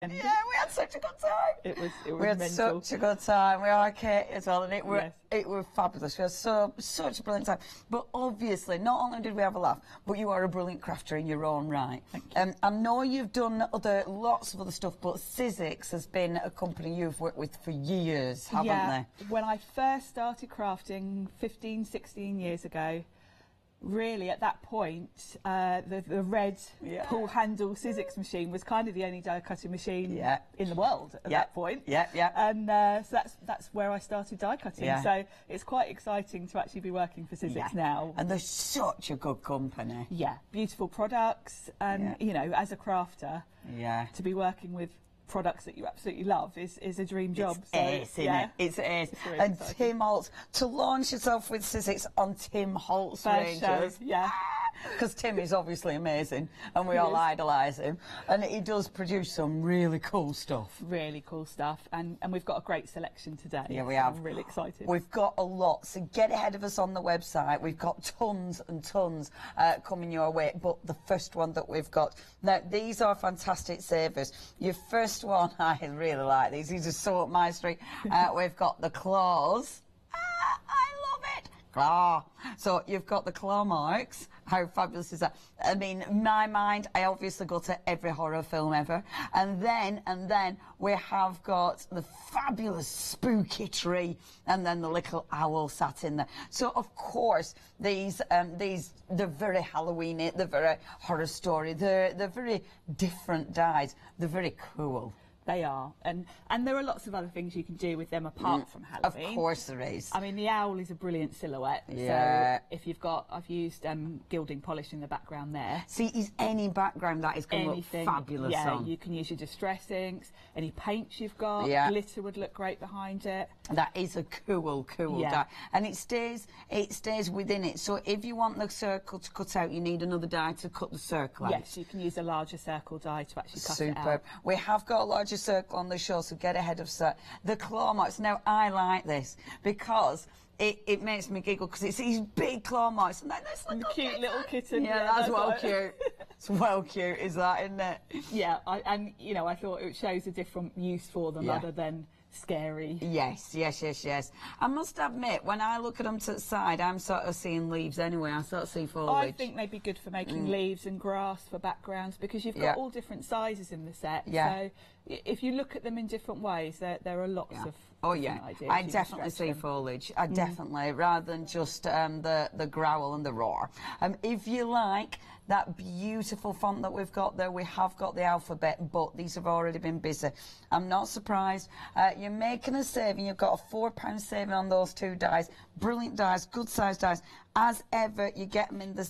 And yeah, we had such a good time. It was we had mental. such a good time. We had Kate as well, and Yes. it was fabulous. We had such a brilliant time. But obviously, not only did we have a laugh, but you are a brilliant crafter in your own right. Thank you. I know you've done lots of other stuff, but Sizzix has been a company you've worked with for years, haven't Yeah, they? when I first started crafting 15, 16 years ago, really at that point, the red pull handle Sizzix machine was kind of the only die cutting machine in the world at that point. And so that's where I started die cutting. So it's quite exciting to actually be working for Sizzix now. And they're such a good company. Yeah, beautiful products, and you know, as a crafter, to be working with products that you absolutely love is a dream job. It's ace. It's ace. Really and exciting. Tim Holtz, to launch yourself with Sizzix on Tim Holtz ranges. Because Tim is obviously amazing and we all idolise him, and he does produce some really cool stuff. Really cool stuff, and we've got a great selection today. Yeah, we have. I'm really excited. We've got a lot, so get ahead of us on the website. We've got tons and tons coming your way, but the first one that we've got, now these are fantastic savers. Your first one, I really like these are so up my street. We've got the claws. I love it. Claw. So you've got the claw marks. How fabulous is that? I mean, in my mind, I obviously go to every horror film ever. And then we have got the fabulous spooky tree, and then the little owl sat in there. So, of course, they're very Halloween-y, they're very horror story, they're very different dies. They're very cool. They are, and there are lots of other things you can do with them apart from Halloween. Of course there is. I mean, the owl is a brilliant silhouette. Yeah. So if you've got, I've used gilding polish in the background there. See, is any background that is going to look fabulous on. You can use your distress inks, any paints you've got. Glitter would look great behind it. That is a cool die, and it stays within it. So if you want the circle to cut out, you need another die to cut the circle out. Yes, you can use a larger circle die to actually cut it out. Superb. We have got a larger circle on the show, so get ahead of the claw marks. Now I like this because it makes me giggle, because it's these big claw marks and then this little kitten. Yeah, that's well cute. It's well cute, is that, isn't it? Yeah, and you know, I thought it shows a different use for them other than scary. Yes. I must admit, when I look at them to the side, I'm sort of seeing leaves anyway. I sort of see foliage. I think they'd be good for making leaves and grass for backgrounds, because you've got all different sizes in the set. So if you look at them in different ways, there are lots of ideas. I definitely see foliage. I definitely, rather than just the growl and the roar. If you like that beautiful font that we've got there, we have got the alphabet, but these have already been busy. I'm not surprised. You're making a saving. You've got a £4 saving on those two dies. Brilliant dies, good size dies. As ever, you get them in the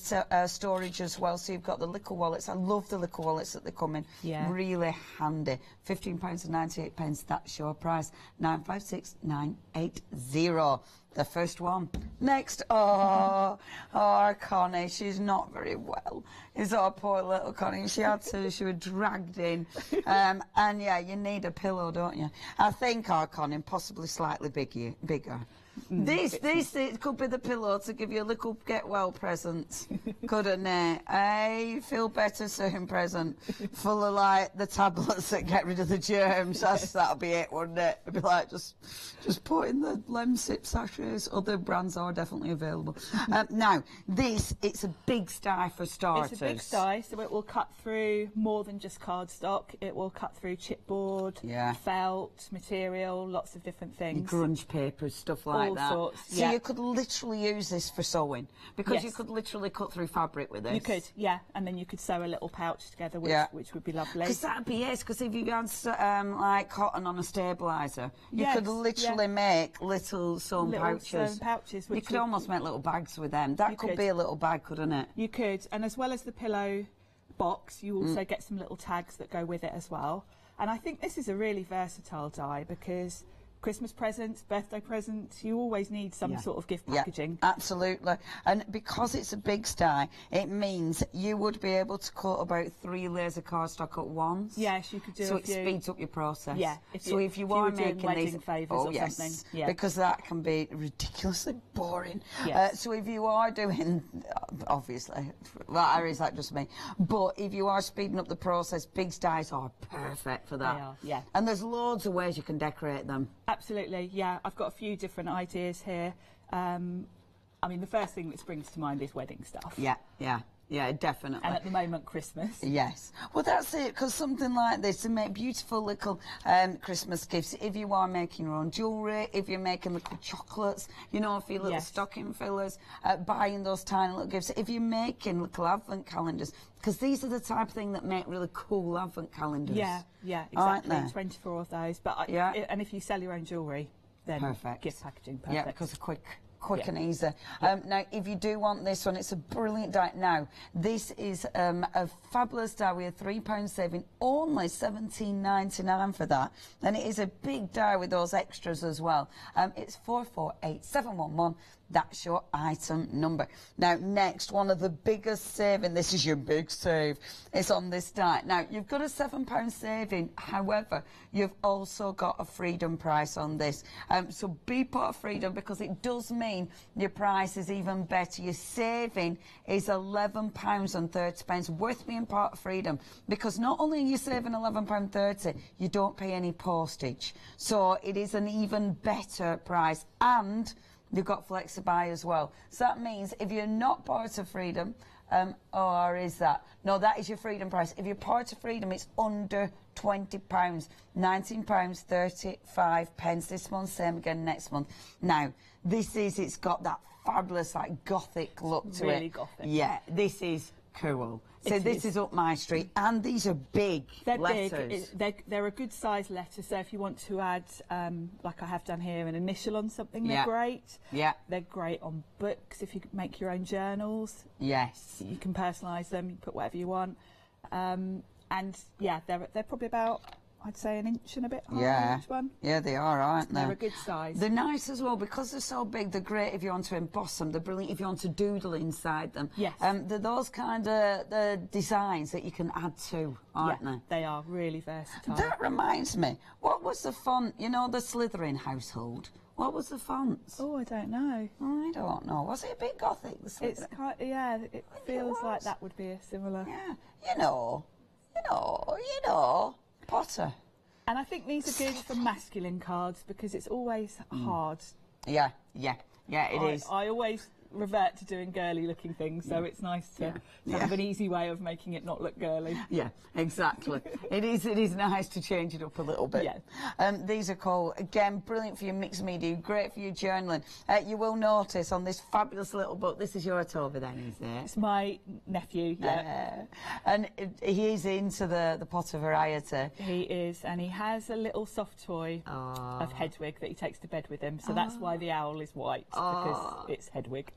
storage as well. So you've got the liquor wallets. I love the liquor wallets that they come in. Really handy. £15.98. That's your price. 956980. The first one. Next. Oh, Connie. She's not very well. Is our poor little Connie. She was dragged in. And yeah, you need a pillow, don't you? I think our Connie, possibly slightly bigger. This it could be the pillow to give you a little get well present, couldn't it? Hey, feel better soon present, full of like the tablets that get rid of the germs. That'll be it, wouldn't it? It'd be like just put in the Lemsip sachets. Other brands are definitely available. Now it's a big sty for starters. It's a big sty, so it will cut through more than just cardstock. It will cut through chipboard, felt material, lots of different things. Grunge papers, stuff like that. Sorts, so you could literally use this for sewing, because you could literally cut through fabric with this. You could, and then you could sew a little pouch together, which would be lovely. Because that'd be because if you had like cotton on a stabiliser, you could literally make little sewn pouches. You could almost make little bags with them. That could be a little bag, couldn't it? You could, and as well as the pillow box, you also get some little tags that go with it as well. And I think this is a really versatile die, because Christmas presents, birthday presents, you always need some sort of gift packaging. Yeah, absolutely. And because it's a big die, it means you would be able to cut about 3 layers of cardstock at once. Yes, you could do so a it few. speeds up your process. Yeah. If you are making these favours or something. Yeah. Because that can be ridiculously boring. Yes. So if you are doing, obviously, well, is that just me? But if you are speeding up the process, big dies are perfect for that. They are, yeah. And there's loads of ways you can decorate them. Absolutely, yeah. I've got a few different ideas here. I mean, the first thing that springs to mind is wedding stuff. Yeah, definitely. And at the moment, Christmas. Yes. Well, that's it, because something like this, to make beautiful little Christmas gifts, if you are making your own jewellery, if you're making little chocolates, you know, for your little stocking fillers, buying those tiny little gifts, if you're making little advent calendars, because these are the type of thing that make really cool advent calendars. Yeah, exactly. 24 of those. But and if you sell your own jewellery, then gift packaging, perfect. Yeah, because of quick and easy. Now, if you do want this one, it's a brilliant die. Now, this is a fabulous die with a £3 saving, only $17.99 for that. And it is a big die with those extras as well. It's 448711. That's your item number. Now, next, one of the biggest saving, this is your big save, it's on this die. Now, you've got a £7 saving, however, you've also got a freedom price on this. So be part of freedom, because it does mean your price is even better. Your saving is £11.30, worth being part of freedom, because not only are you saving £11.30, you don't pay any postage. So it is an even better price, and you've got Flexi-Buy as well. So that means if you're not part of Freedom, or is that? No, that is your Freedom price. If you're part of Freedom, it's under £20, £19.35 this month, same again next month. Now, it's got that fabulous, like, gothic look to it. Really gothic. Yeah, this is cool. So this is up my street, and these are big letters. Big. They're a good size letter, so if you want to add, like I have done here, an initial on something, they're great. Yeah. They're great on books if you make your own journals. Yes. You can personalise them, you put whatever you want. And yeah, they're probably about, I'd say, an inch and a bit high, each one. Yeah, they are, aren't they? They're a good size. They're nice as well, because they're so big. They're great if you want to emboss them. They're brilliant if you want to doodle inside them. Yes. They're those kind of designs that you can add to, aren't they? They are really versatile. That reminds me, what was the font, you know, the Slytherin household? What was the font? Oh, I don't know. I don't know. Was it a bit gothic, the Slytherin? It's kind of, yeah, it feels like that would be a similar... Yeah, you know, Potter. And I think these are good for masculine cards, because it's always hard. Yeah, it is. I always revert to doing girly looking things, so it's nice to have an easy way of making it not look girly. Yeah, exactly. it is nice to change it up a little bit. Yeah. These are cool. Again, brilliant for your mixed media, great for your journaling. You will notice on this fabulous little book, this is your Toby then, is it? It's my nephew, and he is into the Potter variety. He is, and he has a little soft toy of Hedwig that he takes to bed with him, so that's why the owl is white, because it's Hedwig.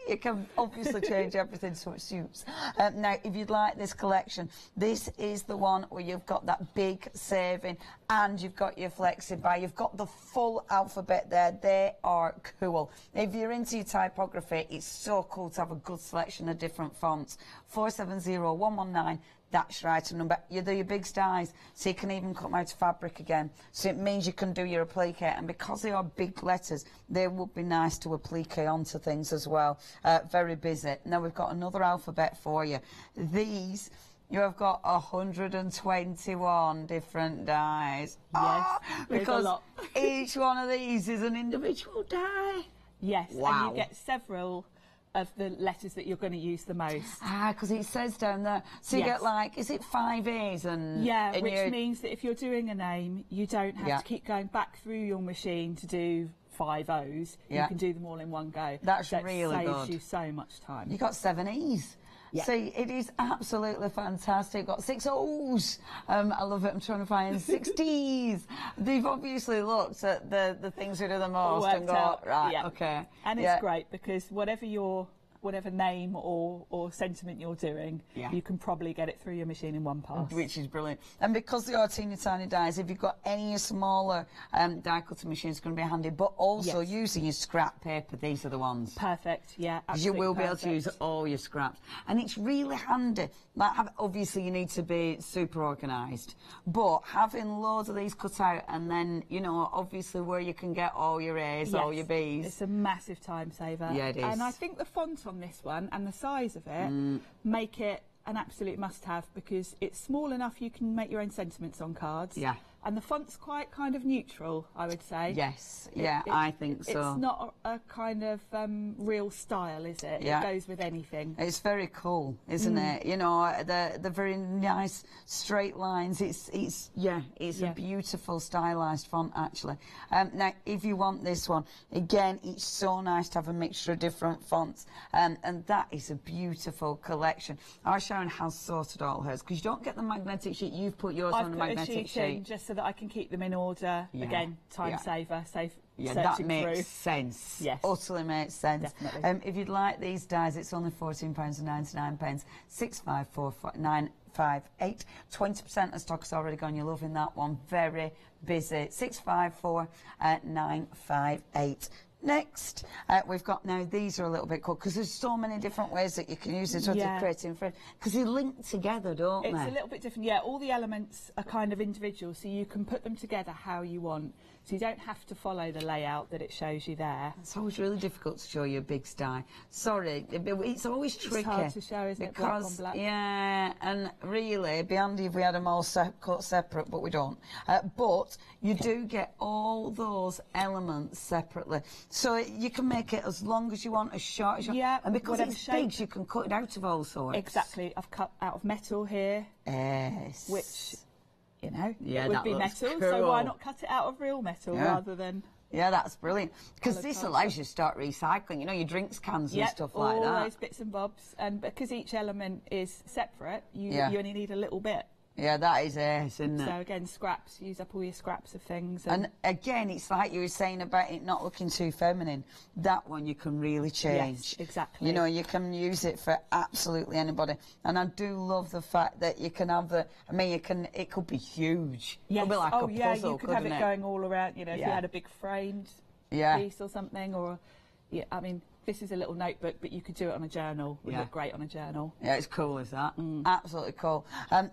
You can obviously change everything so it suits. Now, if you'd like this collection, this is the one where you've got that big saving, and you've got your Flexi-Buy. You've got the full alphabet there. They are cool. If you're into your typography, it's so cool to have a good selection of different fonts. 470119. That's your item number. You do your big styes, so you can even cut them out of fabric again. So it means you can do your applique, and because they are big letters, they would be nice to applique onto things as well. Very busy. Now we've got another alphabet for you. These, you have got 121 different dies. Yes, because each one of these is an individual die. Yes, wow. And you get several of the letters that you're going to use the most. Because it says down there. So you get, like, is it 5 A's and... Yeah, which means that if you're doing a name, you don't have to keep going back through your machine to do 5 O's. You can do them all in one go. That's really good. Saves you so much time. You got 7 E's. Yeah. So it is absolutely fantastic. Got 6 O's. I love it. I'm trying to find 6 D's. They've obviously looked at the things we do the most and got, right, okay. And it's great, because whatever your whatever name or sentiment you're doing, you can probably get it through your machine in one pass. Which is brilliant. And because they are teeny tiny dies, if you've got any smaller die cutting machines, it's going to be handy. But also using your scrap paper, these are the ones. Perfect, yeah, absolutely. You will be able to use all your scraps. And it's really handy. Like, obviously, you need to be super organised. But having loads of these cut out, and then, you know, obviously where you can get all your A's, all your B's. It's a massive time saver. Yeah, it is. And I think the font on this one and the size of it make it an absolute must-have, because it's small enough you can make your own sentiments on cards. Yeah. And the font's quite kind of neutral, I would say. Yes, I think so. It's not a kind of real style, is it? Yeah. It goes with anything. It's very cool, isn't it? You know, the very nice straight lines. It's a beautiful stylised font, actually. Now, if you want this one, again, it's so nice to have a mixture of different fonts, and that is a beautiful collection. Our Sharon has sorted all hers, because you don't get the magnetic sheet. You've put yours on the magnetic sheet. Just so that I can keep them in order. Again, time saver, safe. Yeah, that makes sense. Yes, utterly makes sense. Definitely. If you'd like these dies, it's only £14.99. 654958. 20% of stock has already gone. You're loving that one. Very busy. 654958. Next, we've got now, these are a little bit cool, because there's so many different ways that you can use it, to create in front, because they link together, don't they? It's a little bit different, yeah. All the elements are kind of individual, so you can put them together how you want. So you don't have to follow the layout that it shows you there. It's always really difficult to show you a big die. Sorry, it's always tricky. It's hard to show, isn't it? Black on black. Yeah, and really, it'd be handy if we had them all cut separate, but we don't. But you do get all those elements separately. So you can make it as long as you want, as short as you want. Yeah, and because it's big, you can cut it out of all sorts. Exactly. I've cut out of metal here. Yes. Which, you know, it would be metal, cool. so why not cut it out of real metal rather than... Yeah, that's brilliant. Because this allows you to start recycling, you know, your drinks cans and stuff like that. all those bits and bobs. And because each element is separate, you only need a little bit. Yeah, that is it, isn't it? So again, scraps, use up all your scraps of things. And again, it's like you were saying about it not looking too feminine. That one you can really change. Yes, exactly. You know, you can use it for absolutely anybody. And I do love the fact that you can have the, I mean, it could be huge. Yes. It could be like a puzzle, you could have it going all around, you know, if you had a big framed piece or something, or, I mean, this is a little notebook, but you could do it on a journal. It would look great on a journal. Yeah, it's cool, is that? Absolutely cool.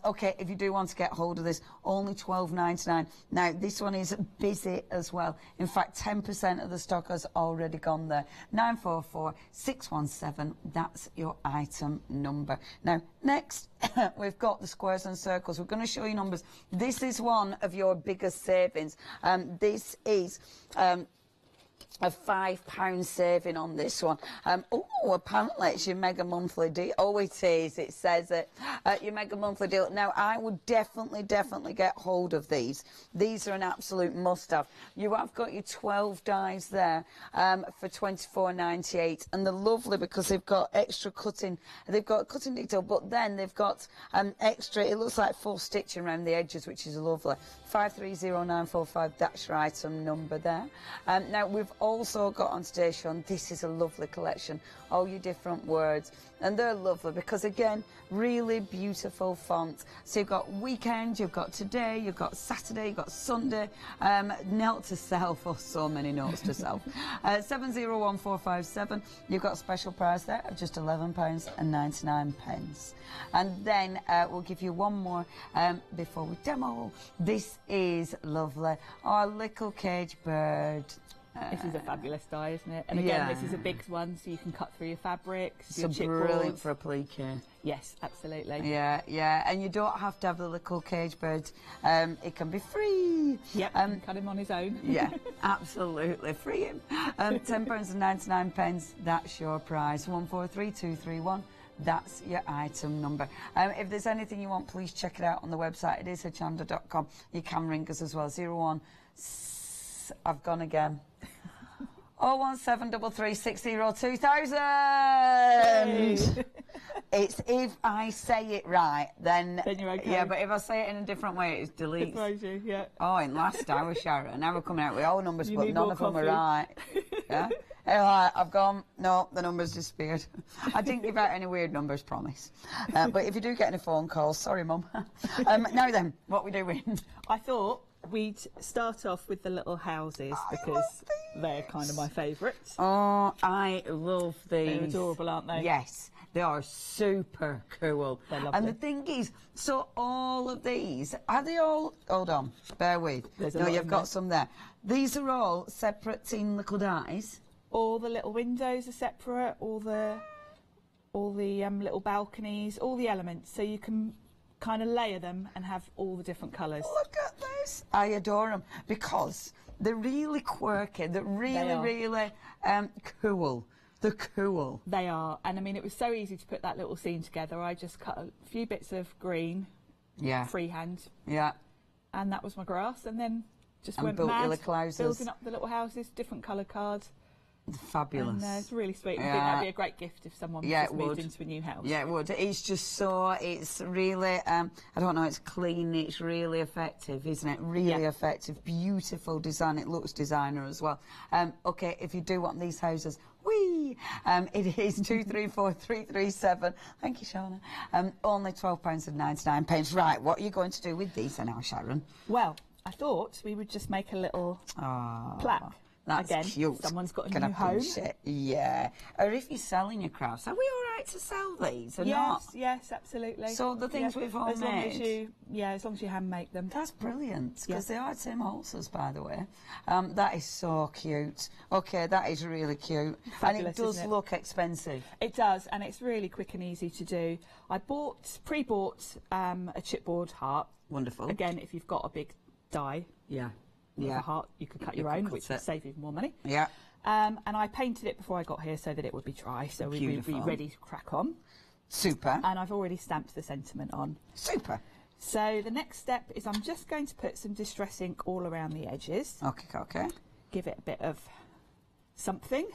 OK, if you do want to get hold of this, only £12.99. Now, this one is busy as well. In fact, 10% of the stock has already gone there. 944617, that's your item number. Now, next, we've got the squares and circles. We're going to show you numbers. This is one of your biggest savings. This is... a £5 saving on this one. Oh, apparently it's your mega monthly deal. Oh, it is. It says it. Your mega monthly deal. Now, I would definitely get hold of these. These are an absolute must-have. You have got your 12 dies there for £24.98, and they're lovely because they've got extra cutting. They've got cutting detail, but then they've got extra. It looks like full stitching around the edges, which is lovely. 530945. That's your item number there. Now, we've also got on station, this is a lovely collection, all your different words, and they're lovely because, again, really beautiful fonts. So you've got weekend, you've got today, you've got Saturday, you've got Sunday, note to self, or so many notes to self. 701457, you've got a special price there of just £11.99. And then we'll give you one more before we demo. This is lovely, our little cage bird. This is a fabulous die, isn't it? And again, this is a big one, so you can cut through your fabrics, your chipboards. Brilliant for a plique. Yes, absolutely. Yeah, and you don't have to have the little cage bird. It can be free. Yep, cut him on his own. Yeah, absolutely, free him. £10.99, that's your price. 143231. That's your item number. If there's anything you want, please check it out on the website. It is hochanda.com. You can ring us as well. 01. I've gone again. 01733602000. It's if I say it right, then you're okay. Yeah, but if I say it in a different way, it's delete. It throws you, yeah. Oh, in last hour, Sharon. Now we're coming out with all numbers, but none of them are right. Yeah. I've gone, no, the number's disappeared. I didn't give out any weird numbers, promise. But if you do get any phone calls, sorry, Mum. Now then, what are we doing? I thought we'd start off with the little houses because they're kind of my favourites. Oh, I love these. They're adorable, aren't they? Yes, they are super cool. They're lovely. And the thing is, so all of these, are they all, hold on, bear with. No, you've got some there. These are all separate in little dies. All the little windows are separate, all the little balconies, all the elements, so you can kind of layer them and have all the different colours. Look at this. I adore them because they're really quirky. They're really cool. They're cool. They are. And I mean, it was so easy to put that little scene together. I just cut a few bits of green, freehand. Yeah. And that was my grass. And then just went built mad, little building up the little houses, different colour cards. Fabulous. And it's really sweet. I think that'd be a great gift if someone just moved into a new house. Yeah, it would. It's just so, it's really, I don't know, it's clean, it's really effective, isn't it? Really effective, beautiful design. It looks designer as well. OK, if you do want these houses, it is 234337. Thank you, Shauna. Only £12.99. Right, what are you going to do with these now, Sharon? Well, I thought we would just make a little plaque. That's again, cute. Someone's got a new home. Yeah. Or if you're selling your crafts, are we all right to sell these or not? Yes, absolutely. So the things we've all as long as you hand make them. That's brilliant, because they are Tim Holzers, by the way. That is so cute. OK, that is really cute. Fabulous, and it does look expensive. It does, and it's really quick and easy to do. I pre-bought a chipboard heart. Wonderful. Again, if you've got a big die. A heart, you could cut your own, which would save even more money. Yeah. And I painted it before I got here so that it would be dry, so we would be ready to crack on. Super. And I've already stamped the sentiment on. Super. So the next step is I'm just going to put some distress ink all around the edges. OK. Give it a bit of something.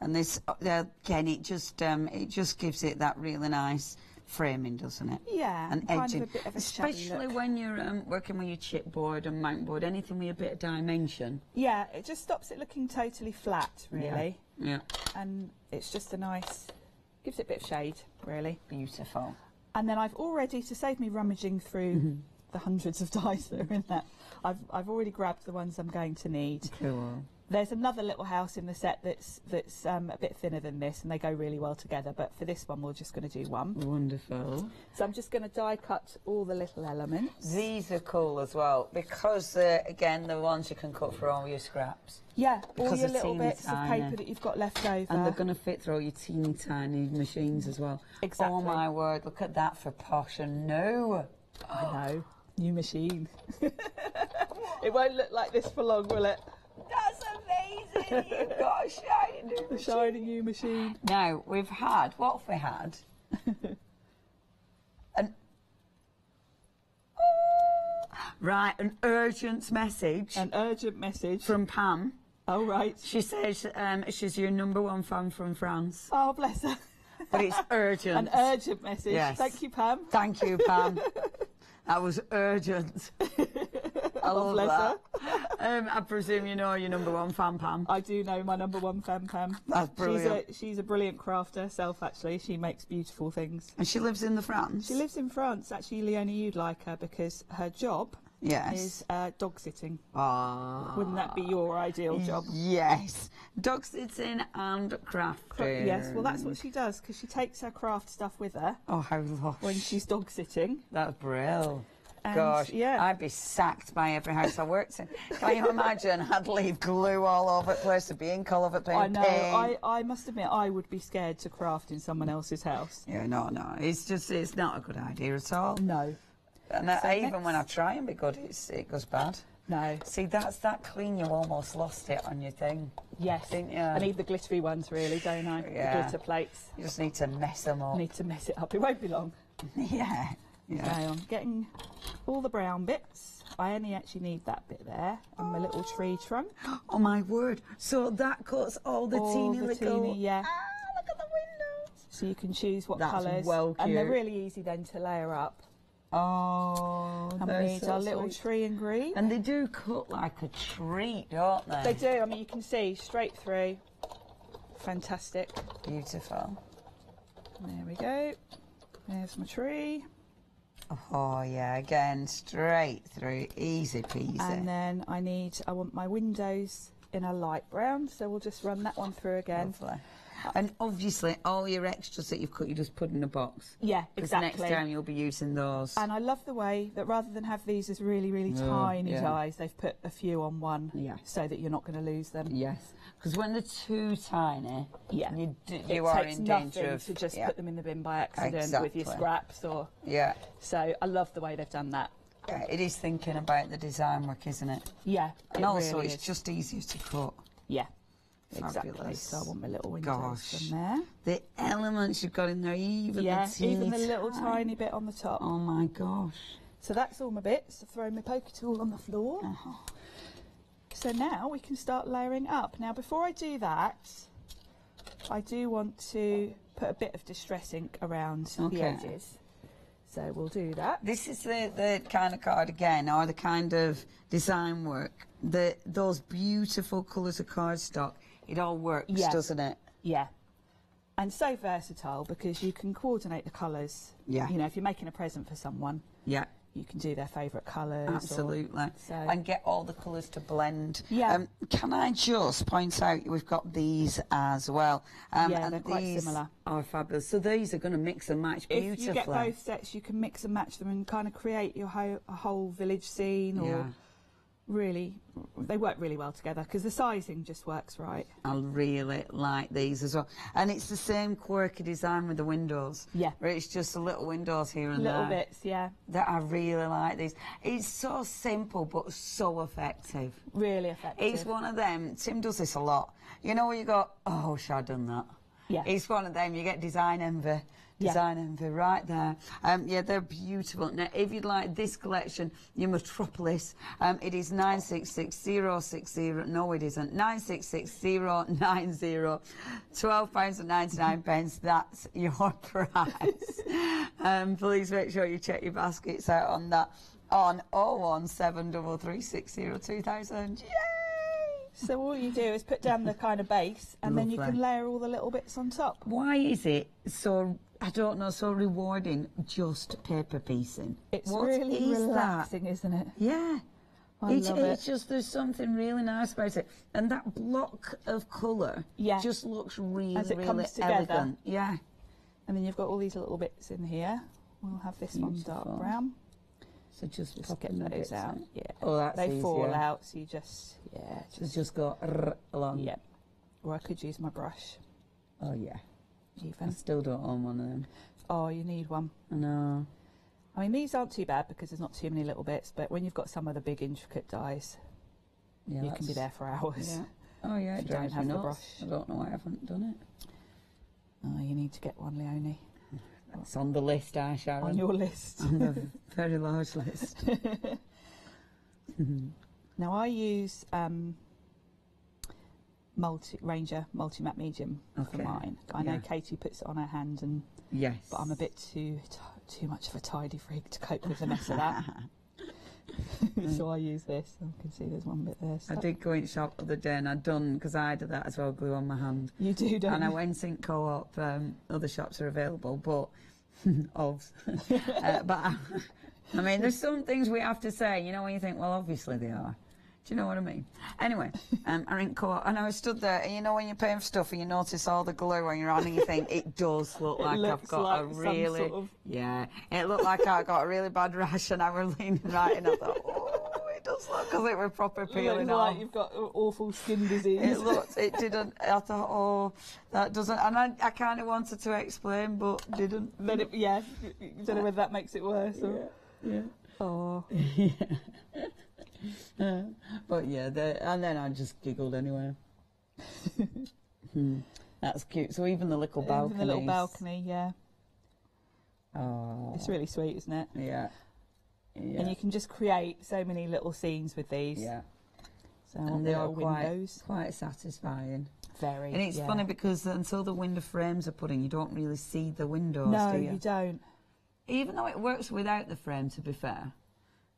And this, again, it just gives it that really nice framing, doesn't it? Yeah, and kind edging, of a bit of a especially when you're working with your chipboard and mountboard, anything with a bit of dimension. Yeah, it just stops it looking totally flat, really. Yeah. And it's just a nice, gives it a bit of shade, really. Beautiful. And then I've already, to save me rummaging through the hundreds of dies that are in that, I've already grabbed the ones I'm going to need. Cool. There's another little house in the set that's a bit thinner than this, and they go really well together. But for this one, we're just going to do one. Wonderful. So I'm just going to die cut all the little elements. These are cool as well because again, the ones you can cut for all your scraps. Yeah, because all your little bits of paper that you've got left over. And they're going to fit through all your teeny tiny machines as well. Exactly. Oh my word! Look at that for posh and new. I know, new machine. It won't look like this for long, will it? That's amazing! You've got a shiny new machine. A shiny new machine. Now, we've had, what have we had? An urgent message. An urgent message. From Pam. Oh, right. She says she's your #1 fan from France. Oh, bless her. But it's urgent. An urgent message. Yes. Thank you, Pam. Thank you, Pam. That was urgent. I love that. I presume you know your #1 fan, Pam. I do know my #1 fan, Pam. That's brilliant. She's a brilliant crafter herself, actually. She makes beautiful things. And she lives in the France? She lives in France. Actually, Leonie, you'd like her because her job is dog sitting. Ah. Wouldn't that be your ideal job? Yes. Dog sitting and crafting. Yes, well, that's what she does because she takes her craft stuff with her. Oh, how lush. When she's dog sitting. That's brilliant. And gosh, I'd be sacked by every house I worked in. Can you imagine? I'd leave glue all over the place, there'd be ink all over the place. I know. I must admit, I would be scared to craft in someone else's house. Yeah, no. It's not a good idea at all. No. And even when I try and be good, it goes bad. No. See, that's that clean, you almost lost it on your thing. Yes. Didn't you? I need the glittery ones, really, don't I? Yeah. The glitter plates. You just need to mess them up. Need to mess it up. It won't be long. Yeah. So I'm getting all the brown bits. I only actually need that bit there and my little tree trunk. Oh my word! So that cuts all the teeny little. Yeah. Ah, look at the windows. So you can choose what That's colours. well cute. And they're really easy then to layer up. Oh, and we need our little tree and green. And they do cut like a treat, don't they? They do. I mean, you can see straight through. fantastic. Beautiful. There we go. There's my tree. Oh yeah, again, straight through, easy peasy. And then I want my windows in a light brown, so we'll just run that one through again. Lovely. And obviously, all your extras that you've cut, you just put in a box. Yeah, exactly. Because next time you'll be using those. And I love the way that rather than have these as really, really tiny dies, they've put a few on one, so that you're not going to lose them. Yes, because when they're too tiny, you are in takes danger of to just put them in the bin by accident with your scraps or. Yeah. So I love the way they've done that. Yeah, it is thinking about the design work, isn't it? Yeah. And also, it's just easier to cut. Yeah. Fabulous. Exactly. So I want my little windows from there. The elements you've got in there, even the little tiny bit on the top. Oh my gosh. So that's all my bits. I've thrown my poker tool on the floor. So now we can start layering up. Now before I do that, I do want to put a bit of distress ink around the edges. So we'll do that. This is the kind of card again, or the kind of design work. Those beautiful colours of cardstock. It all works, doesn't it? Yeah. And so versatile because you can coordinate the colours. Yeah. You know, if you're making a present for someone. Yeah. You can do their favourite colours. Absolutely. And get all the colours to blend. Yeah. Can I just point out we've got these as well. Yeah, they're quite similar. Are fabulous. So these are going to mix and match beautifully. If you get both sets, you can mix and match them and kind of create your whole village scene or really, they work really well together because the sizing just works right. I really like these as well. And it's the same quirky design with the windows. Yeah. Where it's just the little windows here and little bits, that I really like these. It's so simple but so effective. Really effective. It's one of them, Tim does this a lot. You know where you go, oh, should I have done that? Yeah. It's one of them, you get design envy. Design envy right there. Yeah, they're beautiful. Now, if you'd like this collection, your Metropolis, it is 966060. No, it isn't. 966090. £12.99. That's your price. Please make sure you check your baskets out on that. On 01733602000. Yay! So all you do is put down the kind of base and then you can layer all the little bits on top. Why is it so, I don't know, so rewarding just paper piecing? It's really relaxing, isn't it? Yeah. I love it. It's just, there's something really nice about it. And that block of colour just looks really, as it really comes together. elegant. Yeah. And then you've got all these little bits in here. We'll have this one dark brown. So just get those out. Yeah. Oh, that's They easier. fall out, so you just just go along. Yeah. Or I could use my brush. Oh yeah. Even. I still don't own one of them. Oh, you need one. I know. I mean, these aren't too bad because there's not too many little bits, but when you've got some of the big intricate dies, you can be there for hours. Yeah. Oh yeah, it drives me nuts. The brush. I don't know why I haven't done it. Oh, you need to get one, Leonie. That's on the list, Sharon. On your list. On the very large list. Now I use Ranger Multi-Matte Medium for mine. I know Katie puts it on her hand, but I'm a bit too much of a tidy freak to cope with the mess of that. So I use this. I can see there's one bit there. I did go in shop the other day and I'd done, because I did that as well, glue on my hand. You do, don't you? And I went in Co-op, other shops are available, but but I mean, there's some things we have to say, you know, when you think, well, obviously they are. Do you know what I mean? Anyway, I went Co-op and I was stood there, and you know when you're paying for stuff and you notice all the glue on your hand and you think, it does look like I've got a really... Sort of... Yeah, it looked like I got a really bad rash and I was leaning right and I thought, oh, it does look, because it was proper peeling off. Like you've got awful skin disease. It didn't, I thought, oh, that doesn't, and I kind of wanted to explain, but didn't. Then it, you don't know whether that makes it worse or... Yeah. Oh. But yeah, and then I just giggled anyway. That's cute. So even the little balcony. Even the little balcony, yeah. Oh. It's really sweet, isn't it? Yeah. And you can just create so many little scenes with these. Yeah. So and they are quite satisfying. Very. And it's funny because until the window frames are put in, you don't really see the windows, do you? No, you don't. Even though it works without the frame, to be fair.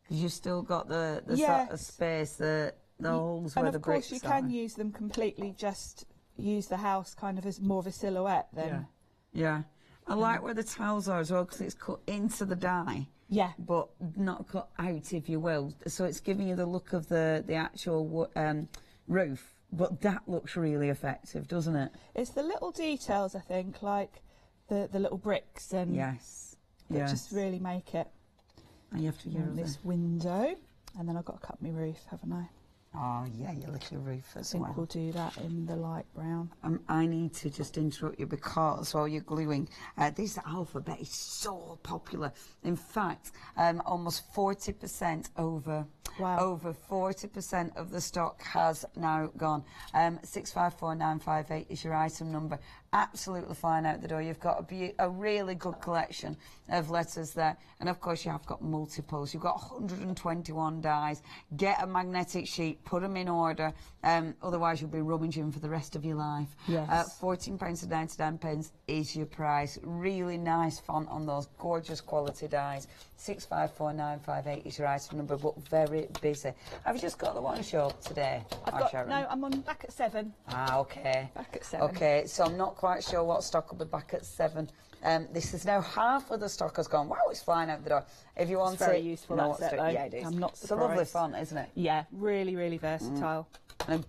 Because you've still got the sort of space, the holes where the bricks are. And of course you can use them completely just, use the house kind of as more of a silhouette then. Yeah. I like where the tiles are as well, because it's cut into the die. Yeah. But not cut out, if you will. So it's giving you the look of the actual roof. But that looks really effective, doesn't it? It's the little details, I think, like the little bricks and that just really make it. And you have to and this window, and then I've got to cut my roof, haven't I? Oh yeah, your little roof as I well. think we'll do that in the light brown. I need to just interrupt you because while you're gluing, this alphabet is so popular. In fact, almost 40% over 40% of the stock has now gone. 654958 is your item number. Absolutely flying out the door. You've got a really good collection of letters there, and of course you have got multiples. You've got 121 dies. Get a magnetic sheet, put them in order, otherwise you'll be rummaging for the rest of your life. Yes. £14.99 is your price. Really nice font on those gorgeous quality dies. 654958 is your item number, but very busy. Have you just got the one show today? No, I'm on back at 7. Ah, okay. Back at 7. Okay, so I'm not quite sure what stock will be back at 7. This is now half of the stock has gone. Wow, it's flying out the door. If you want it's very useful, that set, though. Yeah, it is. I'm not surprised. It's a lovely font, isn't it? Yeah, really, really versatile. And a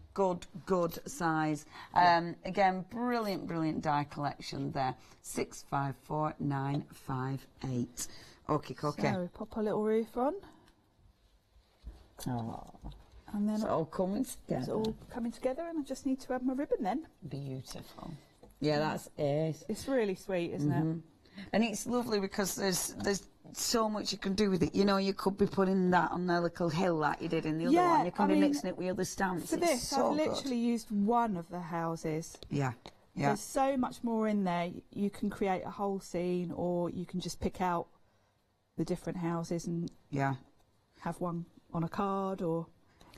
good size. Again, brilliant die collection there. 654958. Okay. So pop a little roof on. Oh. And then it's all coming together. It's all coming together, and I just need to add my ribbon then. Beautiful. Yeah, that's it. It's really sweet, isn't it? And it's lovely because there's so much you can do with it. You know, you could be putting that on a little hill like you did in the other one. You can be mixing it with other stamps. For this, I've literally used one of the houses. Yeah. There's so much more in there. You can create a whole scene, or you can just pick out the different houses and have one on a card or...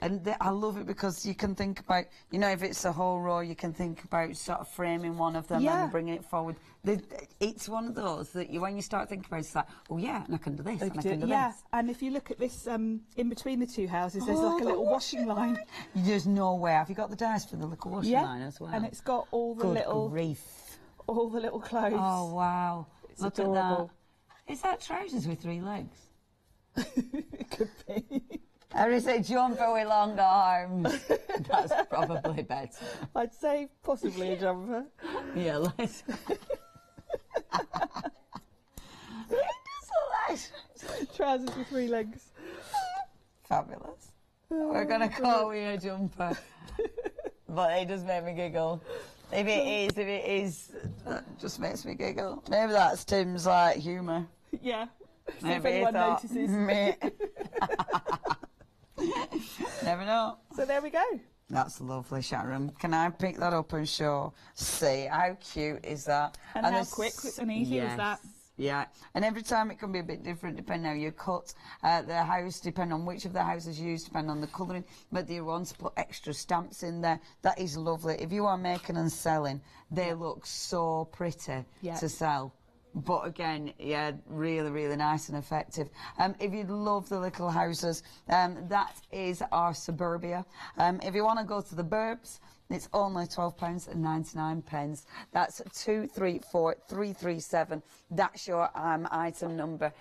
And I love it because you can think about, you know, if it's a whole row, you can think about sort of framing one of them and bringing it forward. It's one of those that when you start thinking about it, it's like, oh yeah, and I can do this, and I can do this. And if you look at this, in between the two houses, there's like a little washing line. There's no way. Have you got the dice for the little washing line as well? And it's got all the all the little clothes. Oh wow! It's adorable. At that. Is that trousers with 3 legs? It could be. Or is it jumper with long arms? That's probably better. I'd say possibly a jumper. Yeah, let's. Trousers with 3 legs. Fabulous. We're going to call you a jumper. But it does make me giggle. If it is, that just makes me giggle. Maybe that's Tim's humour. Yeah. Maybe if anyone notices. Never know. So there we go. That's lovely, Sharon. Can I pick that up and show? See, how cute is that? And how quick and easy is that? Yeah, and every time it can be a bit different depending on how you cut the house, depending on which of the houses you use, depending on the colouring, whether you want to put extra stamps in there. That is lovely. If you are making and selling, they look so pretty to sell. But again, yeah, really nice and effective. If you love the little houses, that is our suburbia. If you want to go to the burbs, it's only £12.99. That's 234337. That's your item number.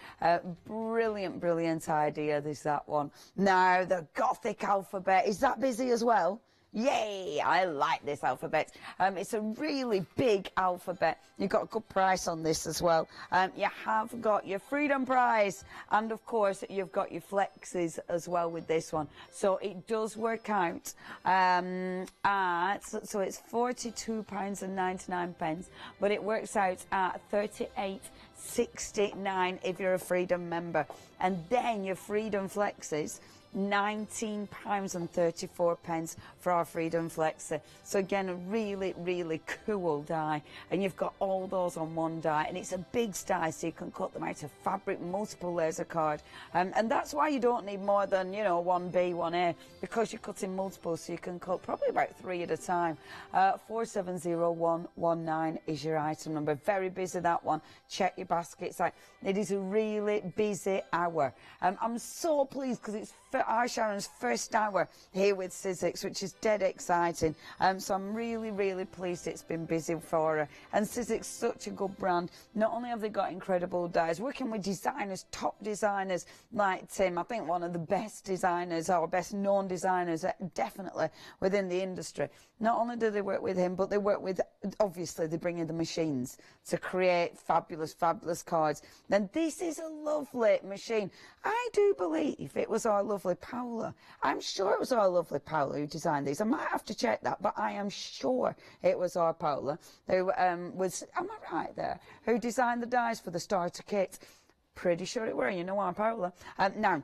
Brilliant idea, that one. Now, the Gothic alphabet, is that busy as well? Yay, I like this alphabet. It's a really big alphabet. You've got a good price on this as well. You have got your Freedom Prize, and of course you've got your flexes as well with this one. So it does work out so it's £42.99, but it works out at £38.69 if you're a Freedom member. And then your Freedom Flexes, £19.34 for our Freedom Flexi. So again, a really cool die, and you've got all those on one die, and it's a big die, so you can cut them out of fabric, multiple layers of card, and that's why you don't need more than, you know, 1B, 1A, because you're cutting multiple, so you can cut probably about 3 at a time. 470119 is your item number. Very busy, that one. Check your baskets out. It is a really busy hour. I'm so pleased because it's our Sharon's first hour here with Sizzix, which is dead exciting. So I'm really, really pleased it's been busy for her. And Sizzix, such a good brand. Not only have they got incredible dyes, working with designers, top designers like Tim, I think one of the best designers or best known designers definitely within the industry. Not only do they work with him, but they work with, obviously, they bring in the machines to create fabulous, fabulous cards. Then this is a lovely machine. I do believe it was our lovely Paula. I'm sure it was our lovely Paula who designed these. I might have to check that, but I am sure it was our Paula who was, am I right there, who designed the dies for the starter kit. Pretty sure it were, you know, our Paula. Now,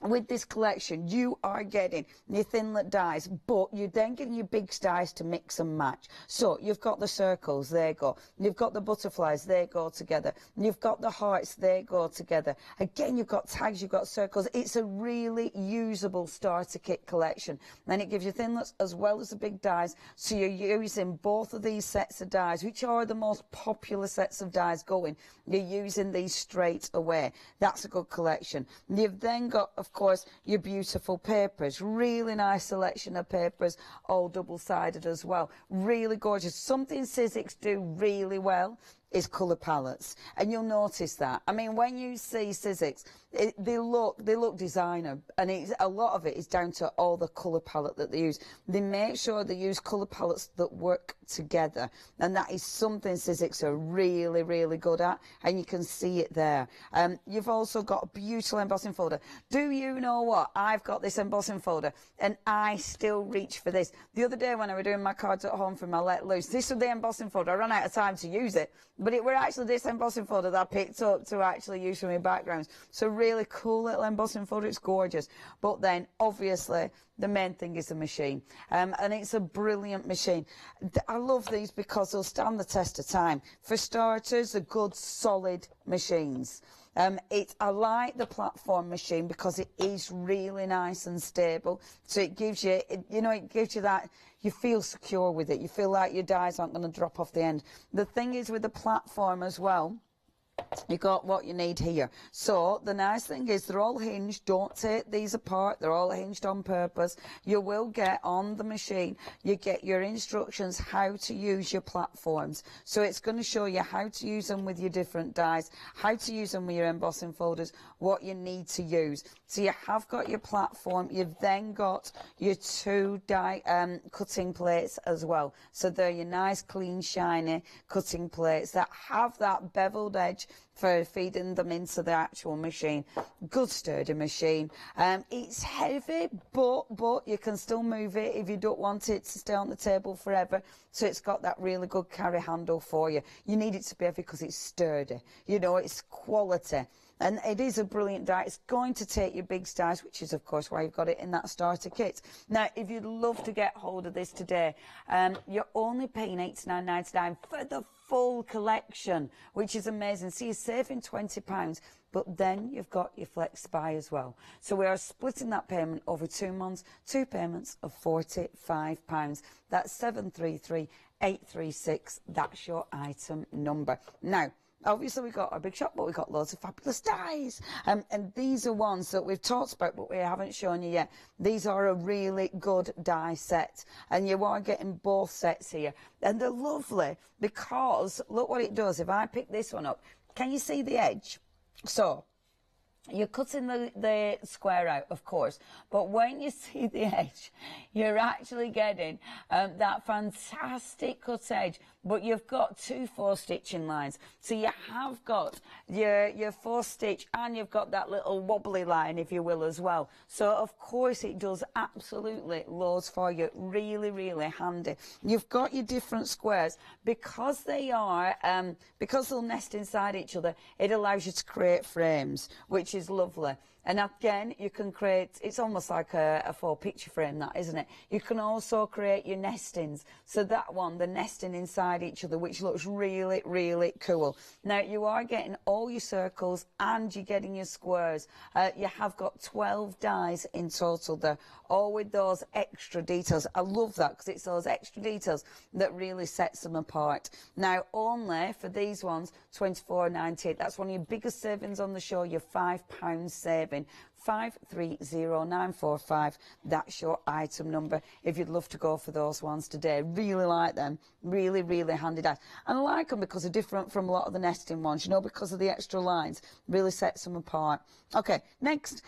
with this collection, you are getting your thinlet dies, but you're then getting your big dies to mix and match. So you've got the circles, there you go. You've got the butterflies, they go together. You've got the hearts, they go together. Again, you've got tags, you've got circles. It's a really usable starter kit collection. Then it gives you thinlets as well as the big dies. So you're using both of these sets of dies, which are the most popular sets of dies going. You're using these straight away. That's a good collection. You've then got, of course, your beautiful papers. Really nice selection of papers, all double-sided as well. Really gorgeous. Something Sizzix do really well is colour palettes, and you'll notice that. I mean, when you see Sizzix, they look designer, and a lot of it is down to all the colour palette that they use. They make sure they use colour palettes that work together, and that is something Sizzix are really, really good at, and you can see it there. You've also got a beautiful embossing folder. Do you know what? I've got this embossing folder, and I still reach for this. The other day when I was doing my cards at home for my Let Loose, this was the embossing folder. I ran out of time to use it, but it were actually this embossing folder that I picked up to actually use for my backgrounds. So really cool little embossing folder. It's gorgeous. But then, obviously, the main thing is the machine. And it's a brilliant machine. I love these because they'll stand the test of time. For starters, they're good, solid machines. I like the platform machine because it is really nice and stable. So it gives you, it gives you that, you feel secure with it. You feel like your dies aren't going to drop off the end. The thing is with the platform as well, you got what you need here. So the nice thing is they're all hinged. Don't take these apart. They're all hinged on purpose. You will get on the machine, you get your instructions how to use your platforms. So it's going to show you how to use them with your different dies, how to use them with your embossing folders, what you need to use. So you have got your platform. You've then got your two die cutting plates as well. So they're your nice, clean, shiny cutting plates that have that beveled edge for feeding them into the actual machine. Good sturdy machine. It's heavy, but you can still move it if you don't want it to stay on the table forever. So it's got that really good carry handle for you. You need it to be heavy because it's sturdy. You know, it's quality. And it is a brilliant die. It's going to take your big dies, which is, of course, why you've got it in that starter kit. Now, if you'd love to get hold of this today, you're only paying $89.99 for the full collection, which is amazing. So you're saving £20, but then you've got your flex buy as well. So we are splitting that payment over 2 months, 2 payments of £45. That's 733836. That's your item number. Now, obviously, we've got our big shop, but we've got loads of fabulous dies. And these are ones that we've talked about, but we haven't shown you yet. These are a really good die set. And you are getting both sets here. And they're lovely because, look what it does. If I pick this one up, can you see the edge? So, you're cutting the square out, of course, but when you see the edge, you're actually getting that fantastic cut edge, but you've got 2 4-stitching lines. So you have got your 4-stitch, and you've got that little wobbly line, if you will, as well. So, of course, it does absolutely loads for you. Really, really handy. You've got your different squares. Because they are, because they'll nest inside each other, it allows you to create frames, which is lovely. And again, you can create, it's almost like a full picture frame, that, isn't it? You can also create your nestings. So that one, the nesting inside each other, which looks really, really cool. Now, you are getting all your circles and you're getting your squares. You have got 12 dies in total there, all with those extra details. I love that because it's those extra details that really sets them apart. Now, only for these ones, £24.98. That's one of your biggest savings on the show, your £5 saving 530945. That's your item number if you'd love to go for those ones today. Really like them. Really, really handy dies. And I like them because they're different from a lot of the nesting ones, you know, because of the extra lines. Really sets them apart. Okay, next,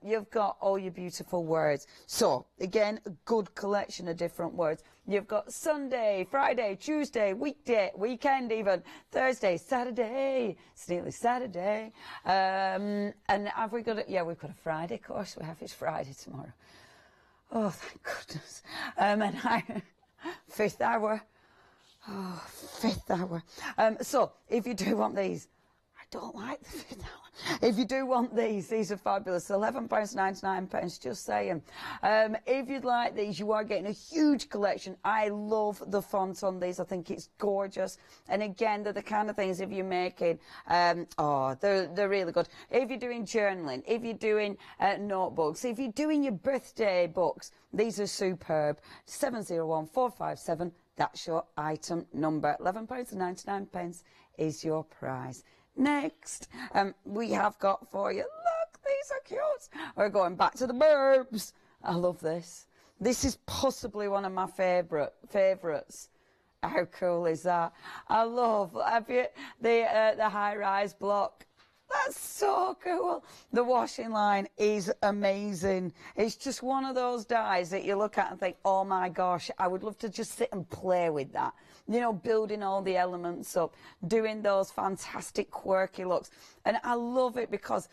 you've got all your beautiful words. So, again, a good collection of different words. You've got Sunday, Friday, Tuesday, weekday, weekend even, Thursday, Saturday. It's nearly Saturday. And have we got it? Yeah, we've got a Friday, of course we have. It's Friday tomorrow. Oh, thank goodness. Fifth hour. Oh, fifth hour. So, if you do want these, I don't like the fifth hour. If you do want these are fabulous. £11.99, just saying. If you'd like these, you are getting a huge collection. I love the font on these. I think it's gorgeous. And again, they're the kind of things if you're making, they're really good. If you're doing journaling, if you're doing notebooks, if you're doing your birthday books, these are superb. 701457. That's your item number. £11.99 is your prize. Next, we have got for you, look, these are cute. We're going back to the burbs. I love this. This is possibly one of my favourites. How cool is that? I love, the high-rise block. That's so cool. The washing line is amazing. It's just one of those dies that you look at and think, oh my gosh, I would love to just sit and play with that. You know, building all the elements up, doing those fantastic quirky looks. And I love it because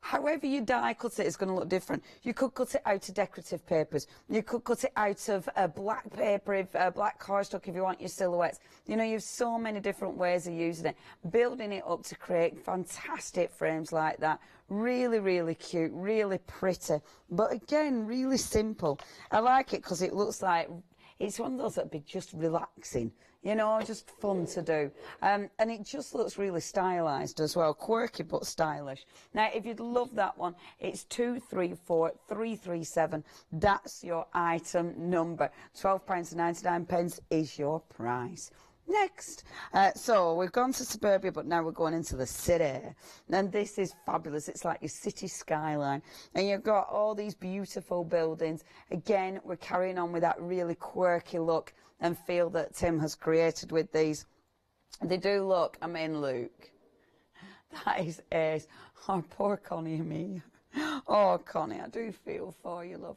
however you die cut it is going to look different. You could cut it out of decorative papers. You could cut it out of black paper, black cardstock if you want your silhouettes. You know, you have so many different ways of using it. Building it up to create fantastic frames like that. Really, really cute, really pretty. But again, really simple. I like it because it looks like it's one of those that'd be just relaxing, you know, just fun to do. And it just looks really stylised as well, quirky but stylish. Now, if you'd love that one, it's 234337. That's your item number. £12.99 is your price. Next, so we've gone to suburbia, but now we're going into the city. And this is fabulous. It's like your city skyline. And you've got all these beautiful buildings. Again, we're carrying on with that really quirky look and feel that Tim has created with these. They do look, I mean, Luke, that is ace. Oh, poor Connie and me. Oh, Connie, I do feel for you, love.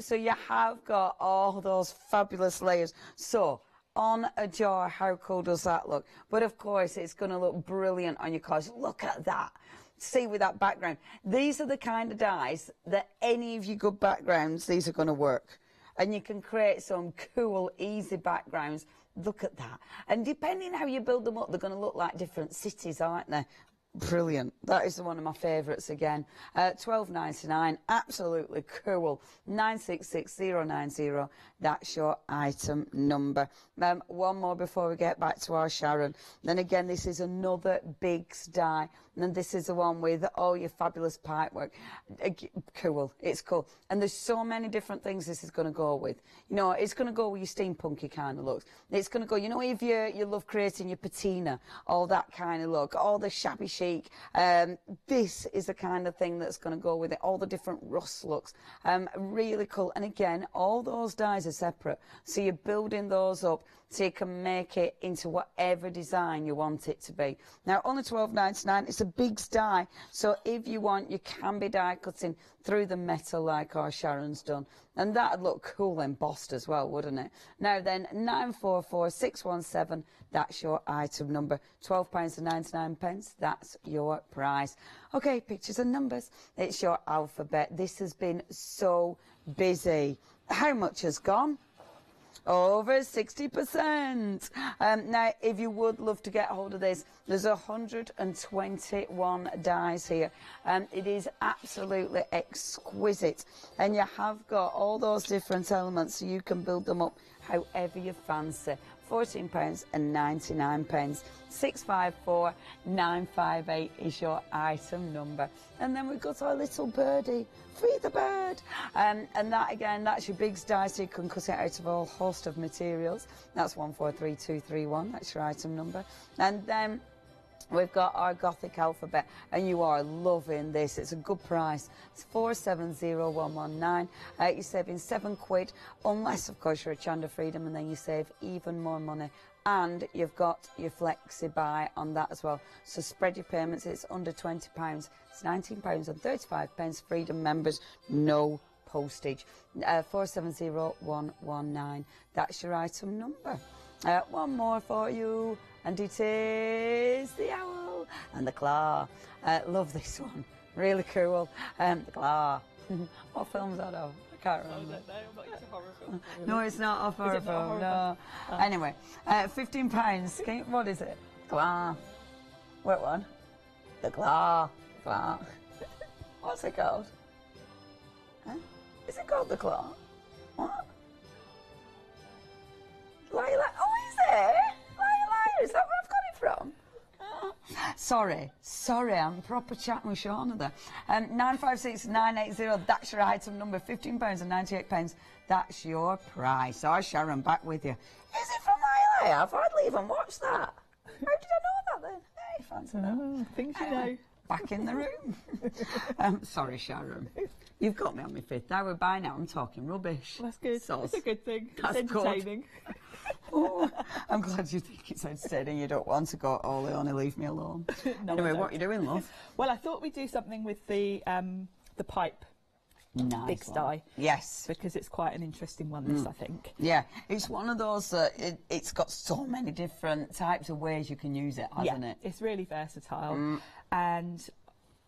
So you have got all those fabulous layers. So, on a jar, how cool does that look? But of course, it's going to look brilliant on your cards. Look at that. See, with that background. These are the kind of dies that any of your good backgrounds, these are going to work. And you can create some cool, easy backgrounds. Look at that. And depending how you build them up, they're going to look like different cities, aren't they? Brilliant. That is one of my favourites again. £12.99. Absolutely cool. 966090. That's your item number. One more before we get back to our Sharon. Then again, this is another big die. And this is the one with all your fabulous pipework. Cool. It's cool. And there's so many different things this is going to go with. You know, it's going to go with your steampunky kind of looks. It's going to go, you know, if you love creating your patina, all that kind of look, all the shabby chic. This is the kind of thing that's going to go with it. All the different rust looks. Really cool. And again, all those dies are separate. So you're building those up so you can make it into whatever design you want it to be. Now, only £12.99. It's a big die. So if you want, you can be die cutting through the metal like our Sharon's done. And that'd look cool embossed as well, wouldn't it? Now then, 944617. That's your item number. £12.99. That's your price. Okay, pictures and numbers. It's your alphabet. This has been so busy. How much has gone? Over 60%. Now, if you would love to get hold of this, there's 121 dies here. It is absolutely exquisite. And you have got all those different elements so you can build them up however you fancy. £14.99. 654958 is your item number. And then we've got our little birdie. Free the bird. And that again, that's your big die, so you can cut it out of a whole host of materials. That's 143231. That's your item number. And then We've got our Gothic alphabet, and you are loving this. It's a good price. It's 470119. You're saving £7, unless, of course, you're a Hochanda Freedom, and then you save even more money. And you've got your flexi buy on that as well. So spread your payments. It's under £20. It's £19.35. Freedom members, no postage. 470119. That's your item number. One more for you, and it is the owl and the claw. Love this one, really cool. The claw. What film's that of? I can't remember. I don't know, I'm not into horror films. No, it's not a horror film, no. Anyway, £15. What is it? Claw. What one? The claw. Claw. What's it called? Huh? Is it called the claw? What? Lila, oh, is it? Lila, is that where I've got it from? Oh. Sorry, I'm proper chatting with Shauna there. 956980, that's your item number, £15.98. That's your price. Oh, Sharon, back with you. Is it from Lila? I've hardly even watched that. How did I know that then? Hey, fancy that. Things you know. Back in the room. Sorry, Sharon. You've got me on my fifth hour by now. I'm talking rubbish. That's good. Sauce. It's a good thing. That's it's entertaining. Oh, I'm glad you think it's entertaining. You don't want to go, oh, Leonie, leave me alone. No, anyway, what are you doing, love? Well, I thought we'd do something with the pipe. Nice big sty. Yes. Because it's quite an interesting one, this, I think. Yeah, it's one of those that it's got so many different types of ways you can use it, hasn't it? It's really versatile. And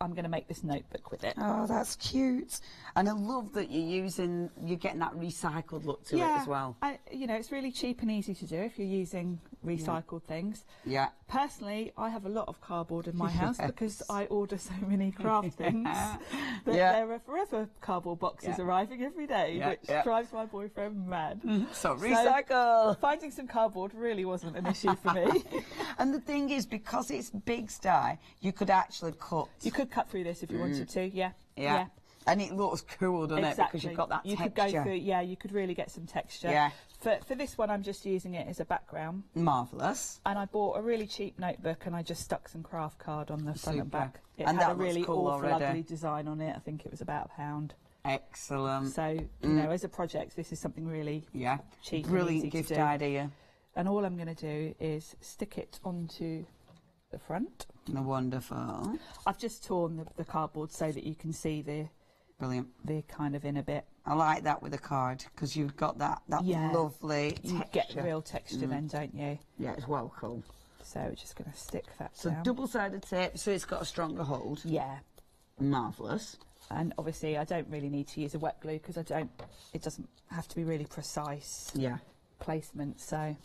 I'm going to make this notebook with it. Oh, that's cute. And I love that you're getting that recycled look to it as well. You know, it's really cheap and easy to do if you're using recycled things. Yeah. Personally, I have a lot of cardboard in my house because I order so many craft things that there are forever cardboard boxes arriving every day, which drives my boyfriend mad. So recycle. So finding some cardboard really wasn't an issue for me. And the thing is, because it's big sty, you could actually cut. You could cut through this if you wanted to, yeah. And it looks cool, doesn't it? Because you've got that texture. Could go through, you could really get some texture. Yeah. For this one, I'm just using it as a background. Marvellous. And I bought a really cheap notebook and I just stuck some craft card on the front and back. It and had that a really cool awful, already. ugly design on it. I think it was about £1. Excellent. So, you know, as a project, this is something really cheap Brilliant and easy gift to do. idea. And all I'm going to do is stick it onto the front. Wonderful. I've just torn the cardboard so that you can see the kind of inner bit. I like that with a card because you've got that lovely texture. You get real texture then, don't you? Yeah, it's well cool. So we're just going to stick that down. So double-sided tape, so it's got a stronger hold. Yeah. Marvellous. And obviously I don't really need to use a wet glue because it doesn't have to be really precise placement. So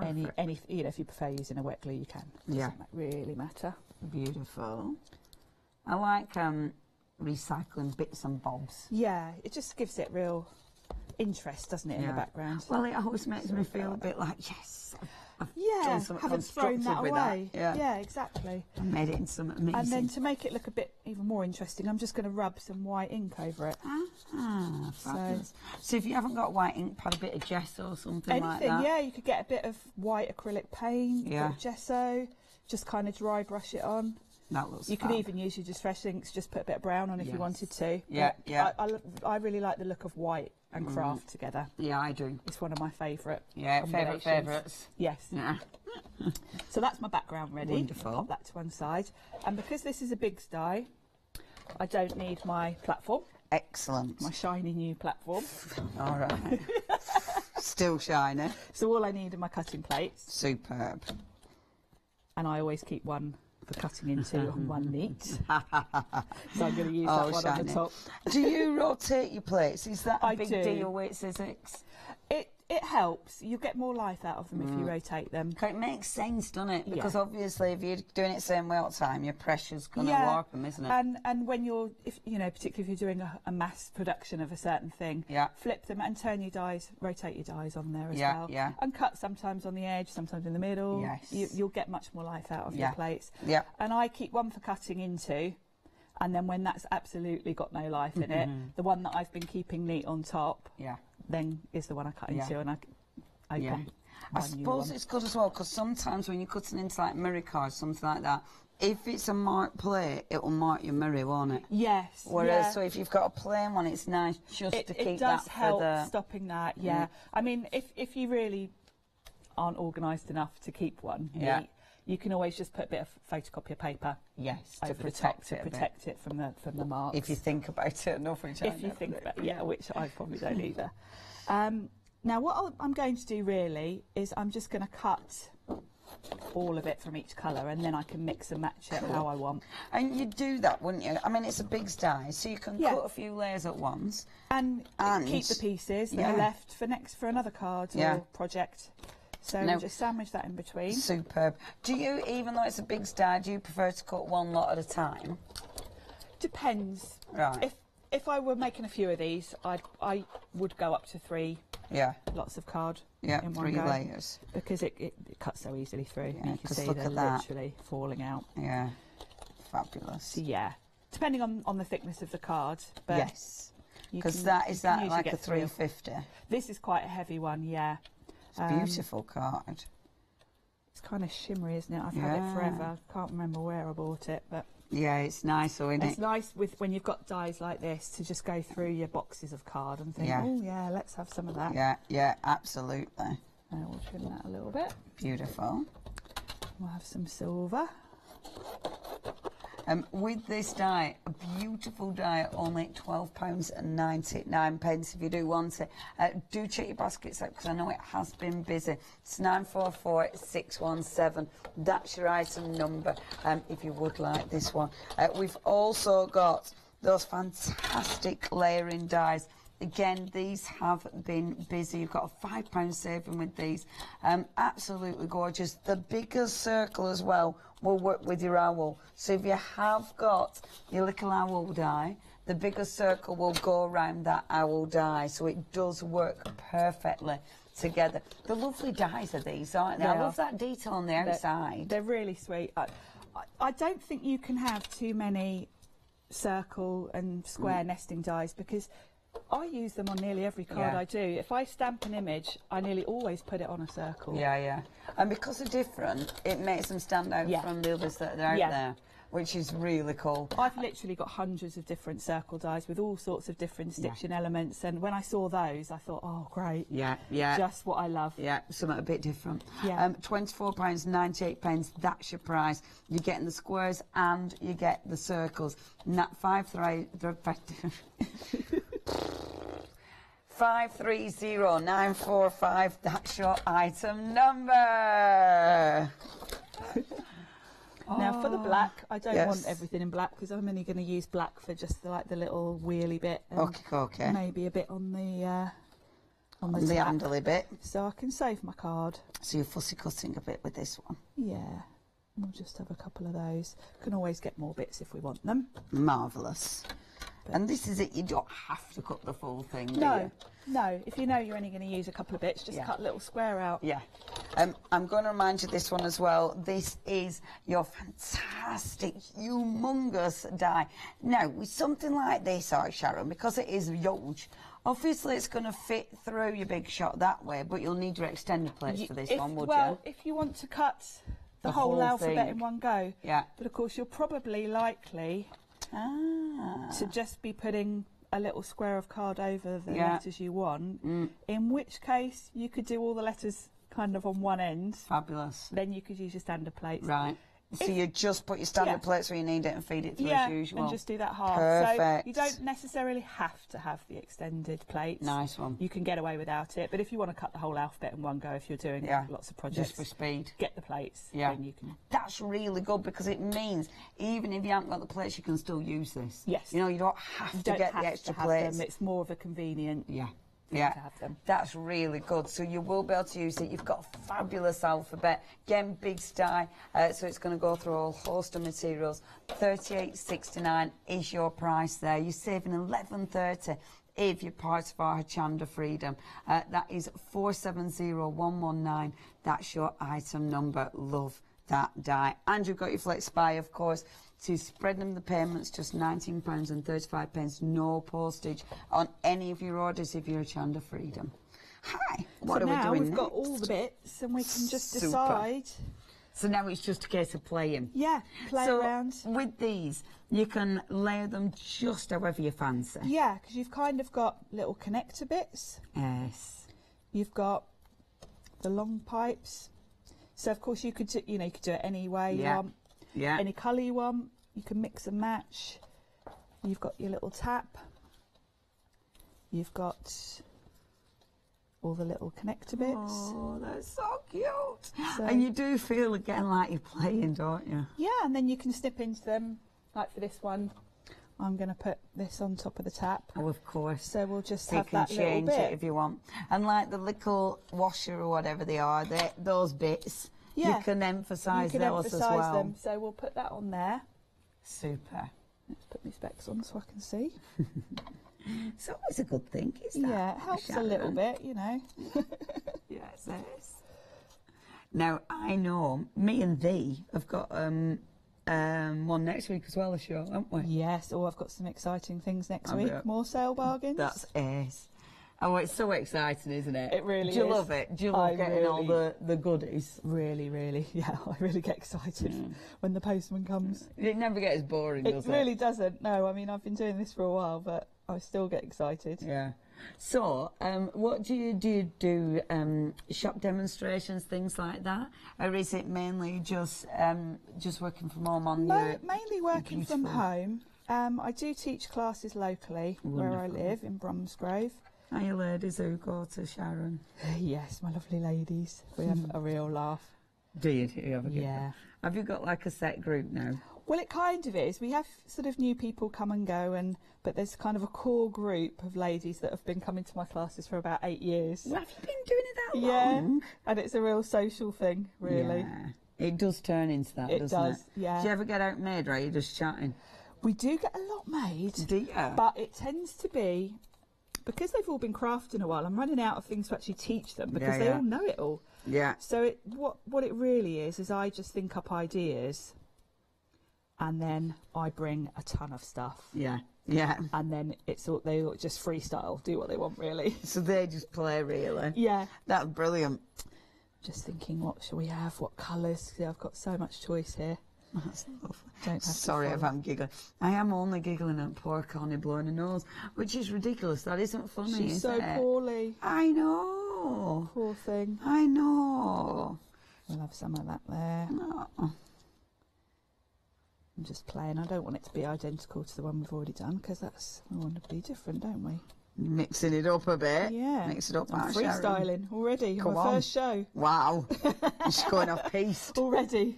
any you know, if you prefer using a wet glue, you can. It doesn't really matter. Beautiful. I like recycling bits and bobs. Yeah, it just gives it real interest, doesn't it, in the background? Well, it always makes me feel a bit like, yes, I've done something haven't thrown that with away. That. Yeah, exactly. I made it into something amazing. And then to make it look a bit even more interesting, I'm just going to rub some white ink over it. Fabulous. So if you haven't got white ink, put a bit of gesso or something like that. Yeah, you could get a bit of white acrylic paint, a bit of gesso, just kind of dry brush it on. That looks You could even use your distress inks, just put a bit of brown on if you wanted to. Yeah, I really like the look of white and craft together. Yeah, I do. It's one of my favourite. Yeah, favourites. Yes. Yeah. So that's my background ready. Wonderful. Pop that to one side. And because this is a big sty, I don't need my platform. Excellent. My shiny new platform. All right. Still shiny. So all I need are my cutting plates. Superb. And I always keep one for cutting into and one neat. So I'm going to use that one on the top. Do you rotate your plates? Is that a big do. deal with scissors? It helps. You get more life out of them if you rotate them. It makes sense, doesn't it? Because obviously, if you're doing it the same way all the time, your pressure's going to warp them, isn't it? And when you're, particularly if you're doing a mass production of a certain thing, flip them and turn your dies, rotate your dies on there as well. Yeah. And cut sometimes on the edge, sometimes in the middle. Yes. You'll get much more life out of your plates. Yeah. And I keep one for cutting into. And then when that's absolutely got no life in it, the one that I've been keeping neat on top, then is the one I cut into and I open. I suppose it's good as well, because sometimes when you're cutting into like mirror cards, something like that, if it's a marked plate, it will mark your mirror, won't it? Yes. Whereas, so if you've got a plain one, it's nice just to keep that help for the... stopping that, yeah. I mean, if you really aren't organised enough to keep one, you can always just put a bit of photocopier paper to protect it from the marks. If you think about it enough, which if you think about which I probably don't either. Now, what I'm going to do really is I'm just going to cut all of it from each colour, and then I can mix and match it how I want. And you'd do that, wouldn't you? I mean, it's a big die, so you can cut a few layers at once. And keep the pieces that are left for another card or project. So we'll just sandwich that in between. Superb. Do you, even though it's a big die, do you prefer to cut one lot at a time? Depends. Right. If I were making a few of these, I would go up to 3 lots of card in one go. 3 layers. Because it cuts so easily through. Yeah, you can see they're literally falling out. Yeah, fabulous. So yeah, depending on the thickness of the card. But yes, because that like a 350. This is quite a heavy one, yeah. It's a beautiful card. It's kind of shimmery, isn't it? I've had it forever. Can't remember where I bought it, but... Yeah, it's nice, though, isn't it? It's nice when you've got dies like this to just go through your boxes of card and think, oh, yeah, let's have some of that. Yeah, absolutely. We'll trim that a little bit. Beautiful. We'll have some silver. With this die, a beautiful die, only £12.99 if you do want it. Do check your baskets out, because I know it has been busy. It's 944617. That's your item number if you would like this one. We've also got those fantastic layering dies. Again, these have been busy. You've got a £5 saving with these. Absolutely gorgeous. The bigger circle as well will work with your owl. So if you have got your little owl die, the bigger circle will go around that owl die. So it does work perfectly together. The lovely dies are these, aren't they? I love that detail on the outside. They're really sweet. I don't think you can have too many circle and square nesting dies, because I use them on nearly every card I do. If I stamp an image, I nearly always put it on a circle. Yeah. And because they're different, it makes them stand out from the others that are out there, which is really cool. I've literally got hundreds of different circle dies with all sorts of different stitching elements, and when I saw those, I thought, oh, great. Yeah. Just what I love. Yeah, something a bit different. Yeah. £24.98, that's your price. You're getting the squares and you get the circles. And that 530945, that's your item number. Now for the black, I don't want everything in black, because I'm only going to use black for just the little wheelie bit. Okay. Maybe a bit on the handly bit. So I can save my card. So you're fussy cutting a bit with this one. Yeah. We'll just have a couple of those. Can always get more bits if we want them. Marvellous. And this is it, you don't have to cut the full thing, do you? No. If you know you're only going to use a couple of bits, just cut a little square out. Yeah. I'm going to remind you this one as well. This is your fantastic, humongous die. Now, with something like this, Sharon, because it is huge, obviously it's going to fit through your big shot that way, but you'll need your extended plates for this one, would you? Well, if you want to cut the whole alphabet in one go. Yeah. But of course, you're probably likely to just be putting a little square of card over the letters you want, in which case you could do all the letters kind of on one end. Fabulous. Then you could use your standard plates. Right. So you just put your standard plates where you need it and feed it through as usual. And just do that half. Perfect. So you don't necessarily have to have the extended plates. Nice one. You can get away without it, but if you want to cut the whole alphabet in one go, if you're doing lots of projects, just for speed, get the plates. Yeah, then you can. That's really good, because it means even if you haven't got the plates, you can still use this. Yes. You know, you don't have to get the extra plates. Them. It's more of a convenient. Yeah. To have them. That's really good. So you will be able to use it. You've got a fabulous alphabet. Again, big style. So it's going to go through a whole host of materials. £38.69 is your price there. You're saving £11.30 if you're part of our Hochanda Freedom. That is 470119. That's your item number. Love that die. And you've got your Flex Buy, of course. To spread them the payments, just £19.35, no postage on any of your orders if you're Hochanda Freedom. Hi. What are we doing now we've next? got all the bits and we can just Super. decide. So now it's just a case of playing. Yeah, play around. With these, you can layer them just however you fancy. Yeah, because you've kind of got little connector bits. Yes. You've got the long pipes. So of course you could do, you could do it any way you want. Yeah. Any colour you want. You can mix and match. You've got your little tap. You've got all the little connector bits. Oh, that's so cute. So- And you do feel again like you're playing, don't you? Yeah, and then you can snip into them. Like for this one, I'm going to put this on top of the tap. Oh, of course. So we'll just So you have can that little change bit. it if you want. And like the little washer or whatever they are, those bits, Yeah. you can emphasise You can those as emphasise well. them. So we'll put that on there. Super. Let's put my specs on so I can see. It's always a good thing, isn't it? Yeah, it helps a little bit, Yes, it is. Now, I know me and thee have got one next week as well, a show, haven't we? Yes, I've got some exciting things next I week. bet. More sale bargains. That's ace. Oh, it's so exciting, isn't it? It really Do you is. love it? Do you love getting all the goodies? Really, really, yeah, I really get excited when the postman comes. It never gets boring, It does it? really doesn't. No, I mean, I've been doing this for a while, but I still get excited. Yeah. So, what do you do? Shop demonstrations, things like that, or is it mainly just working from home on your? Mainly working from beautiful- home. I do teach classes locally where I Wonderful. live in Bromsgrove. Are you ladies who go to Sharon? Yes, my lovely ladies. We have a real laugh. Do you? Do you have a good Yeah. one? Have you got like a set group now? Well, it kind of is. We have sort of new people come and go, but there's kind of a core group of ladies that have been coming to my classes for about 8 years. Well, have you been doing it that Yeah, long? and it's a real social thing, really. Yeah. It does turn into that, It doesn't does, it? yeah. Do you ever get out made, or are you just chatting? We do get a lot made, Do you? but it tends to be, because they've all been crafting a while, I'm running out of things to actually teach them because they yeah. all know it all. Yeah. So what it really is I just think up ideas and then I bring a ton of stuff. Yeah. Yeah. And then they all just freestyle, do what they want really. So they just play, really? Yeah. That's brilliant. Just thinking, what shall we have? What colours? Yeah, I've got so much choice here. That's lovely. Don't have to Sorry if follow. I'm giggling. I am only giggling at poor Connie blowing her nose, which is ridiculous. That isn't funny, She's is so it? poorly. I know. Poor thing. I know. We'll have some of that there. Oh. I'm just playing. I don't want it to be identical to the one we've already done because we want to be different, don't we? Mixing it up a bit. Yeah. Mix it up. I'm Sharon. freestyling already. Come my on. first show. Wow. She's going off piste. Already.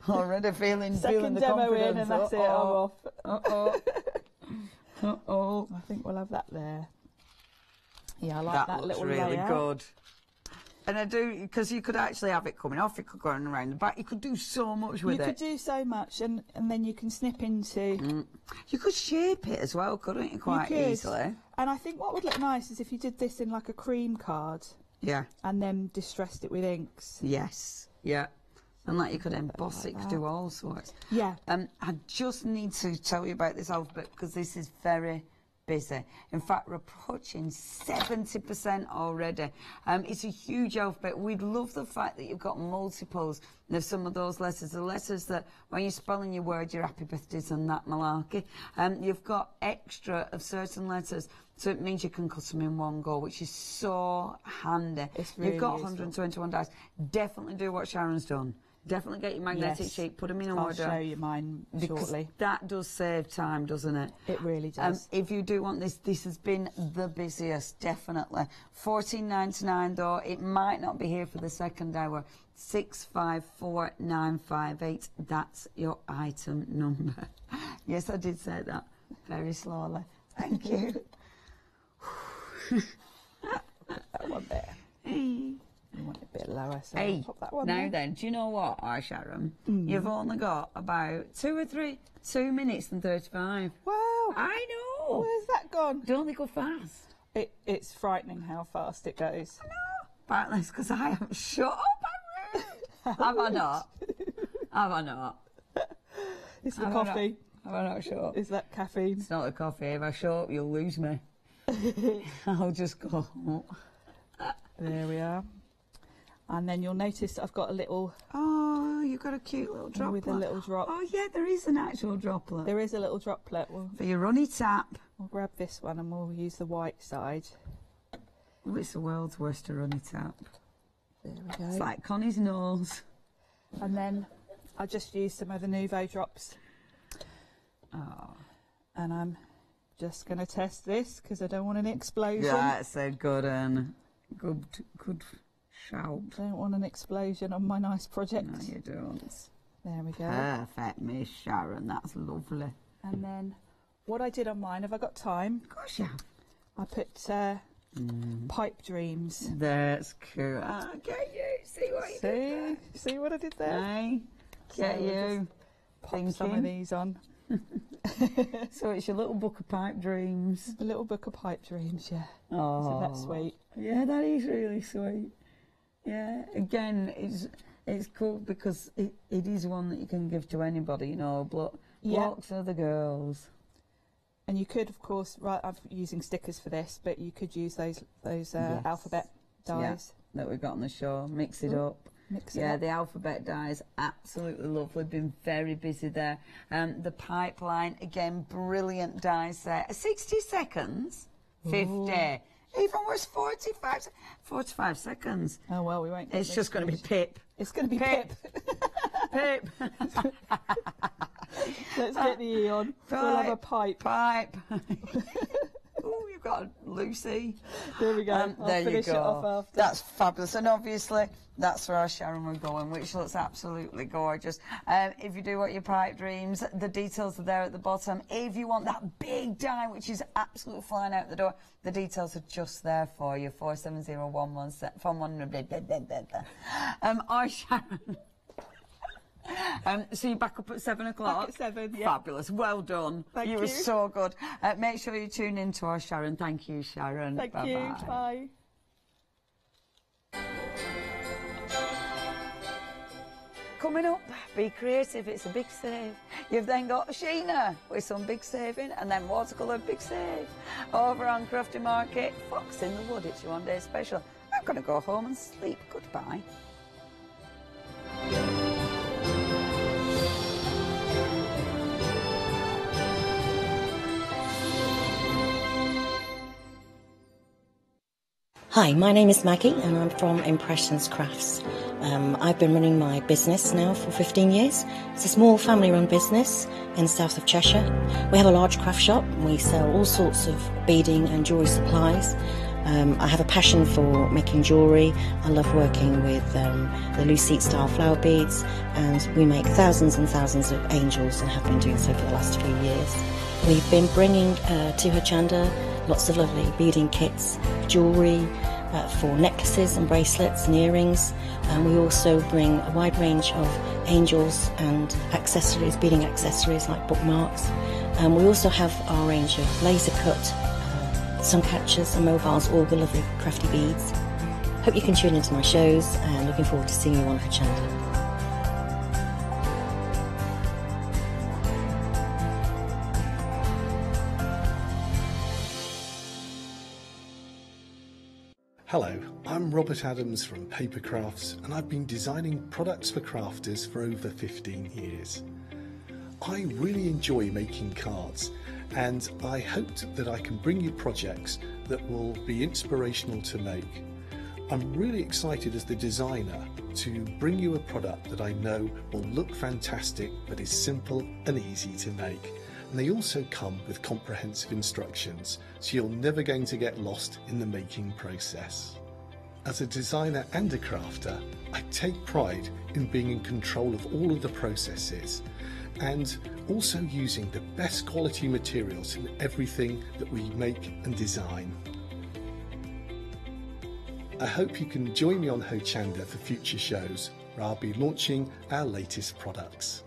Already feeling Second the demo confidence. in and that's it. I'm off. Uh-oh. Uh-oh. I think we'll have that there. Yeah, I like that looks little really layout. good. And I do, because you could actually have it coming off, you could go around the back, you could do so much with You it. could do so much, and then you can snip into. You could shape it as well, couldn't you, quite could. easily? And I think what would look nice is if you did this in like a cream card Yeah. and then distressed it with inks. Yes. Yeah. And like you could emboss it, like could do all sorts. Yeah. I just need to tell you about this alphabet because this is very busy. In fact, we're approaching 70% already. It's a huge alphabet. We'd love the fact that you've got multiples of some of those letters. The letters that when you're spelling your word, your happy birthdays and that malarkey. You've got extra of certain letters. So it means you can cut them in one go, which is so handy. It's really You've got useful. 121 dice. Definitely do what Sharon's done. Definitely get your magnetic Yes. sheet, put them in I'll order. show you mine Because shortly. that does save time, doesn't it? It really does. If you do want this has been the busiest, definitely. $14.99 though. It might not be here for the second hour. 654958. That's your item number. Yes, I did say that very slowly. Thank you. That one there. Hey. You want it a bit lower, so Hey, I'll pop that one now there. then, do you know what, Sharon? You've only got about 2 minutes and 35. Wow. I know. Where's that gone? Don't they go fast? It's frightening how fast it goes. Apparently it's because I haven't shut up. Have I not? Have I not? It's the Have I not- coffee. Have I not shut up? Is that caffeine? It's not the coffee. If I shut up, you'll lose me. I'll just go. There we are. And then you'll notice I've got a little... Oh, you've got a cute little droplet. With a little drop. Oh, yeah, there is an actual droplet. There is a little droplet. For your runny tap. We'll grab this one and we'll use the white side. Oh, it's the world's worst runny tap. There we go. It's like Connie's nose. And then I'll just use some of the Nouveau drops. Oh. And I'm just going to test this because I don't want an explosion. Yeah, it's a good shout. Don't want an explosion on my nice project. No, you don't. There we go. Perfect, Miss Sharon. That's lovely. And then what I did on mine, have I got time? Of course you have. I put pipe dreams. That's cool. Ah, get you. See what you did there? See what I did there? Hey, get So you. Pop some of these on. So it's your little book of pipe dreams. A little book of pipe dreams, yeah. Oh, Isn't that sweet? Yeah, that is really sweet. Yeah, again, it's cool because it is one that you can give to anybody, you know, blocks for the girls. And you could, of course, I'm using stickers for this, but you could use those alphabet dies that we've got on the show. Mix it up. Up. The alphabet dies, absolutely lovely. Been very busy there. The pipeline, again, brilliant dies there. 60 seconds, 50. Ooh. Even worse, 45 seconds. Oh, well, we won't. It's just going to be Pip. It's going to be Pip. Pip. Let's get the E on. We'll have a pipe. Pipe. Oh, you've got Lucy. There we go. I'll there finish you go. It off after. That's fabulous. And obviously, that's where our Sharon we're going, which looks absolutely gorgeous. If you do want your pipe dreams, the details are there at the bottom. If you want that big die, which is absolutely flying out the door, the details are just there for you. 470117 from one. Our Sharon. So you're back up at 7 o'clock? Back at 7, yeah. Fabulous. Well done. Thank you. You were so good. Make sure you tune in to our Sharon. Thank you, Sharon. Thank Bye-bye. you. Bye. Coming up, be creative. It's a big save. You've then got Sheena with some big saving and then watercolour big save. Over on Crafty Market, Fox in the Wood. It's your one-day special. I'm going to go home and sleep. Goodbye. Hi, my name is Maggie and I'm from Impressions Crafts. I've been running my business now for 15 years. It's a small family-run business in the south of Cheshire. We have a large craft shop. We sell all sorts of beading and jewellery supplies. I have a passion for making jewellery. I love working with the Lucite style flower beads, and we make thousands and thousands of angels and have been doing so for the last few years. We've been bringing to Hochanda lots of lovely beading kits, jewellery for necklaces and bracelets and earrings. And we also bring a wide range of angels and accessories, beading accessories like bookmarks. And we also have our range of laser cut sun catchers and mobiles, all the lovely crafty beads. Hope you can tune into my shows and looking forward to seeing you on Hochanda. Hello, I'm Robert Adams from Papercrafts, and I've been designing products for crafters for over 15 years. I really enjoy making cards, and I hoped that I can bring you projects that will be inspirational to make. I'm really excited as the designer to bring you a product that I know will look fantastic but is simple and easy to make. And they also come with comprehensive instructions, so you're never going to get lost in the making process. As a designer and a crafter, I take pride in being in control of all of the processes and also using the best quality materials in everything that we make and design. I hope you can join me on Hochanda for future shows where I'll be launching our latest products.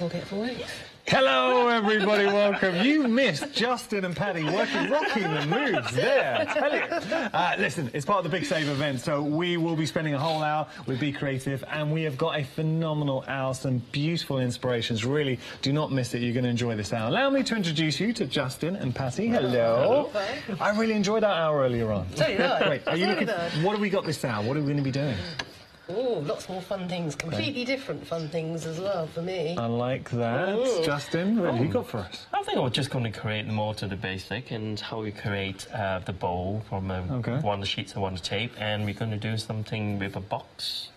as well get for it. Hello, everybody. Welcome. You missed Justin and Paddy rocking the moves there. Tell you. Listen, it's part of the Big Save event, so we will be spending a whole hour with Be Creative, and we have got a phenomenal hour, some beautiful inspirations. Really, do not miss it. You're going to enjoy this hour. Allow me to introduce you to Justin and Patty. Hello. I really enjoyed our hour earlier on. So did I. Wait, are you looking? What have we got this hour? What are we going to be doing? Oh, lots more fun things. Completely different fun things as well for me. I like that. Ooh. Justin, what have you got for us? I think we're just going to create more to the basic and how we create the bowl from Wonder Sheets and Wonder Tape, and we're going to do something with a box.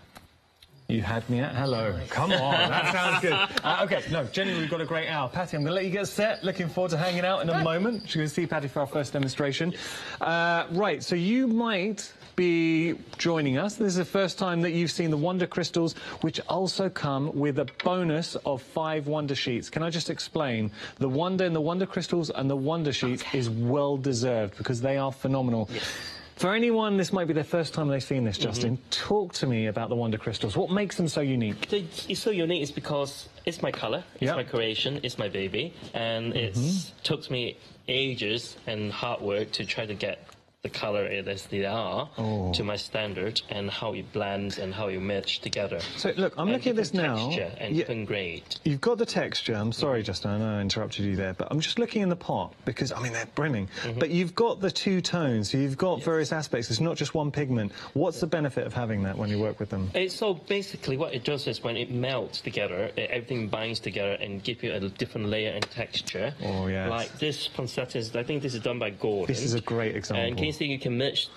You had me at hello. Come on, that sounds good. OK, no, genuinely, we've got a great hour. Patty, I'm going to let you get set. Looking forward to hanging out in a moment. You're going to see Patty for our first demonstration. Right, so you might be joining us. This is the first time that you've seen the Wonder Crystals, which also come with a bonus of 5 Wonder Sheets. Can I just explain? The wonder in the Wonder Crystals and the Wonder Sheets is well deserved because they are phenomenal. Yes. For anyone, this might be their first time they've seen this, Justin. Talk to me about the Wonder Crystals. What makes them so unique? It's so unique is because it's my colour, it's my creation, it's my baby, and it took me ages and hard work to try to get the colour as they are to my standard, and how it blends and how you match together. So look, I'm looking at this now. Texture and different grade. You've got the texture. I'm sorry, Justin, I know I interrupted you there, but I'm just looking in the pot because I mean they're brimming. But you've got the 2 tones. So you've got various aspects. It's not just one pigment. What's the benefit of having that when you work with them? So basically, what it does is when it melts together, everything binds together and give you a different layer and texture. Oh yes. Like this poinsettias, I think this is done by Gordon. This is a great example. And can you see you can mix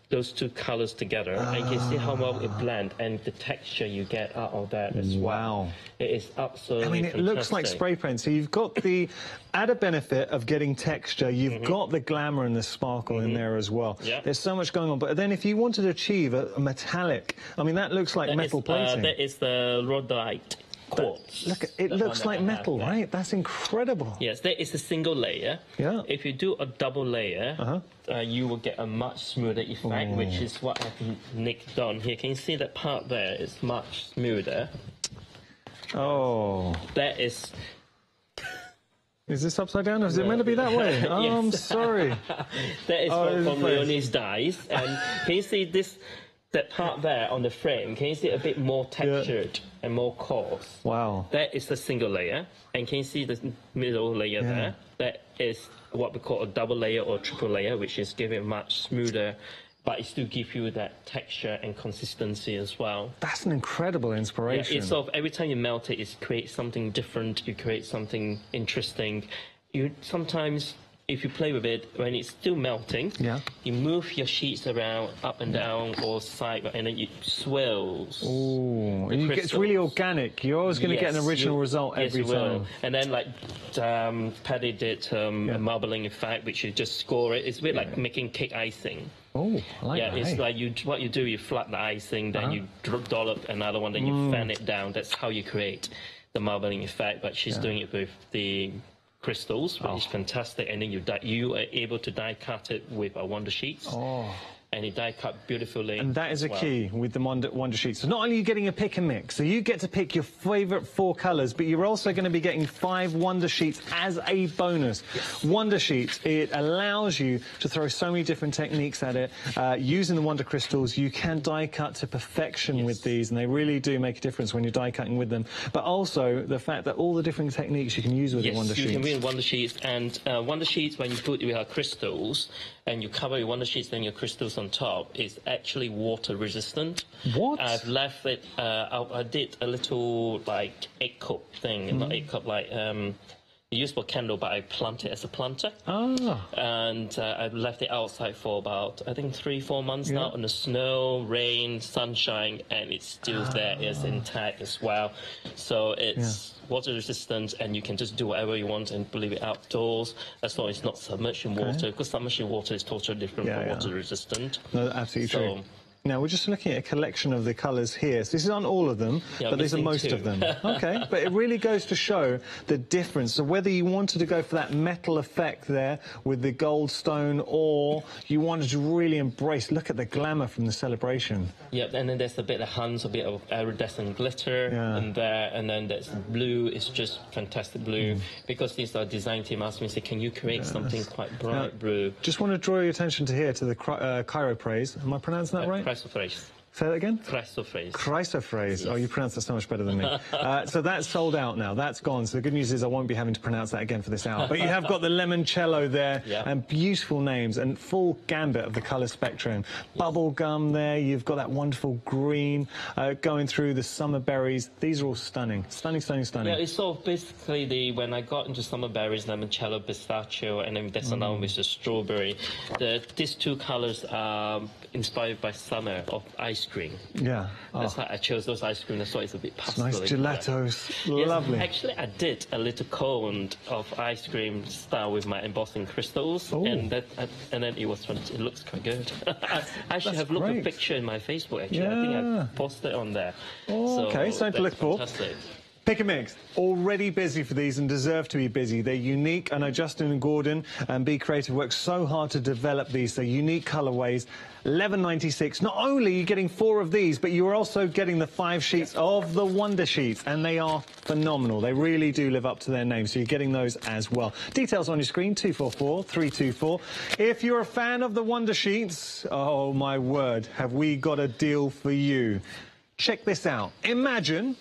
those 2 colours together, and you can see how well it blends and the texture you get out of that as well. Wow. It is absolutely I mean, it looks like spray paint. So you've got the added benefit of getting texture. You've got the glamour and the sparkle in there as well. Yeah. There's so much going on. But then if you wanted to achieve a metallic, I mean, that looks like metal plating. That is the rhodolite quartz. Look, it looks like metal, right? That's incredible. Yes, there is a single layer. Yeah. If you do a double layer, you will get a much smoother effect, which is what Nick done here. Can you see that part there is much smoother? Oh. That is... Is this upside down, or is it meant to be that way? Oh, Yes. I'm sorry. That is from Leonie's dies. And can you see this... That part there on the frame, can you see a bit more textured and more coarse? Wow. That is the single layer. And can you see the middle layer there? That is what we call a double layer or triple layer, which is giving much smoother, but it still gives you that texture and consistency as well. That's an incredible inspiration. Yeah, it's sort of every time you melt it, it creates something different, you create something interesting. You sometimes... If you play with it, when it's still melting, you move your sheets around, up and down, or side, and then it swells. Oh, it's really organic. You're always going to get an original result every time. And then, like Paddy did a marbling effect, which you just score it. It's a bit like making cake icing. Oh, I like that. It's like what you do, you flat the icing, then you dollop another one, then you fan it down. That's how you create the marbling effect. But she's doing it with the crystals, which is fantastic, and then you are able to die cut it with a Wonder Sheets. And it die cut beautifully. And that is a key with the Wonder Sheets. So not only are you getting a pick and mix, so you get to pick your favourite 4 colours, but you're also going to be getting 5 Wonder Sheets as a bonus. Wonder Sheets, it allows you to throw so many different techniques at it. Using the Wonder Crystals, you can die cut to perfection with these, and they really do make a difference when you're die cutting with them. But also the fact that all the different techniques you can use with the Wonder Sheets. Yes, you can use Wonder Sheets, and Wonder Sheets, when you put it with our crystals, and you cover your Wonder Sheets, then your crystals on top, is actually water resistant. What? I've left it, I did a little, like, egg cup thing, not egg cup, like, used for candle, but I plant it as a planter. And I've left it outside for about, I think, 3-4 months now, in the snow, rain, sunshine, and it's still there, it's intact as well. So it's water resistant, and you can just do whatever you want and leave it outdoors, as long as it's not submerged in water, because submerged in water is totally different from water resistant. No, absolutely true. Now, we're just looking at a collection of the colours here. So these aren't all of them, Yeah, but these are most of them. OK, but it really goes to show the difference. So whether you wanted to go for that metal effect there with the gold stone, or you wanted to really embrace, look at the glamour from the celebration. Yep, and then there's a bit of hands, a bit of iridescent glitter in there, and then there's blue. It's just fantastic blue, because these are design team asked me, say, can you create something quite bright blue? Just want to draw your attention to here, to the Chiropraise. Am I pronouncing that right? Chrysoprase. Say that again? Chrysoprase. Chrysoprase. Yes. Oh, you pronounce that so much better than me. So that's sold out now. That's gone. So the good news is I won't be having to pronounce that again for this hour. But you have got the limoncello there, and beautiful names, and full gambit of the colour spectrum. Bubble gum there. You've got that wonderful green going through the summer berries. These are all stunning. Stunning, stunning, stunning. Yeah, it's sort of basically when I got into summer berries, limoncello, pistachio, and then there's another one which is strawberry. These two colours are inspired by summer of ice cream. Yeah. That's why I chose those ice cream. That's why it's a bit pastel. Nice gelatos. Yes, Lovely. actually, I did a little cone of ice cream style with my embossing crystals, and then it was fun. It looks quite good. I actually have looked at a picture in my Facebook. Actually, I think I posted it on there. Oh, okay, something to look for. Fantastic. Pick a mix. Already busy for these and deserve to be busy. They're unique. I know Justin and Gordon and Be Creative worked so hard to develop these. They're unique colourways. $11.96. Not only are you getting 4 of these, but you're also getting the 5 sheets of the Wonder Sheets, and they are phenomenal. They really do live up to their name, so you're getting those as well. Details on your screen, 244-324. If you're a fan of the Wonder Sheets, oh my word, have we got a deal for you. Check this out. Imagine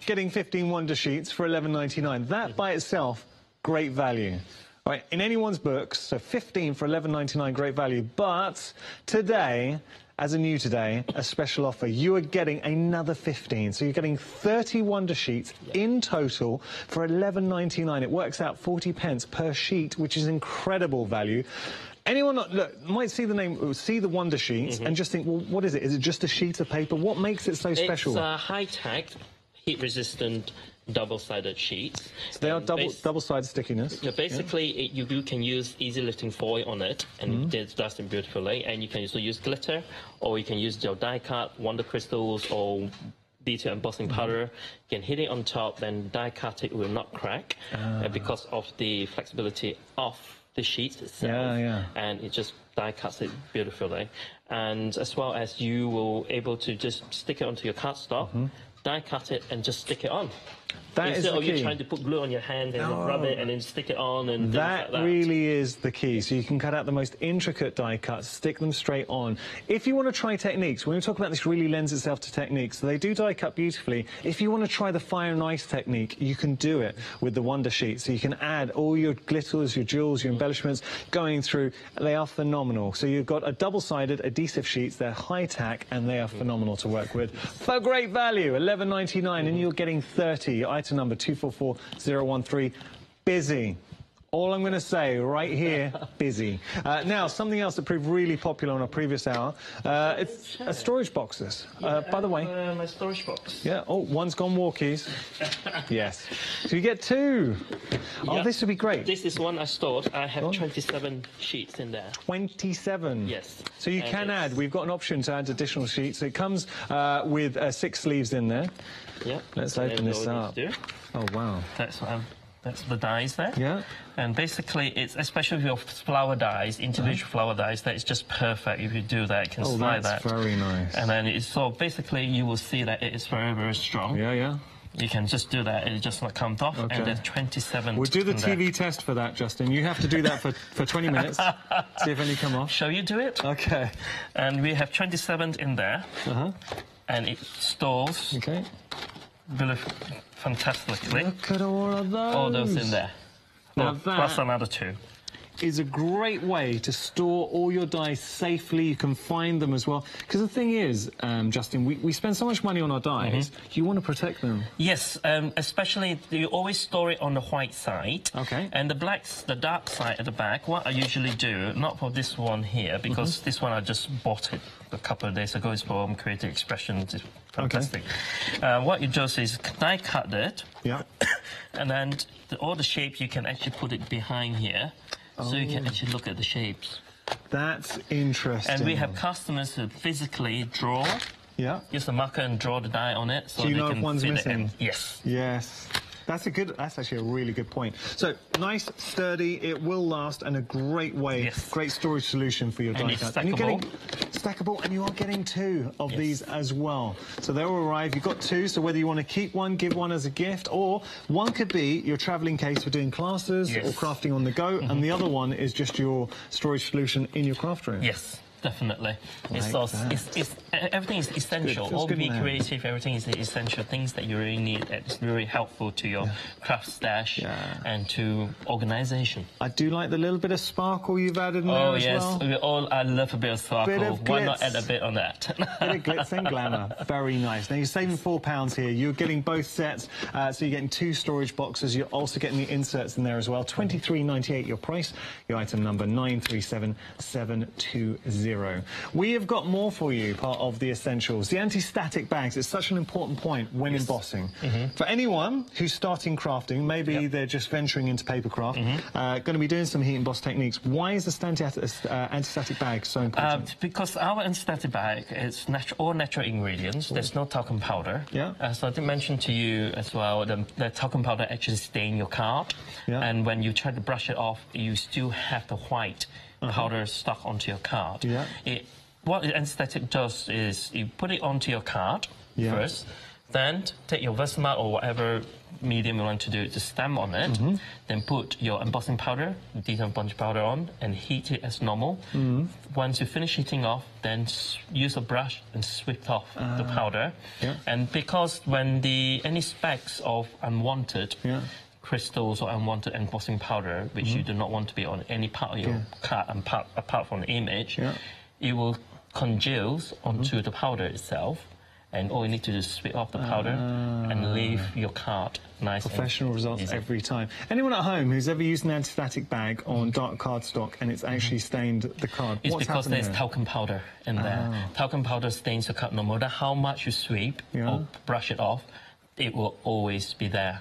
getting 15 Wonder Sheets for $11.99. That by itself, great value. All right, in anyone's books, so 15 for $11.99, great value. But today, as a new today, a special offer. You are getting another 15. So you're getting 30 Wonder Sheets in total for $11.99. It works out 40 pence per sheet, which is incredible value. Anyone look, might see the name, see the Wonder Sheets, and just think, well, what is it? Is it just a sheet of paper? What makes it so special? It's a high-tech, heat-resistant, double-sided sheet. So they are double-sided stickiness. Yeah, basically, you can use easy-lifting foil on it, and it does them beautifully. And you can also use glitter, or you can use your die-cut Wonder Crystals, or detail embossing powder. You can hit it on top, then die-cut it will not crack, because of the flexibility of the sheet itself, and it just die cuts it beautifully. And as well as you will able to just stick it onto your cardstock, die cut it and just stick it on. That is the key. Instead of you trying to put glue on your hand and rub it and then stick it on and that really is the key. So you can cut out the most intricate die cuts, stick them straight on. If you want to try techniques, when we talk about this really lends itself to techniques. So they do die cut beautifully. If you want to try the fire and ice technique, you can do it with the Wonder Sheet. So you can add all your glitters, your jewels, your embellishments going through. They are phenomenal. So you've got a double-sided adhesive sheets. They're high-tack and they are phenomenal to work with. For great value, $11.99, and you're getting 30. Item number 244013. Busy. All I'm going to say right here, busy. Now, something else that proved really popular on our previous hour, it's storage boxes. By the way, my storage box. Yeah. Oh, one's gone walkies. Yes. So you get 2. Oh, this would be great. This is one I stored. I have 27 sheets in there. 27. Yes. So you can add. We've got an option to add additional sheets. It comes with 6 sleeves in there. Yeah. Let's open this up. Oh wow. That's the dies there. Yeah. And basically, it's especially with your flower dies, individual flower dies, that is just perfect if you do that. You can slide that. Oh, that's very nice. And then it's so basically you will see that it is very, very strong. Yeah, yeah. You can just do that, it just comes off, and there's 27. We'll do the TV test for that, Justin. You have to do that for 20 minutes. See if any come off. Shall you do it? Okay. And we have 27 in there. And it stores. Okay. Really fantastically. Look at all of those. All those in there. Now plus another 2. Is a great way to store all your dies safely. You can find them as well. Because the thing is, Justin, we spend so much money on our dies, you want to protect them. Yes, especially you always store it on the white side. Okay. And the dark side at the back, what I usually do, not for this one here, because this one I just bought it a couple of days ago, it's from Creative Expressions. It's fantastic. Okay. What you do is die cut it. Yeah. And then all the shapes, you can actually put it behind here. So you can actually look at the shapes. That's interesting. And we have customers who physically draw. Yeah. Use a marker and draw the die on it. So do you they know can if one's fit it missing? in. Yes. Yes. That's actually a really good point. So, nice, sturdy, it will last, and a great way, Yes. great storage solution for your die it's cuts. And you're getting stackable, and you are getting 2 of these as well. So they'll arrive, you've got 2, so whether you want to keep one, give one as a gift, or one could be your travelling case for doing classes or crafting on the go, and the other one is just your storage solution in your craft room. Yes. Definitely. Like Everything is essential. All be creative, everything is essential. Things that you really need. It's very helpful to your craft stash and to organisation. I do like the little bit of sparkle you've added in there as well. Oh, yes. I love a bit of sparkle. Bit of Why not add a bit on that? Bit of glitz and glamour. Very nice. Now, you're saving £4 here. You're getting both sets, so you're getting 2 storage boxes. You're also getting the inserts in there as well. £23.98 your price. Your item number 937720. We have got more for you, part of the essentials. The anti-static bags is such an important point when embossing. For anyone who's starting crafting, maybe they're just venturing into papercraft, going to be doing some heat emboss techniques. Why is the anti-static bag so important? Because our anti-static bag is all natural ingredients. There's no talcum powder. So I did mention to you as well, the talcum powder actually stain your card. And when you try to brush it off, you still have the white powder stuck onto your card. What anti-static does is you put it onto your card first, then take your Versamark or whatever medium you want to do to stamp on it, then put your embossing powder, detail bunch powder on, and heat it as normal. Once you finish heating off, then use a brush and sweep off the powder. And because when any specks of unwanted crystals or unwanted embossing powder, which you do not want to be on any part of your card apart from the image, it will congeal onto the powder itself, and all you need to do is sweep off the powder and leave your card nice. Professional results every time. Anyone at home who's ever used an anti-static bag on dark cardstock and it's actually stained the card, it's because there's talcum powder in there. Talcum powder stains the card. No matter how much you sweep or brush it off, it will always be there.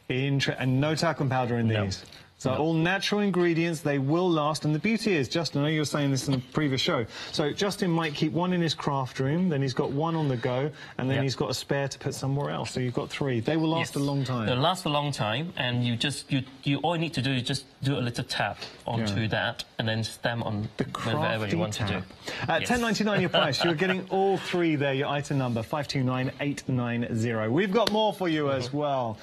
And no talcum powder in these. So all natural ingredients, they will last. And the beauty is, Justin, I know you were saying this in a previous show, so Justin might keep one in his craft room, then he's got one on the go, and then he's got a spare to put somewhere else. So you've got 3. They will last a long time. They'll last a long time, and you all you need to do is just do a little tap onto that, and then stamp on whatever you want to do. £10.99 your price. You're getting all 3 there. Your item number 529890. We've got more for you as well.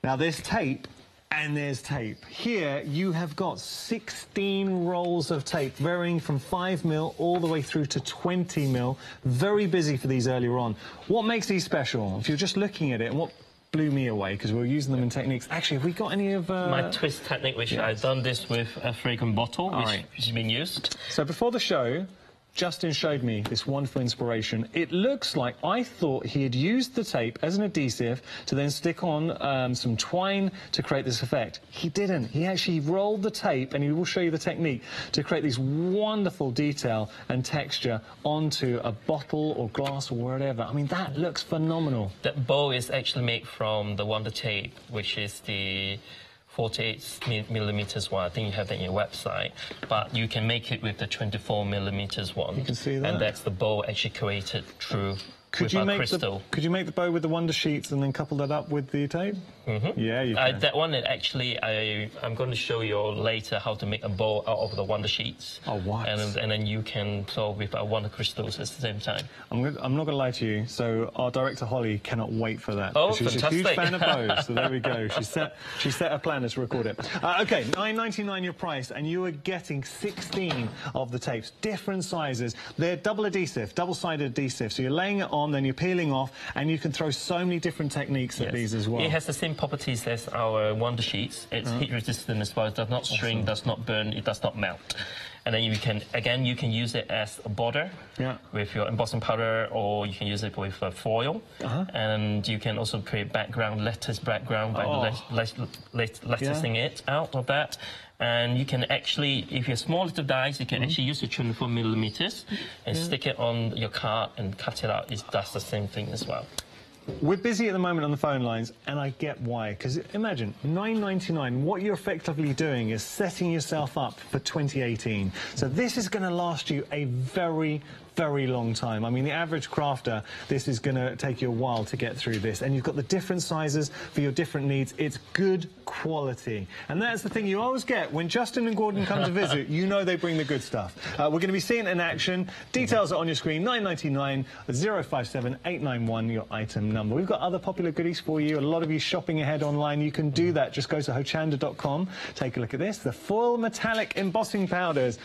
Now there's tape. And there's tape. Here you have got 16 rolls of tape, varying from 5mm all the way through to 20mm. Very busy for these earlier on. What makes these special? If you're just looking at it, and what blew me away, because we're using them in techniques. Actually, have we got any of... My twist technique, which I've done this with a fragrant bottle, which has been used. So before the show, Justin showed me this wonderful inspiration. It looks like I thought he had used the tape as an adhesive to then stick on some twine to create this effect. He didn't. He actually rolled the tape, and he will show you the technique, to create this wonderful detail and texture onto a bottle or glass or whatever. I mean, that looks phenomenal. That bow is actually made from the Wonder Tape, which is the 48mm one. I think you have that in your website, but you can make it with the 24mm one. You can see that. And that's the bow actually created through crystal. Could you make the bow with the Wonder Sheets and then couple that up with the tape? Yeah, you can. That one, actually, I'm going to show you later how to make a bow out of the Wonder Sheets. Oh, what? And then you can solve with Wonder Crystals at the same time. I'm not going to lie to you. So our director Holly cannot wait for that. Oh, she's fantastic. a huge fan of bows. So there we go. She set a planner to record it. Okay, £9.99 your price, and you are getting 16 of the tapes, different sizes. They're double-sided adhesive. So you're laying it on, then you're peeling off, and you can throw so many different techniques at these as well. It has the same properties as our Wonder Sheets. It's heat resistant as well. It does not shrink, does not burn, it does not melt. And then you can use it as a border with your embossing powder, or you can use it with foil. And you can also create lettuce background by lettucing it out of that. And you can actually, if you're small little dies, you can actually use the 24mm and stick it on your card and cut it out. It does the same thing as well. We're busy at the moment on the phone lines, and I get why. Because imagine, $9.99, what you're effectively doing is setting yourself up for 2018. So this is going to last you a very long time. I mean, the average crafter, this is going to take you a while to get through this. And you've got the different sizes for your different needs. It's good quality. And that's the thing you always get when Justin and Gordon come to visit. You know they bring the good stuff. We're going to be seeing it in action. Details are on your screen. $9.99, 057 891, your item number. We've got other popular goodies for you. A lot of you shopping ahead online. You can do that. Just go to hochanda.com. Take a look at this. The foil metallic embossing powders.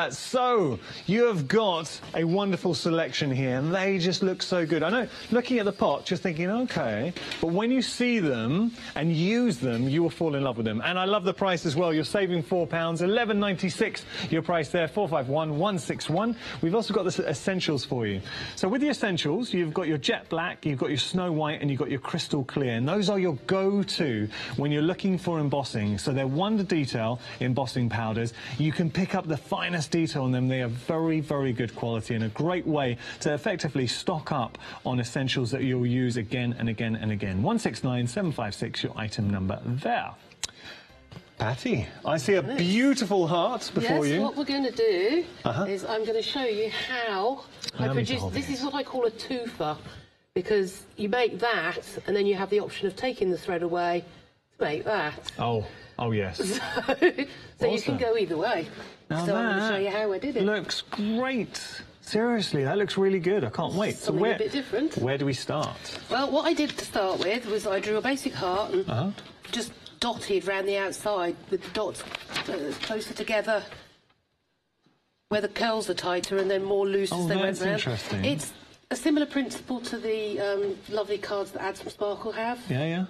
So you have got a wonderful selection here, and they just look so good. I know, looking at the pot, just thinking, okay, but when you see them and use them, you will fall in love with them. And I love the price as well. You're saving £4, $11.96 your price there, 451161. We've also got the essentials for you. So with the essentials, you've got your jet black, you've got your snow white, and you've got your crystal clear. And those are your go-to when you're looking for embossing. So they're Wonder Detail embossing powders. You can pick up the finest detail on them. They are very good quality and a great way to effectively stock up on essentials that you'll use again and again and again. 169756, your item number there. Patty, I see a beautiful heart before you. Yes, what we're going to do is I'm going to show you how I produce. This is what I call a twofer, because you make that and then you have the option of taking the thread away to make that. Oh yes. So you can go either way. Now so I'm going to show you how I did it. Looks great. Seriously, that looks really good. I can't wait. Something a bit different. Where do we start? Well, what I did to start with was I drew a basic heart and just dotted around the outside with the dots closer together where the curls are tighter and then more loose as they went round. Interesting. It's a similar principle to the lovely cards that Add Some Sparkle have. Yeah.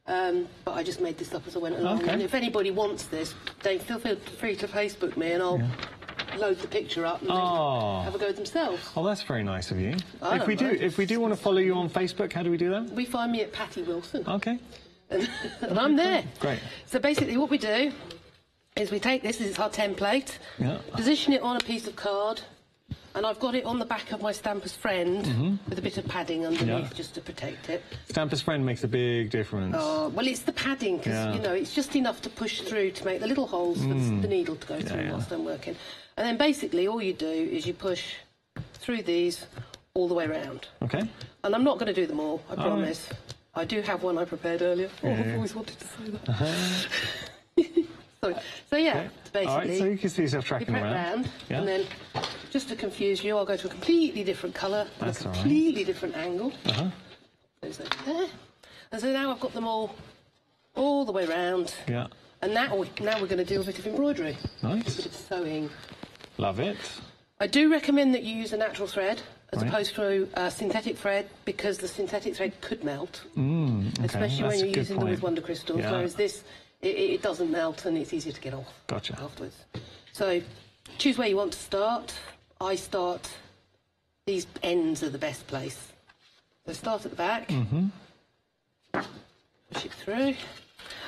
But I just made this up as I went along. Okay. And if anybody wants this, they feel free to Facebook me and I'll load the picture up and have a go themselves. Oh, that's very nice of you. If we do want to follow you on Facebook, how do we do that? We find me at Patty Wilson. Okay. And I'm there. Great. So basically what we do is we take this is our template, position it on a piece of card, and I've got it on the back of my Stamper's Friend with a bit of padding underneath just to protect it. Stamper's Friend makes a big difference. Oh, well, it's the padding, because, you know, it's just enough to push through to make the little holes for the needle to go through whilst I'm working. And then basically all you do is you push through these all the way around. Okay. And I'm not going to do them all, I promise. I do have one I prepared earlier. I've always wanted to say that. Sorry. So yeah, basically. All right, so you can see yourself tracking around. And then, just to confuse you, I'll go to a completely different colour and a completely different angle. And so now I've got them all the way around. Yeah. And now we're going to do a bit of embroidery. Nice. A bit of sewing. Love it. I do recommend that you use a natural thread as opposed to a synthetic thread, because the synthetic thread could melt, especially when you're using them with Wonder Crystals, whereas this, it doesn't melt and it's easier to get off afterwards. So choose where you want to start. I start, these ends are the best place. So start at the back, push it through.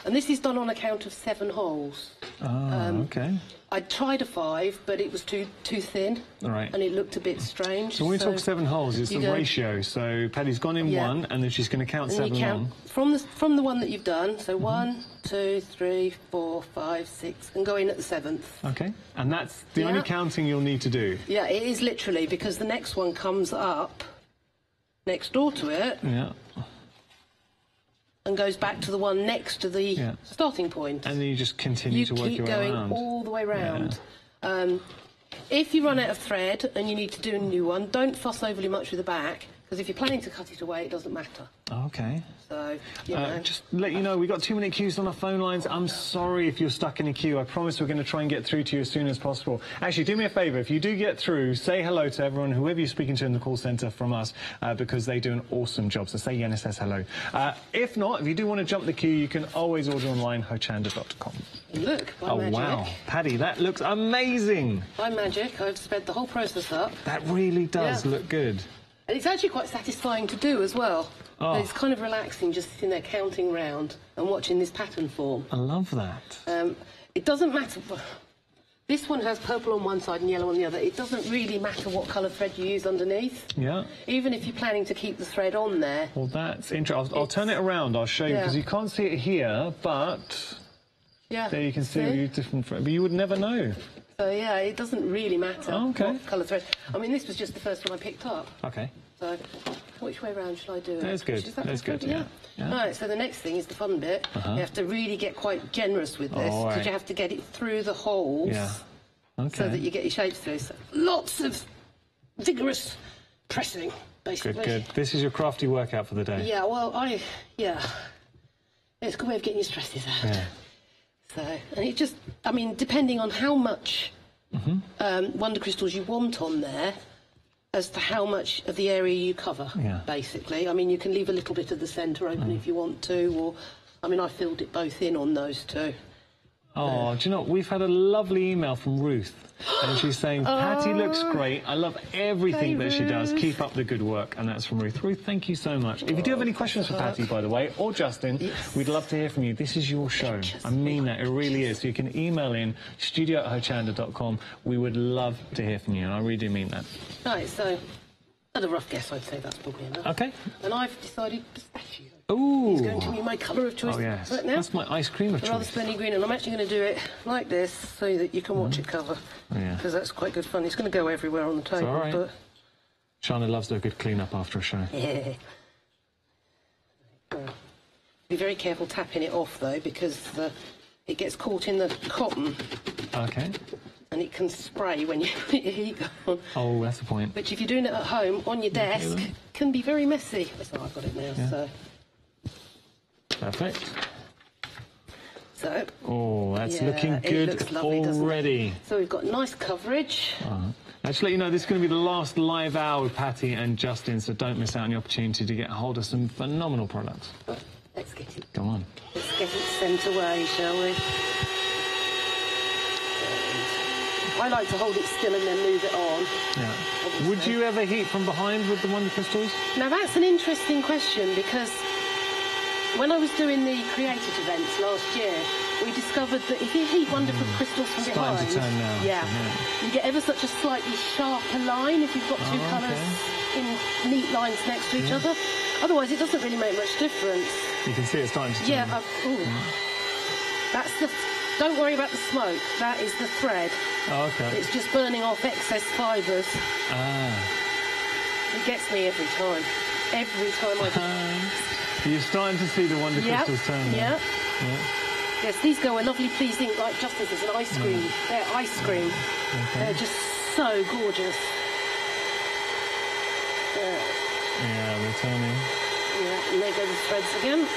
And this is done on account of 7 holes. Okay. I tried a 5, but it was too thin, and it looked a bit strange. So when we talk 7 holes, it's the ratio. So Paddy's gone in 1, and then she's going to count 7 on. From the one that you've done, so 1, 2, 3, 4, 5, 6, and go in at the 7th. Okay. And that's the only counting you'll need to do. Yeah, it is literally, because the next one comes up next door to it. Yeah. And goes back to the one next to the starting point. And then you just continue to work your way around. You keep going all the way round. If you run out of thread and you need to do a new one, don't fuss overly much with the back, because if you're planning to cut it away, it doesn't matter. Okay. So, you know. Just to let you know, we've got 2-minute queues on our phone lines. I'm sorry if you're stuck in a queue. I promise we're going to try and get through to you as soon as possible. Actually, do me a favour. If you do get through, say hello to everyone, whoever you're speaking to in the call centre from us, because they do an awesome job. So say Yenna says hello. If not, if you do want to jump the queue, you can always order online, hochanda.com. Look, by magic. Wow. Paddy, that looks amazing. By magic, I've sped the whole process up. That really does look good. And it's actually quite satisfying to do as well. It's kind of relaxing just sitting there counting round and watching this pattern form. I love that. It doesn't matter. This one has purple on one side and yellow on the other. It doesn't really matter what colour thread you use underneath. Yeah. Even if you're planning to keep the thread on there. Well, that's interesting. I'll turn it around. I'll show you, because you can't see it here, but there you can see different thread. But you would never know. So, yeah, it doesn't really matter what colour thread. I mean, this was just the first one I picked up. Okay. So, which way round should I do it? That's good. That's good, yeah. Right, so the next thing is the fun bit. You have to really get quite generous with this, because you have to get it through the holes so that you get your shapes through. So lots of vigorous pressing, basically. Good, good. This is your crafty workout for the day. Yeah, well, it's a good way of getting your stresses out. Yeah. So, and it just, I mean, depending on how much wonder crystals you want on there, as to how much of the area you cover, basically. I mean, you can leave a little bit of the centre open if you want to, or, I mean, I filled it both in on those two. Oh, do you know, we've had a lovely email from Ruth, and she's saying, Patty looks great. I love everything that she does. Keep up the good work. And that's from Ruth. Ruth, thank you so much. If you do have any questions for Patty, by the way, or Justin, we'd love to hear from you. This is your show. I mean that. It really is. So you can email in studio@hochanda.com. We would love to hear from you, and I really do mean that. Right, so, at a rough guess, I'd say that's probably enough. Okay. And I've decided pistachio. Ooh. It's going to be my colour of choice. Oh, yes. Right now. That's my ice cream of choice. Rather splendid green, and I'm actually going to do it like this so that you can watch it cover. Because that's quite good fun. It's going to go everywhere on the table. All right. But Shana loves a good clean-up after a show. Yeah. Be very careful tapping it off, though, because it gets caught in the cotton. Okay. And it can spray when you put your heat gun on. Oh, that's the point. Which, if you're doing it at home, on your desk, can be very messy. So I've got it now, so... Perfect. So... Oh, that's looking good already. So we've got nice coverage. Now, to let you know, this is going to be the last live hour with Patty and Justin, so don't miss out on the opportunity to get a hold of some phenomenal products. Let's get it. Come on. Let's get it sent away, shall we? I like to hold it still and then move it on. Yeah. Obviously. Would you ever heat from behind with the wonder crystals? Now, that's an interesting question, because when I was doing the creative events last year, we discovered that if you heat wonder crystals from behind, starting to turn now. You get ever such a slightly sharper line if you've got two colours in neat lines next to each other. Otherwise, it doesn't really make much difference. You can see it's starting to turn. That's the... Don't worry about the smoke. That is the thread. Oh, okay. It's just burning off excess fibres. It gets me every time. Every time I do. You're starting to see the wonder crystals turn now. Yes, these go a lovely pleasing, like Justin says, an ice cream. They're ice cream. They're just so gorgeous. Yeah, they're turning. Yeah, and there go the threads again.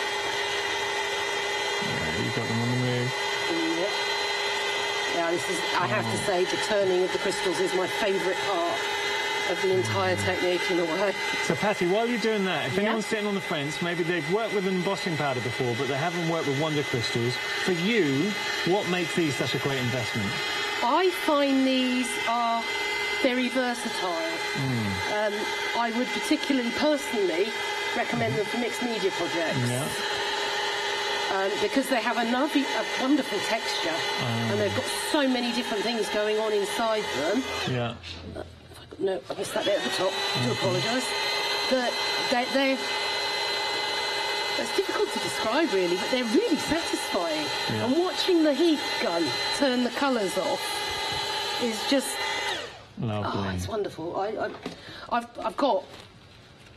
Yeah, you've got them on the move. Yeah, this is, I have to say, the turning of the crystals is my favourite part of the entire technique in a way. So, Patty, while you're doing that, if anyone's sitting on the fence, maybe they've worked with an embossing powder before, but they haven't worked with wonder crystals, for you, what makes these such a great investment? I find these are very versatile. I would particularly, personally, recommend them for mixed media projects. Yeah. Because they have a wonderful texture, and they've got so many different things going on inside them. Yeah. No, I missed that bit at the top. I do apologise. It's difficult to describe, really, but they're really satisfying. Yeah. And watching the heat gun turn the colours off is just lovely. Oh, it's wonderful.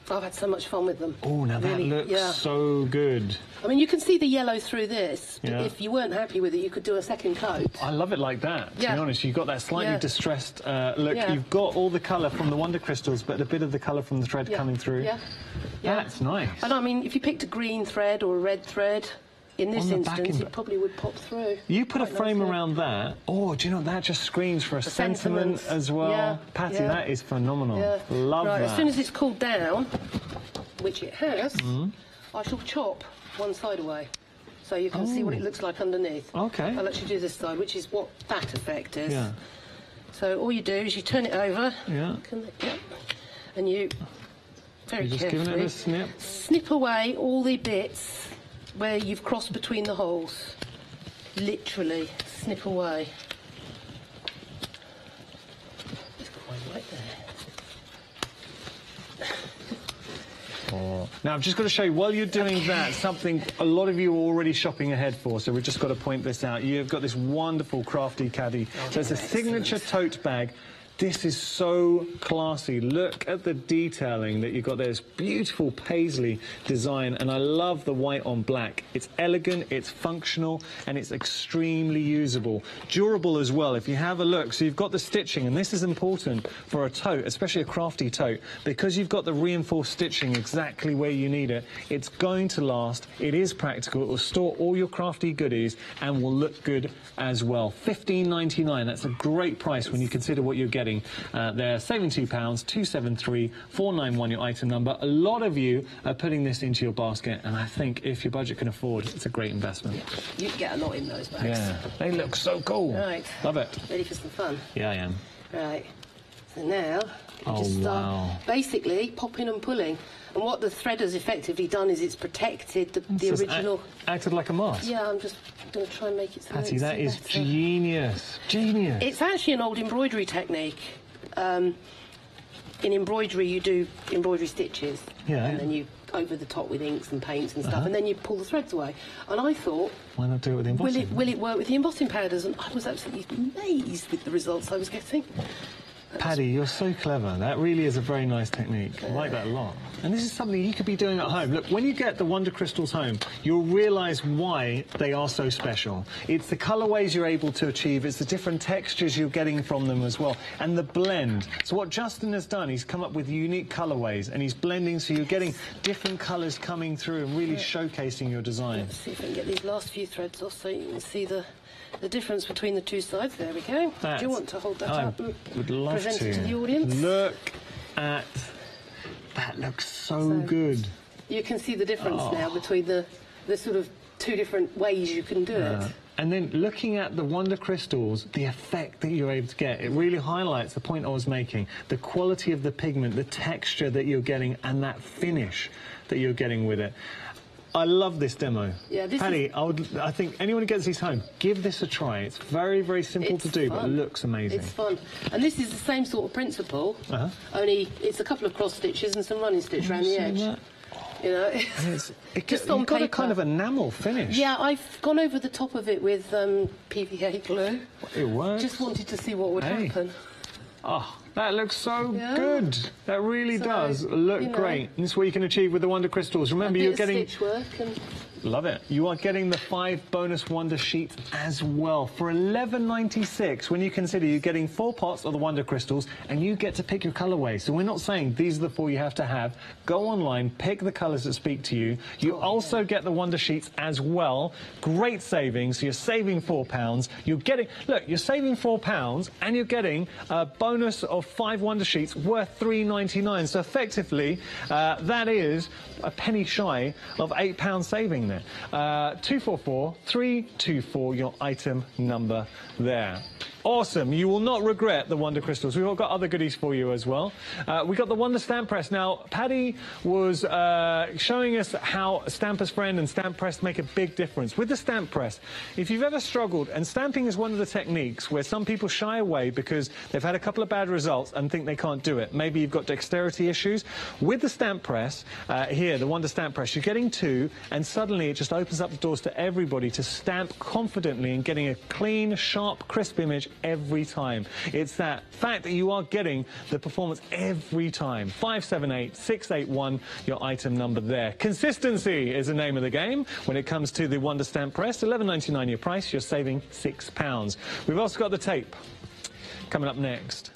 I've had so much fun with them. Oh, now really, that looks so good. I mean, you can see the yellow through this. Yeah. If you weren't happy with it, you could do a second coat. I love it like that, to be honest. You've got that slightly distressed look. You've got all the colour from the wonder crystals, but a bit of the colour from the thread coming through. Yeah. That's nice. And I mean, if you picked a green thread or a red thread, in this instance, it probably would pop through. You put a frame around that. Oh, do you know, that just screams for a sentiment as well. Yeah. Patty, that is phenomenal. Yeah. Love that. As soon as it's cooled down, which it has, I shall chop one side away so you can see what it looks like underneath. Okay. I'll actually do this side, which is what that effect is. Yeah. So all you do is you turn it over. Yeah. And you very just carefully giving it a snip. Snip away all the bits where you've crossed between the holes. Literally snip away. right there. Oh. Now, I've just got to show you, while you're doing that, something a lot of you are already shopping ahead for, so we've just got to point this out. You've got this wonderful crafty caddy. So it's a signature tote bag. This is so classy. Look at the detailing that you've got there. This beautiful paisley design, and I love the white on black. It's elegant, it's functional, and it's extremely usable. Durable as well, if you have a look. So you've got the stitching, and this is important for a tote, especially a crafty tote, because you've got the reinforced stitching exactly where you need it. It's going to last, it is practical, it will store all your crafty goodies, and will look good as well. $15.99, that's a great price when you consider what you're getting. They're saving £2, 273 491 your item number. A lot of you are putting this into your basket, and I think if your budget can afford, it's a great investment. You get a lot in those bags. Yeah, they look so cool. Right. Love it. Ready for some fun? Yeah, I am. Right. So now, you just start basically popping and pulling. And what the thread has effectively done is it's protected the original... Acted like a mask. Yeah, I'm just going to try and make it so Patty, that is genius. Genius. It's actually an old embroidery technique. In embroidery, you do embroidery stitches. Yeah. And then you over the top with inks and paints and stuff, and then you pull the threads away. And I thought... Why not do it with the embossing? Will it work with the embossing powders? And I was absolutely amazed with the results I was getting. Paddy, you're so clever. That really is a very nice technique. I like that a lot. And this is something you could be doing at home. Look, when you get the Wonder Crystals home, you'll realise why they are so special. It's the colourways you're able to achieve, it's the different textures you're getting from them as well, and the blend. So what Justin has done, he's come up with unique colourways, and he's blending, so you're getting different colours coming through and really showcasing your design. Let's see if I can get these last few threads off so you can see the difference between the two sides. There we go. Do you want to hold that up and present it to the audience? Look at that. Looks so good. You can see the difference now between the sort of two different ways you can do it. And then looking at the Wonder Crystals, the effect that you're able to get, it really highlights the point I was making. The quality of the pigment, the texture that you're getting, and that finish that you're getting with it. I love this demo. Yeah, Paddy, I think anyone who gets these home, give this a try. It's very, very simple to do, but it looks amazing. It's fun. And this is the same sort of principle, only it's a couple of cross stitches and some running stitch around the edge. You know, just on paper. Got a kind of enamel finish. Yeah, I've gone over the top of it with PVA glue. It works. Just wanted to see what would happen. Oh, that looks so good. That really does look great. And this is what you can achieve with the Wonder Crystals. Remember, you're getting... stitch work and... Love it. You are getting the 5 bonus Wonder Sheets as well for $11.96 when you consider you're getting 4 pots of the Wonder Crystals and you get to pick your colourway. So we're not saying these are the 4 you have to have. Go online, pick the colours that speak to you. You also get the Wonder Sheets as well. Great savings. So you're saving £4. You're getting... Look, you're saving £4 and you're getting a bonus of 5 Wonder Sheets worth $3.99. So effectively, that is a penny shy of £8 saving there. 244 324, your item number there. Awesome. You will not regret the Wonder Crystals. We've all got other goodies for you as well. We got the Wonder Stamp Press. Now, Paddy was showing us how Stamper's Friend and Stamp Press make a big difference. With the Stamp Press, if you've ever struggled, and stamping is one of the techniques where some people shy away because they've had a couple of bad results and think they can't do it. Maybe you've got dexterity issues. With the Stamp Press, here, the Wonder Stamp Press, you're getting 2, and suddenly it just opens up the doors to everybody to stamp confidently and getting a clean, sharp, crisp image every time. It's that fact that you are getting the performance every time. 578681, your item number there. Consistency is the name of the game when it comes to the Wonder Stamp Press. $11.99 your price, you're saving £6. We've also got the tape coming up next.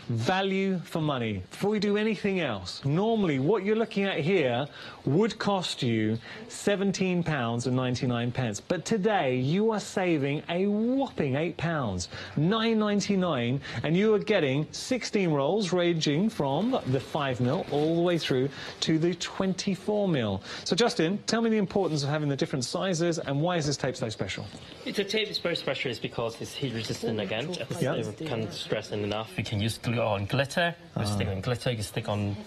Value for money. Before we do anything else, normally what you're looking at here would cost you £17.99. But today you are saving a whopping £8, $9.99, and you are getting 16 rolls ranging from the 5mm all the way through to the 24mm. So Justin, tell me the importance of having the different sizes and why is this tape so special? The tape is very special because it's heat resistant again. I can't stress it enough. You can use glue on glitter. You stick on glitter, you can stick on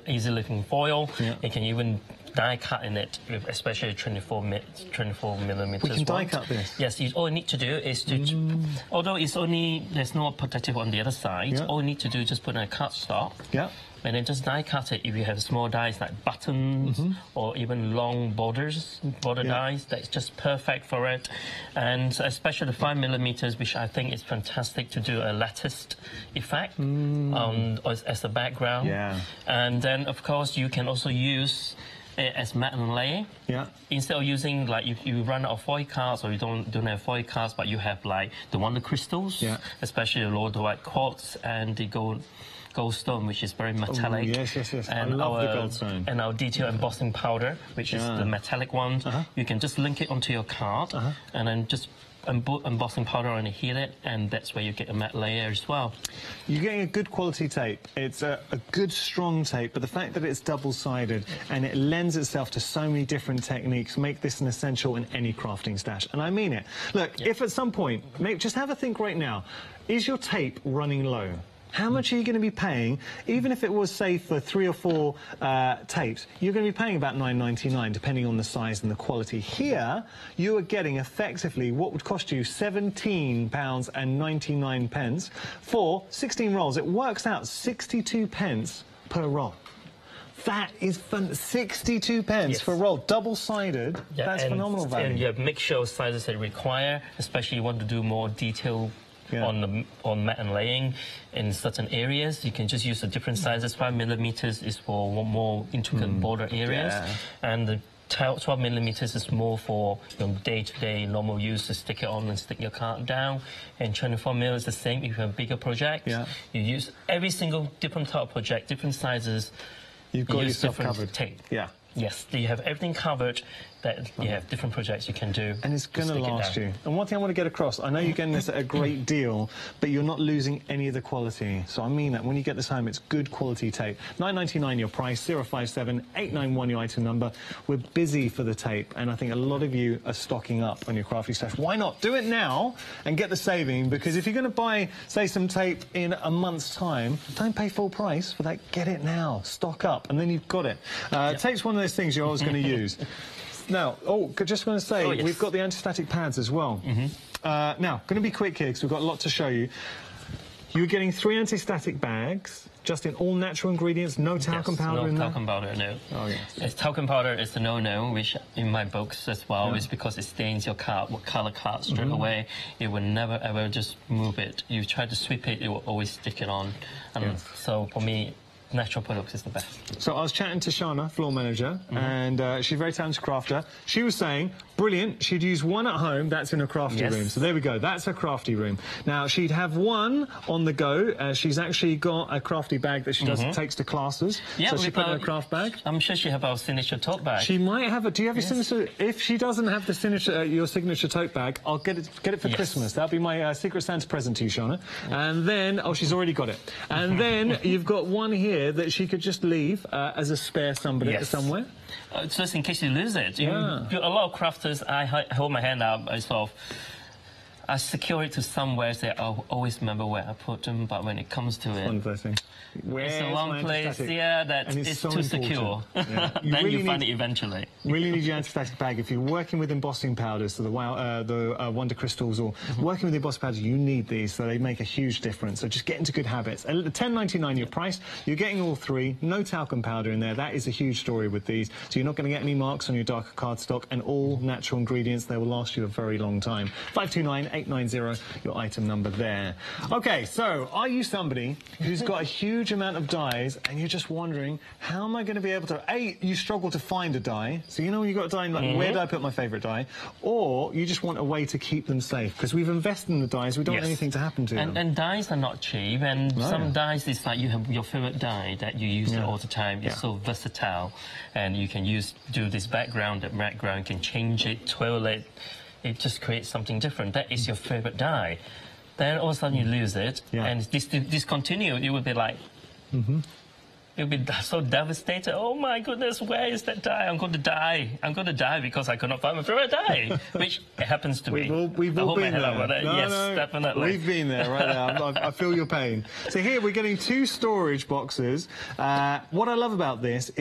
easy lifting foil. You can even die cutting it, with especially 24 millimeters. We can die cut this? Yes, all you need to do is to, although it's only, there's no protective on the other side, all you need to do is just put in a cardstock. Yeah. And then just die cut it if you have small dies like buttons or even long border dies. That's just perfect for it. And especially the 5 millimeters, which I think is fantastic to do a latticed effect as a background. Yeah. And then, of course, you can also use it as matte laying. Yeah. Instead of using, like, you run out of foil cards, or you don't have foil cards, but you have like the wonder crystals, especially the Lord White quartz and the goldstone, which is very metallic. Yes, yes, yes. And I love the goldstone. And our detail embossing powder, which is the metallic one. You can just link it onto your card and then just embossing powder on it, heat it, and that's where you get a matte layer as well. You're getting a good quality tape. It's a good, strong tape, but the fact that it's double-sided and it lends itself to so many different techniques make this an essential in any crafting stash. And I mean it. Look, if at some point, just have a think right now, is your tape running low? How much are you going to be paying? Even if it was, say, for 3 or 4 tapes, you're going to be paying about $9.99, depending on the size and the quality. Here, you are getting effectively what would cost you £17.99 for 16 rolls. It works out 62 pence per roll. That is fun. 62 pence for a roll, double-sided. That's phenomenal value. And you have mixture of sizes that require, especially you want to do more detail on matte and laying in certain areas. You can just use the different sizes. 5 millimeters is for more intricate border areas, and the 12 millimeters is more for your day-to-day normal use, to stick it on and stick your card down. And 24 mil is the same if you have bigger projects. You use every single different type of project, different sizes. You've got yourself covered. Tape. Yes, you have everything covered. That you have different projects you can do. And it's going to last you. And one thing I want to get across, I know you're getting this at a great deal, but you're not losing any of the quality. So I mean that. When you get this home, it's good quality tape. $9.99 your price, 057-891 your item number. We're busy for the tape, and I think a lot of you are stocking up on your crafty stash. Why not? Do it now and get the saving, because if you're going to buy, say, some tape in a month's time, don't pay full price for that. Get it now. Stock up, and then you've got it. Tape's one of those things you're always going to use. Now, just want to say, we've got the anti-static pads as well. Now, going to be quick here because we've got a lot to show you. You're getting 3 anti-static bags, just in all natural ingredients, no talcum powder in there? No talcum powder, no. Oh, yes. Talcum powder is the no-no, which in my books as well is because it stains your card, colour card straight away. It will never, ever just move it. You try to sweep it, it will always stick it on. And so, for me, natural products is the best. So I was chatting to Shana, floor manager, and she's a very talented crafter. She was saying, brilliant, she'd use one at home, that's in her crafty room. So there we go, that's her crafty room. Now, she'd have one on the go. She's actually got a crafty bag that she takes to classes. So she put in a craft bag. I'm sure she have our signature tote bag. She might have do you have your signature? If she doesn't have the signature, your signature tote bag, I'll get it for Christmas. That'll be my Secret Santa present to you, Shana. And then, she's already got it. And then you've got one here that she could just leave as a spare somewhere. Just in case you lose it. A lot of crafters, I hold my hand up, I secure it to somewhere, so I'll always remember where I put them, but when it comes to it... It's the one place, that is too secure. Then you find it eventually. Really need your anti-static bag. If you're working with embossing powders, so the Wonder Crystals, or working with the embossing powders, you need these, so they make a huge difference. So just get into good habits. And $10.99 your price, you're getting all 3, no talcum powder in there. That is a huge story with these. So you're not going to get any marks on your darker cardstock, and all natural ingredients. They will last you a very long time. 529-890, your item number there. Okay, so are you somebody who's got a huge amount of dies and you're just wondering, how am I going to be able to... you struggle to find a die, so you know when you've got a die, like, where do I put my favourite die? Or you just want a way to keep them safe, because we've invested in the dies, we don't want anything to happen to them. And dies are not cheap, and some dies is like you have your favourite die that you use it all the time. It's so versatile, and you can do this background, you can change it, twirl it, it just creates something different. That is your favourite die. Then all of a sudden you lose it, and discontinue, it would be like... You'll be so devastated. Oh my goodness, where is that die? I'm going to die. I'm going to die because I could not find my favorite die, which happens to me. We've all been there. Yes, definitely. We've been there, right there. I feel your pain. So here we're getting 2 storage boxes. What I love about this,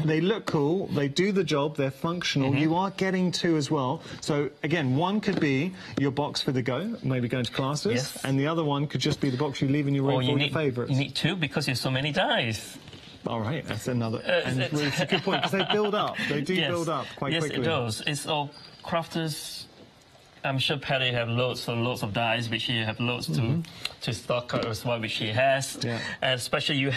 they look cool, they do the job, they're functional. You are getting 2 as well. So again, one could be your box for the go, maybe going to classes, and the other one could just be the box you leave in your room for your favourites. You need 2 because there's so many dies. All right, that's another. And it's a good point because they build up. They do build up quite quickly. Yes, it does. It's all crafters. I'm sure Patty have loads and loads of dies, which you have loads to stock as well, which she has. Yeah. And especially you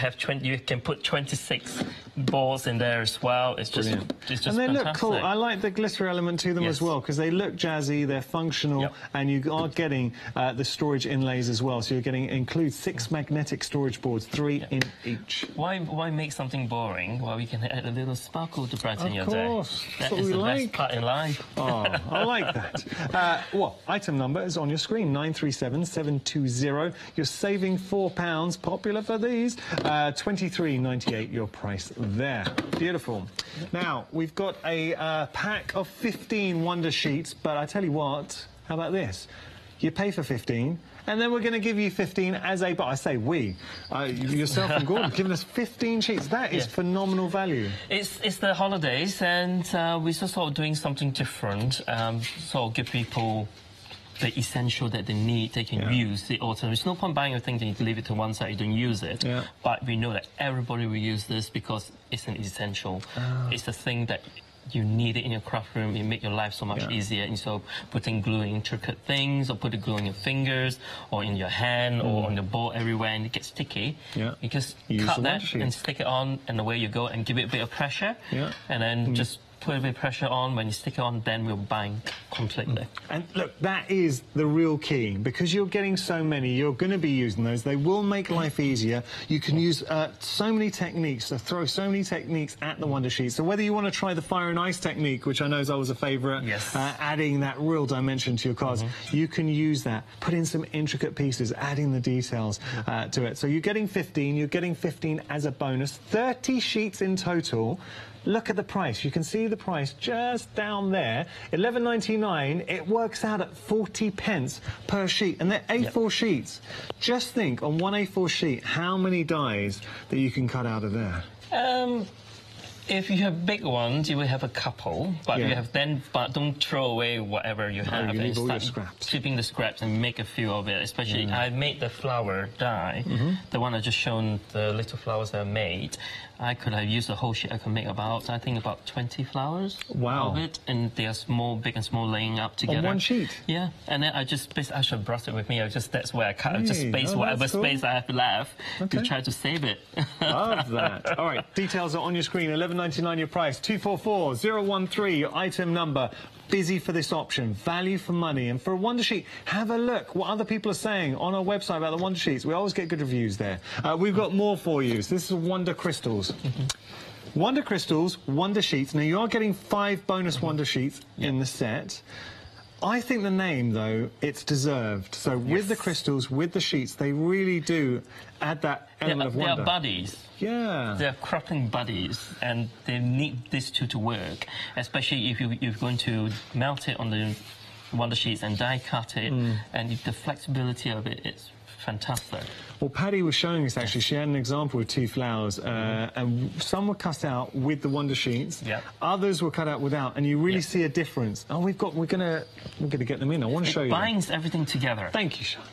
can put 26 balls in there as well. It's just fantastic. And they look cool. I like the glitter element to them as well because they look jazzy, they're functional, and you are getting the storage inlays as well. So you're getting include 6 magnetic storage boards, 3 in each. Why make something boring? Well, we can add a little sparkle to brighten your day. Of course, that is the best part in life. Oh, I like that. Well, item number is on your screen, 937720. You're saving £4, popular for these. £23.98 your price there. Beautiful. Now, we've got a pack of 15 Wonder Sheets, but I tell you what, how about this? You pay for 15, and then we're going to give you 15 as a... But I say we. Yourself and Gordon giving us 15 sheets. That is phenomenal value. It's the holidays, and we're sort of doing something different. So give people the essential that they need, they can use the autumn. There's no point buying a thing that you leave it to one side, you don't use it. But we know that everybody will use this because it's an essential. It's the thing that you need it in your craft room. It make your life so much easier. And so putting glue in intricate things, or putting glue on your fingers, or in your hand, or on the board everywhere, and it gets sticky. You just cut that and stick it on, and away you go, and give it a bit of pressure. And then just put a bit of pressure on. When you stick it on, then we'll bind completely. And look, that is the real key, because you're getting so many, you're going to be using those. They will make life easier. You can use so many techniques, throw so many techniques at the Wonder Sheet. So whether you want to try the fire and ice technique, which I know is always a favourite, adding that real dimension to your cards, you can use that. Put in some intricate pieces, adding the details to it. So you're getting 15. You're getting 15 as a bonus. 30 sheets in total. Look at the price. You can see the price just down there. £11.99. It works out at 40p per sheet. And they're A4 sheets. Just think, on one A4 sheet, how many dies that you can cut out of there? If you have big ones, you will have a couple, but you have but don't throw away whatever you have. You leave all your scraps. Keeping the scraps and make a few of it. Especially, I made the flower die, the one I just shown, the little flowers I made. I could have used a whole sheet. I could make about 20 flowers of it, and they are small, big and small, laying up together. On one sheet? Yeah, and then I should have brought it with me. That's where I cut. I just space whatever space I have left to try to save it. Love that. All right, details are on your screen. £11.99 your price. 244013 your item number. Busy for this option, value for money. And for a Wonder Sheet, have a look what other people are saying on our website about the Wonder Sheets. We always get good reviews there. We've got more for you. So this is Wonder Crystals. Wonder Crystals, Wonder Sheets. Now, you are getting 5 bonus Wonder Sheets in the set. I think the name, though, it's deserved. So with the crystals, with the sheets, they really do add that element of wonder. They're buddies. Yeah. They're crafting buddies, and they need these two to work, especially if you're going to melt it on the Wonder Sheets and die cut it, and the flexibility of it is fantastic. Well, Paddy was showing us, actually, she had an example with 2 flowers, and some were cut out with the Wonder Sheets, others were cut out without, and you really see a difference. Oh, we're gonna get them in. I want to show you. It binds everything together. Thank you, Sean.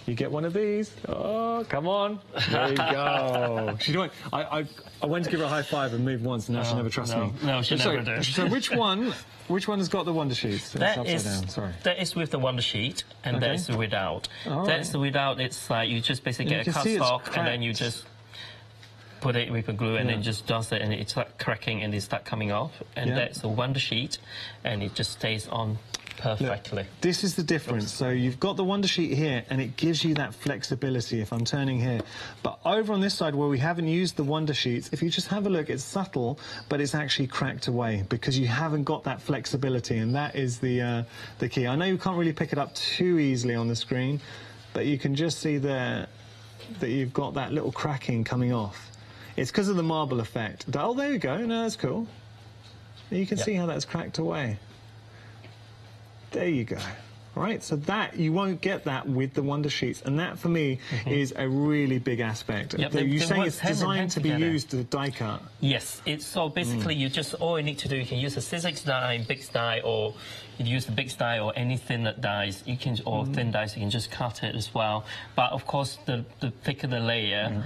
You get one of these. Oh, come on. There you go. She went, I went to give her a high five and moved once, and now she never trusts me. No, she never does. So which one has got the Wonder Sheets? That is with the Wonder Sheet, and that is the without. That's the without. It's like you just basically get a cardstock, and then you just put it with a glue, and then just does it, and it starts cracking, and it starts coming off. And that's a Wonder Sheet, and it just stays on perfectly. Look, this is the difference. So you've got the Wonder Sheet here, and it gives you that flexibility if I'm turning here. But over on this side where we haven't used the Wonder Sheets, if you just have a look, it's subtle, but it's actually cracked away because you haven't got that flexibility, and that is the key. I know you can't really pick it up too easily on the screen, but you can just see there that you've got that little cracking coming off. It's because of the marble effect. Oh, there you go. No, that's cool. You can see how that's cracked away. There you go. Right, so that, you won't get that with the Wonder Sheets, and that for me is a really big aspect. Yep, You're saying it's designed to be used to die cut? Yes, it's so basically you just, all you need to do, you can use a sizzix die, big die, or you use the big die or any thin dies, you can, or thin dies, you can just cut it as well. But of course, the thicker the layer,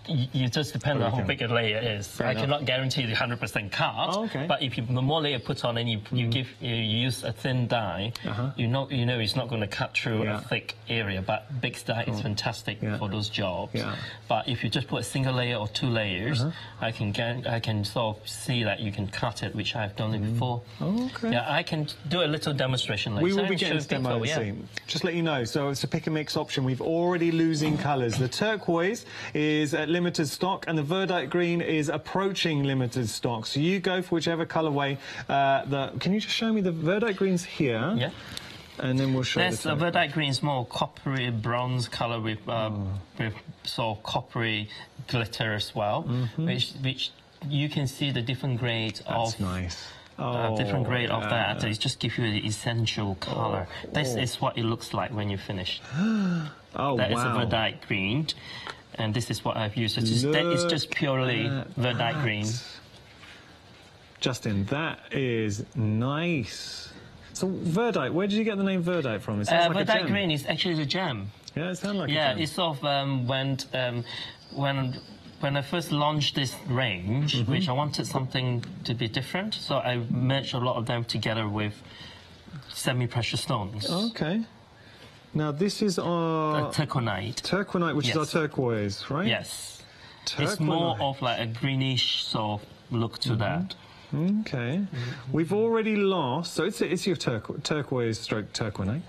you just depend on how big a layer is. I cannot guarantee the 100% cut, but if the more layer put on and you use a thin die, you know it's not going to cut through a thick area. But big die is fantastic for those jobs. But if you just put a single layer or 2 layers, I can sort of see that you can cut it, which I've done it before. Yeah, I can do a little demonstration later. We will be getting to demo soon. Just let you know, so it's a pick and mix option. We've already losing colours. The turquoise is at limited stock, and the verdite green is approaching limited stock. So you go for whichever colourway. Can you just show me the verdite greens here? Yeah. And then we'll show the verdite green is more coppery bronze colour with sort of coppery glitter as well, which you can see the different grades of. That's nice. Different grade of that. It just gives you the essential colour. This is what it looks like when you finish. That is a verdite green. And this is what I've used. It's just purely verdite green. Justin, that is nice. So verdite, where did you get the name verdite from? It sounds like verdite green is actually the gem. Yeah, it sounds like a gem. Yeah, it sort of went when I first launched this range, which I wanted something to be different, so I merged a lot of them together with semi-precious stones. Okay. Now, this is our... Turquoise. Turquoise, which is our turquoise, right? Yes. It's more of like a greenish sort of look to that. Okay. We've already lost... So it's your turquoise stroke turquoise.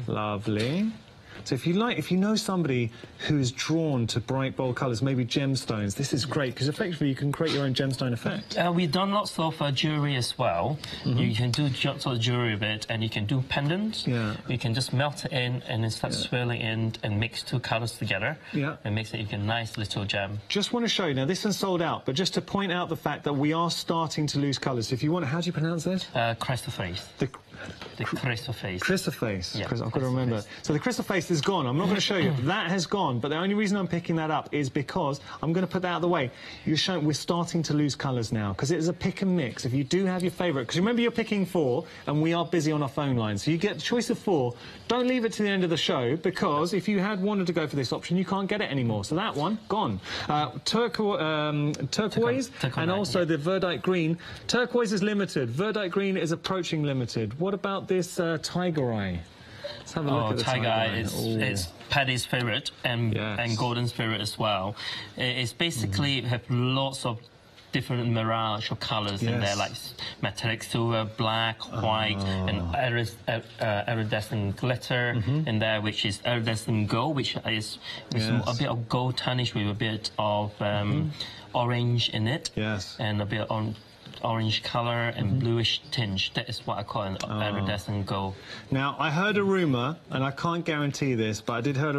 Lovely. So if you know somebody who's drawn to bright, bold colours, maybe gemstones, this is great, because effectively you can create your own gemstone effect. We've done lots of jewellery as well. You can do lots of jewellery with it, and you can do pendants. You can just melt it in and then start swirling in and mix 2 colours together. And makes it a nice little gem. Just want to show you, now this one's sold out, but just to point out the fact that we are starting to lose colours. If you want, how do you pronounce this? Chrysoprase. The chrysoprase. Chrysoprase. Yeah, I've got to remember. So the chrysoprase is gone. I'm not going to show you. That has gone. But the only reason I'm picking that up is because I'm going to put that out of the way. We're starting to lose colours now, because it is a pick and mix. If you do have your favourite, because remember you're picking 4, and we are busy on our phone line, so you get the choice of 4. Don't leave it to the end of the show, because if you had wanted to go for this option, you can't get it anymore. So that one, gone. Turquoise, and also the verdite green. Turquoise is limited. Verdite green is approaching limited. What about this tiger eye? Let's have a look at the tiger eye. It's Paddy's favourite and Gordon's favourite as well. It's basically have lots of different mirage of colours in there, like metallic silver, black, white, and iridescent glitter in there, which is iridescent gold, which is a bit of gold tarnish with a bit of orange in it, and a bit of orange colour and bluish tinge. That is what I call an iridescent gold. Now, I heard a rumour, and I can't guarantee this, but I did hear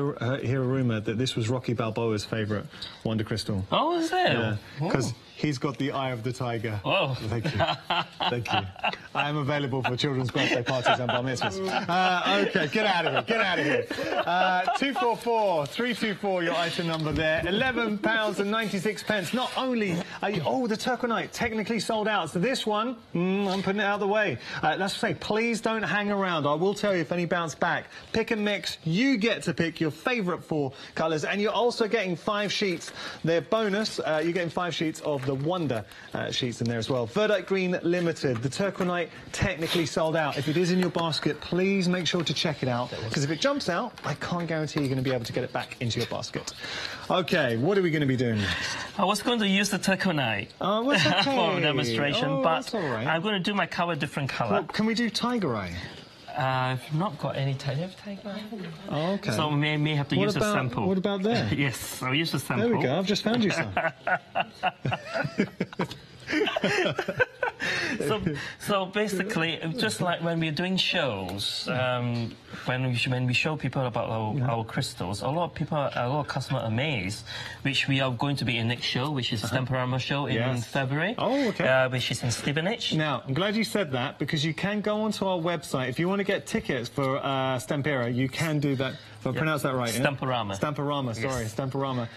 a rumour that this was Rocky Balboa's favourite Wonder Crystal. Oh, is it? Yeah, because he's got the eye of the tiger. Oh. Thank you. Thank you. I am available for children's birthday parties and bar mitzvahs. OK, get out of here. Get out of here. 244-324, your item number there. £11.96. Not only are you... Oh, the Turquoise, technically sold out. So this one, I'm putting it out of the way. Let's say, please don't hang around. I will tell you if any bounce back. Pick and mix. You get to pick your favourite 4 colours. And you're also getting 5 sheets. They're bonus. You're getting 5 sheets of the Wonder sheets in there as well. Verdite Green Limited. The Turquoise technically sold out. If it is in your basket, please make sure to check it out, because if it jumps out, I can't guarantee you're going to be able to get it back into your basket. OK, what are we going to be doing next? I was going to use the Turquoise for a demonstration, but I'm going to do my cover different colour. Well, can we do Tiger Eye? I've not got any tiger eye. Oh, OK. So we may have to use a sample. What about there? Yes, I'll use a sample. There we go, I've just found you some. So basically, just like when we're doing shows, when we show people about our crystals, a lot of customers are amazed, which we are going to be in next show, which is the Stamporama show in February. Oh, okay. Which is in Stevenage. Now, I'm glad you said that, because you can go onto our website. If you want to get tickets for Stampera, you can do that. If I pronounce that right, Stamporama. Yeah? Stamporama, sorry, yes. Stamporama.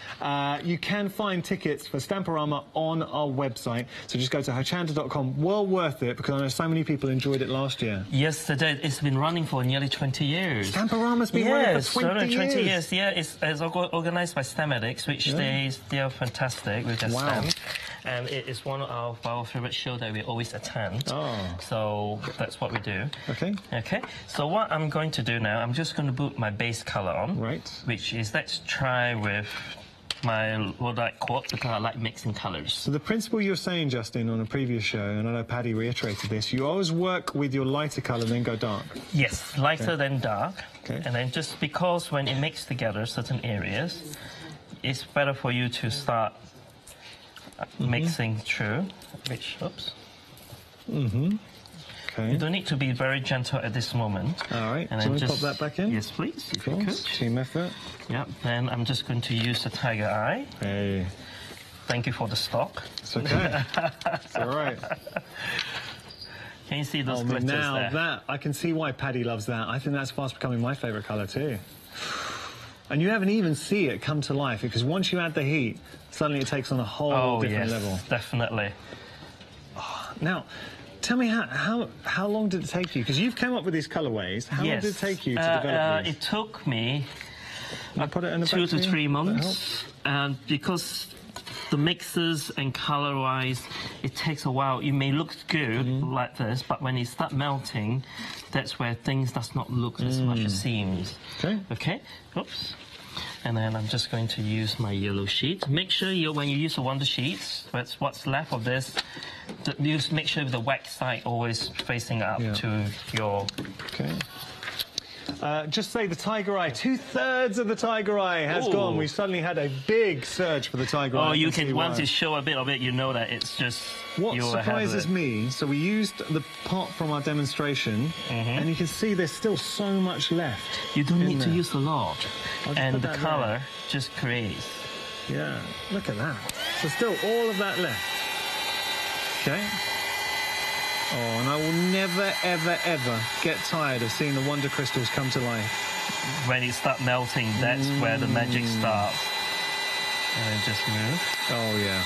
You can find tickets for Stamporama on our website, so just go to Hochanda.com. Well worth it, because I know so many people enjoyed it last year. Yes, they did. It's been running for nearly 20 years. Stamporama's been running for 20 years. Yeah, it's organised by Stamp Addicts, which they are fantastic with their stamp. And it is one of our favourite shows that we always attend. So that's what we do. Okay. Okay. So what I'm going to do now, I'm just going to put my base colour on. Right. Which is, let's try with my Lodite quartz, because I like mixing colours. So the principle you were saying, Justin, on a previous show, and I know Paddy reiterated this, you always work with your lighter colour and then go dark. Yes, lighter than dark. Okay. And then just because when it mixes together certain areas, it's better for you to start mixing through, which, oops. Okay. You don't need to be very gentle at this moment. All right. And do you want to pop that back in? Yes, please, if you could. Team effort. Yep. Then I'm just going to use the tiger eye. Hey. Thank you for the stock. It's okay. It's all right. Can you see those glitters now there? That, I can see why Paddy loves that. I think that's fast becoming my favourite colour too. And you haven't even see it come to life, because once you add the heat, suddenly it takes on a whole different level. Definitely. Now, tell me how long did it take you? Because you've come up with these colourways. How long did it take you to develop these? It took me 2 to 3 months, and because the mixes and colour-wise, it takes a while. It may look good like this, but when it start melting, that's where things does not look as much as seems. Okay. Okay. Oops. And then I'm just going to use my yellow sheet. Make sure when you use the Wonder Sheets, what's left of this, make sure the wax side always facing up to your... Okay. Just say the tiger eye. 2/3 of the tiger eye has gone. We suddenly had a big surge for the tiger eye. Oh, you can once you show a bit of it, you know that it's just. What surprises me? So we used the pot from our demonstration, and you can see there's still so much left. You don't need to use a lot, and the colour just creates. Yeah, look at that. So still all of that left. Okay. Oh, and I will never, ever, ever get tired of seeing the Wonder Crystals come to life. When it starts melting, that's where the magic starts. And then just move. Oh, yeah.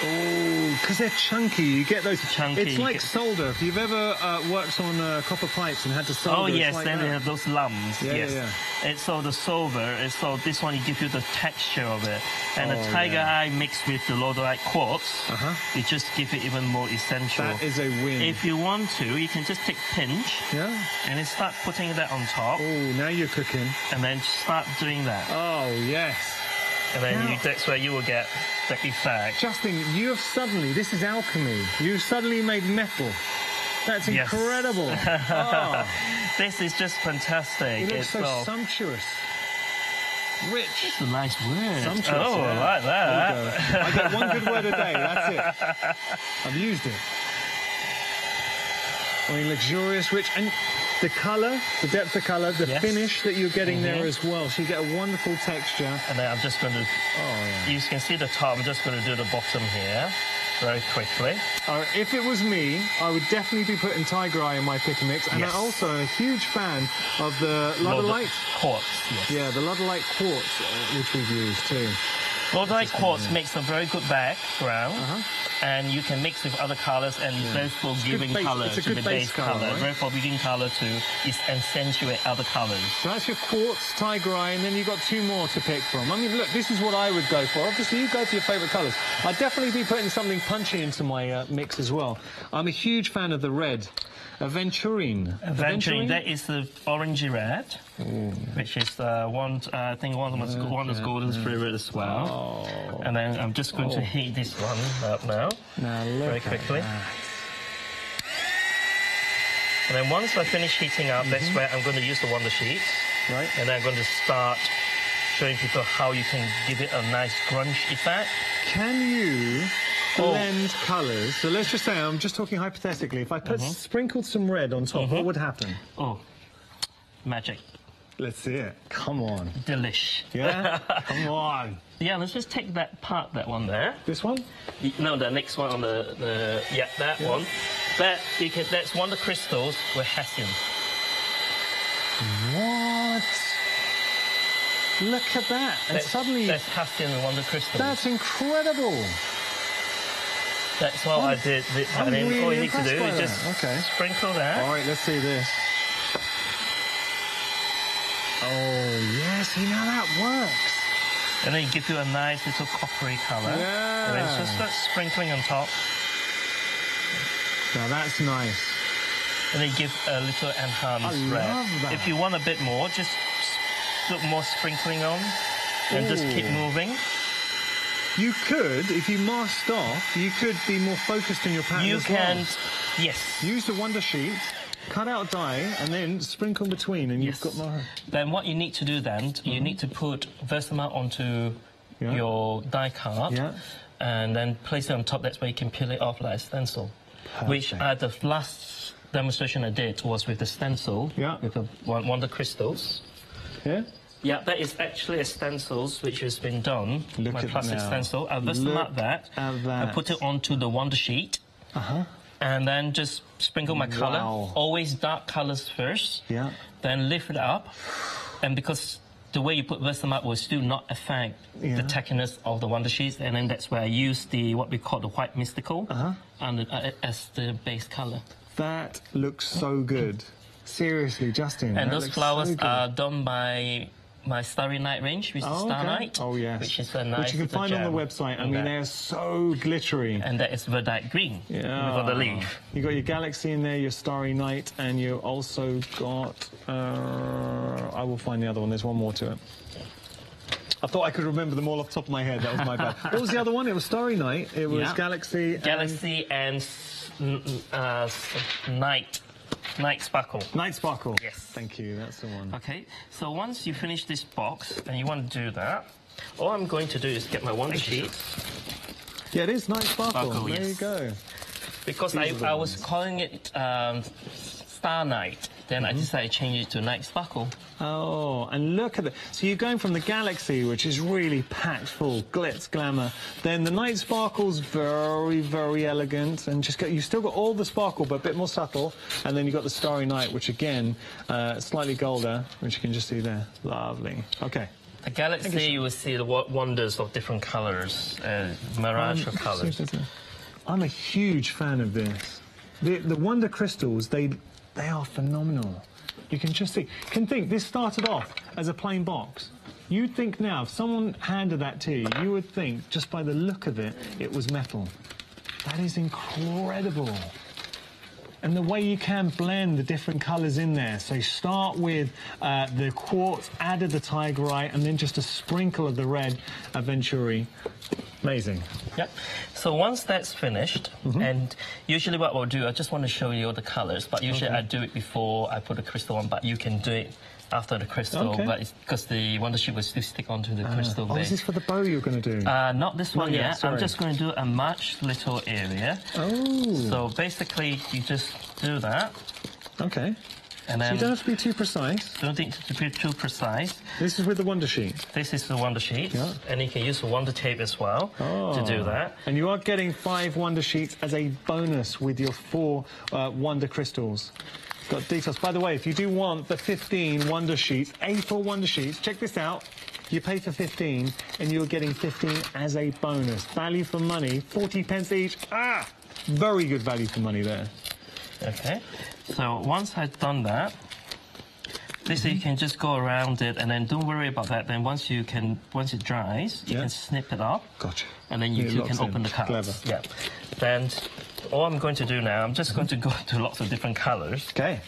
Oh, because they're chunky. You get those... Chunky. It's like solder. If you've ever worked on copper pipes and had to solder... Oh, yes, then they have those lumps. Yeah. And so the solder, so this one, it gives you the texture of it. And the tiger eye mixed with the Lodite quartz, it just gives it even more essential. That is a win. If you want to, you can just take pinch. Yeah. And then start putting that on top. Oh, now you're cooking. And then start doing that. Oh, yes. And then that's where you will get the effect. Justin, you have suddenly, this is alchemy. You've suddenly made metal. That's incredible. Oh. This is just fantastic. It looks so sumptuous. Rich. It's a nice word. Sumptuous. Oh, I like that. I get one good word a day, that's it. I've used it. I mean, luxurious, rich, and the colour, the depth of colour, the finish that you're getting there as well. So you get a wonderful texture. And then I'm just going to, you can see the top, I'm just going to do the bottom here very quickly. If it was me, I would definitely be putting tiger eye in my pick and mix. And I'm also a huge fan of the Lodolite quartz. Yeah, the Lodolite quartz, which we've used too. Lodolite quartz makes a very good background, and you can mix with other colours, and very forgiving colour to the base colour. Right? Very forgiving colour to accentuate other colours. So that's your quartz, tiger eye, and then you've got 2 more to pick from. I mean, look, this is what I would go for. Obviously, you go for your favourite colours. I'd definitely be putting something punchy into my mix as well. I'm a huge fan of the red. Aventurine. Aventurine, that is the orangey red, which is I think one is golden spirit as well. Oh. And then I'm just going to heat this one up now very quickly. And then once I finish heating up, that's where I'm going to use the Wonder Sheets. Right. And then I'm going to start showing people how you can give it a nice grunge effect. Can you blend colours. So let's just say, I'm just talking hypothetically, if I sprinkled some red on top, what would happen? Oh, magic. Let's see it. Come on. Delish. Yeah? Come on. Yeah, let's just take that part, that one there. This one? No, the next one on that one. That's one of the crystals with hessian. What? Look at that. And suddenly... That's hessian and one of the crystals. That's incredible. That's what I did. I'm really all you need to do impressed by is just that. sprinkle that. All right, let's see this. Oh, yes, see, now that works. And then you give you a nice little coppery colour. Yeah. And then just start sprinkling on top. Now that's nice. And then give a little enhanced red. Love that. If you want a bit more, just put more sprinkling on. And just keep moving. You could, if you masked off, you could be more focused in your pattern You as can, well. yes. Use the Wonder Sheet, cut out dye, and then sprinkle between, and you've got more... Then what you need to do then, you need to put Versamart onto your die card, and then place it on top. That's where you can peel it off like a stencil. Perfect. Which the last demonstration I did was with the stencil, with the Wonder Crystals. Yeah? Yeah, that is actually a stencils which has been done. Look my at plastic now. stencil. I Versamart that. I put it onto the Wonder Sheet. And then just sprinkle my colour. Always dark colours first. Yeah. Then lift it up. And because the way you put Versamart will still not affect the tackiness of the Wonder Sheets. And then that's where I use the what we call the white mystical as the base colour. That looks so good. Seriously, Justin. And those flowers are done by my Starry Night range, which is Star Night. Oh, yes. Which is a nice which you can find on the website. I mean, they're so glittery. And that is verdite green. Yeah. We've got the leaf. You got your Galaxy in there, your Starry Night, and you also got... I will find the other one. There's one more to it. I thought I could remember them all off the top of my head. That was my bad. What was the other one? It was Starry Night. It was Galaxy. Galaxy and Night Sparkle. Night Sparkle. Yes. Thank you, that's the one. Okay, so once you finish this box and you want to do that, all I'm going to do is get my Wonder Sheet. Yeah, it is Night Sparkle. There you go. Because I was calling it Star Night. Then I decided to change it to Night Sparkle. Oh, and look at it. So you're going from the Galaxy, which is really packed full, glitz, glamour. Then the Night Sparkle's very, very elegant. And you've still got all the sparkle, but a bit more subtle. And then you've got the Starry Night, which again, slightly golder, which you can just see there. Lovely. Okay. The Galaxy, you will see the wonders of different colours, mirage of colours. I'm a huge fan of this. The Wonder Crystals, they are phenomenal. You can just see. This started off as a plain box. You'd think now, if someone handed that to you, you would think, just by the look of it, it was metal. That is incredible. And the way you can blend the different colours in there. So you start with the quartz, added the tigerite, and then just a sprinkle of the red Venturi. Amazing. Yep. So once that's finished, and usually what we'll do, I just want to show you all the colours, but usually I do it before I put the crystal on, but you can do it after the crystal, but it's because the Wonder Sheet will still stick onto the crystal base. Is this for the bow you're going to do? Not this one yet. Sorry. I'm just going to do a much little area. Oh. So basically, you just do that. Okay. And then so you don't have to be too precise. Don't need to be too precise. This is with the Wonder Sheet. This is the Wonder Sheet. Yeah. And you can use the Wonder Tape as well to do that. And you are getting 5 Wonder Sheets as a bonus with your 4 Wonder Crystals. Got details. By the way, if you do want the 15 Wonder Sheets, A4 Wonder Sheets, check this out. You pay for 15 and you're getting 15 as a bonus. Value for money, 40 pence each. Very good value for money there. Okay. So once I've done that, you can just go around it, and then don't worry about that. Then once it dries, you can snip it up. Gotcha. And then you can open the cards. Clever. Yeah. Then all I'm going to do now, I'm just going to go to lots of different colours. Okay.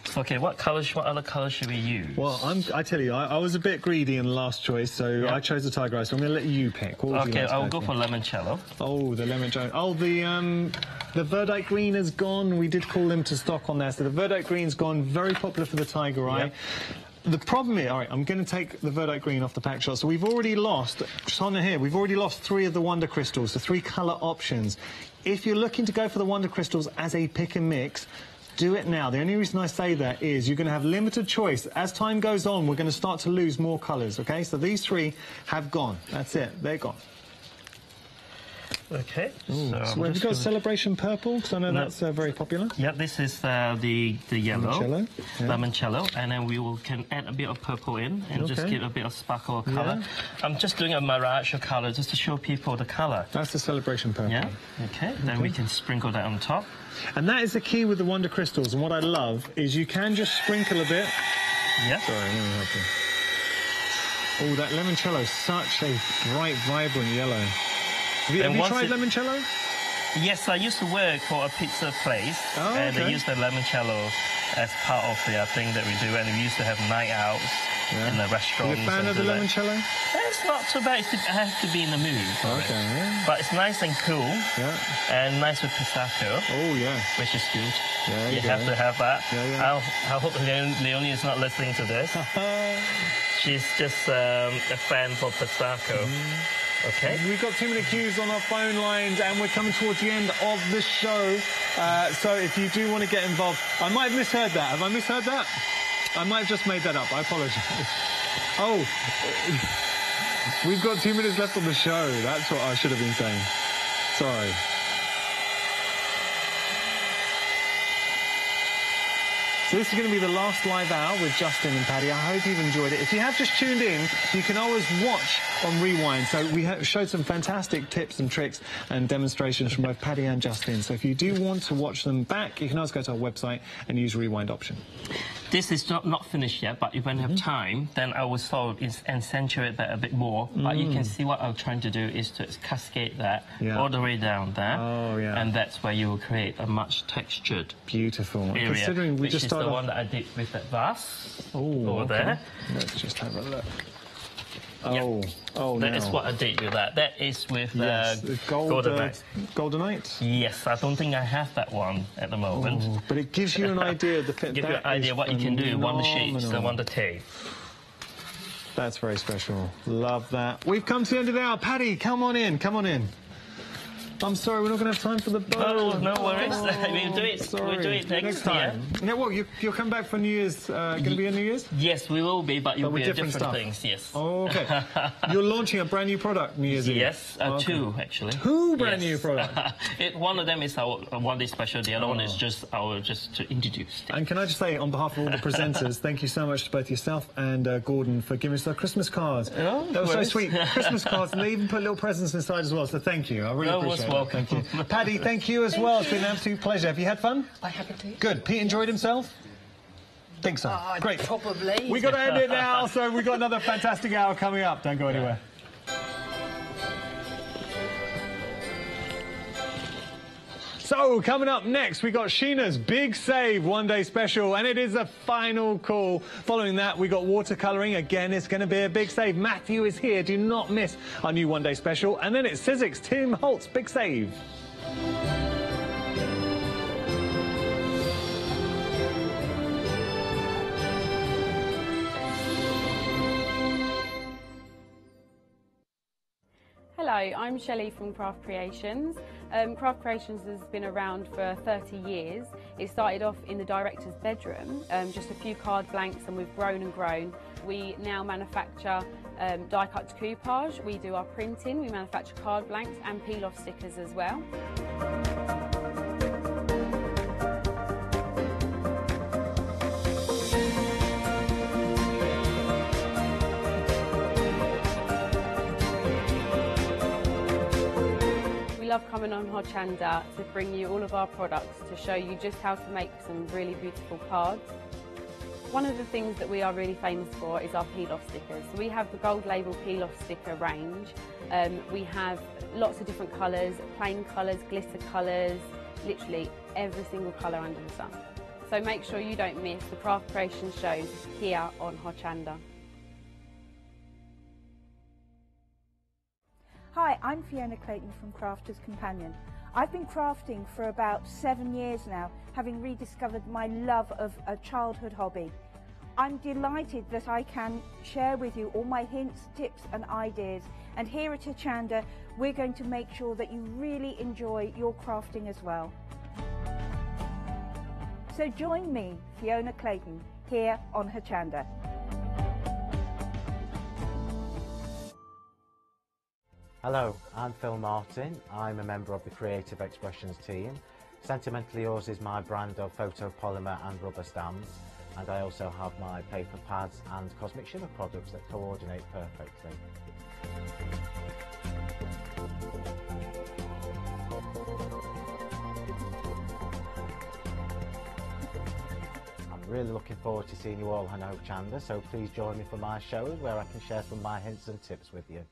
So, what other colours should we use? Well, I tell you, I was a bit greedy in the last choice, so I chose the tiger eye, so I'm going to let you pick. Okay, I'll go for limoncello. Oh, the limoncello. Oh, the verdite green is gone. We did call them to stock on there, so the verdite green's gone. Very popular for the tiger eye. The problem is, all right, I'm going to take the Verdite Green off the pack shot. So we've already lost, just on here, we've already lost 3 of the Wonder Crystals, the 3 colour options. If you're looking to go for the Wonder Crystals as a pick and mix, do it now. The only reason I say that is you're going to have limited choice. As time goes on, we're going to start to lose more colours, OK? So these 3 have gone. That's it. They're gone. Okay. So have you got Celebration Purple? Because I know that's very popular. Yeah, this is the yellow. Limoncello. Yeah. Limoncello. And then can add a bit of purple in and just give a bit of sparkle of colour. I'm just doing a mirage of colour just to show people the colour. That's the Celebration Purple. Yeah. Okay. Then we can sprinkle that on top. And that is the key with the Wonder Crystals. And what I love is you can just sprinkle a bit. Yeah. Sorry, let me help you. Oh, that limoncello is such a bright, vibrant yellow. Have you tried limoncello? Yes, I used to work for a pizza place, and they used the limoncello as part of the thing that we do, and we used to have night outs in the restaurant. Are you a fan of the limoncello? It's not too bad. I have to be in the mood for it. Yeah. But it's nice and cool, and nice with pistachio. Oh, yeah. Which is good. Yeah, you have to have that. Yeah. I hope Leonie is not listening to this. She's just a fan for pistachio. Okay. We've got too many queues on our phone lines and we're coming towards the end of the show. So if you do want to get involved, I might have misheard that. Have I misheard that? I might have just made that up. I apologise. Oh, we've got 2 minutes left on the show. That's what I should have been saying. Sorry. So this is going to be the last live hour with Justin and Paddy. I hope you've enjoyed it. If you have just tuned in, you can always watch on Rewind. So we showed some fantastic tips and tricks and demonstrations from both Paddy and Justin. So if you do want to watch them back, you can always go to our website and use Rewind option. This is not finished yet, but if I have time, then I will sort of accentuate that a bit more. But you can see what I'm trying to do is to cascade that all the way down there. Oh, yeah. And that's where you will create a much textured beautiful area, considering we just started the one that I did with that vase over there. Let's just have a look. That is what I did with that. That is with Goldenite. Goldenite? Yes, I don't think I have that one at the moment. But it gives you an idea of the fit. Give you an idea what you can do. Wonder sheets and wonder tape. That's very special. Love that. We've come to the end of the hour. Paddy, come on in. Come on in. I'm sorry, we're not going to have time for the bow. No worries. We'll do it next time. Yeah, well, you'll come back for New Year's. Going to be a New Year's? Yes, we will be, but you'll be different things, yes. Oh, OK. You're launching a brand new product New Year's Eve? Yes, 2, actually. 2 brand new products? One of them is our one-day special. The other one is just to introduce. And can I just say, on behalf of all the presenters, thank you so much to both yourself and Gordon for giving us our Christmas cards. That was so sweet. Christmas cards, and they even put little presents inside as well, so thank you. I really appreciate it. Welcome. Thank you. Paddy, thank you as well. It's been an absolute pleasure. Have you had fun? I have indeed. Good. Pete enjoyed himself? Think so. Great. Probably. We've got to end it now, so we've got another fantastic hour coming up. Don't go anywhere. So, coming up next, we got Sheena's Big Save one-day special, and it is a final call. Following that, we got watercolouring. Again, it's going to be a big save. Matthew is here. Do not miss our new one-day special. And then it's Sizzix Tim Holt's Big Save. Hello, I'm Shelley from Craft Creations. Craft Creations has been around for 30 years. It started off in the director's bedroom, just a few card blanks, and we've grown and grown. We now manufacture die-cut decoupage, we do our printing, we manufacture card blanks and peel-off stickers as well. We love coming on Hochanda to bring you all of our products to show you just how to make some really beautiful cards. One of the things that we are really famous for is our peel-off stickers. So we have the gold label peel-off sticker range. We have lots of different colours, plain colours, glitter colours, literally every single colour under the sun. So make sure you don't miss the Craft Creation shows here on Hochanda. Hi, I'm Fiona Clayton from Crafter's Companion. I've been crafting for about 7 years now, having rediscovered my love of a childhood hobby. I'm delighted that I can share with you all my hints, tips and ideas. And here at Hochanda, we're going to make sure that you really enjoy your crafting as well. So join me, Fiona Clayton, here on Hochanda. Hello, I'm Phil Martin. I'm a member of the Creative Expressions team. Sentimentally Yours is my brand of photopolymer and rubber stamps, and I also have my paper pads and cosmic shimmer products that coordinate perfectly. I'm really looking forward to seeing you all on Hochanda, so please join me for my shows where I can share some of my hints and tips with you.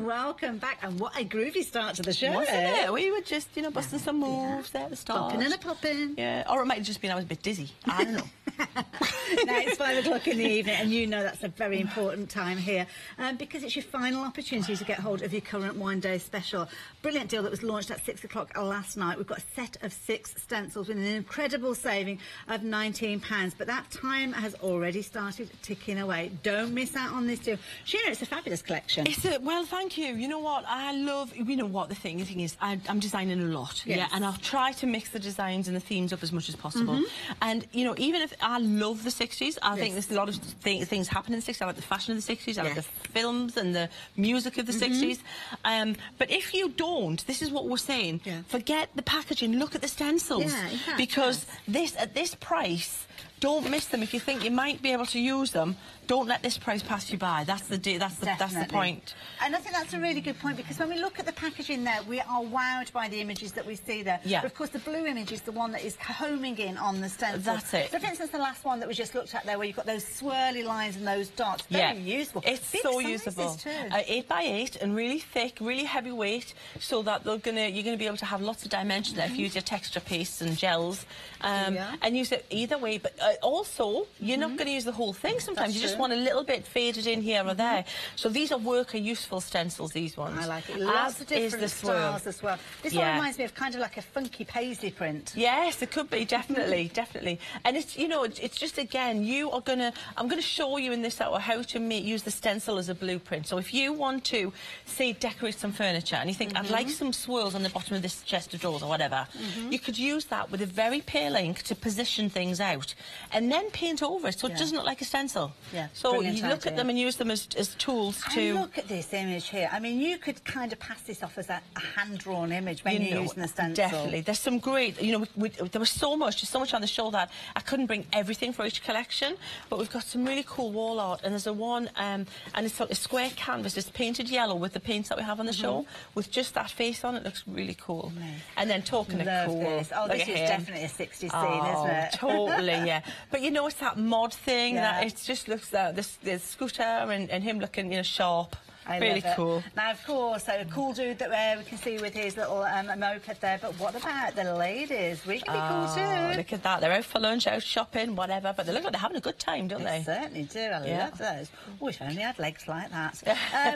Welcome back, and what a groovy start to the show. Wasn't it? We were just, you know, busting some moves there at the start. Popping and a popping. Yeah, or it might have just been I was a bit dizzy. I don't know. Now it's 5 o'clock in the evening, and you know that's a very important time here because it's your final opportunity to get hold of your current wine day special. Brilliant deal that was launched at 6 o'clock last night. We've got a set of 6 stencils with an incredible saving of £19, but that time has already started ticking away. Don't miss out on this deal. Sheena, it's a fabulous collection. It's a, well, thank you. You know what? I love, you know what, the thing is I'm designing a lot. Yes. Yeah, and I'll try to mix the designs and the themes up as much as possible. And, you know, even if I love the 60s, I think there's a lot of things happen in the 60s. I like the fashion of the 60s, I like the films and the music of the 60s. But if you don't, this is what we're saying, forget the packaging, look at the stencils. Because at this price, don't miss them. If you think you might be able to use them, don't let this price pass you by. That's the point. And I think that's a really good point, because when we look at the packaging there, we are wowed by the images that we see there. Yeah. But of course, the blue image is the one that is homing in on the stencil. That's it. So, for instance, the last one that we just looked at there, where you've got those swirly lines and those dots, very useful. It's big so sizes usable. Too. 8 by 8 and really thick, really heavy weight, so that you're gonna be able to have lots of dimension there if you use your texture pastes and gels, and use it either way. But also, you're not going to use the whole thing. Sometimes you just want a little bit faded in here or there. So these are worker useful stencils, these ones. I like it. Lots of different styles as well. This one reminds me of kind of like a funky paisley print. Yes, it could be, definitely, definitely. And it's, you know, it's just, again, I'm gonna show you in this hour how to use the stencil as a blueprint. So if you want to, say, decorate some furniture and you think, I'd like some swirls on the bottom of this chest of drawers or whatever, you could use that with a very pale ink to position things out, and then paint over it so it doesn't look like a stencil. So you look at them and use them as tools to... And look at this image here. I mean, you could kind of pass this off as a hand-drawn image when you're using the stencil. Definitely. There's some great... You know, there was so much on the show that I couldn't bring everything for each collection, but we've got some really cool wall art, and there's a one, and it's a square canvas. It's painted yellow with the paints that we have on the show, with just that face on it. Looks really cool. And then talking of cool... This. Oh, this is definitely a 60s scene, isn't it? Totally, yeah. But you know, it's that mod thing that it just looks this scooter and him looking, you know, sharp. Really cool. Now, of course, a cool dude that we can see with his little moped there, but what about the ladies? We can be cool too. Look at that. They're out for lunch, out shopping, whatever, but they look like they're having a good time, don't they? They certainly do. I love those. Oh, if only I had legs like that.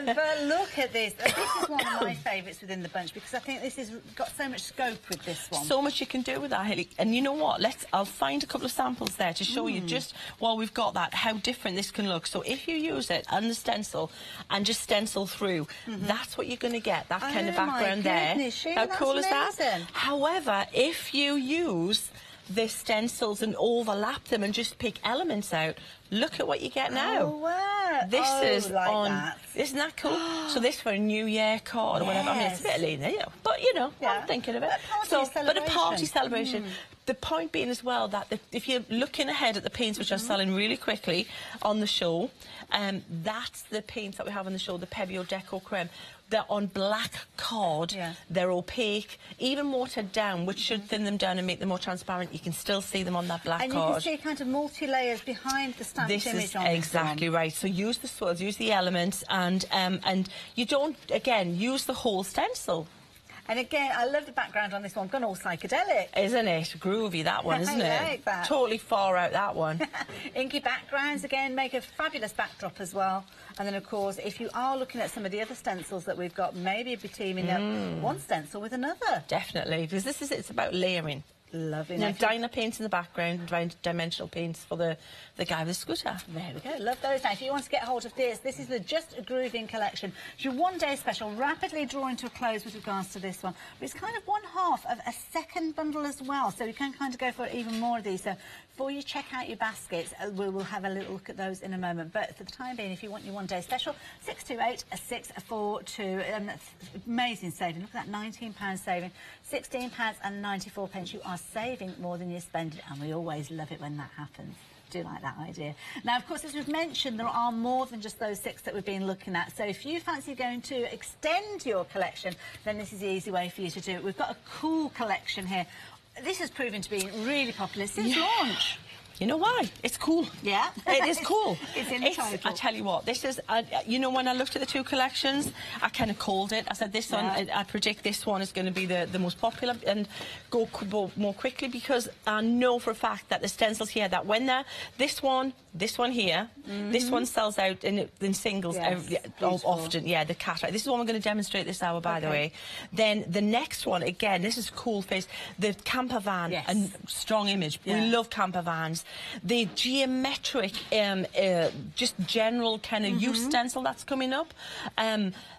But look at this. This is one of my favourites within the bunch, because I think this has got so much scope with this one. So much you can do with that, Haley. And you know what? I'll find a couple of samples there to show you, just while we've got that, how different this can look. So if you use it on the stencil and just stencil stencil through. That's what you're going to get, that kind of background there. Sheila, How cool is that? amazing. However, if you use the stencils and overlap them and just pick elements out, look at what you get now. Oh, wow. This is like on. That. Isn't that cool? So this for a New Year card or whatever. I mean, it's a bit late, you know, but you know, I'm thinking of it. But a party celebration. The point being as well that if you're looking ahead at the paints which are selling really quickly on the show, that's the paints that we have on the show, the Pebeo Deco Creme. They're on black card, they're opaque, even watered down, which should thin them down and make them more transparent. You can still see them on that black card. And you can see kind of multi-layers behind the stamped image on this one. Exactly right. So use the swirls, use the elements, and you don't, again, use the whole stencil. And again, I love the background on this one. Gone all psychedelic. Isn't it? Groovy, that one, isn't it? I like that. Totally far out, that one. Inky backgrounds, again, make a fabulous backdrop as well. And then, of course, if you are looking at some of the other stencils that we've got, maybe be teaming up one stencil with another. Definitely, because it's about layering. Lovely. Now, Dyna paints in the background and dimensional paints for the guy with the scooter. There we go. Love those. Now, if you want to get hold of this is the Just a Grooving collection. It's your one-day special, rapidly drawing to a close with regards to this one. But it's kind of one half of a second bundle as well, so you can kind of go for even more of these. So before you check out your baskets, we will have a little look at those in a moment. But for the time being, if you want your one-day special, 628-642. Amazing saving. Look at that, £19 saving. £16.94. You are saving more than you're spending, and we always love it when that happens. Do like that idea. Now, of course, as we've mentioned, there are more than just those 6 that we've been looking at. So if you fancy going to extend your collection, then this is the easy way for you to do it. We've got a cool collection here. This has proven to be really popular since launch. You know why? It's cool. Yeah. It is cool. It's in the title. I tell you what, this is, you know, when I looked at the 2 collections, I kind of called it. I said this one, I predict this one is going to be the most popular and go more quickly, because I know for a fact that the stencils here, that when they're, this one here, this one sells out in singles often. Yeah, the cat. This is what I'm going to demonstrate this hour, by the way. Then the next one, again, this is cool face, the camper van, and strong image. We love camper vans. The geometric, just general kind of use stencil that's coming up.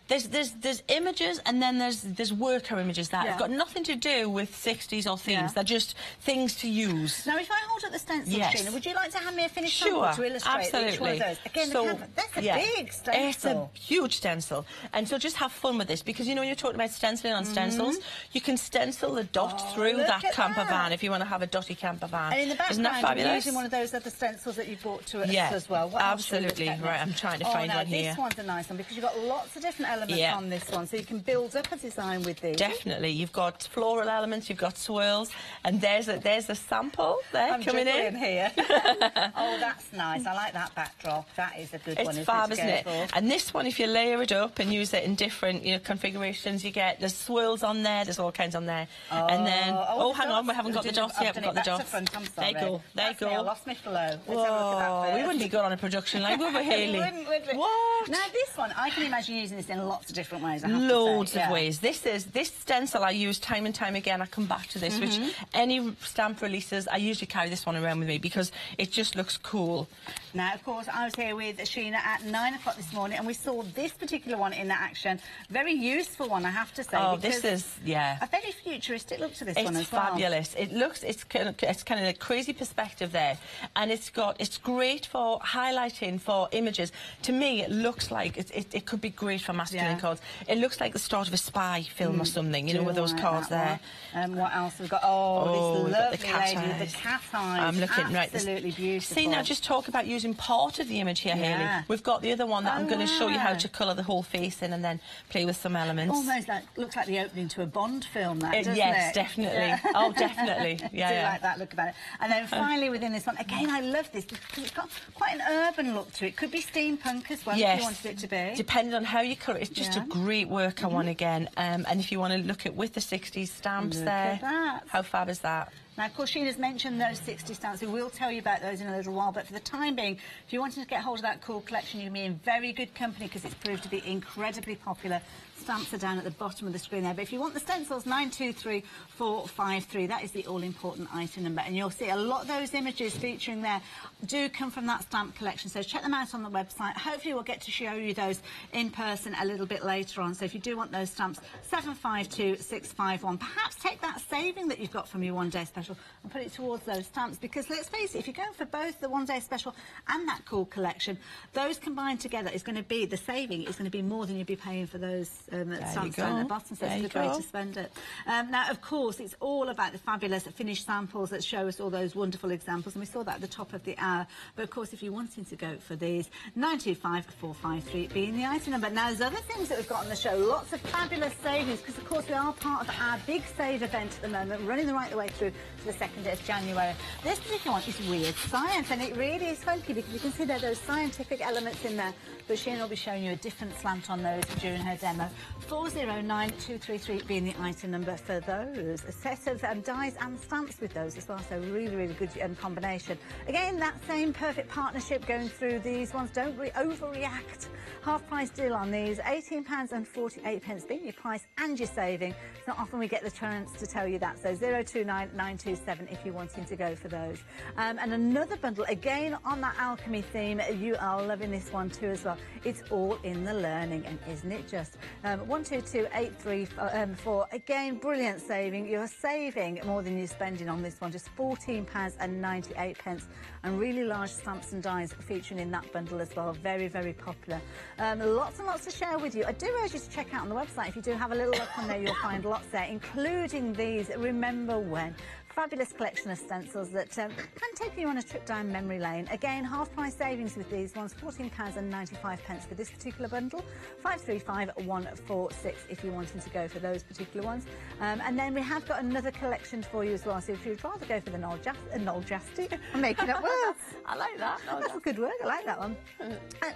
There's images, and then there's worker images that have got nothing to do with 60s or themes. They're just things to use. Now, if I hold up the stencil, Sheena, would you like to hand me a finished sample to illustrate each one of those? Again, that's a big stencil. It's a huge stencil. And so just have fun with this, because, you know, when you're talking about stenciling on stencils, you can stencil the dot through that camper van if you want to have a dotty camper van. And in the background, isn't that fabulous? You're using one of those other stencils that you brought to us as well. What absolutely. Right, I'm trying to find one here. This one's a nice one, because you've got lots of different elements on this one, so you can build up a design with these. Definitely. You've got floral elements, you've got swirls, and there's a sample there coming in here. Oh, that's nice. I like that backdrop. That is a good one. It's fab, isn't it? And this one, if you layer it up and use it in different, you know, configurations, you get there's swirls on there, there's all kinds on there, and then hang on, we haven't got the dots yet. We've got the dots. There you go. There you go. I lost my flow. Let's have a look Whoa, at that. we wouldn't be good on a production line, would we, Hayley? We wouldn't, would we? What? Now this one, I can imagine using this in lots of different ways. Loads of ways. This stencil I use time and time again. I come back to this, which any stamp releases, I usually carry this one around with me because it just looks cool. Now, of course, I was here with Sheena at 9 o'clock this morning, and we saw this particular one in action. Very useful one, I have to say. Oh, this is, a very futuristic look to this one as well. It's fabulous. It looks, it's kind of a crazy perspective there, and it's great for highlighting for images. To me, it looks like it could be great for masculine cards. It looks like the start of a spy film or something, you know, with those cards there. What else have we got? Oh, this lovely lady with the cat eyes. I'm looking right. Absolutely beautiful. See, now just talk about using part of the image here, Hayley. We've got the other one that I'm going to show you how to colour the whole face in and then play with some elements. Almost looks like the opening to a Bond film, that, doesn't it? Yes, definitely. Yeah. Oh, definitely. Yeah, I do like that look about it. And then finally within this one, again, I love this because it's got quite an urban look to it. Could be steampunk as well if you wanted it to be. Depending on how you colour it. It's just a great worker one again. And if you want to look at with the 60s stamps there, how fab is that? Now, of course, Sheena's mentioned those 60 stamps. We will tell you about those in a little while, but for the time being, if you wanted to get hold of that cool collection, you'll be in very good company because it's proved to be incredibly popular. Stamps are down at the bottom of the screen there. But if you want the stencils, 923453, that is the all-important item number. And you'll see a lot of those images featuring there do come from that stamp collection. So check them out on the website. Hopefully we'll get to show you those in person a little bit later on. So if you do want those stamps, 752651. Perhaps take that saving that you've got from your one-day special and put it towards those stamps. Because let's face it, if you're going for both the one-day special and that cool collection, those combined together is going to be, the saving is going to be more than you'll be paying for those stamps down at the bottom. So it's a good way to spend it. Now, of course, it's all about the fabulous finished samples that show us all those wonderful examples. And we saw that at the top of the hour. But, of course, if you're wanting to go for these, 925453 being the item number. Now, there's other things that we've got on the show. Lots of fabulous savings because, of course, we are part of our big save event at the moment, running the right the way through to the 2nd of January. This particular one is weird science, and it really is funky because you can see there are those scientific elements in there. But Sheena will be showing you a different slant on those during her demo. 409233 being the item number for those. A set of dies and stamps with those as well, so really, really good combination. Again, that same perfect partnership going through these ones. Don't overreact. Half price deal on these, £18.48 being your price and your saving. It's not often we get the chance to tell you that, so 029927 if you're wanting to go for those. And another bundle, again on that alchemy theme, you are loving this one too as well. It's all in the learning, and isn't it just? 122834, again, brilliant saving. You're saving more than you're spending on this one, just £14.98, and really large stamps and dies featuring in that bundle as well. Very, very popular. Lots and lots to share with you. I do urge you to check out on the website. If you do have a little look on there, you'll find lots there, including these Remember When. Fabulous collection of stencils that can take you on a trip down memory lane. Again, half price savings with these ones, £14.95 for this particular bundle, 535146 if you're wanting to go for those particular ones. And then we have got another collection for you as well. So if you'd rather go for the Noljasty, I'm making up words. I like that. That's a good word. I like that one.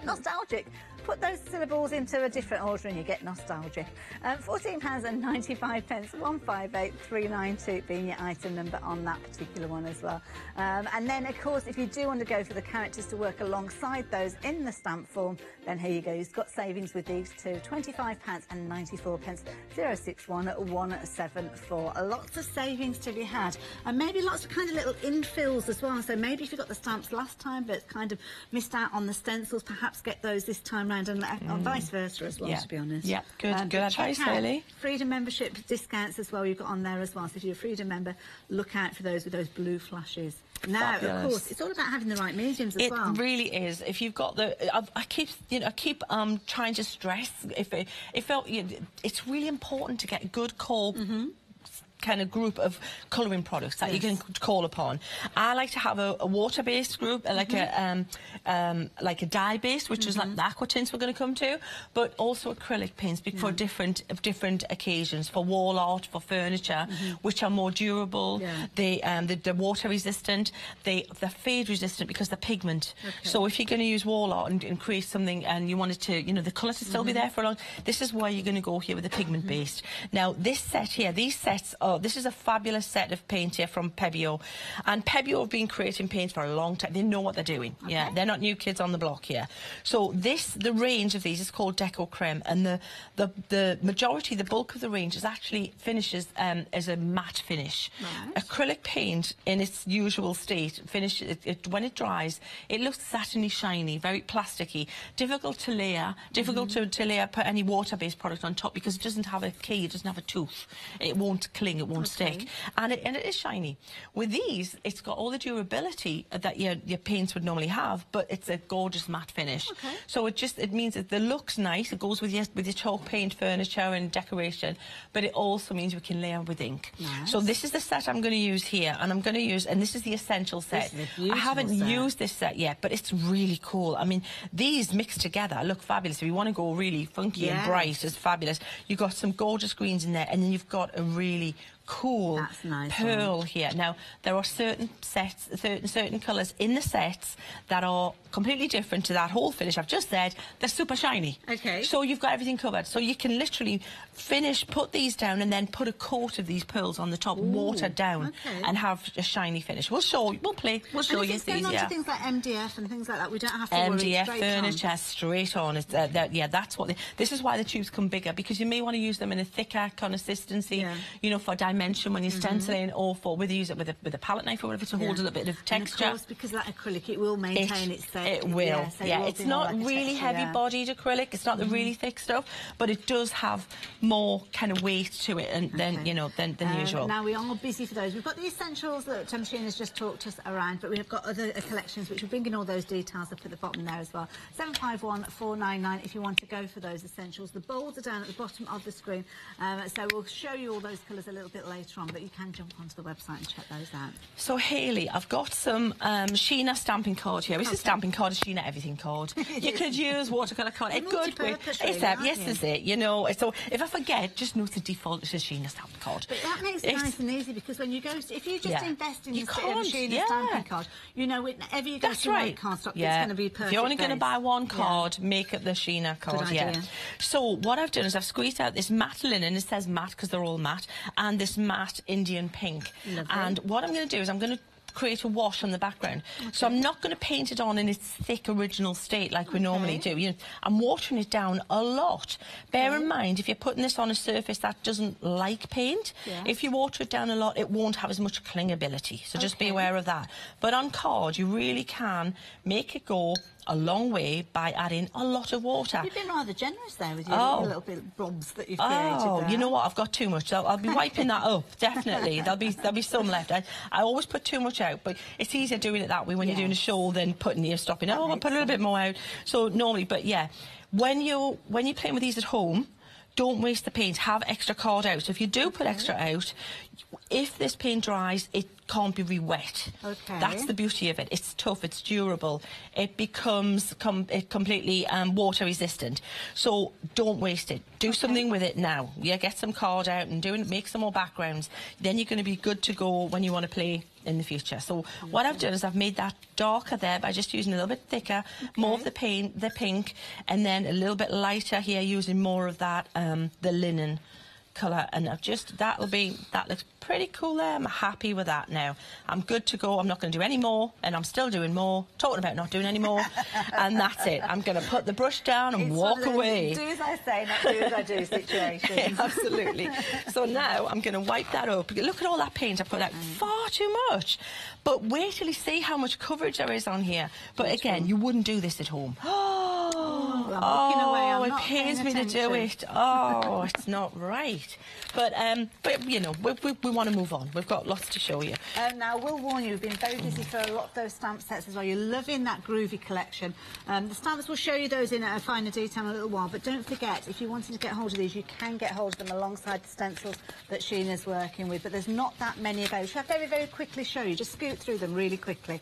Nostalgic. Put those syllables into a different order and you get nostalgic. £14.95, 158392 being your item number on that particular one as well. And then, of course, if you do want to go for the characters to work alongside those in the stamp form, then here you go. You've got savings with these too, £25.94, 061174. Lots of savings to be had. And maybe lots of kind of little infills as well. So maybe if you got the stamps last time but kind of missed out on the stencils, perhaps get those this time round, and vice versa as well, to be honest. Yeah, good advice, really. Freedom membership discounts as well you've got on there as well. So if you're a Freedom member, look out for those with those blue flashes. Now, of course, it's all about having the right mediums as well. It really is. If you've got the, I keep trying to stress. It's really important to get a good core. Kind of group of colouring products that you can call upon. I like to have a water-based group, like a dye-based, which is like the aqua tints we're going to come to, but also acrylic paints for different occasions, for wall art, for furniture, which are more durable. They're water-resistant, they're fade-resistant because they're pigment. So if you're going to use wall art and create something and you want it to, the colour to still be there for a long, this is why you're going to go here with the pigment-based. Now, this set here, these sets are this is a fabulous set of paint here from Pebio. And Pebio have been creating paints for a long time. They know what they're doing. Yeah, they're not new kids on the block here. So the range of these is called Deco Creme. And the majority, the bulk of the range is actually finishes as a matte finish. Nice. Acrylic paint in its usual state, when it dries, it looks satiny shiny, very plasticky, difficult to layer, difficult to layer, put any water-based product on top because it doesn't have a key, it doesn't have a tooth. It won't cling, it won't stick, and it is shiny. With these, it's got all the durability that your paints would normally have, but it's a gorgeous matte finish. So it means that the look's nice. It goes with your chalk paint, furniture, and decoration, but it also means we can layer with ink. Nice. So this is the set I'm going to use here, and this is the essential set. I haven't used this set yet, but it's really cool. I mean, these mixed together look fabulous. If you want to go really funky and bright, it's fabulous. You've got some gorgeous greens in there, and then you've got a really cool nice pearl here. Now, there are certain sets, certain colours in the sets that are completely different to that whole finish I've just said. They're super shiny. Okay. So you've got everything covered. So you can literally put these down and then put a coat of these pearls on the top, watered down, and have a shiny finish. We'll show you these. Yeah. Things like MDF and things like that, we don't have to worry. MDF furniture straight on. Yeah, that's what. This is why the tubes come bigger, because you may want to use them in a thicker consistency, you know, for dimension when you're stenciling, or for whether you use it with a palette knife or whatever to hold a little bit of texture. And of course, because of that acrylic, it will maintain its shape. It will. Yeah, it's not like really heavy-bodied acrylic. It's not the really thick stuff, but it does have more kind of weight to it than usual. Now we are busy for those. We've got the essentials that Machine has just talked us around, but we have got other collections which will bring in all those details up at the bottom there as well. 751-499 if you want to go for those essentials. The bowls are down at the bottom of the screen, so we'll show you all those colours a little bit later on, but you can jump onto the website and check those out. So Hayley, I've got some Sheena stamping card here. This is a stamping card, a Sheena everything card. You could use watercolour card. It's good. This is it. You know, so if I forget, just note the default. It's a Sheena stamping card. But that makes it nice and easy, because when you go, if you just invest in the Sheena stamping card, you know, whenever you go to my cardstock, it's going to be perfect. If you're only going to buy one card, make it the Sheena card. So what I've done is I've squeezed out this matte linen. It says matte because they're all matte, and this matte Indian pink. Lovely. And what I'm going to do is I'm going to create a wash on the background. So I'm not going to paint it on in its thick original state like we normally do. You know, I'm watering it down a lot. Bear in mind, if you're putting this on a surface that doesn't like paint, if you water it down a lot, it won't have as much clingability. So just be aware of that. But on card, you really can make it go a long way by adding a lot of water. You've been rather generous there with your little bit of blobs that you've created there. You know what? I've got too much. I'll be wiping that up, definitely. There'll be some left. I always put too much out, but it's easier doing it that way when you're doing a show than stopping. I'll put a little bit more out. So normally, but yeah, when you're playing with these at home, don't waste the paint. Have extra card out. So if you do put extra out, if this paint dries, it can't be re-wet. That's the beauty of it. It's tough, it's durable. It becomes completely water resistant. So don't waste it. Do something with it now. Get some card out and make some more backgrounds. Then you're going to be good to go when you want to play in the future. So what I've done is I've made that darker there by just using a little bit thicker, more of the pink, and then a little bit lighter here using more of that, the linen colour, and that looks pretty cool there. I'm happy with that now. I'm good to go. I'm not going to do any more, and I'm still doing more, talking about not doing any more, and that's it. I'm going to put the brush down and walk away. Do as I say, not do as I do situation. Absolutely. So now I'm going to wipe that up. Look at all that paint I put out. Far too much. But wait till you see how much coverage there is on here. But again, you wouldn't do this at home. It pains me to do it. Oh, it's not right. But you know, we want to move on. We've got lots to show you. Now, we'll warn you, we've been very busy for a lot of those stamp sets as well. You're loving that groovy collection. The stamps, we'll show you those in a finer detail in a little while, but don't forget, if you wanted to get hold of these, you can get hold of them alongside the stencils that Sheena's working with, but there's not that many of those. I'll very, very quickly show you. Just scoot through them really quickly.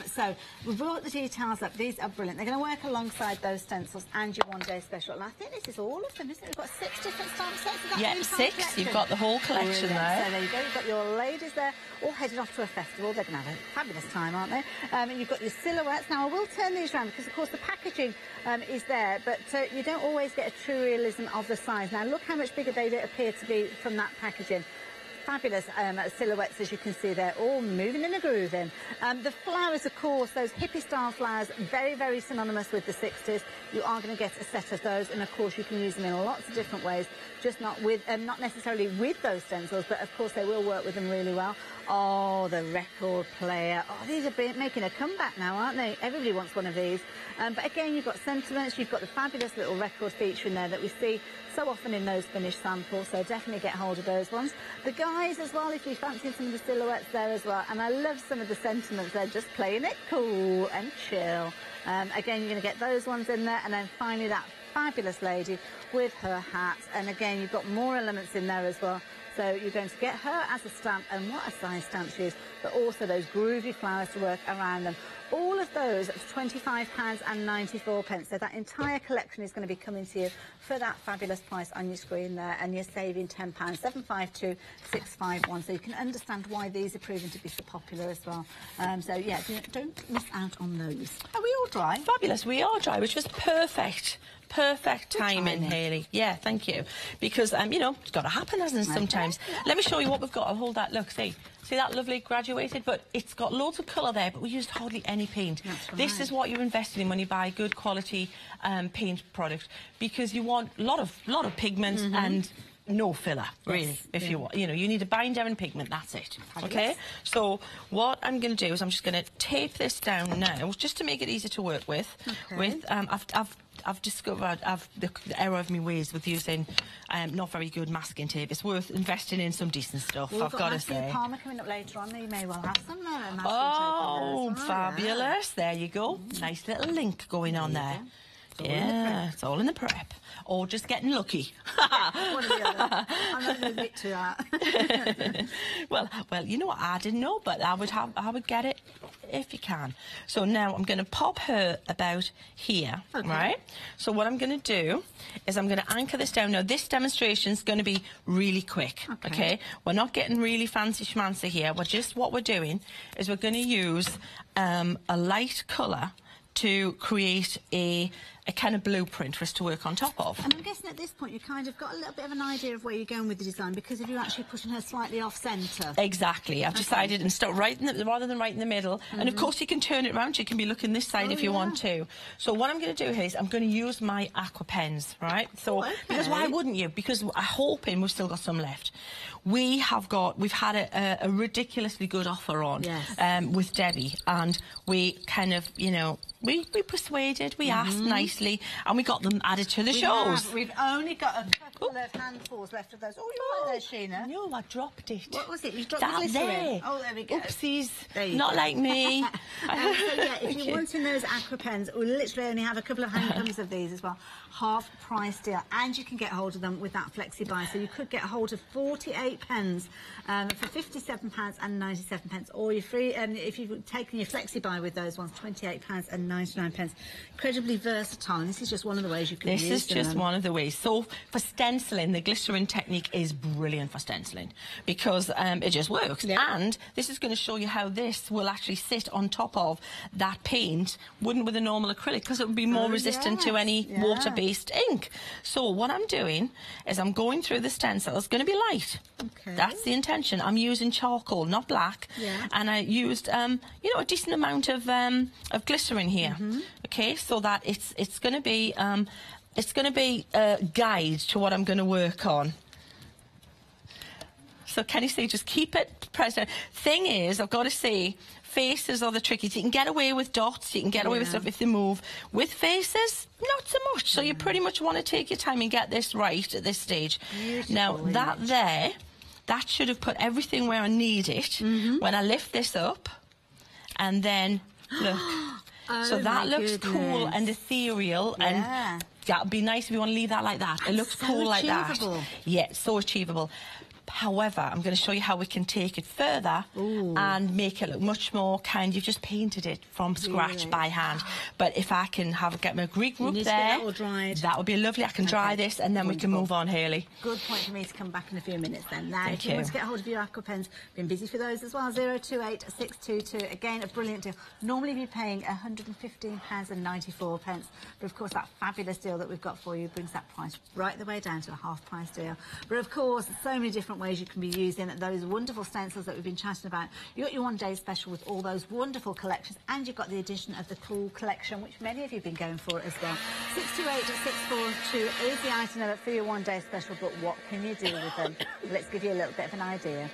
So we've brought the details up. These are brilliant. They're going to work alongside those stencils and your one-day special. And I think this is all of them, isn't it? We've got 6 different stamp sets. Yeah, 6. Collection. You've got the whole collection there. So there you go. You've got your ladies there, all headed off to a festival. They're going to have a fabulous time, aren't they? And you've got your silhouettes. Now, I will turn these around because, of course, the packaging is there, but you don't always get a true realism of the size. Now, look how much bigger they appear to be from that packaging. Fabulous silhouettes, as you can see there, all moving in a groove in. The flowers, of course, those hippie-style flowers, very, very synonymous with the 60s. You are going to get a set of those, and, of course, you can use them in lots of different ways, just not necessarily with those stencils, but, of course, they will work with them really well. Oh, the record player. Oh, these are making a comeback now, aren't they? Everybody wants one of these. But, again, you've got sentiments. You've got the fabulous little record feature in there that we see so often in those finished samples, so definitely get hold of those ones. The guys as well, if you fancy some of the silhouettes there as well, and I love some of the sentiments. They're just playing it cool and chill. Again, you're going to get those ones in there, and then finally that fabulous lady with her hat, and again, you've got more elements in there as well. So you're going to get her as a stamp, and what a size stamp she is, but also those groovy flowers to work around them. All of those at £25.94. So that entire collection is going to be coming to you for that fabulous price on your screen there, and you're saving £10, 752,651. So you can understand why these are proving to be so popular as well. So yeah, don't miss out on those. Are we all dry? Fabulous, we are dry, which was perfect. Perfect timing, Hayley. Yeah, thank you. Because, you know, it's got to happen, hasn't it, sometimes? Yeah. Let me show you what we've got. I'll hold that. Look, see that lovely graduated? But it's got loads of colour there, but we used hardly any paint. That's right. This is what you're investing in when you buy good quality paint product, because you want a lot of pigment and no filler, really, if you want. You know, you need a binder and pigment, that's it. Okay? So what I'm going to do is I'm just going to tape this down now, just to make it easier to work with. Okay. I've discovered the error of my ways with using not very good masking tape. It's worth investing in some decent stuff, I've got to say. Palmer coming up later on, you may well have some masking tape. Oh, fabulous. There you go. Nice little link going on there. Yeah, it's all in the prep. Or just getting lucky. One or the other. I'm not going to admit to that. well, you know what? I didn't know, but I would get it if you can. So now I'm going to pop her about here, right? So what I'm going to do is I'm going to anchor this down. Now, this demonstration is going to be really quick, okay? We're not getting really fancy schmancy here. What we're doing is we're going to use a light colour to create a kind of blueprint for us to work on top of. And I'm guessing at this point you kind of got a little bit of an idea of where you're going with the design, because if you're actually pushing her slightly off centre. Exactly. I've decided and start right in the, rather than right in the middle. And of course you can turn it around. You can be looking this side if you want to. So what I'm going to do here is I'm going to use my aqua pens, right? So because why wouldn't you? Because I'm hoping we've still got some left. We've had a ridiculously good offer on with Debbie, and we kind of, you know, we persuaded, we asked nicely, and we got them added to the shows. We've only got a couple of handfuls left of those. Oh, you're right there, Sheena. No, I dropped it. What was it? You dropped that there. Oh, there we go. Oopsies. Not like me. So yeah, if you're wanting those aqua pens, we literally only have a couple of handfuls of these as well. Half price deal, and you can get hold of them with that flexi buy. So you could get hold of 48 pens for £57.97, or you're free. If you've taken your flexi buy with those ones, £28.99. Incredibly versatile. And this is just one of the ways you can use them. This is just one of the ways. So for stenciling, the glycerin technique is brilliant for stenciling because it just works. And this is going to show you how this will actually sit on top of that paint, wouldn't with a normal acrylic, because it would be more resistant to any water-based ink. So what I'm doing is I'm going through the stencil. It's going to be light. That's the intention. I'm using charcoal, not black. And I used, you know, a decent amount of glycerin here. Okay, so that it's going to be a guide to what I'm going to work on. So can you see, just keep it present. Thing is, I've got to say, faces are the trickiest. You can get away with dots, you can get away with stuff if they move. With faces, not so much. So you pretty much want to take your time and get this right at this stage. Now, that should have put everything where I need it. When I lift this up, and then, look. So that looks cool and ethereal, and that would be nice if you want to leave that like that. It looks cool like that. Yeah, so achievable. However, I'm going to show you how we can take it further and make it look much more kind. You've just painted it from scratch by hand. But if I can get my Greek group there, that would be lovely. I can dry this and then we can move on, Hayley. Good point for me to come back in a few minutes then. Now, if you want to get hold of your aqua pens, been busy for those as well. 028622. Again, a brilliant deal. Normally you're paying £115.94, but of course that fabulous deal that we've got for you brings that price right the way down to a half price deal. But of course, so many different ways you can be using those wonderful stencils that we've been chatting about. You got your one-day special with all those wonderful collections, and you've got the addition of the cool collection, which many of you have been going for as well. 628-642 is the item number for your one-day special, but what can you do with them? Let's give you a little bit of an idea.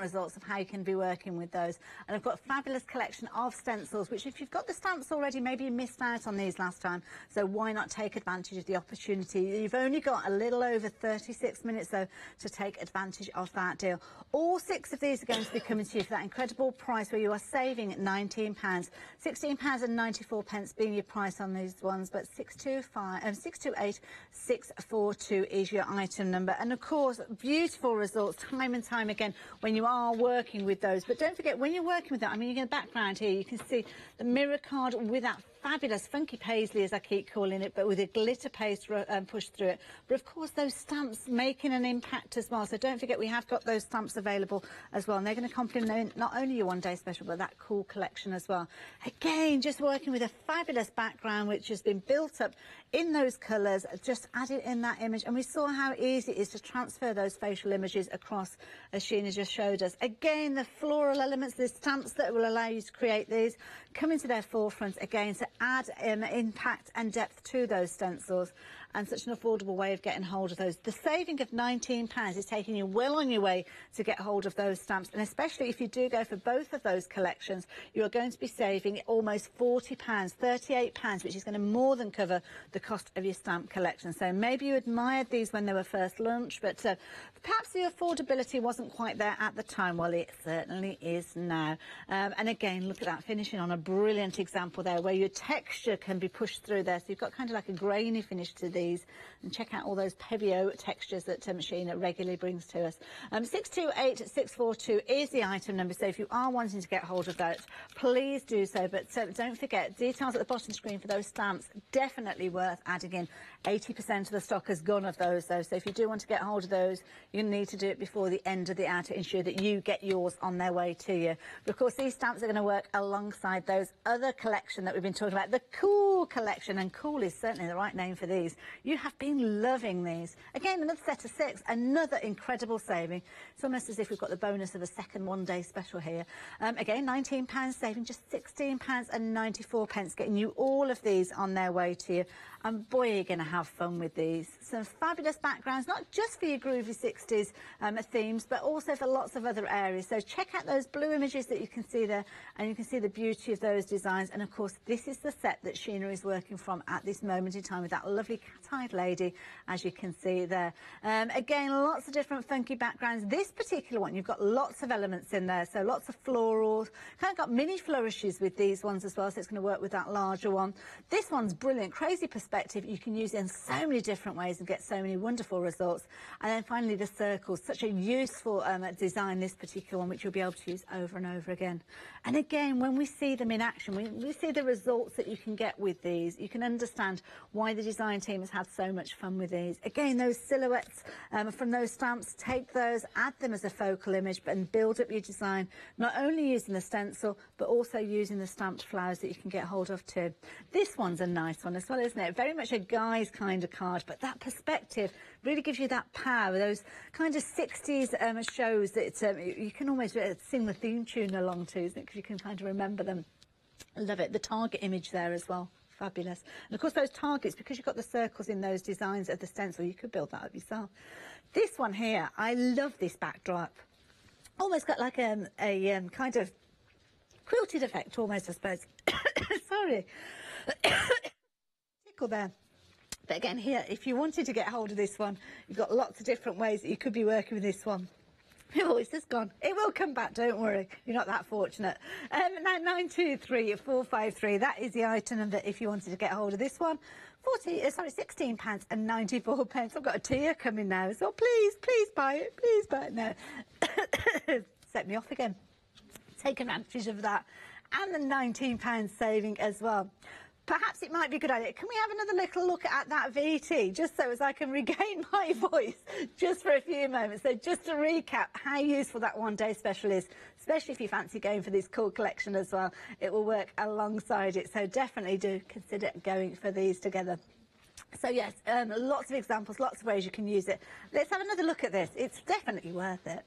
results of how you can be working with those. And I've got a fabulous collection of stencils, which if you've got the stamps already, maybe you missed out on these last time, so why not take advantage of the opportunity? You've only got a little over 36 minutes, though, to take advantage of that deal. All 6 of these are going to be coming to you for that incredible price where you are saving £19. £16.94 being your price on these ones, but 628642 is your item number. And of course, beautiful results time and time again when you are working with those. But don't forget, when you're working with that, I mean, you get a background here, you can see the mirror card with that fabulous funky paisley, as I keep calling it, but with a glitter paste pushed through it. But of course, those stamps making an impact as well. So don't forget, we have got those stamps available as well, and they're going to complement not only your one day special, but that cool collection as well. Again, just working with a fabulous background which has been built up in those colours, just added in that image, and we saw how easy it is to transfer those facial images across, as Sheena just showed us. Again, the floral elements, the stamps that will allow you to create these, come into their forefront again to add impact and depth to those stencils, and such an affordable way of getting hold of those. The saving of £19 is taking you well on your way to get hold of those stamps, and especially if you do go for both of those collections, you are going to be saving almost £40, £38, which is going to more than cover the cost of your stamp collection. So maybe you admired these when they were first launched, but perhaps the affordability wasn't quite there at the time. Well, it certainly is now. And again, look at that, finishing on a brilliant example there where your texture can be pushed through there. So you've got kind of like a grainy finish to these. And check out all those Pebeo textures that Sheena regularly brings to us. 628642 is the item number, so if you are wanting to get hold of that, please do so. But don't forget, details at the bottom screen for those stamps, definitely worth adding in. 80% of the stock has gone of those, though, so if you do want to get hold of those, you need to do it before the end of the hour to ensure that you get yours on their way to you. But of course, these stamps are going to work alongside those other collection that we've been talking about, the Cool collection, and Cool is certainly the right name for these. You have been loving these. Again, another set of 6, another incredible saving. It's almost as if we've got the bonus of a second one-day special here. Again, £19 saving, just £16.94, getting you all of these on their way to you. And boy, you're going to have fun with these. Some fabulous backgrounds, not just for your groovy 60s themes, but also for lots of other areas. So check out those blue images that you can see there, and you can see the beauty of those designs. And of course, this is the set that Sheena is working from at this moment in time with that lovely cat-eyed lady, as you can see there. Again, lots of different funky backgrounds. This particular one, you've got lots of elements in there, so lots of florals. Kind of got mini flourishes with these ones as well, so it's going to work with that larger one. This one's brilliant, crazy perspective. You can use it in so many different ways and get so many wonderful results. And then finally, the circles, such a useful design, this particular one, which you'll be able to use over and over again. And again, when we see them in action, we see the results that you can get with these, you can understand why the design team has had so much fun with these. Again, those silhouettes from those stamps, take those, add them as a focal image, and build up your design, not only using the stencil, but also using the stamped flowers that you can get hold of too. This one's a nice one as well, isn't it? Very much a guy's kind of card, but that perspective really gives you that power, those kind of 60s shows that you can almost sing the theme tune along to, isn't it? Because you can kind of remember them. Love it. The target image there as well. Fabulous. And of course, those targets, because you've got the circles in those designs of the stencil, you could build that up yourself. This one here, I love this backdrop. Almost got like a kind of quilted effect, almost, I suppose. Sorry. Tickle there. But again, here, if you wanted to get hold of this one, you've got lots of different ways that you could be working with this one. Oh, it's just gone. It will come back, don't worry. You're not that fortunate. Now, 923453, that is the item number if you wanted to get hold of this one. £16.94. I've got a tear coming now, so please buy it. Please buy it now. Set me off again. Take advantage of that. And the £19 saving as well. Perhaps it might be a good idea. Can we have another little look at that VT, just so as I can regain my voice just for a few moments? So just to recap how useful that one-day special is, especially if you fancy going for this cool collection as well. It will work alongside it, so definitely do consider going for these together. So yes, lots of examples, lots of ways you can use it. Let's have another look at this. It's definitely worth it.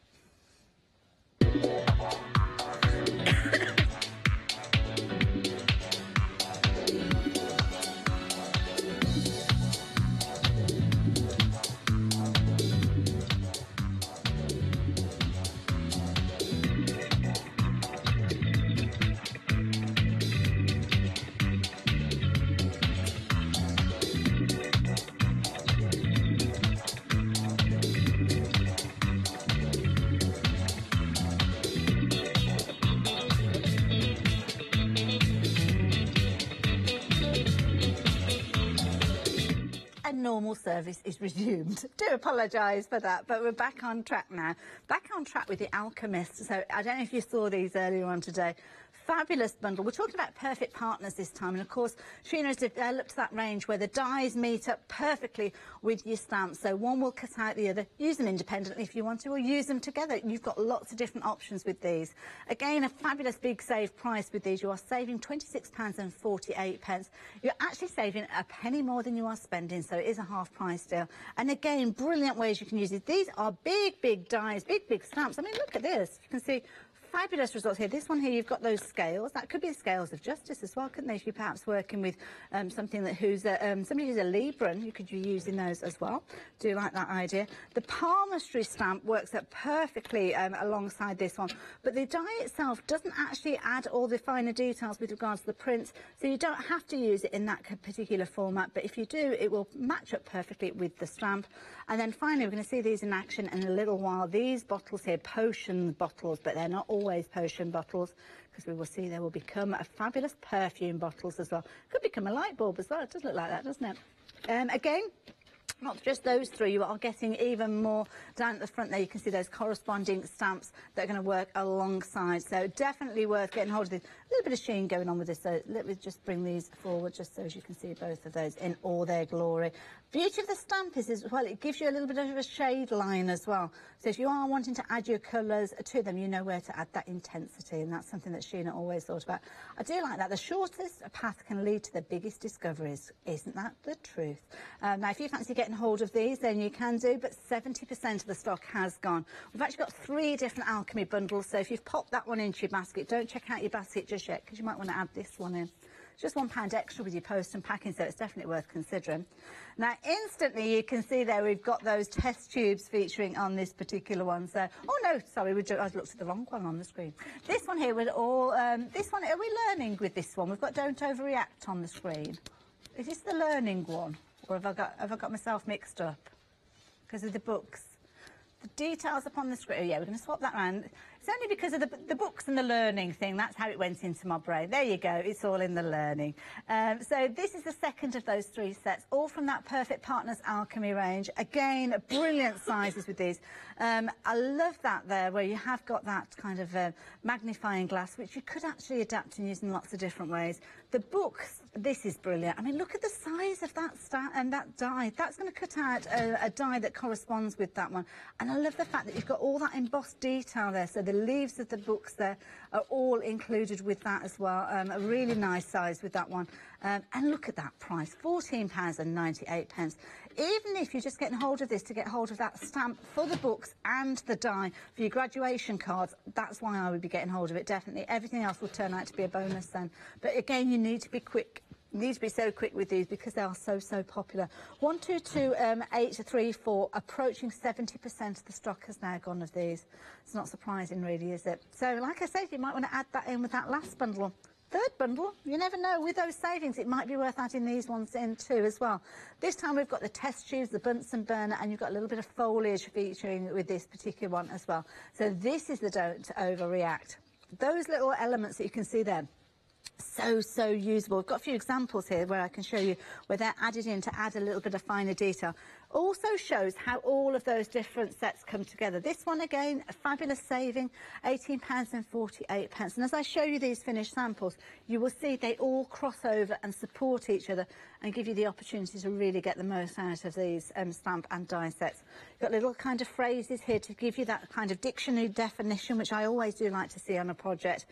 say normal service is resumed. Do apologise for that, but we're back on track now. Back on track with the Alchemist. So I don't know if you saw these earlier on today. Fabulous bundle. We're talking about perfect partners this time, and of course Sheena has developed that range where the dies meet up perfectly with your stamps, so one will cut out the other. Use them independently if you want to, or use them together. You've got lots of different options with these. Again, a fabulous big save price with these. You are saving £26.48. You're actually saving a penny more than you are spending, so it is a half price deal. And again, brilliant ways you can use it. These are big dies, big stamps. I mean, look at this. You can see fabulous results here. This one here, you've got those scales. That could be the scales of justice as well, couldn't they? If you're perhaps working with something that somebody who's a Libran, you could be using those as well. Do like that idea. The palmistry stamp works up perfectly alongside this one, but the die itself doesn't actually add all the finer details with regards to the prints, so you don't have to use it in that particular format, but if you do, it will match up perfectly with the stamp. And then finally, we're going to see these in action in a little while. These bottles here, potion bottles, but they're not always potion bottles, because we will see they will become a fabulous perfume bottles as well. Could become a light bulb as well. It does look like that, doesn't it? Again, not just those three, you are getting even more down at the front there. You can see those corresponding stamps that are going to work alongside. So definitely worth getting hold of this. A little bit of sheen going on with this, so let me just bring these forward just so as you can see both of those in all their glory. Beauty of the stamp is as well, it gives you a little bit of a shade line as well. So if you are wanting to add your colours to them, you know where to add that intensity, and that's something that Sheena always thought about. I do like that. The shortest path can lead to the biggest discoveries. Isn't that the truth? Now, if you fancy getting hold of these, then you can do, but 70% of the stock has gone. We've actually got 3 different alchemy bundles, so if you've popped that one into your basket, don't check out your basket just yet, because you might want to add this one in. Just £1 extra with your post and packing, so it's definitely worth considering. Now, instantly, you can see there we've got those test tubes featuring on this particular one. So, oh no, sorry, I looked at the wrong one on the screen. This one here, this one, are we learning with this one? We've got Don't Overreact on the screen. Is this the learning one, or have I got myself mixed up? Because of the books. The details upon the screen. Oh, yeah, we're going to swap that around. It's only because of the books and the learning thing. That's how it went into my brain. There you go. It's all in the learning. So this is the second of those 3 sets, all from that Perfect Partners Alchemy range. Again, brilliant sizes with these. I love that there, where you have got that kind of magnifying glass, which you could actually adapt and use in lots of different ways. The books, this is brilliant. I mean, look at the size of that that die. That's going to cut out a die that corresponds with that one. And I love the fact that you've got all that embossed detail there. So the leaves of the books there are all included with that as well. A really nice size with that one. And look at that price, £14.98. Even if you're just getting hold of this to get hold of that stamp for the books and the die for your graduation cards, that's why I would be getting hold of it, definitely. Everything else will turn out to be a bonus then. But again, you need to be quick. You need to be so quick with these because they are so popular. 1, 2, 2, 8, 3, 4, approaching 70% of the stock has now gone of these. It's not surprising, really, is it? So, like I said, you might want to add that in with that last bundle. Third bundle, you never know, with those savings, it might be worth adding these ones in too as well. This time we've got the test tubes, the Bunsen burner, and you've got a little bit of foliage featuring with this particular one as well. So this is the Don't Overreact. Those little elements that you can see there, so usable. We've got a few examples here where I can show you where they're added in to add a little bit of finer detail. Also shows how all of those different sets come together. This one, again, a fabulous saving, £18.48. And as I show you these finished samples, you will see they all cross over and support each other and give you the opportunity to really get the most out of these stamp and die sets. You've got little kind of phrases here to give you that kind of dictionary definition, which I always do like to see on a project.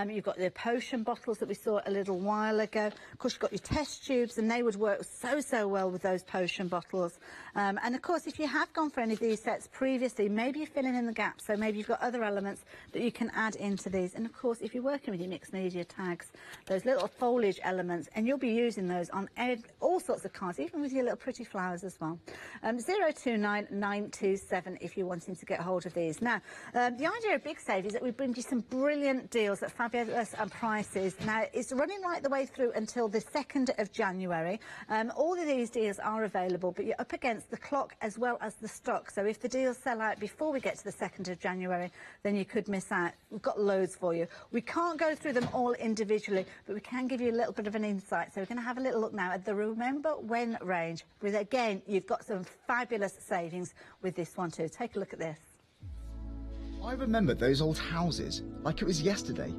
You've got the potion bottles that we saw a little while ago. Of course, you've got your test tubes, and they would work so well with those potion bottles. And of course, if you have gone for any of these sets previously, maybe you're filling in the gaps, so maybe you've got other elements that you can add into these. And of course, if you're working with your mixed media tags, those little foliage elements, and you'll be using those on all sorts of cards, even with your little pretty flowers as well. 029927 if you're wanting to get hold of these. Now, the idea of Big Save is that we bring you some brilliant deals at fabulous prices Now, it's running right the way through until the 2nd of January. All of these deals are available, but you're up against the clock as well as the stock. So if the deals sell out before we get to the 2nd of January, then you could miss out. We've got loads for you. We can't go through them all individually, but we can give you a little bit of an insight. So we're going to have a little look now at the Remember When range. With, again, you've got some fabulous savings with this one too. Take a look at this. I remember those old houses like it was yesterday.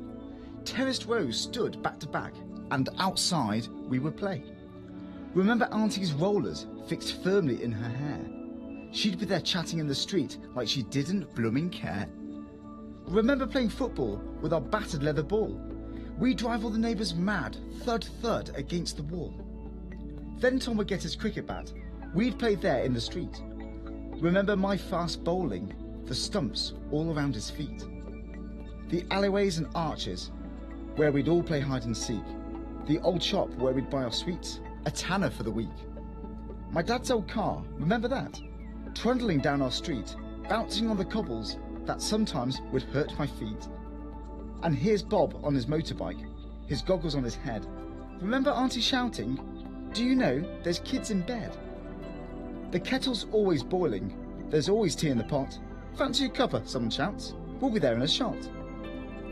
Terraced rows stood back to back, and outside we would play. Remember Auntie's rollers fixed firmly in her hair? She'd be there chatting in the street like she didn't blooming care. Remember playing football with our battered leather ball? We'd drive all the neighbours mad, thud thud against the wall. Then Tom would get his cricket bat. We'd play there in the street. Remember my fast bowling? The stumps all around his feet. The alleyways and arches where we'd all play hide and seek. The old shop where we'd buy our sweets. A tanner for the week. My dad's old car, remember that? Trundling down our street, bouncing on the cobbles that sometimes would hurt my feet. And here's Bob on his motorbike, his goggles on his head. Remember Auntie shouting, "Do you know there's kids in bed?" The kettle's always boiling, there's always tea in the pot. "Fancy a cuppa?" someone shouts. "We'll be there in a shot."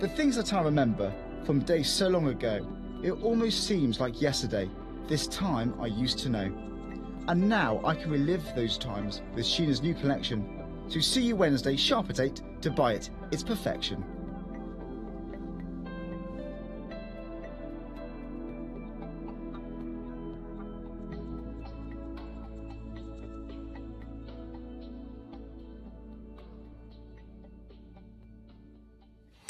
The things that I remember from days so long ago, it almost seems like yesterday, this time I used to know. And now I can relive those times with Sheena's new collection. So see you Wednesday, sharp at 8, to buy it. It's perfection.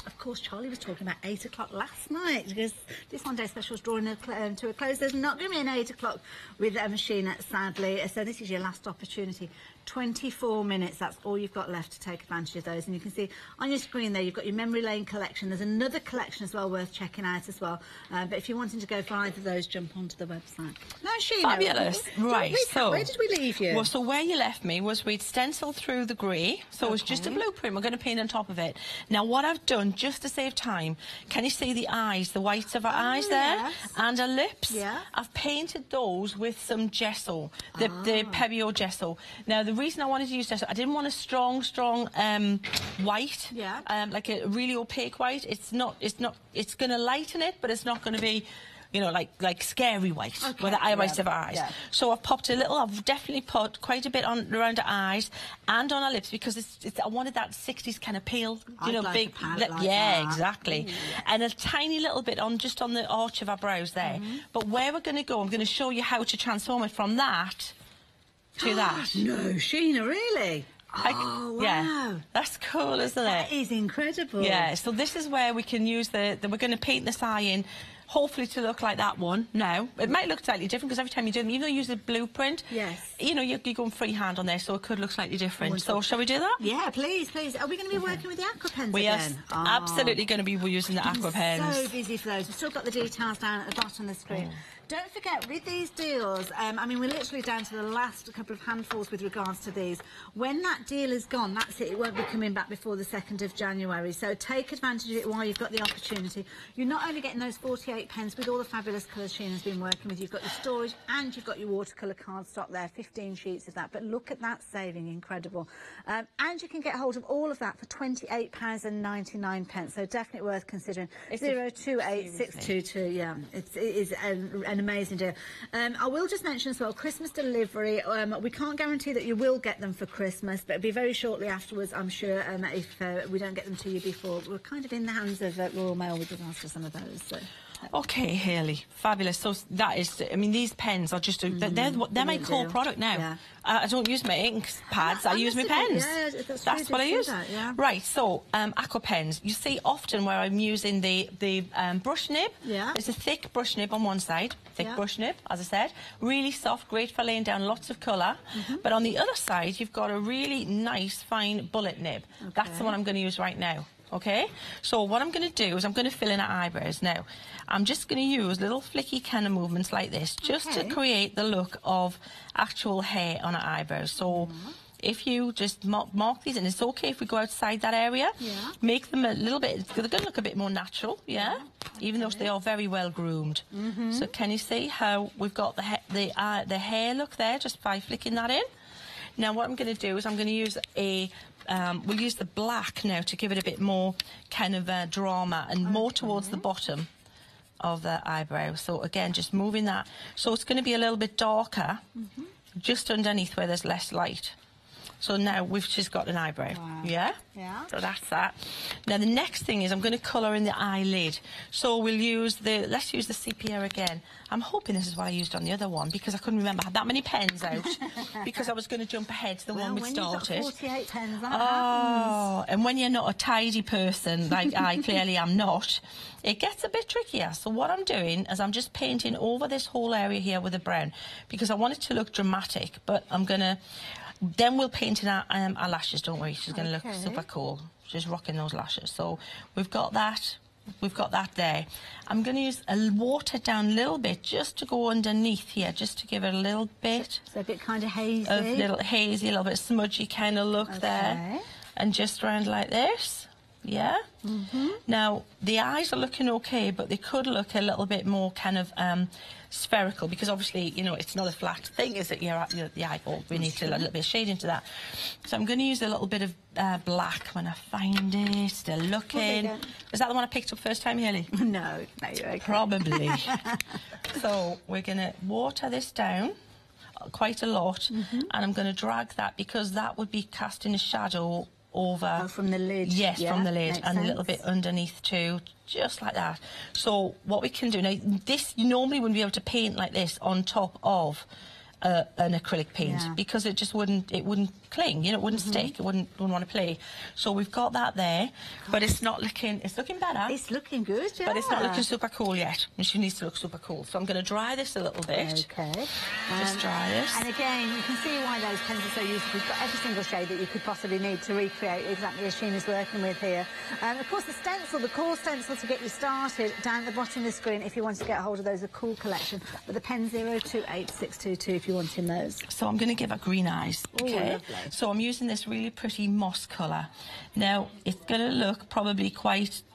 Of course, Charlie was talking about 8 o'clock last night because this one day special is drawing to a close. There's not going to be an 8 o'clock with Sheena, sadly. So this is your last opportunity. 24 minutes, that's all you've got left to take advantage of those. And you can see on your screen there, you've got your memory lane collection. There's another collection as well worth checking out as well. But if you're wanting to go for either of those, jump onto the website. Now, Sheena. Fabulous. Right, so where did we leave you? Well, so where you left me was we'd stenciled through the grey. So Okay. it's just a blueprint. We're going to paint on top of it. Now, what I've done, just to save time, can you see the eyes, the whites of our eyes there? Yes. And our lips? Yeah. I've painted those with some gesso, the Perio gesso. Now, the reason I wanted to use gesso, I didn't want a strong white, like a really opaque white. It's going to lighten it, but it's not going to be, you know, like scary white, with the whites of our eyes. Yeah. So I've popped a little, I've definitely put quite a bit on around our eyes and on our lips because I wanted that 60s kind of peel, you know, like big, a palette like yeah, that. exactly. Ooh, yes. And a tiny little bit on just on the arch of our brows there. But where we're going to go, I'm going to show you how to transform it from that to that. No, Sheena, really? Oh, wow. Yeah, that's cool, isn't it? That is incredible. Yeah, so this is where we can use we're going to paint this eye in, hopefully to look like that one now. It might look slightly different because every time you do them, even though you use a blueprint, you know, you're going freehand on there, so it could look slightly different. Wonderful. So shall we do that? Yeah, please, please. Are we going to be working with the aqua pens We are again? absolutely going to be using the aqua pens. So busy for those. We've still got the details down at the bottom of the screen. Don't forget, with these deals, I mean, we're literally down to the last couple of handfuls with regards to these. When that deal is gone, that's it. It won't be coming back before the 2nd of January. So take advantage of it while you've got the opportunity. You're not only getting those 48 pens with all the fabulous colours Sheena's been working with, you've got your storage and you've got your watercolour cardstock there, 15 sheets of that. But look at that saving, incredible. And you can get hold of all of that for £28.99. So definitely worth considering. 028622, yeah. It is an amazing deal. I will just mention as well, Christmas delivery. We can't guarantee that you will get them for Christmas, but it'll be very shortly afterwards, I'm sure, if we don't get them to you before. We're kind of in the hands of Royal Mail with regards to some of those. So. Okay, Hayley, fabulous. So that is, I mean, these pens are just, they're my core product now. Yeah. I don't use my ink pads, I use my pens. Yeah, that's what I use. Yeah. Right, so aqua pens. You see often where I'm using the brush nib. Yeah. It's a thick brush nib on one side, brush nib, as I said. Really soft, great for laying down lots of colour. But on the other side, you've got a really nice, fine bullet nib. Okay. That's the one I'm going to use right now. Okay, so what I'm going to do is I'm going to fill in our eyebrows. Now, I'm just going to use little flicky kind of movements like this, just to create the look of actual hair on our eyebrows. So if you just mark these, and it's okay if we go outside that area, make them a little bit, they're going to look a bit more natural, even though they are very well groomed. So can you see how we've got the hair look there just by flicking that in? Now what I'm going to do is I'm going to use we'll use the black now to give it a bit more kind of drama and more towards the bottom of the eyebrow. So again, just moving that. So it's going to be a little bit darker just underneath where there's less light. So now we've just got an eyebrow. Wow. Yeah? Yeah. So that's that. Now the next thing is I'm going to colour in the eyelid. So we'll use let's use the sepia again. I'm hoping this is what I used on the other one because I couldn't remember. I had that many pens out because I was going to jump ahead to the one we started. You've got 48 pens, that happens. And when you're not a tidy person, like I clearly am not, it gets a bit trickier. So what I'm doing is I'm just painting over this whole area here with a brown because I want it to look dramatic, but I'm going to... Then we'll paint in our lashes, don't worry. She's going to look super cool. She's rocking those lashes. So we've got that. We've got that there. I'm going to use a watered down little bit just to go underneath here, just to give it a little bit. So a bit kind of hazy. A little hazy, a little bit smudgy kind of look there. And just around like this. Yeah? Now, the eyes are looking okay, but they could look a little bit more kind of spherical because obviously, you know, it's not a flat thing, is it? The eyeball. We need to a little bit of shade into that. So I'm going to use a little bit of black when I find it. Still looking. Is that the one I picked up first time, Haley? No, you're okay. Probably. So we're going to water this down quite a lot, and I'm going to drag that because that would be casting a shadow over from the lid. Yes, from the lid, and sense. a little bit underneath too, just like that. So what we can do now, this you normally wouldn't be able to paint like this on top of an acrylic paint because it just wouldn't cling, you know, it wouldn't stick, it wouldn't want to play. So we've got that there, but it's looking better. It's looking good, yeah. But it's not looking super cool yet, and she needs to look super cool. So I'm going to dry this a little bit. Okay. Just dry this. And again, you can see why those pens are so useful. We've got every single shade that you could possibly need to recreate exactly as Sheena's working with here. Of course, the stencil, the core stencil to get you started, down at the bottom of the screen if you want to get hold of those, a cool collection. But the pen 028622 if you want in those. So I'm going to give her green eyes, okay? Lovely. So I'm using this really pretty moss colour. Now, it's going to look probably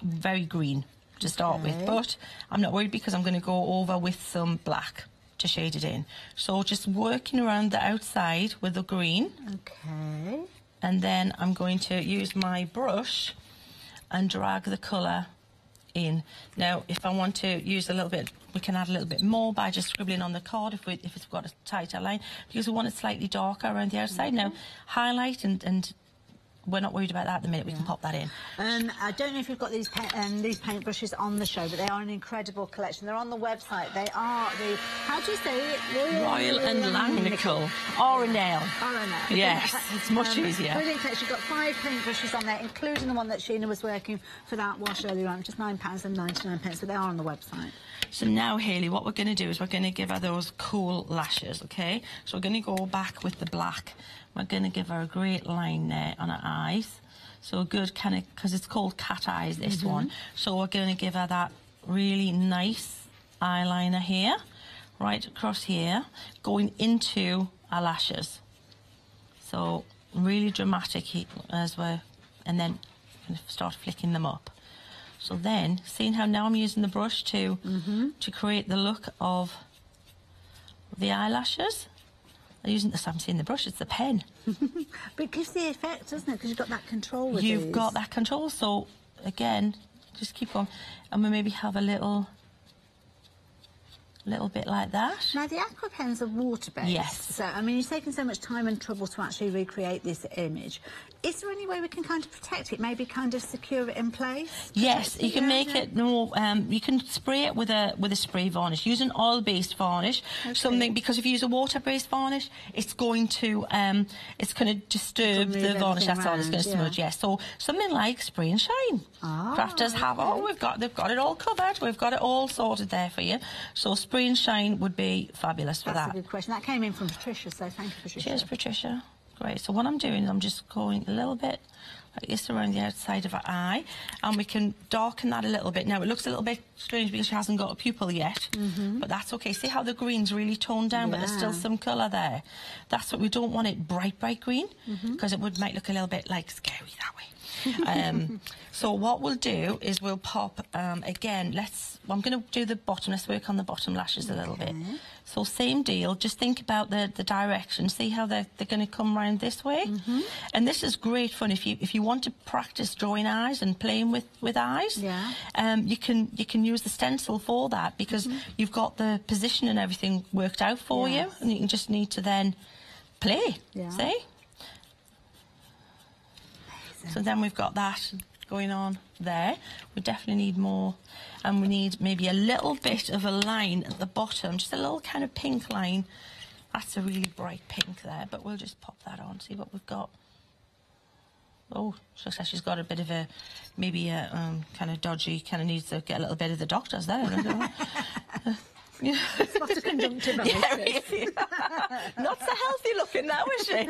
very green to start with, but I'm not worried because I'm going to go over with some black to shade it in. So just working around the outside with the green. Okay. And then I'm going to use my brush and drag the colour in. Now, if I want to use a little bit, we can add a little bit more by just scribbling on the card if it's got a tighter line, because we want it slightly darker around the outside. Now, highlight and we're not worried about that at the minute. We can pop that in. I don't know if you've got these paint brushes on the show, but they are an incredible collection. They're on the website. They are how do you say it? Royal and Langnickel. R&L. R&L. Yes, it's much easier. Brilliant collection. You've got 5 paint brushes on there, including the one that Sheena was working for that wash earlier on, just £9.99, but they are on the website. So now, Hayley, what we're going to do is we're going to give her those cool lashes, okay? So we're going to go back with the black. We're going to give her a great line there on her eyes. So a good kind of, because it's called cat eyes, this one. So we're going to give her that really nice eyeliner here, right across here, going into our lashes. So really dramatic as we're, and then start flicking them up. So then, seeing how now I'm using the brush to create the look of the eyelashes. I'm using this, I'm seeing the brush, it's the pen. But it gives the effect, doesn't it? Because you've got that control with You've got that control, so again, just keep on, and we maybe have a little bit like that. Now, the aqua pens are water-based. Yes. So, I mean, you've taken so much time and trouble to actually recreate this image. Is there any way we can kind of protect it, maybe kind of secure it in place? Yes, you can make it more, you can spray it with a spray varnish. Use an oil-based varnish, something, because if you use a water-based varnish, it's going to disturb the varnish that's on, it's going to smudge, yes. So, something like spray and shine. Crafters have, they've got it all covered, we've got it all sorted there for you. So, spray and shine would be fabulous for that. That's a good question. That came in from Patricia, so thank you, Patricia. Cheers, Patricia. Great. So what I'm doing is I'm just going a little bit like this around the outside of her eye, and we can darken that a little bit. Now, it looks a little bit strange because she hasn't got a pupil yet, but that's okay. See how the green's really toned down, but there's still some colour there. That's what we don't want it bright green, because it might look a little bit like scary that way. So what we'll do is we'll pop, again, I'm going to do the bottom. Let's work on the bottom lashes a little bit. So same deal, just think about the direction. See how they're going to come round this way? And this is great fun if you want to practice drawing eyes and playing with eyes. You can use the stencil for that, because you've got the position and everything worked out for you, and you just need to then play. See? So then we've got that going on there. We definitely need more, and we need maybe a little bit of a line at the bottom, just a little kind of pink line. That's a really bright pink there, but we'll just pop that on, see what we've got. Oh, looks like she's got a bit of a, maybe a kind of dodgy, kind of needs to get a little bit of the doctor's there. Spot of conjunctivitis. Really. Not so healthy looking now, is she?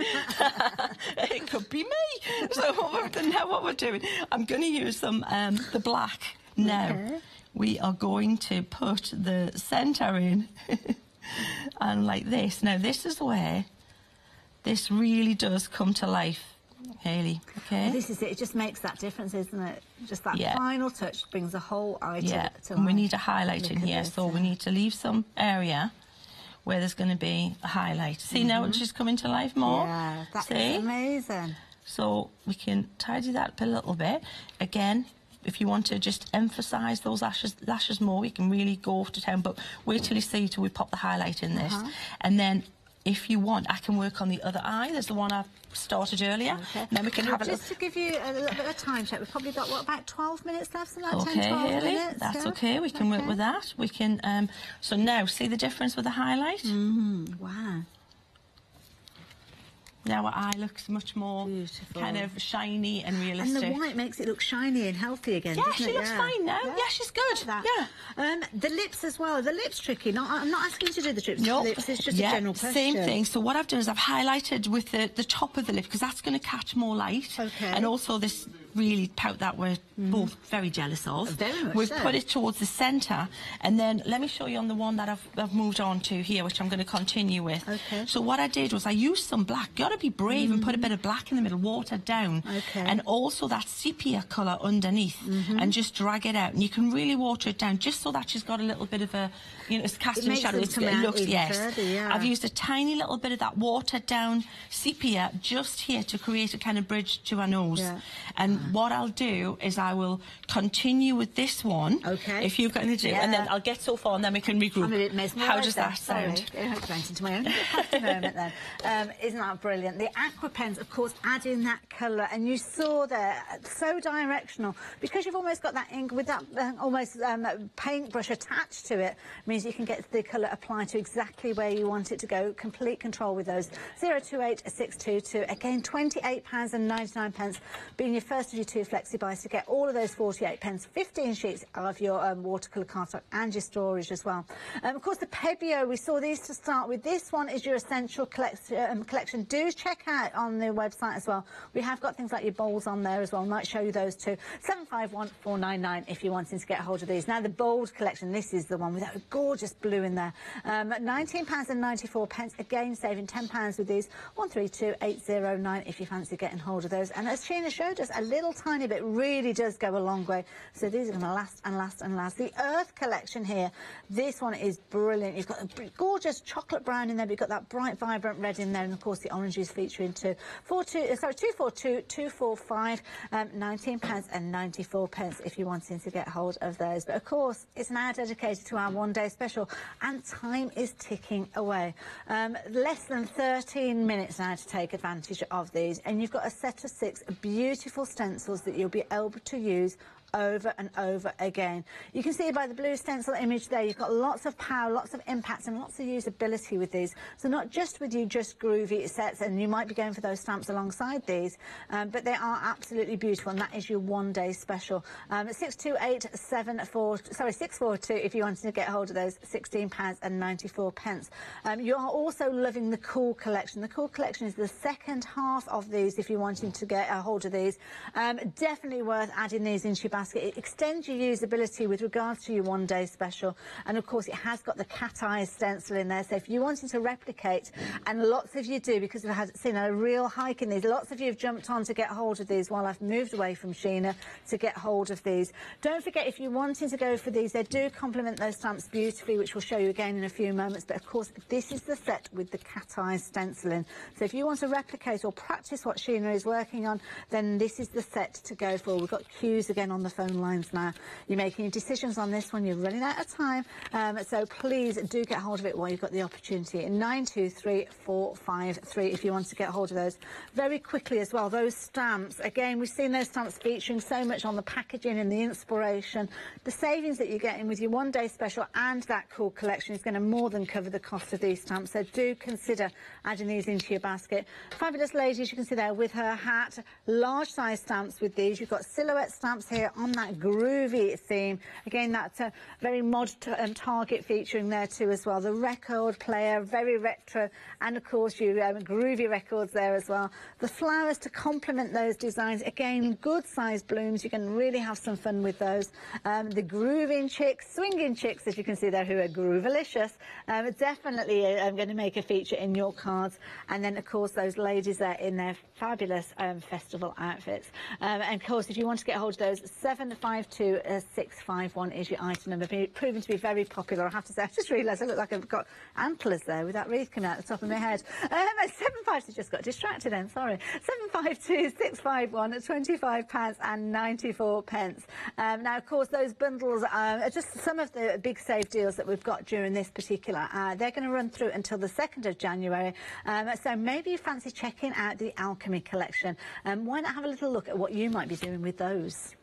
It could be me. So what we're doing, I'm going to use some the black now. We are going to put the centre in, and like this. Now this is where this really does come to life, Hayley. Okay. Well, this is it. It just makes that difference, isn't it? Just that final touch brings the whole item to life. And we need a highlight in here, so we need to leave some area where there's going to be a highlight. See now it's just coming to life more? Yeah, that is amazing. So we can tidy that up a little bit. Again, if you want to just emphasise those lashes more, you can really go off to town, but wait till you see till we pop the highlight in this. And then if you want, I can work on the other eye. There's the one I started earlier. And then we can have just to give you a little bit of time check, we've probably got, what, about 12 minutes left? Something like 10, okay, 12 Hayley, minutes? that's okay. We can work with that. We can, so now, see the difference with the highlight? Wow. Now our eye looks much more kind of shiny and realistic. And the white makes it look shiny and healthy again. Yeah, she looks fine now. Yeah, she's good. The lips as well. The lips tricky. I'm not asking you to do the lips. It's just a general question. Same thing. So what I've done is I've highlighted with the top of the lip, because that's going to catch more light. And also this really pout that we're both very jealous of. Very much We've so. put it towards the centre, and then let me show you on the one that I've moved on to here, which I'm going to continue with. So what I did was I used some black. Got to be brave and put a bit of black in the middle, watered down, and also that sepia colour underneath, and just drag it out. And you can really water it down just so that she's got a little bit of a, you know, it's casting shadow. It looks, I've used a tiny little bit of that watered down sepia just here to create a kind of bridge to her nose. And what I'll do is I will continue with this one. If you've got anything to do, and then I'll get so far, and then we can regroup. I'm a bit mesmerised. How does that sound? Went into my own happy moment then. Isn't that brilliant? The aqua pens, of course, add in that colour, and you saw there, so directional, because you've almost got that ink with that almost paintbrush attached to it, means you can get the colour applied to exactly where you want it to go. Complete control with those. 028622, again, £28.99, being your first of your two flexi buys to get all of those 48 pens, 15 sheets of your watercolour cardstock and your storage as well. Of course, the Pebeo, we saw these to start with. This one is your essential collection. Do check out on the website as well. We have got things like your bowls on there as well. Might show you those too. 751499 if you're wanting to get hold of these. Now the bold collection, this is the one with that gorgeous blue in there. £19.94, again saving £10 with these. 132809 if you fancy getting hold of those. And as Sheena showed us, a little tiny bit really does go a long way. So these are going to last and last and last. The Earth collection here, this one is brilliant. You've got a gorgeous chocolate brown in there, but you've got that bright, vibrant red in there, and of course the orange is featuring too. 242245, £19.94 if you're wanting to get hold of those. But of course, it's now dedicated to our one-day special, and time is ticking away. Less than 13 minutes now to take advantage of these, and you've got a set of 6 beautiful stencils that you'll be able to use over and over again. You can see by the blue stencil image there, you've got lots of power, lots of impact and lots of usability with these. So not just with you just groovy sets, and you might be going for those stamps alongside these, but they are absolutely beautiful, and that is your one-day special. 642 if you wanted to get hold of those, £16.94. You are also loving the Cool collection. The Cool collection is the second half of these if you're wanting to get a hold of these. Definitely worth adding these into your basket. It extends your usability with regards to your one-day special, and of course it has got the cat eye stencil in there, so if you wanted to replicate, and lots of you do, because we've seen a real hike in these, lots of you have jumped on to get hold of these while I've moved away from Sheena to get hold of these. Don't forget, if you're wanting to go for these, they do complement those stamps beautifully, which we'll show you again in a few moments, but of course this is the set with the cat eye stencil in. So if you want to replicate or practice what Sheena is working on, then this is the set to go for. We've got queues again on the phone lines now. You're making decisions on this one, you're running out of time, so please do get hold of it while you've got the opportunity. 923453 if you want to get hold of those. Very quickly as well, those stamps, again, we've seen those stamps featuring so much on the packaging and the inspiration. The savings that you're getting with your one-day special and that cool collection is going to more than cover the cost of these stamps, so do consider adding these into your basket. Fabulous ladies, you can see there with her hat, large size stamps with these. You've got silhouette stamps here on that groovy theme. Again, that's a very mod and Target featuring there too as well. The record player, very retro, and of course your groovy records there as well. The flowers to complement those designs. Again, good size blooms. You can really have some fun with those. The grooving chicks, swinging chicks, as you can see there, who are groovalicious. Definitely going to make a feature in your cards. And then, of course, those ladies there in their fabulous festival outfits. And of course, if you want to get hold of those, 752651 is your item number. Proven to be very popular, I have to say. I just realised I look like I've got antlers there with that wreath coming out the top of my head. 752, just got distracted then, sorry. 752651 at £25.94. Now, of course, those bundles are just some of the big save deals that we've got during this particular. They're going to run through until the 2nd of January. So maybe you fancy checking out the Alchemy collection. Why not have a little look at what you might be doing with those?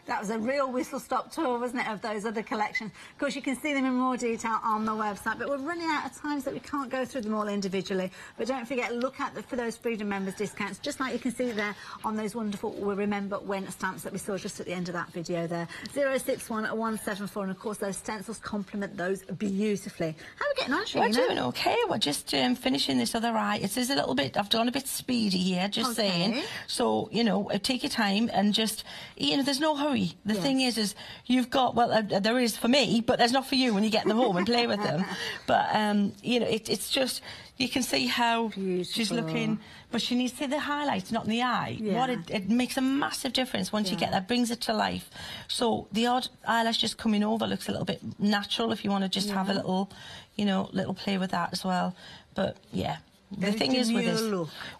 That was a real whistle-stop tour, wasn't it, of those other collections. Of course, you can see them in more detail on the website, but we're running out of time, so we can't go through them all individually. But don't forget, look at for those Freedom Members discounts, just like you can see there on those wonderful We'll Remember When stamps that we saw just at the end of that video there. 061174, and of course, those stencils complement those beautifully. How are we getting on, Sheena? We're doing okay. We're just finishing this other eye. It is a little bit, I've done a bit speedy here, just saying. So, you know, take your time and just, you know, there's no hurry. The thing is you've got, well, there is for me, but there's not for you when you get them home and play with them. But, you know, it's just, you can see how beautiful she's looking, but she needs to see the highlights, not in the eye. What it makes a massive difference once you get that, brings it to life. So the odd eyelash just coming over looks a little bit natural if you want to just have a little, you know, little play with that as well. But, yeah. The thing is with this,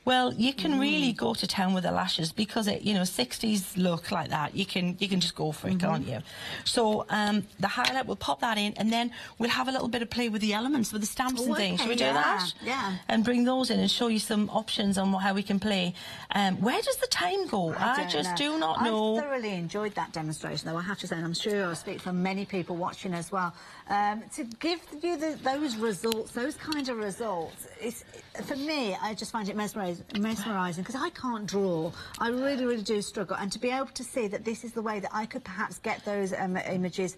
well, you can really go to town with the lashes because it, you know, 60s look like that. You can just go for it, can't you? So the highlight, we'll pop that in, and then we'll have a little bit of play with the elements, with the stamps and things. Should we do that? Yeah. And bring those in and show you some options on how we can play. Where does the time go? I just do not know. I thoroughly enjoyed that demonstration, though, I have to say, and I'm sure I'll speak for many people watching as well. To give you those results, those kind of results, it's for me, I just find it mesmerising because I can't draw. I really, really do struggle. And to be able to see that this is the way that I could perhaps get those images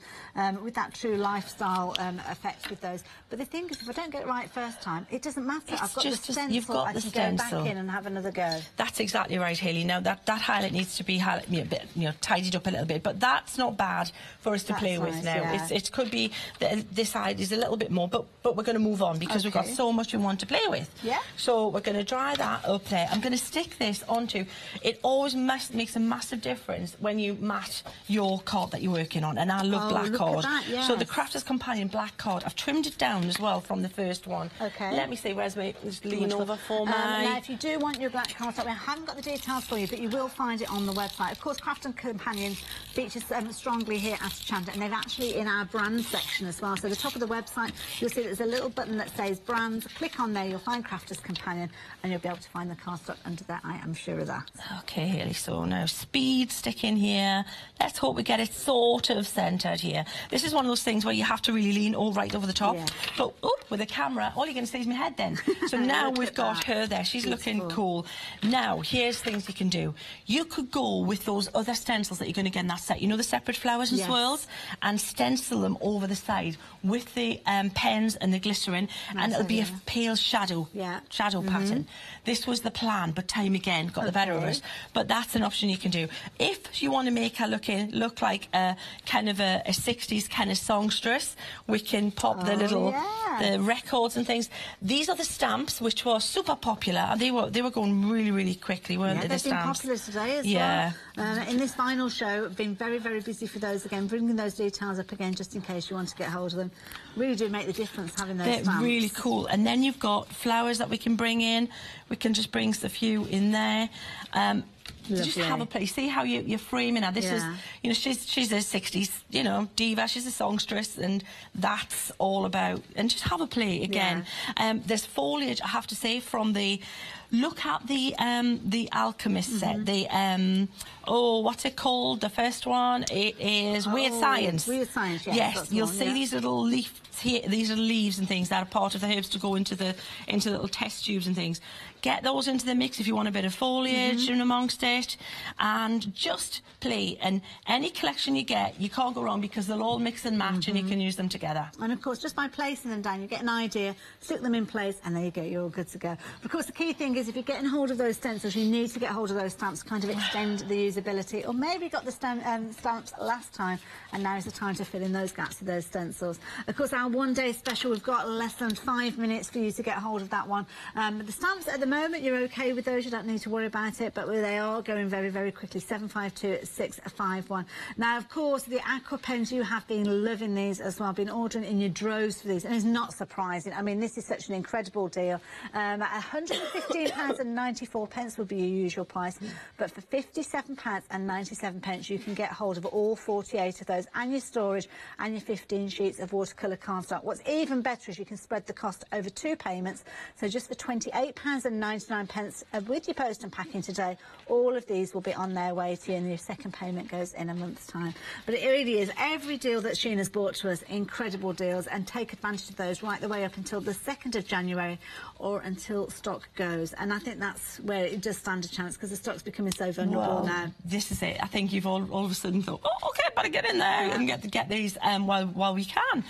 with that true lifestyle effect with those. But the thing is, if I don't get it right first time, it doesn't matter. I've got the stencil. You've got I the can stencil. go back in and have another go. That's exactly right, Hayley. Now, that highlight needs to be tidied up a little bit, but that's not bad for us to play with now. Yeah. It could be that this side is a little bit more, but we're going to move on because we've got so much we want to play with. Yeah. So we're going to dry that up there. I'm going to stick this onto. It always makes a massive difference when you mat your card that you're working on, and I love black card. So the Crafter's Companion black card, I've trimmed it down as well from the first one. Okay. Let me see, where's my... Just lean over for my... Now, if you do want your black card, I haven't got the details for you, but you will find it on the website. Of course, Craft & Companions features strongly here at Hochanda, and they're actually in our brand section as well. So at the top of the website, you'll see there's a little button that says brands. Click on there, you'll find Crafter's Companion, and you'll be able to find the cardstock under there. I am sure of that. Okay, Hayley, so now speed stick in here. Let's hope we get it sort of centred here. This is one of those things where you have to really lean all right over the top. Yeah. But with a camera, all you're going to see is my head then. So now we've got her there. She's looking cool. Now, here's things you can do. You could go with those other stencils that you're going to get in that set. You know, the separate flowers and swirls? And stencil them over the side with the pens and the glycerin, and it'll be a pale shadow pattern. This was the plan, but time again got the better of us. But that's an option you can do. If you want to make her look like a kind of a 60s kind of songstress, we can pop the little the records and things. These are the stamps, which were super popular, and they were going really, really quickly, weren't they? They've been popular today as well. In this final show, been very, very busy for those again, bringing those details up again just in case you want to get hold of them. Really do make the difference having those stamps. They're really cool. And then you've got flowers that we can bring in. We can just bring a few in there. Just have a play. See how you're framing her. This is, you know, she's a 60s, you know, diva. She's a songstress, and that's all about. And just have a play again. There's foliage, I have to say, from the. Look at the Alchemist set. The what's it called? The first one. It is Weird Science. Weird Science. Yes, you'll see these little leaves here. These are leaves and things that are part of the herbs to go into the little test tubes and things. Get those into the mix if you want a bit of foliage in amongst it, and just play. And any collection you get, you can't go wrong because they'll all mix and match, and you can use them together. And of course, just by placing them down, you get an idea, stick them in place, and there you go. You're all good to go. But of course, the key thing is if you're getting hold of those stencils, you need to get hold of those stamps, kind of extend the usability. Or maybe you got the stamps last time, and now is the time to fill in those gaps with those stencils. Of course, our one-day special, we've got less than 5 minutes for you to get hold of that one. The stamps at the moment, you're okay with those, you don't need to worry about it, but they are going very, very quickly. 752-651. Now, of course, the aqua pens, you have been loving these as well, been ordering in your droves for these, and it's not surprising. I mean, this is such an incredible deal. £115.94 would be your usual price, but for £57.97 you can get hold of all 48 of those, and your storage, and your 15 sheets of watercolour cardstock. What's even better is you can spread the cost over 2 payments, so just for £28.99 with your post and packing today, all of these will be on their way to you, and your second payment goes in a month's time. But it really is, every deal that Sheena's brought to us, incredible deals, and take advantage of those right the way up until the 2nd of January, or until stock goes. And I think that's where it does stand a chance, because the stock's becoming so vulnerable now. This is it. I think you've all of a sudden thought, oh, OK, better get in there and get these while we can.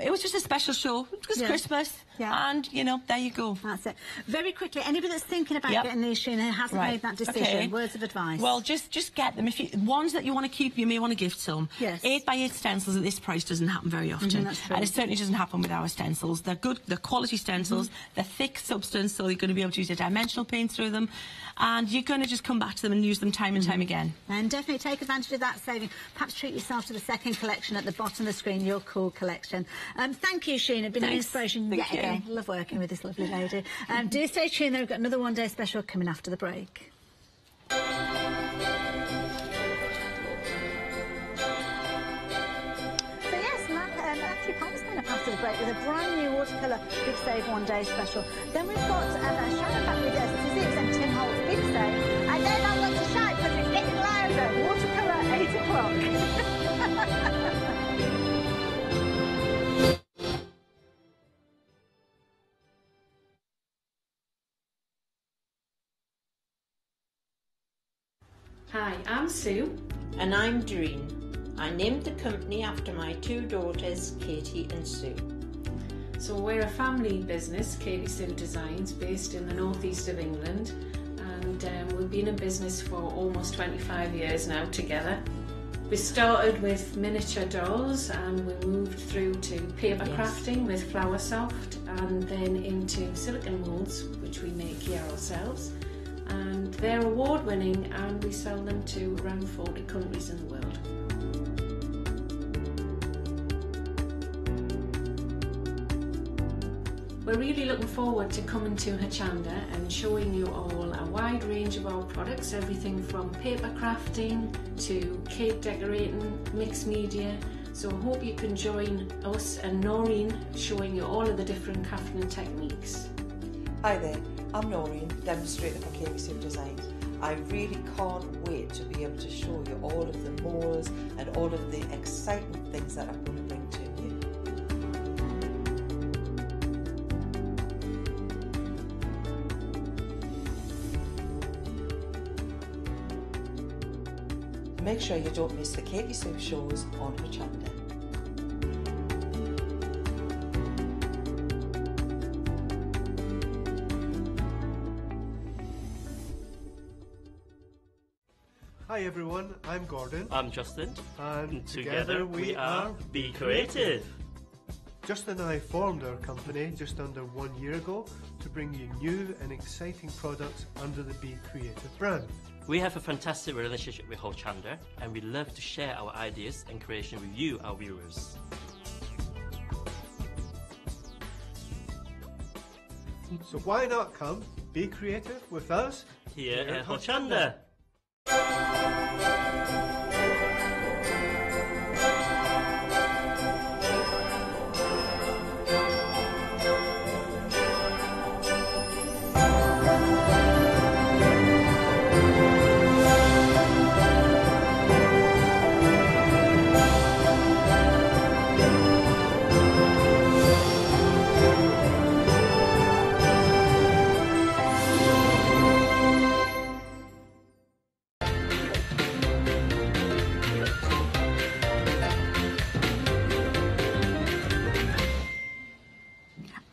It was just a special show. It was Christmas. And, you know, there you go. That's it. Very quickly, anybody that's thinking about getting these, Sheena, hasn't made that decision, words of advice? Well, just get them. If ones that you want to keep, you may want to gift some. 8x8 stencils at this price doesn't happen very often. That's true. And it certainly doesn't happen with our stencils. They're good, they're quality stencils, they're thick substance, so you're going to be able to use a dimensional paint through them, and you're going to just come back to them and use them time and time again. And definitely take advantage of that saving. Perhaps treat yourself to the second collection at the bottom of the screen, your cool collection. Thank you, Sheena. Been an inspiration yet again. Love working with this lovely lady. Do stay tuned, though. We've got another one-day special coming after the break. So yes, Matthew Palmer's coming up after the break with a brand new watercolour Big Save one-day special. Then we've got Shannon back with us, Suzuki and Tim Holt's Big Save. And then I've got to shout because it's getting louder. Watercolour 8 o'clock. Hi, I'm Sue. And I'm Doreen. I named the company after my two daughters, Katie and Sue. So we're a family business, Katie Sue Designs, based in the northeast of England, and we've been in business for almost 25 years now together. We started with miniature dolls and we moved through to paper crafting with Flower Soft, and then into silicone molds, which we make here ourselves. And they're award winning and we sell them to around 40 countries in the world. We're really looking forward to coming to Hochanda and showing you all a wide range of our products, everything from paper crafting to cake decorating, mixed media. So I hope you can join us and Noreen showing you all of the different crafting techniques. Hi there, I'm Noreen, demonstrator for Katie Sue Designs. I really can't wait to be able to show you all of the molds and all of the exciting things that I'm going to bring to you. Make sure you don't miss the Katie Sue shows on Hochanda. Hi everyone, I'm Gordon. I'm Justin. And together we are Be Creative. Justin and I formed our company just under 1 year ago to bring you new and exciting products under the Be Creative brand. We have a fantastic relationship with Hochanda and we love to share our ideas and creation with you, our viewers. So why not come be creative with us here at Hochanda?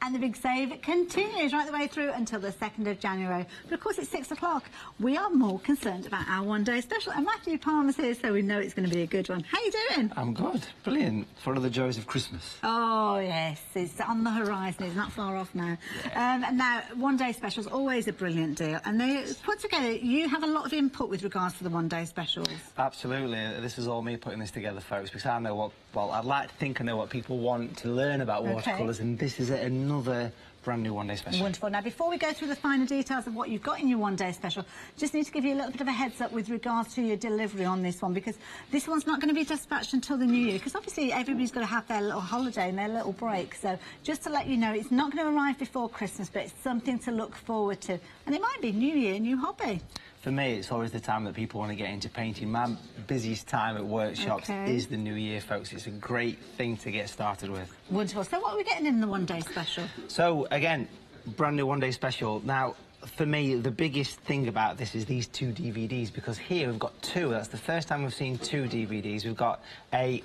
And the big save continues right the way through until the 2nd of January. But of course it's 6 o'clock. We are more concerned about our one-day special. And Matthew Palmer's here, so we know it's going to be a good one. How you doing? I'm good. Brilliant. It's one of the joys of Christmas. Oh, yes. It's on the horizon. It's not far off now. And now, one-day specials, always a brilliant deal. And they put together, you have a lot of input with regards to the one-day specials. Absolutely. This is all me putting this together, folks, because I know what, well, I'd like to think I know what people want to learn about watercolours, and this is another brand new one-day special. Wonderful. Now, before we go through the finer details of what you've got in your one-day special, just need to give you a little bit of a heads up with regards to your delivery on this one, because this one's not going to be dispatched until the new year, because obviously everybody's got to have their little holiday and their little break. So just to let you know, it's not going to arrive before Christmas, but it's something to look forward to. And it might be new year, new hobby. For me, it's always the time that people want to get into painting. My busiest time at workshops is the new year, folks. It's a great thing to get started with. Wonderful. So what are we getting in the one-day special? So, again, brand new one-day special. Now, for me, the biggest thing about this is these two DVDs, because here we've got two. That's the first time we've seen two DVDs. We've got a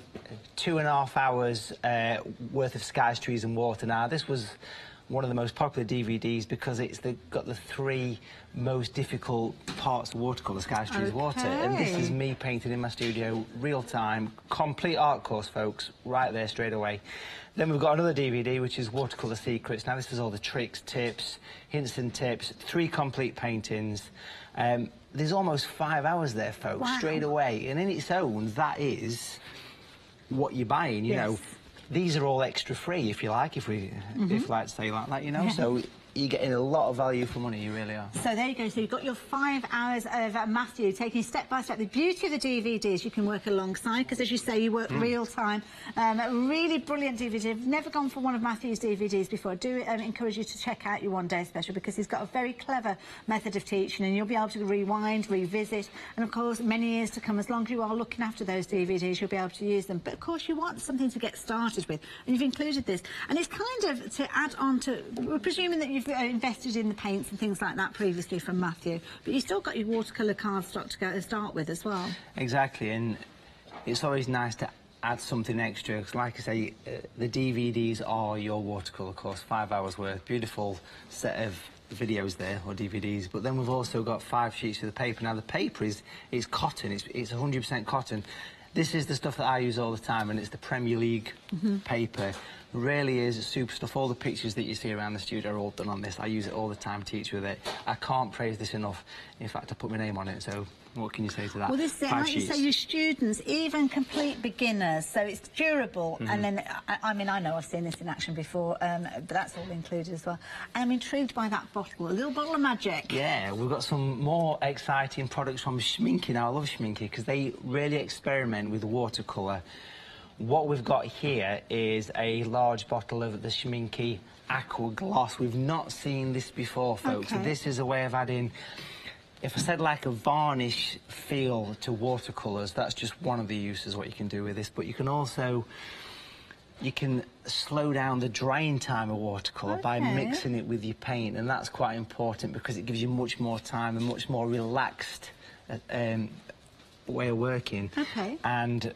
2.5 hours worth of skies, trees and water. Now, this was one of the most popular DVDs because it's got the three most difficult parts of watercolour, skies, trees, water. And this is me painting in my studio, real time, complete art course, folks, right there straight away. Then we've got another DVD, which is Watercolour Secrets. Now, this is all the tricks, tips, hints and tips, 3 complete paintings. There's almost 5 hours there, folks, straight away. And in its own, that is what you're buying, you know. These are all extra free, if you like, if we like to say like that, you know. So you're getting a lot of value for money, you really are. So there you go. So you've got your 5 hours of Matthew taking step by step. The beauty of the DVDs, you can work alongside, because as you say, you work real time. A really brilliant DVD. I've never gone for one of Matthew's DVDs before. I do encourage you to check out your one-day special, because he's got a very clever method of teaching, and you'll be able to rewind, revisit, and of course, many years to come, as long as you are looking after those DVDs, you'll be able to use them. But of course, you want something to get started with, and you've included this. And it's kind of to add on to, we're presuming that you've you've invested in the paints and things like that previously from Matthew, but you've still got your watercolour cardstock to go to start with as well. Exactly, and it's always nice to add something extra, because like I say, the DVDs are your watercolour course, 5 hours worth, beautiful set of videos there, or DVDs, but then we've also got 5 sheets of the paper. Now the paper is cotton, it's 100% cotton. This is the stuff that I use all the time, and it's the Premier League paper. Really is super stuff. All the pictures that you see around the studio are all done on this. I use it all the time, teach with it. I can't praise this enough. In fact, I put my name on it, so what can you say to that? Well, this is, like you say, your students, even complete beginners, so it's durable. And then, I mean, I know I've seen this in action before, but that's all included as well. And I'm intrigued by that bottle, a little bottle of magic. Yeah, we've got some more exciting products from Schminke now. I love Schminke because they really experiment with watercolour. What we've got here is a large bottle of the Schminke Aqua Gloss. We've not seen this before, folks. Okay. This is a way of adding, if I said like a varnish feel to watercolours, that's just one of the uses what you can do with this. But you can also, you can slow down the drying time of watercolour by mixing it with your paint, and that's quite important because it gives you much more time and much more relaxed way of working. Okay. And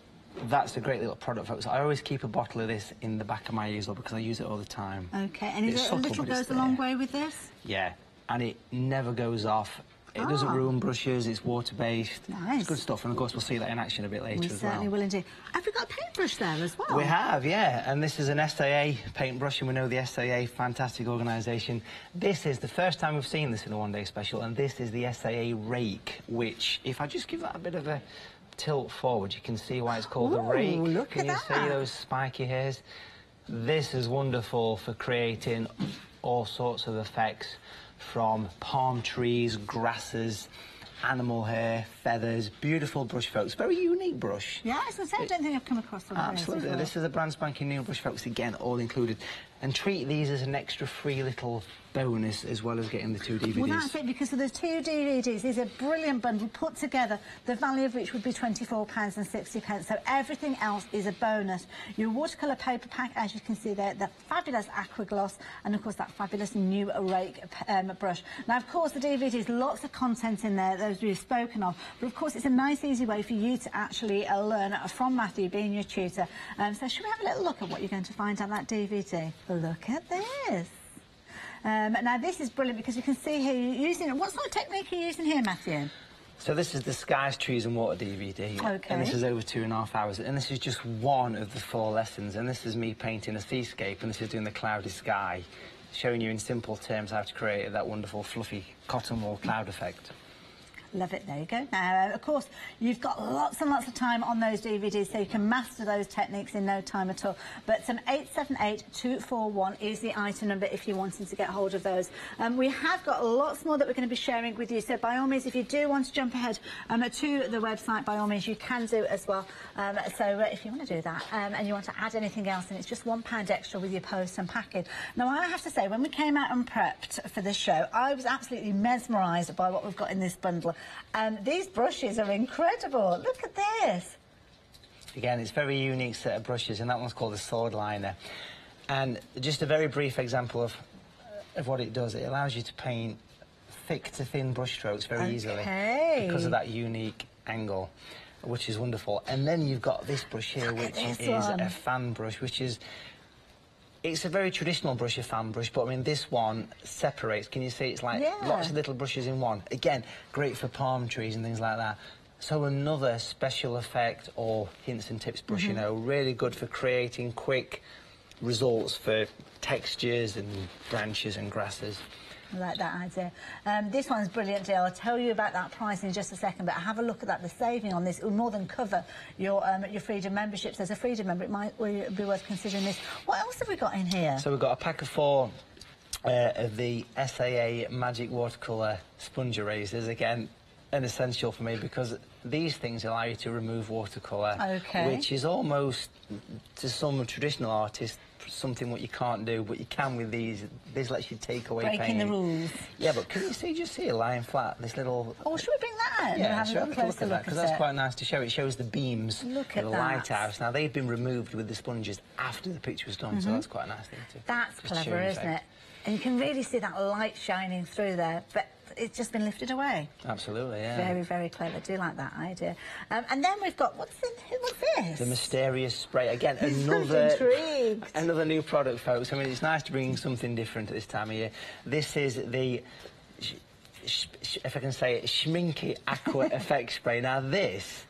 that's a great little product, folks. I always keep a bottle of this in the back of my easel because I use it all the time. Okay, and is it a little goes a long way with this? Yeah, and it never goes off. It doesn't ruin brushes, it's water-based. Nice. It's good stuff, and of course we'll see that in action a bit later as well. We certainly will indeed. Have we got a paintbrush there as well? We have, yeah, and this is an SAA paintbrush, and we know the SAA, fantastic organisation. This is the first time we've seen this in a one-day special, and this is the SAA Rake, which, if I just give that a bit of a tilt forward, you can see why it's called the Rake. Look at that. Can you see those spiky hairs? This is wonderful for creating all sorts of effects, from palm trees, grasses, animal hair, feathers. Beautiful brush, folks. Very unique brush. Yeah, I don't think I've come across one. Absolutely. Well. This is a brand spanking new brush, folks. Again, all included. And treat these as an extra free little bonus, as well as getting the 2 DVDs. Well, that's it, because of the 2 DVDs, these are a brilliant bundle put together, the value of which would be £24.60. So everything else is a bonus. Your watercolour paper pack, as you can see there, the fabulous Aqua Gloss, and of course that fabulous new Rake brush. Now, of course, the DVDs, lots of content in there, those we've spoken of, but of course it's a nice, easy way for you to actually learn from Matthew, being your tutor. So should we have a little look at what you're going to find on that DVD? Look at this. Now, this is brilliant because you can see here you're using... What sort of technique are you using here, Matthew? So this is the Skies, Trees and Water DVD. Okay. And this is over 2.5 hours. And this is just one of the 4 lessons. And this is me painting a seascape, and this is doing the cloudy sky, showing you in simple terms how to create that wonderful, fluffy cotton wool cloud effect. Love it. There you go. Now, of course, you've got lots and lots of time on those DVDs, so you can master those techniques in no time at all. But 878241 is the item number if you're wanting to get hold of those. We have got lots more that we're going to be sharing with you, so by all means, if you do want to jump ahead to the website, by all means, you can do as well. So if you want to do that and you want to add anything else, then it's just £1 extra with your post and packing. Now, I have to say, when we came out and prepped for this show, I was absolutely mesmerised by what we've got in this bundle. And these brushes are incredible. Look at this. Again, it's a very unique set of brushes, and that one's called a sword liner. And just a very brief example of what it does. It allows you to paint thick to thin brush strokes very easily because of that unique angle, which is wonderful. And then you've got this brush here, which is a fan brush, which is... It's a very traditional brush, a fan brush, but I mean, this one separates. Can you see? It's like lots of little brushes in one. Again, great for palm trees and things like that. So another special effect or hints and tips brush, you know, really good for creating quick results for textures and branches and grasses. I like that idea. This one's brilliant, Jill. I'll tell you about that price in just a second, but have a look at that. The saving on this will more than cover your Freedom memberships. As a Freedom member, it might be worth considering this. What else have we got in here? So we've got a pack of 4 of the SAA Magic Watercolour Sponge Erasers. Again, an essential for me because these things allow you to remove watercolour, which is almost, to some traditional artists, something what you can't do, but you can with these. This lets you take away paint. Breaking the rules. Yeah, but can you see, just see it lying flat, this little... Oh, should we bring that in? Yeah, have a little closer look at because that's quite nice to show. It shows the beams of the lighthouse. Now, they've been removed with the sponges after the picture was done, so that's quite a nice thing to... That's clever, isn't it? And you can really see that light shining through there, but it's just been lifted away. Absolutely, yeah. Very, very clever. I do like that idea. And then we've got, what's this? The mysterious spray. Again, another new product, folks. I mean, it's nice to bring something different at this time of year. This is the, if I can say it, Schminky Aqua Effect Spray. Now, this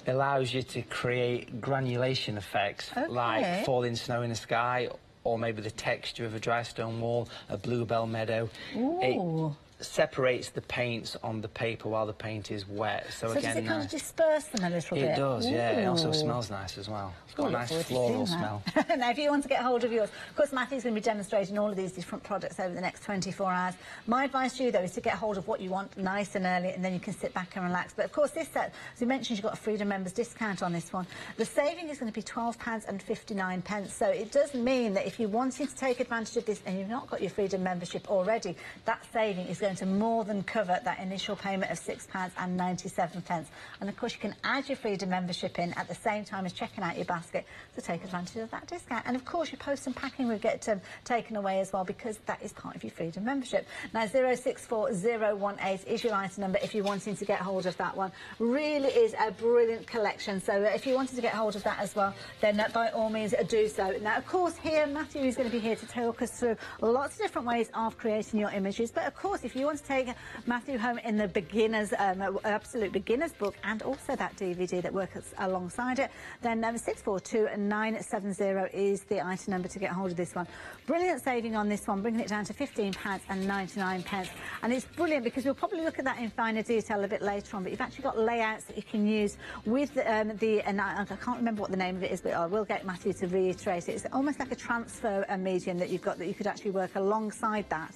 allows you to create granulation effects, like falling snow in the sky, or maybe the texture of a dry stone wall, a bluebell meadow. Ooh. It separates the paints on the paper while the paint is wet. So again, does it kind of disperse them a little bit? It does, yeah. It also smells nice as well. It's got a nice floral smell. Now, if you want to get hold of yours, of course, Matthew's going to be demonstrating all of these different products over the next 24 hours. My advice to you, though, is to get hold of what you want nice and early, and then you can sit back and relax. But, of course, this set, as we mentioned, you've got a Freedom Members discount on this one. The saving is going to be £12.59. So it does mean that if you're wanting to take advantage of this and you've not got your Freedom membership already, that saving is going to more than cover that initial payment of £6.97. And, of course, you can add your Freedom membership in at the same time as checking out your basket to take advantage of that discount. And, of course, your post and packing will get taken away as well, because that is part of your Freedom membership. Now, 064018 is your item number if you're wanting to get hold of that one. Really is a brilliant collection. So if you wanted to get hold of that as well, then by all means do so. Now, of course, here, Matthew is going to be here to talk us through lots of different ways of creating your images. But, of course, if you want to take Matthew home in the beginner's, absolute beginner's book, and also that DVD that works alongside it, then 642970 is the item number to get hold of this one. Brilliant saving on this one, bringing it down to £15.99. And it's brilliant because we'll probably look at that in finer detail a bit later on, but you've actually got layouts that you can use with and I can't remember what the name of it is, but I will get Matthew to reiterate it. It's almost like a transfer medium that you've got, that you could actually work alongside that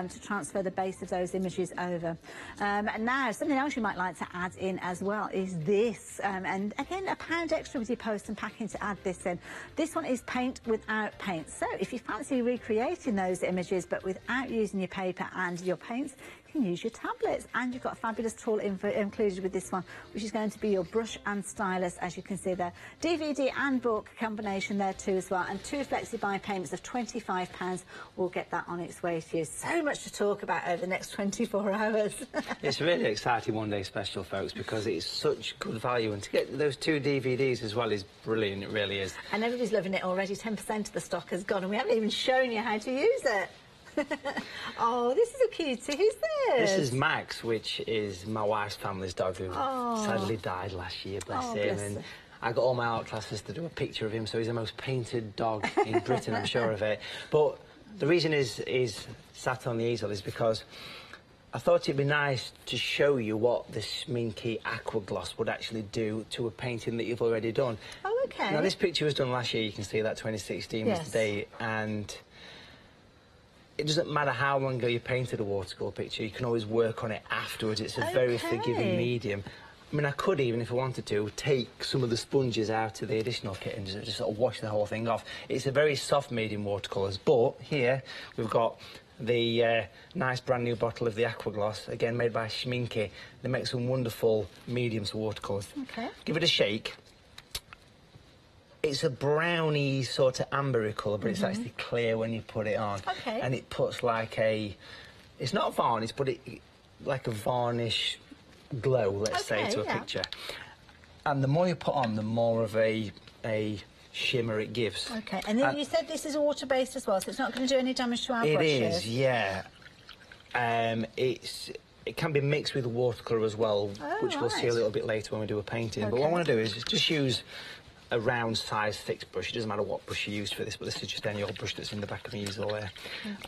to transfer the base of those images over. And now, something else you might like to add in as well is this. And again, £1 extra with your post and packing to add this in. This one is paint without paint. So if you fancy recreating those images but without using your paper and your paints, you can use your tablets. And you've got a fabulous tool included with this one, which is going to be your brush and stylus, as you can see there. DVD and book combination there too as well. And 2 flexi-buy payments of £25 will get that on its way to you. So much to talk about over the next 24 hours. It's a really exciting one-day special, folks, because it's such good value. And to get those 2 DVDs as well is brilliant, it really is. And everybody's loving it already. 10% of the stock has gone, and we haven't even shown you how to use it. Oh, this is a cutie. Who's this? This is Max, which is my wife's family's dog, who sadly died last year, bless him. And I got all my art classes to do a picture of him, so he's the most painted dog in Britain, I'm sure of it. But the reason is sat on the easel is because I thought it'd be nice to show you what the Schminky Aqua Gloss would actually do to a painting that you've already done. Oh, OK. Now, this picture was done last year. You can see that 2016 was the date, and it doesn't matter how long ago you painted a watercolour picture, you can always work on it afterwards. It's a very forgiving medium. I mean, I could even, if I wanted to, take some of the sponges out of the additional kit and just sort of wash the whole thing off. It's a very soft medium watercolours, but here we've got the nice brand new bottle of the Aqua Gloss, again made by Schminky. They make some wonderful mediums watercolours. OK. Give it a shake. It's a browny sort of ambery colour, but it's actually clear when you put it on. OK. And it puts like a... It's not varnish, but it like a varnish glow, let's say, to a picture. And the more you put on, the more of a shimmer it gives. OK. And then you said this is water-based as well, so it's not going to do any damage to our brushes? It is, yeah. It can be mixed with watercolour as well, which we'll see a little bit later when we do a painting. But what I want to do is just use a round size fixed brush. It doesn't matter what brush you use for this, but this is just any old brush that's in the back of the easel there.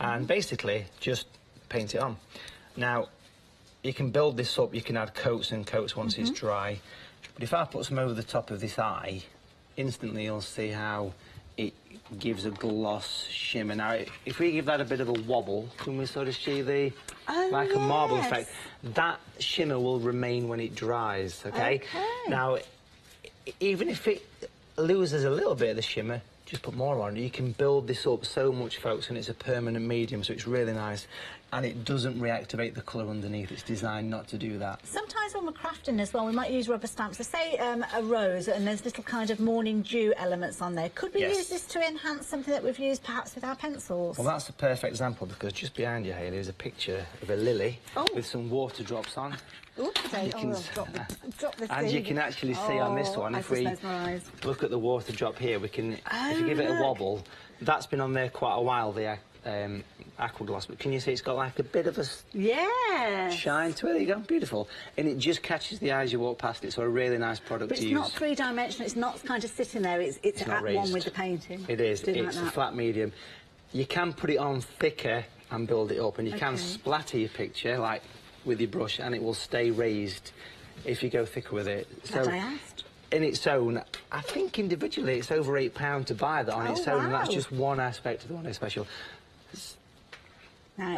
And basically just paint it on. Now, you can build this up, you can add coats and coats once it's dry, but if I put some over the top of this eye, instantly you'll see how it gives a gloss shimmer. Now, if we give that a bit of a wobble, can we sort of see the like a marble effect? That shimmer will remain when it dries, okay? Now, even if it loses a little bit of the shimmer, just put more on. You can build this up so much, folks, and it's a permanent medium, so it's really nice. and it doesn't reactivate the colour underneath. It's designed not to do that. Sometimes when we're crafting as well, we might use rubber stamps. So say a rose and there's little kind of morning dew elements on there. Could we use this to enhance something that we've used perhaps with our pencils? Well, that's a perfect example, because just behind you, Hayley, is a picture of a lily with some water drops on. And you can actually see on this one, if we look at the water drop here, we can, if you give it a wobble, that's been on there quite a while, the aqua gloss, but can you see it's got like a bit of a shine to it? There you go, beautiful. And it just catches the eye as you walk past it, so a really nice product to use. But it's not three-dimensional, it's not kind of sitting there, it's at one with the painting. It is, it's a flat medium. You can put it on thicker and build it up, and you can splatter your picture, like with your brush, and it will stay raised if you go thicker with it. So in its own, I think individually it's over £8 to buy that on its own, and that's just one aspect of the One Day Special.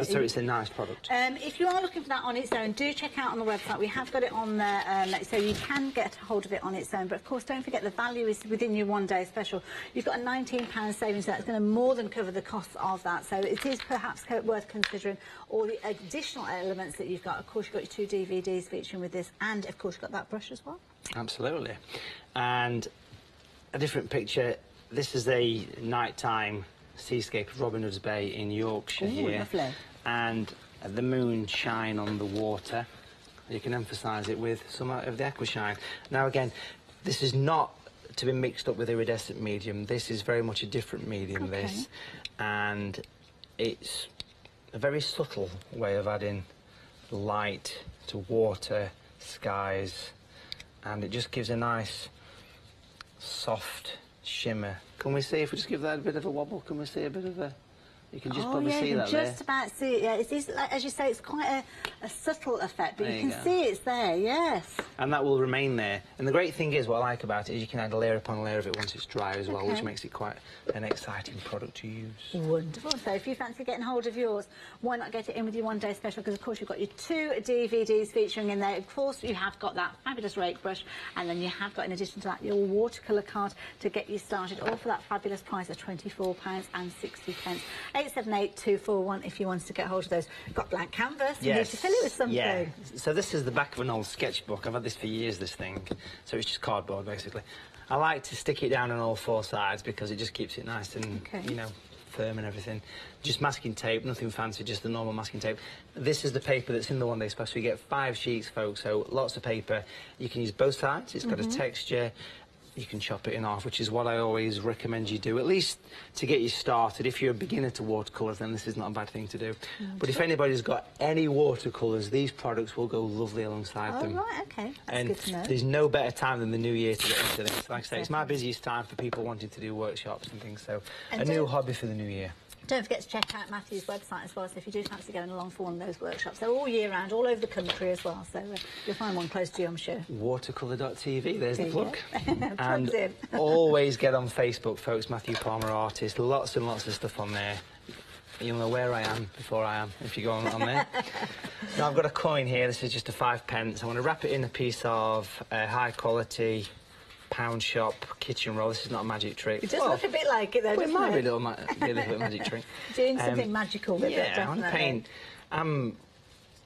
So it's a nice product. If you are looking for that on its own, do check out on the website. We have got it on there, so you can get hold of it on its own. But of course, don't forget the value is within your One Day Special. You've got a £19 savings. That's going to more than cover the costs of that. So it is perhaps worth considering all the additional elements that you've got. Of course, you've got your 2 DVDs featuring with this, and of course, you've got that brush as well. Absolutely. And a different picture. This is a nighttime seascape of Robin Hood's Bay in Yorkshire here. Lovely. And the moon shine on the water. You can emphasise it with some of the aqua shine. Now again, this is not to be mixed up with iridescent medium. This is very much a different medium, this. And it's a very subtle way of adding light to water, skies, and it just gives a nice soft shimmer. Can we see, if we just give that a bit of a wobble, can we see a bit of a... You can just probably see that there. Just about see it, it is, like, as you say, it's quite a subtle effect, but you can see it's there, yes. And that will remain there. And the great thing is, what I like about it is you can add a layer upon layer of it once it's dry as well, which makes it quite an exciting product to use. Wonderful. So if you fancy getting hold of yours, why not get it in with your One Day Special? Because, of course, you've got your 2 DVDs featuring in there. Of course, you have got that fabulous rake brush, and then you have got, in addition to that, your watercolour card to get you started, all for that fabulous price of £24.60. 878-241 if you wanted to get hold of those. You've got blank canvas, you need to fill it with something. Yeah. So this is the back of an old sketchbook. I've had this for years, this thing. So it's just cardboard, basically. I like to stick it down on all 4 sides because it just keeps it nice and, you know, firm and everything. Just masking tape, nothing fancy, just the normal masking tape. This is the paper that's in the One Day Special. You get 5 sheets, folks, so lots of paper. You can use both sides. It's got a texture. You can chop it in half, which is what I always recommend you do, at least to get you started. If you're a beginner to watercolours, then this is not a bad thing to do. But if anybody's got any watercolours, these products will go lovely alongside them. Oh, right, OK. That's good to know. There's no better time than the new year to get into this. Like I say, it's my busiest time for people wanting to do workshops and things, so a new hobby for the new year. Don't forget to check out Matthew's website as well, so if you do fancy going along for one of those workshops, they're all year round, all over the country as well, so you'll find one close to you, I'm sure. Watercolour.tv, there's the plug. And always get on Facebook, folks, Matthew Palmer Artist, lots and lots of stuff on there. You'll know where I am before I am, if you go on there. Now, I've got a coin here, this is just a 5p. I want to wrap it in a piece of high-quality pound shop kitchen roll. This is not a magic trick. It does look a bit like it, though, doesn't it? Might be a little bit magic trick. Doing something magical with it, definitely. I want to paint. I'm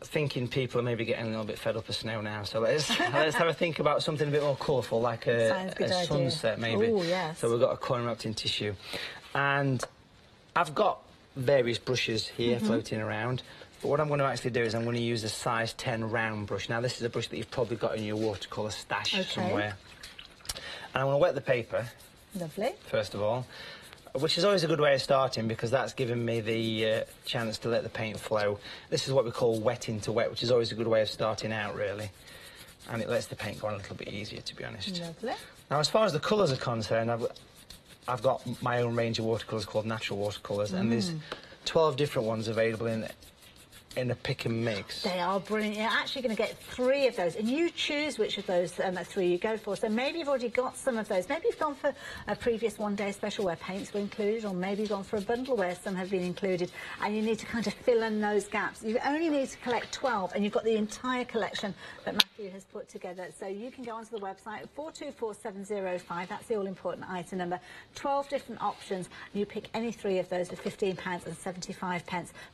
thinking people are maybe getting a little bit fed up of snow now, so let's have a think about something a bit more colourful, like a sunset, maybe. Oh, yes. So we've got a coin wrapped in tissue. And I've got various brushes here floating around. But what I'm going to actually do is I'm going to use a size 10 round brush. Now, this is a brush that you've probably got in your watercolour stash somewhere. And I'm going to wet the paper. Lovely. First of all, which is always a good way of starting because that's given me the chance to let the paint flow. This is what we call wetting to wet, which is always a good way of starting out, really. And it lets the paint go on a little bit easier, to be honest. Lovely. Now, as far as the colours are concerned, I've got my own range of watercolours called natural watercolours, and there's 12 different ones available in in a pick and mix. They are brilliant. You're actually going to get 3 of those, and you choose which of those 3 you go for. So maybe you've already got some of those. Maybe you've gone for a previous one-day special where paints were included, or maybe you've gone for a bundle where some have been included, and you need to kind of fill in those gaps. You only need to collect 12, and you've got the entire collection that Matthew has put together. So you can go onto the website, 424705, that's the all-important item number, 12 different options, and you pick any 3 of those for £15.75.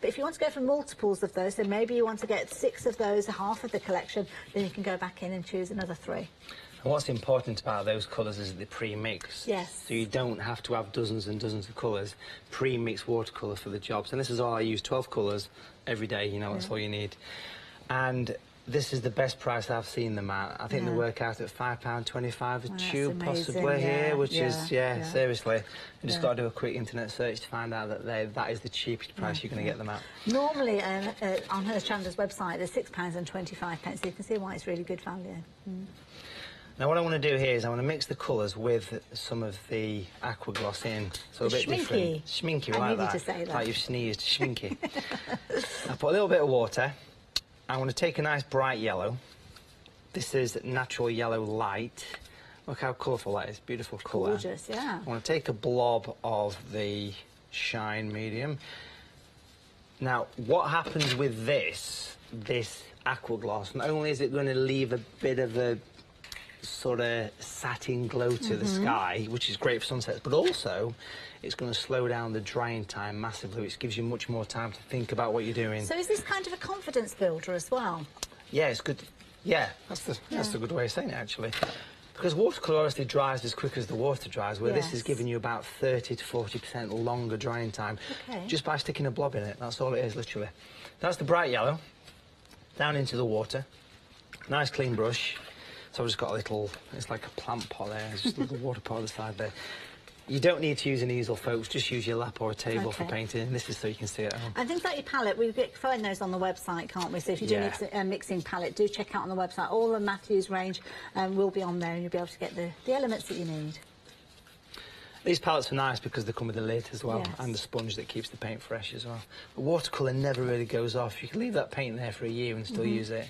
But if you want to go for multiples of those, so maybe you want to get 6 of those, half of the collection, then you can go back in and choose another 3. And what's important about those colours is the pre-mix. Yes. So you don't have to have dozens and dozens of colours. Pre-mixed watercolour for the jobs. And this is all I use, 12 colours every day, you know, that's all you need. And this is the best price I've seen them at. I think they work out at £5.25 a tube, possibly here, which is, seriously. You just got to do a quick internet search to find out that that is the cheapest price you're going to get them at. Normally, on Hochanda's website, they're £6.25, so you can see why it's really good value. Now, what I want to do here is I want to mix the colours with some of the aqua gloss in, so a bit different. Schminky, like that. To say that. Like you've sneezed, schminky. I put a little bit of water. I want to take a nice bright yellow. This is natural yellow light. Look how colourful that is, beautiful colour. Gorgeous, yeah. I want to take a blob of the shine medium. Now, what happens with this aqua gloss, not only is it going to leave a bit of a sort of satin glow to the sky, which is great for sunsets, but also it's going to slow down the drying time massively, which gives you much more time to think about what you're doing. So is this kind of a confidence builder as well? Yeah, it's good. Yeah, that's a good way of saying it, actually. Because watercolour obviously dries as quick as the water dries, where this is giving you about 30 to 40% longer drying time just by sticking a blob in it. That's all it is, literally. That's the bright yellow. Down into the water. Nice clean brush. So I've just got a little, it's like a plant pot there, there's just a little water pot on the side there. You don't need to use an easel, folks, just use your lap or a table for painting. This is so you can see it at home. And things like your palette, we find those on the website, can't we? So if you do a mixing palette, do check out on the website. All of Matthew's range will be on there, and you'll be able to get the elements that you need. These palettes are nice because they come with a lid as well, and the sponge that keeps the paint fresh as well. But watercolour never really goes off. You can leave that paint there for a year and still use it.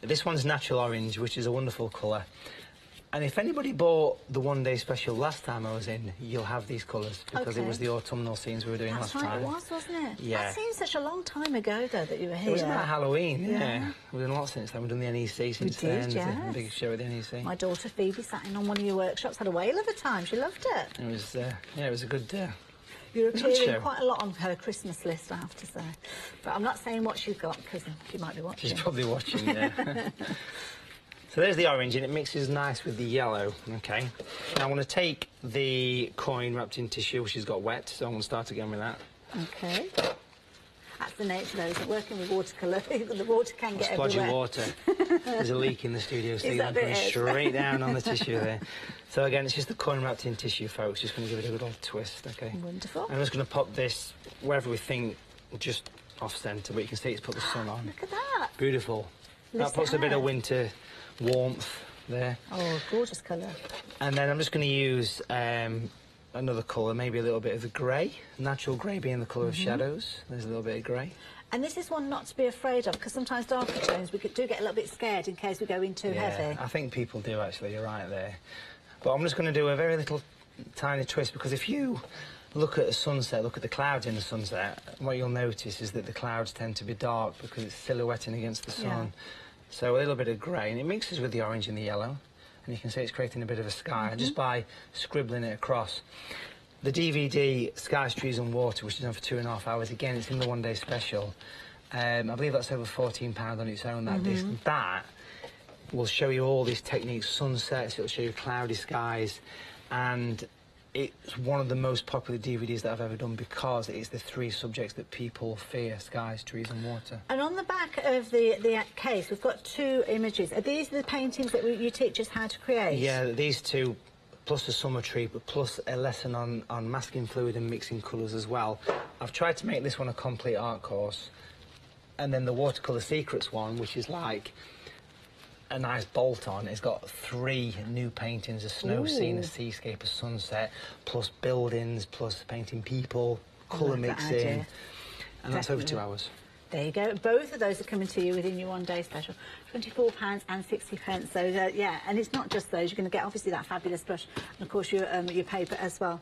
This one's natural orange, which is a wonderful colour. And if anybody bought the one-day special last time I was in, you'll have these colours, because it was the autumnal scenes we were doing last time. That's right, it was, wasn't it? Yeah. That seems such a long time ago, though, that you were here. It was about Halloween, We've done a lot since then. We've done the NEC since then. Yes. A big show at the NEC. My daughter Phoebe sat in on one of your workshops, had a whale of a time. She loved it. It was, it was a good You're appearing quite a lot on her Christmas list, I have to say. But I'm not saying what she's got, because she might be watching. She's probably watching, yeah. So there's the orange, and it mixes nice with the yellow, OK? Now I want to take the coin wrapped in tissue, which has got wet, so I'm going to start again with that. OK. That's the nature, though, isn't it? Working with watercolour, the water can get everywhere. Splodgy water. There's a leak in the studio, so I'm going straight down on the tissue there. So again, it's just the coin wrapped in tissue, folks. Just going to give it a good old twist, OK? Wonderful. I'm just going to pop this wherever we think, just off-centre, but you can see it's put the sun on. Look at that. Beautiful. That puts a bit of winter warmth there. Oh, gorgeous colour. And then I'm just going to use another colour, maybe a little bit of the grey. Natural grey being the colour of shadows. There's a little bit of grey. And this is one not to be afraid of, because sometimes darker tones we do get a little bit scared in case we go in too heavy. I think people do, actually. You're right there. But I'm just going to do a very little tiny twist, because if you look at a sunset, look at the clouds in the sunset, what you'll notice is that the clouds tend to be dark because it's silhouetting against the sun. So a little bit of grey, and it mixes with the orange and the yellow, and you can see it's creating a bit of a sky just by scribbling it across. The DVD, Skies, Trees and Water, which is on for 2.5 hours, again, it's in the one-day special. I believe that's over £14 on its own, that disc. That will show you all these techniques, sunsets, it'll show you cloudy skies, and it's one of the most popular DVDs that I've ever done because it's the 3 subjects that people fear: skies, trees and water. And on the back of the case, we've got 2 images. Are these the paintings that you teach us how to create? Yeah, these 2, plus a summer tree, but plus a lesson on masking fluid and mixing colours as well. I've tried to make this one a complete art course. And then the Watercolour Secrets one, which is like a nice bolt-on. It's got 3 new paintings: a snow scene, a seascape, a sunset, plus buildings, plus painting people, colour mixing. And that's over 2 hours. There you go. Both of those are coming to you within your one-day special. £24.60. So, yeah, and it's not just those. You're going to get, obviously, that fabulous brush and, of course, your paper as well.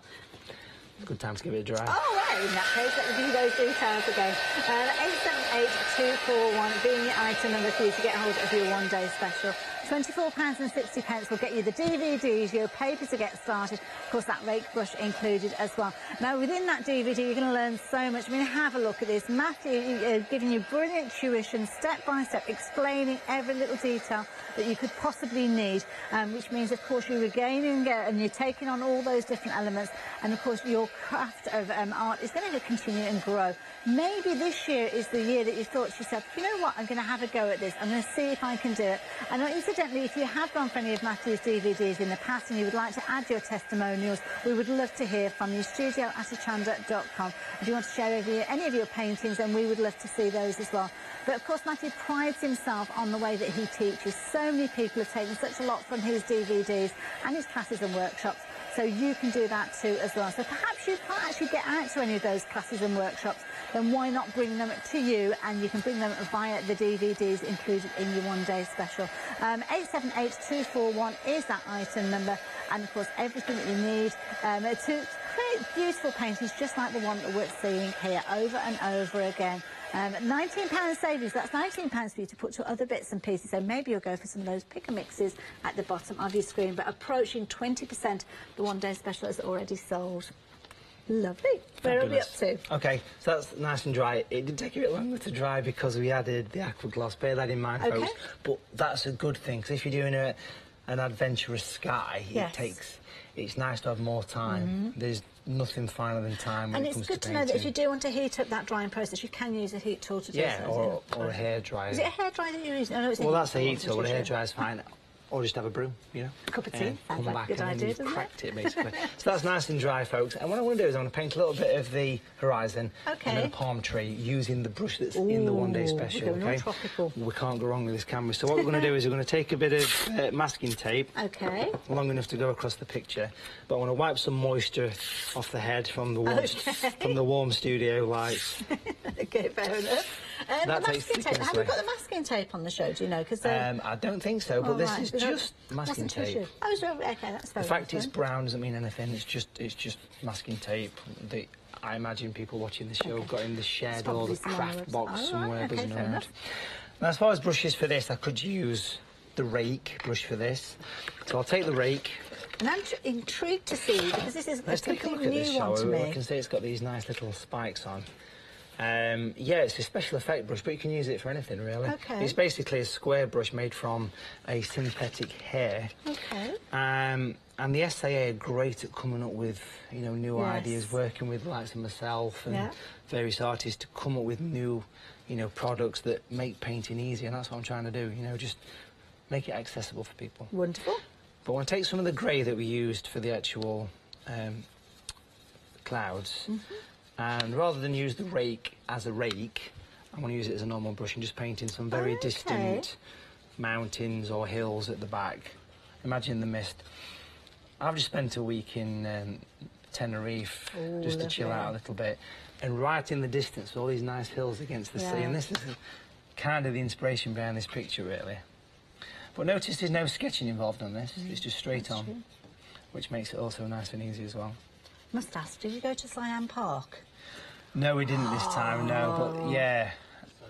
Good time to give it a dry. Oh, right, in that case, let me give you those details again. 878241 being your item number for you to get hold of your one-day special. £24.60 will get you the DVDs, your paper to get started, of course that rake brush included as well. Now within that DVD you're going to learn so much. I mean, have a look at this. Matthew giving you brilliant tuition, step by step, explaining every little detail that you could possibly need, which means of course you're regaining and you're taking on all those different elements, and of course your craft of art is going to continue and grow. Maybe this year is the year that you thought to yourself, you know what, I'm going to have a go at this. I'm going to see if I can do it. And incidentally, if you have gone for any of Matthew's DVDs in the past and you would like to add your testimonials, we would love to hear from you. studio@hochanda.com. If you want to share any of your paintings, then we would love to see those as well. But of course, Matthew prides himself on the way that he teaches. So many people have taken such a lot from his DVDs and his classes and workshops. So you can do that too as well. So perhaps you can't actually get out to any of those classes and workshops, then why not bring them to you, and you can bring them via the DVDs included in your one-day special. 878241 is that item number, and of course everything that you need to create beautiful paintings just like the one that we're seeing here over and over again. £19 savings, that's £19 for you to put to other bits and pieces, so maybe you'll go for some of those pick and mixes at the bottom of your screen, but approaching 20% the one-day special is already sold. Lovely. Where are we up to? Okay, so that's nice and dry. It did take a bit longer to dry because we added the aqua gloss. Bear that in mind, folks. But that's a good thing, because if you're doing an adventurous sky, it's nice to have more time. There's nothing finer than time when it comes to painting. And it's good to know that if you do want to heat up that drying process, you can use a heat tool to do so. Yeah, or a hairdryer. Is it a hairdryer that you're using? Oh, no, well, that's a heat tool, but a hairdryer's fine. Or just have a broom, you know. A cup of tea. Come like back a good and idea, then you've cracked it, basically. So that's nice and dry, folks. And what I want to do is I want to paint a little bit of the horizon and a palm tree using the brush that's in the one-day special, okay? Tropical. We can't go wrong with this canvas. So what we're going to do is we're going to take a bit of masking tape. Okay. Long enough to go across the picture. But I want to wipe some moisture off the head from the warm studio lights. Okay, fair enough. That the takes masking tape. Have away. we got the masking tape on the show, do you know? Cause, I don't think so, but this is just masking tape. Oh, so, okay, that's fair. The fact it's brown doesn't mean anything. It's just masking tape. I imagine people watching the show got in the shed or the craft box somewhere buzzing around. Now, as far as brushes for this, I could use the rake brush for this. So I'll take the rake. And I'm intrigued to see, because this is Let's a take a look completely at this, new shall one to we? me. You can see it's got these nice little spikes on. Yeah, it's a special effect brush, but you can use it for anything, really. Okay. It's basically a square brush made from a synthetic hair. Okay. And the SAA are great at coming up with, you know, new ideas, working with likes of myself and various artists to come up with new, you know, products that make painting easy, and that's what I'm trying to do, you know, just make it accessible for people. Wonderful. But I want to take some of the grey that we used for the actual clouds, and rather than use the rake as a rake, I'm going to use it as a normal brush and just paint in some very distant mountains or hills at the back. Imagine the mist. I've just spent a week in Tenerife just to chill out a little bit, and right in the distance all these nice hills against the sea, and this is kind of the inspiration behind this picture, really. But notice there's no sketching involved on this, it's just straight on, which makes it also nice and easy as well. Must ask, did you go to Siam Park? No, we didn't this time, no, but yeah.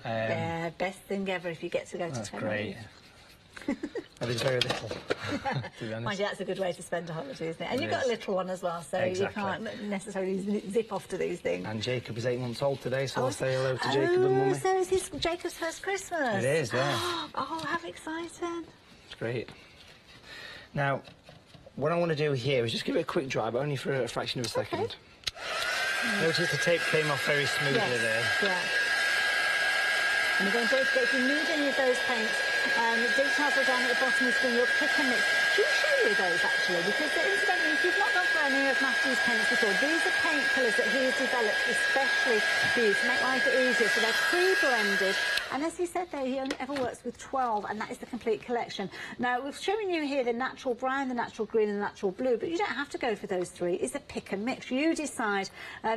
Yeah, best thing ever if you get to go to Tenerife. That's great. Well, there's very little, to be honest. Mind you, that's a good way to spend a holiday, isn't it? And you've got a little one as well, so you can't necessarily zip off to these things. And Jacob is 8 months old today, so I'll say hello to Jacob and Mummy. So is this Jacob's first Christmas? It is, yeah. Oh, how exciting. It's great. Now, what I want to do here is just give it a quick dry, but only for a fraction of a second. Notice the tape came off very smoothly there. Yeah. And again, don't forget, if you need any of those paints, The details are down at the bottom of the screen. Your pick and mix. Do show you those actually, because incidentally, if you've not gone for any of Matthew's paints before, these are paint colours that he has developed especially for you to make life easier. So they're pre-blended, and as he said there, he only ever works with 12, and that is the complete collection. Now, we've shown you here the natural brown, the natural green, and the natural blue, but you don't have to go for those three. It's a pick and mix. You decide.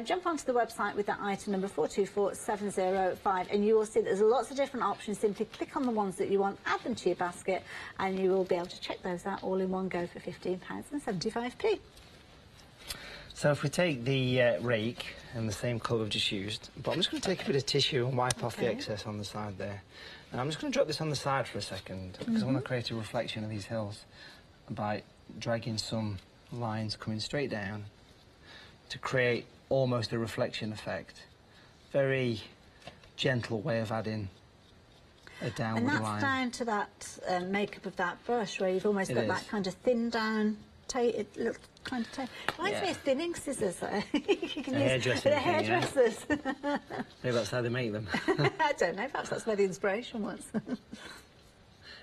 Jump onto the website with that item number 424705, and you will see there's lots of different options. Simply click on the ones that you want, add them to your basket, and you will be able to check those out all in one go for £15.75p. So if we take the rake and the same colour we've just used, but I'm just going to take a bit of tissue and wipe off the excess on the side there. Now I'm just going to drop this on the side for a second, because I want to create a reflection of these hills by dragging some lines coming straight down to create almost a reflection effect. Very gentle way of adding a downward line. And that's down to that makeup of that brush, where you've almost got that kind of thin down, it looks kind of reminds me of thinning scissors. You can use the hairdressers. Maybe that's how they make them. I don't know, perhaps that's where the inspiration was.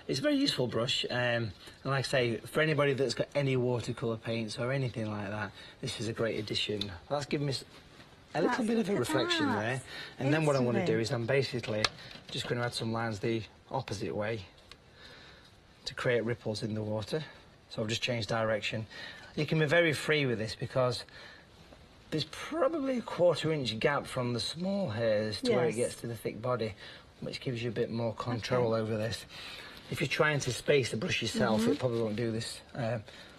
It's a very useful brush, and like I say, for anybody that's got any watercolour paints or anything like that, this is a great addition. That's given me a little bit of a reflection there, and then what I want to do is I'm basically just going to add some lines the opposite way to create ripples in the water. So I've just changed direction. You can be very free with this because there's probably a 1/4 inch gap from the small hairs to where it gets to the thick body, which gives you a bit more control over this. If you're trying to space the brush yourself, it probably won't do this,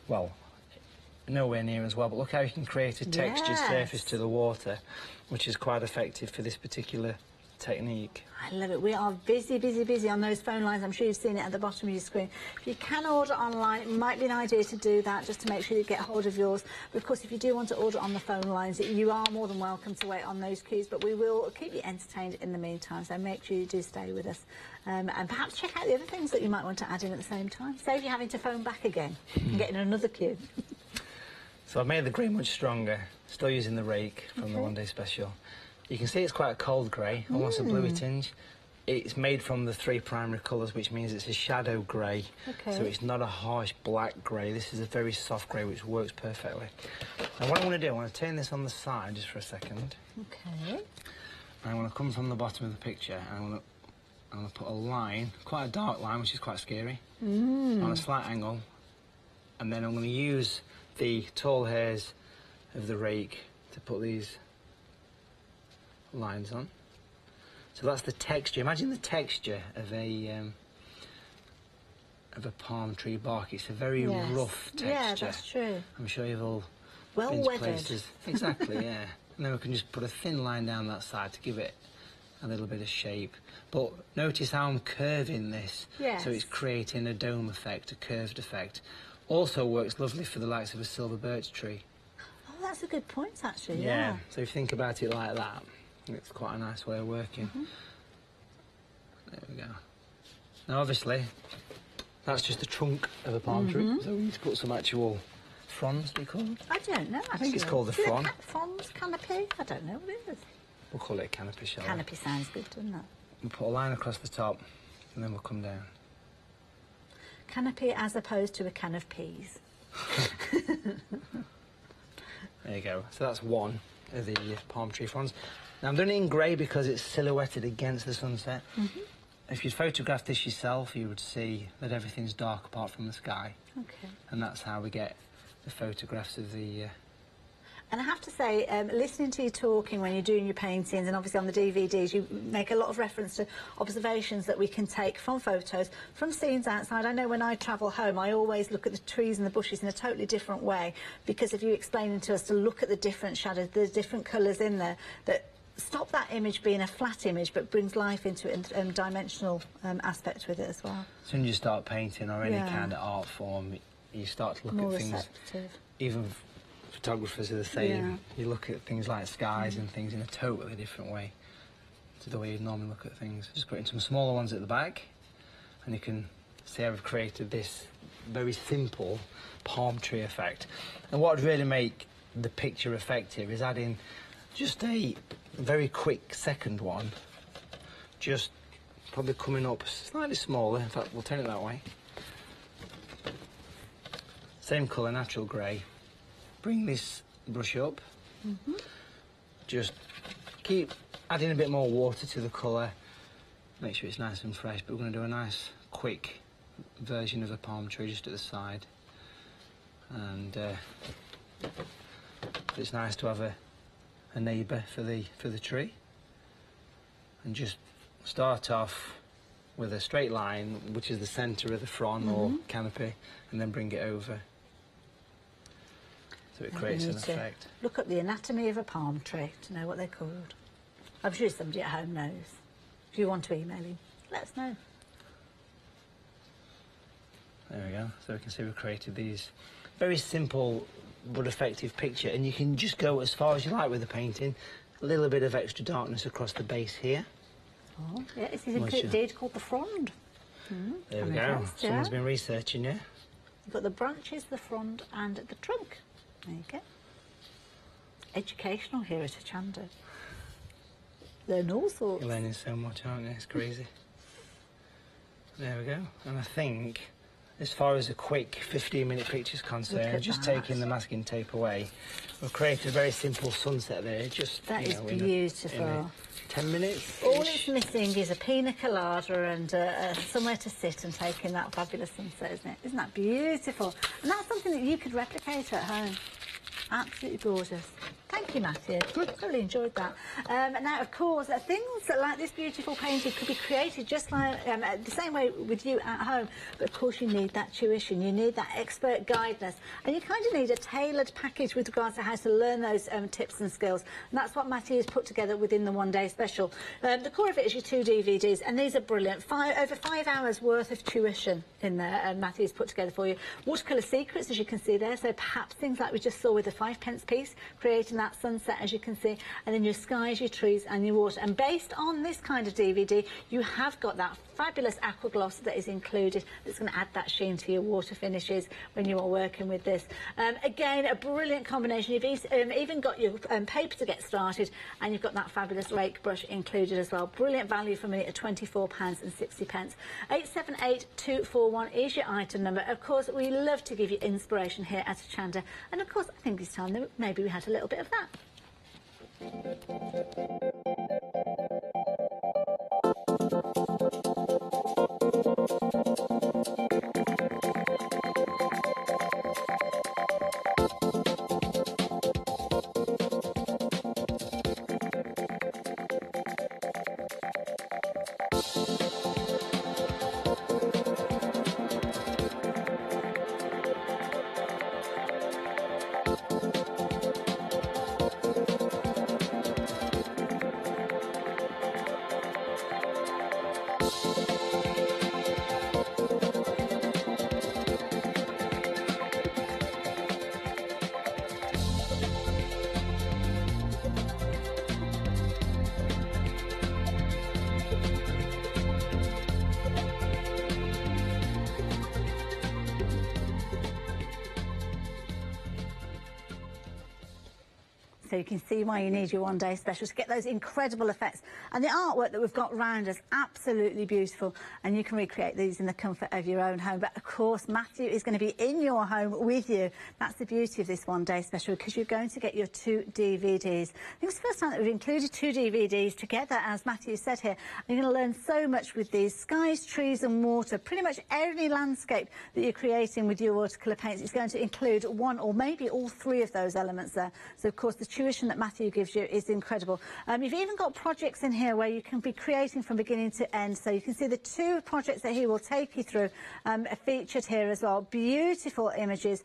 well, nowhere near as well. But look how you can create a textured surface to the water, which is quite effective for this particular technique. I love it. We are busy, busy, busy on those phone lines. I'm sure you've seen it at the bottom of your screen. If you can order online, it might be an idea to do that just to make sure you get hold of yours. But of course, if you do want to order on the phone lines, you are more than welcome to wait on those queues. But we will keep you entertained in the meantime, so make sure you do stay with us. And perhaps check out the other things that you might want to add in at the same time. Save you having to phone back again and get in another queue. So I've made the grey much stronger, still using the rake from the one-day special. You can see it's quite a cold grey, almost a bluey tinge. It's made from the 3 primary colours, which means it's a shadow grey. So it's not a harsh black grey. This is a very soft grey, which works perfectly. And what I want to do, I want to turn this on the side just for a second. Okay. And I want to come from the bottom of the picture, and I'm going to put a line, quite a dark line, which is quite scary, on a slight angle. And then I'm going to use the tall hairs of the rake to put these lines on. So that's the texture. Imagine the texture of a palm tree bark. It's a very rough texture. Yeah, that's true. I'm sure you've all well been to weathered. places. Exactly, yeah. And then we can just put a thin line down that side to give it a little bit of shape. But notice how I'm curving this. So it's creating a dome effect, a curved effect. Also works lovely for the likes of a silver birch tree. Oh, that's a good point, actually, Yeah. So if you think about it like that, it's quite a nice way of working. There we go. Now, obviously, that's just the trunk of a palm tree, so we need to put some actual fronds, we call it. I don't know, actually. I think it's called the frond. Fronds, canopy? I don't know what it is. We'll call it a canopy, shall we? Canopy sounds good, doesn't it? We'll put a line across the top, and then we'll come down. Canopy as opposed to a can of peas. There you go. So that's one of the palm tree fronds. Now, I'm doing it in grey because it's silhouetted against the sunset. If you'd photographed this yourself, you would see that everything's dark apart from the sky. And that's how we get the photographs of the... And I have to say, listening to you talking when you're doing your paintings, and obviously on the DVDs, you make a lot of reference to observations that we can take from photos, from scenes outside. I know when I travel home, I always look at the trees and the bushes in a totally different way, because of you explaining to us to look at the different shadows, the different colours in there, that stop that image being a flat image, but brings life into it and dimensional aspect with it as well. As soon as you start painting or any kind of art form, you start to look at things... Even photographers are the same. You look at things like skies and things in a totally different way to the way you normally look at things. Just putting some smaller ones at the back, and you can see how we've created this very simple palm tree effect. And what would really make the picture effective is adding just a very quick second one, just probably coming up slightly smaller. In fact, we'll turn it that way. Same colour, natural grey. Bring this brush up. Just keep adding a bit more water to the colour. Make sure it's nice and fresh, but we're going to do a nice, quick version of a palm tree just at the side. And it's nice to have a neighbour for the tree. And just start off with a straight line, which is the centre of the frond or canopy, and then bring it over. So it creates an effect. Look at the anatomy of a palm tree to know what they're called. I'm sure somebody at home knows. If you want to email him, let us know. There we go. So we can see we've created these very simple but effective picture, and you can just go as far as you like with the painting. A little bit of extra darkness across the base here. Oh, yeah, this is indeed called the frond. There we go. Someone's been researching, yeah? You've got the branches, the frond and the trunk. There you go. Educational here at Hochanda. Learn all sorts. You're learning so much, aren't you? It's crazy. There we go. And I think, as far as a quick 15-minute picture is concerned, just taking the masking tape away, we've created a very simple sunset there. Just that is beautiful. In 10 minutes. All it's missing is a pina colada and somewhere to sit and take in that fabulous sunset, isn't it? Isn't that beautiful? And that's something that you could replicate at home. Absolutely gorgeous. Thank you, Matthew. Good. Really enjoyed that. Now, of course, things like this beautiful painting could be created just like the same way with you at home. But of course, you need that tuition. You need that expert guidance, and you kind of need a tailored package with regards to how to learn those tips and skills. And that's what Matthew has put together within the one-day special. The core of it is your 2 DVDs, and these are brilliant. Over 5 hours worth of tuition in there, and Matthew's put together for you. Watercolour secrets, as you can see there. So perhaps things like we just saw with the 5p piece, creating that sunset, as you can see, and then your skies, your trees and your water. And based on this kind of DVD, you have got that fabulous aqua gloss that is included, that's going to add that sheen to your water finishes when you are working with this. Again, a brilliant combination. You've even got your paper to get started, and you've got that fabulous rake brush included as well. Brilliant value for money at £24.60. 878241 is your item number. Of course, we love to give you inspiration here at Hochanda, and of course, I think it's time that maybe we had a little bit of that. So you can see why you need your one-day special to get those incredible effects. And the artwork that we've got round us, absolutely beautiful. And you can recreate these in the comfort of your own home. But of course, Matthew is going to be in your home with you. That's the beauty of this one-day special, because you're going to get your 2 DVDs. I think it's the first time that we've included 2 DVDs together, as Matthew said here. And you're going to learn so much with these skies, trees and water. Pretty much any landscape that you're creating with your watercolour paints is going to include one or maybe all 3 of those elements there. So, of course, the tuition that Matthew gives you is incredible. You've even got projects in here where you can be creating from beginning to end. So you can see the 2 projects that he will take you through are featured here as well. Beautiful images,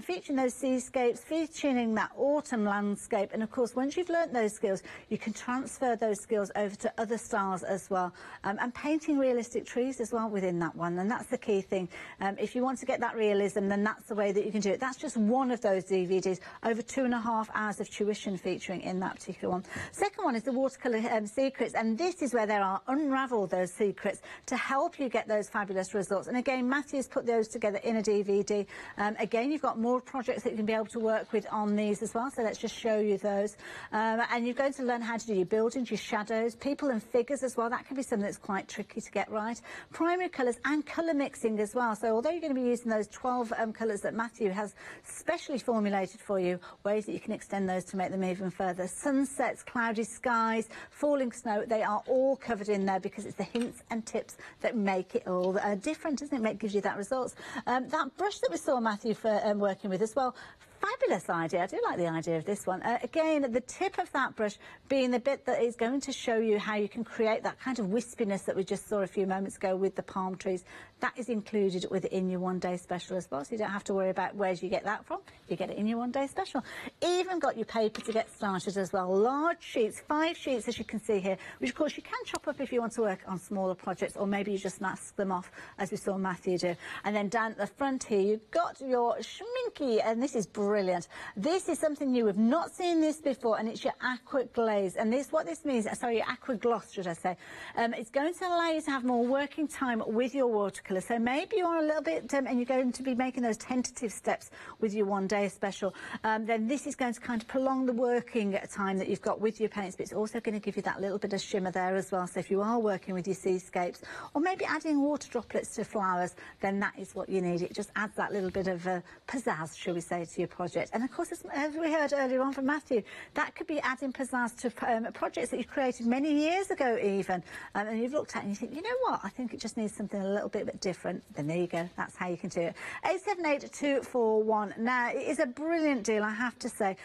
featuring those seascapes, featuring that autumn landscape. And of course, once you've learnt those skills, you can transfer those skills over to other styles as well. And painting realistic trees as well within that one. And that's the key thing. If you want to get that realism, then that's the way that you can do it. That's just one of those DVDs. Over 2.5 hours of tuition intuition featuring in that particular one. Second one is the watercolour secrets, and this is where there are unravel those secrets to help you get those fabulous results. And again, Matthew's put those together in a DVD. Again, you've got more projects that you can be able to work with on these as well, so let's just show you those. And you're going to learn how to do your buildings, your shadows, people and figures as well. That can be something that's quite tricky to get right. Primary colours and colour mixing as well. So although you're going to be using those 12 colours that Matthew has specially formulated for you, ways that you can extend those to make them even further. Sunsets, cloudy skies, falling snow, they are all covered in there because it's the hints and tips that make it all different, isn't it? It gives you that results. That brush that we saw Matthew for working with as well, fabulous idea. I do like the idea of this one. Again, the tip of that brush being the bit that is going to show you how you can create that kind of wispiness that we just saw a few moments ago with the palm trees. That is included within your one-day special as well, so you don't have to worry about where you get that from. You get it in your one-day special. Even got your paper to get started as well. Large sheets, 5 sheets as you can see here, which of course you can chop up if you want to work on smaller projects, or maybe you just mask them off as we saw Matthew do. And then down at the front here, you've got your schminky, and this is brilliant. This is something new. We've not seen this before, and it's your aqua glaze. And what this means, sorry, your aqua gloss, should I say. It's going to allow you to have more working time with your watercolour. So maybe you're a little bit, and you're going to be making those tentative steps with your one-day special. Then this is going to kind of prolong the working time that you've got with your paints, but it's also going to give you that little bit of shimmer there as well. So if you are working with your seascapes, or maybe adding water droplets to flowers, then that is what you need. It just adds that little bit of pizzazz, shall we say, to your project. And of course, as we heard earlier on from Matthew, that could be adding pizzazz to projects that you created many years ago even, and you've looked at it and you think, you know what, I think it just needs something a little bit different. Then there you go, that's how you can do it. 878241. Now, it is a brilliant deal, I have to say.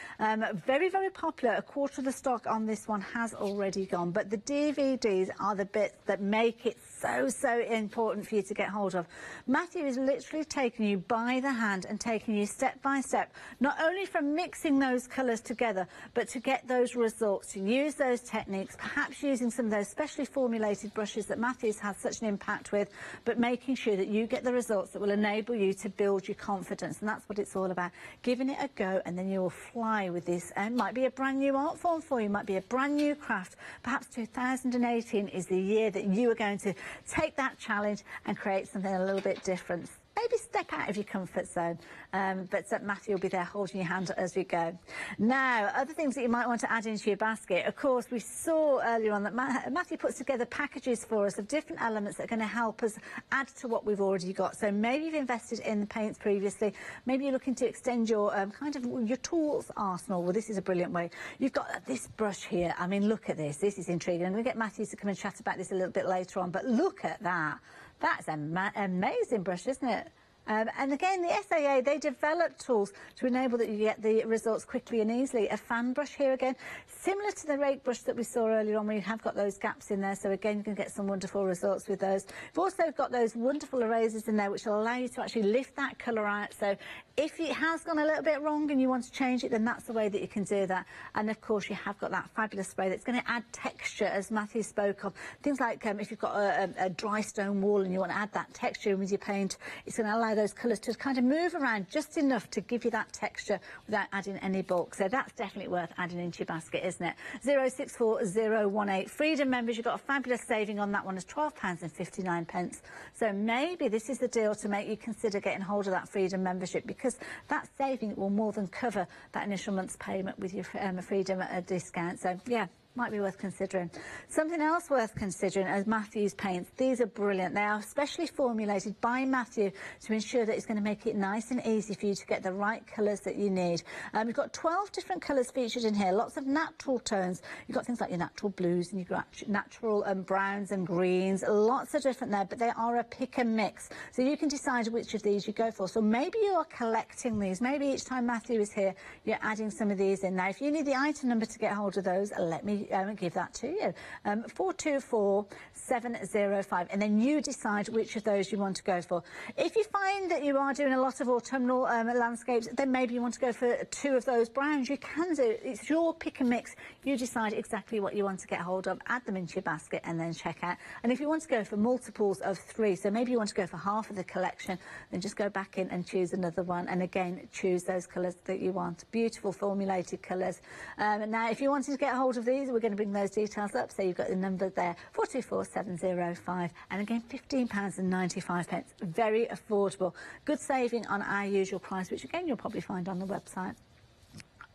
Very, very popular. A quarter of the stock on this one has already gone, but the DVDs are the bits that make it so important for you to get hold of. Matthew is literally taking you by the hand and taking you step by step, not only from mixing those colours together, but to get those results, to use those techniques, perhaps using some of those specially formulated brushes that Matthew's had such an impact with, but making sure that you get the results that will enable you to build your confidence. And that's what it's all about, giving it a go, and then you will fly with this. It might be a brand new art form for you, might be a brand new craft. Perhaps 2018 is the year that you are going to take that challenge and create something a little bit different. Maybe step out of your comfort zone, but Matthew will be there holding your hand as we go. Now, other things that you might want to add into your basket. Of course, we saw earlier on that Matthew puts together packages for us of different elements that are going to help us add to what we've already got. So maybe you've invested in the paints previously. Maybe you're looking to extend your kind of your tools arsenal. Well, this is a brilliant way. You've got this brush here. I mean, look at this. This is intriguing. I'm going to get Matthew to come and chat about this a little bit later on, but look at that. That's an amazing brush, isn't it? And again, the SAA, they develop tools to enable that you get the results quickly and easily. A fan brush here again, similar to the rake brush that we saw earlier on, where you have got those gaps in there. So again, you can get some wonderful results with those. You've also got those wonderful erasers in there, which will allow you to actually lift that colour out. So if it has gone a little bit wrong and you want to change it, then that's the way that you can do that. And of course, you have got that fabulous spray that's going to add texture, as Matthew spoke of. Things like if you've got a dry stone wall and you want to add that texture with your paint, it's going to allow those colours to kind of move around just enough to give you that texture without adding any bulk. So that's definitely worth adding into your basket, isn't it? 064018. Freedom members, you've got a fabulous saving on that one, is £12.59. So maybe this is the deal to make you consider getting hold of that Freedom membership, because that saving will more than cover that initial month's payment with your Freedom discount. So yeah, might be worth considering. Something else worth considering is Matthew's paints. These are brilliant. They are specially formulated by Matthew to ensure that it's going to make it nice and easy for you to get the right colours that you need. We've got 12 different colours featured in here, lots of natural tones. You've got things like your natural blues and you've got natural browns and greens, lots of different there, but they are a pick and mix. So you can decide which of these you go for. So maybe you are collecting these. Maybe each time Matthew is here, you're adding some of these in. Now, if you need the item number to get hold of those, let me we give that to you. 424705, and then you decide which of those you want to go for. If you find that you are doing a lot of autumnal landscapes, then maybe you want to go for 2 of those browns. You can do. It's your pick and mix. You decide exactly what you want to get hold of, add them into your basket, and then check out. And if you want to go for multiples of 3, so maybe you want to go for half of the collection, then just go back in and choose another one, and again choose those colours that you want. Beautiful formulated colours. Now if you wanted to get hold of these, we're going to bring those details up, so you've got the number there, 424705, and again £15.95. Very affordable. Good saving on our usual price, which again you'll probably find on the website.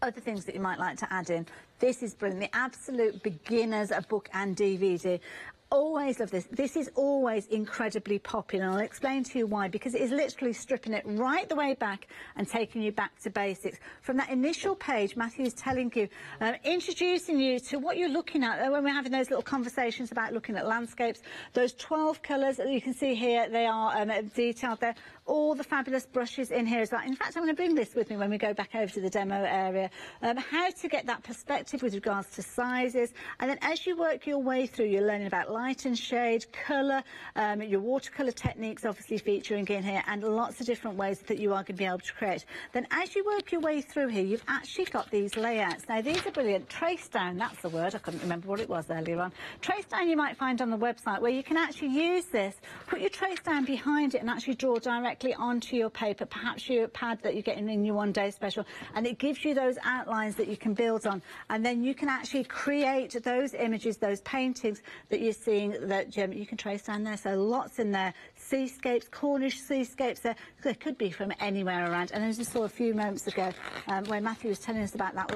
Other things that you might like to add in. This is brilliant. The absolute beginner's book and DVD. Always love this. This is always incredibly popular, and I'll explain to you why, because it is literally stripping it right the way back and taking you back to basics. From that initial page, Matthew is telling you, introducing you to what you're looking at when we're having those little conversations about looking at landscapes. Those 12 colours that you can see here, they are detailed there. All the fabulous brushes in here as well. In fact, I'm going to bring this with me when we go back over to the demo area. How to get that perspective with regards to sizes. And then as you work your way through, you're learning about light and shade, colour, your watercolour techniques obviously featuring in here, and lots of different ways that you are going to be able to create. Then as you work your way through here, you've actually got these layouts. Now, these are brilliant. Trace down, that's the word. I couldn't remember what it was earlier on. Trace down you might find on the website, where you can actually use this, put your trace down behind it and actually draw directly onto your paper, perhaps your pad that you're getting in your one-day special, and it gives you those outlines that you can build on, and then you can actually create those images, those paintings that you're seeing that you can trace down there. So lots in there. Seascapes, Cornish seascapes, they could be from anywhere around. And as I saw a few moments ago where Matthew was telling us about that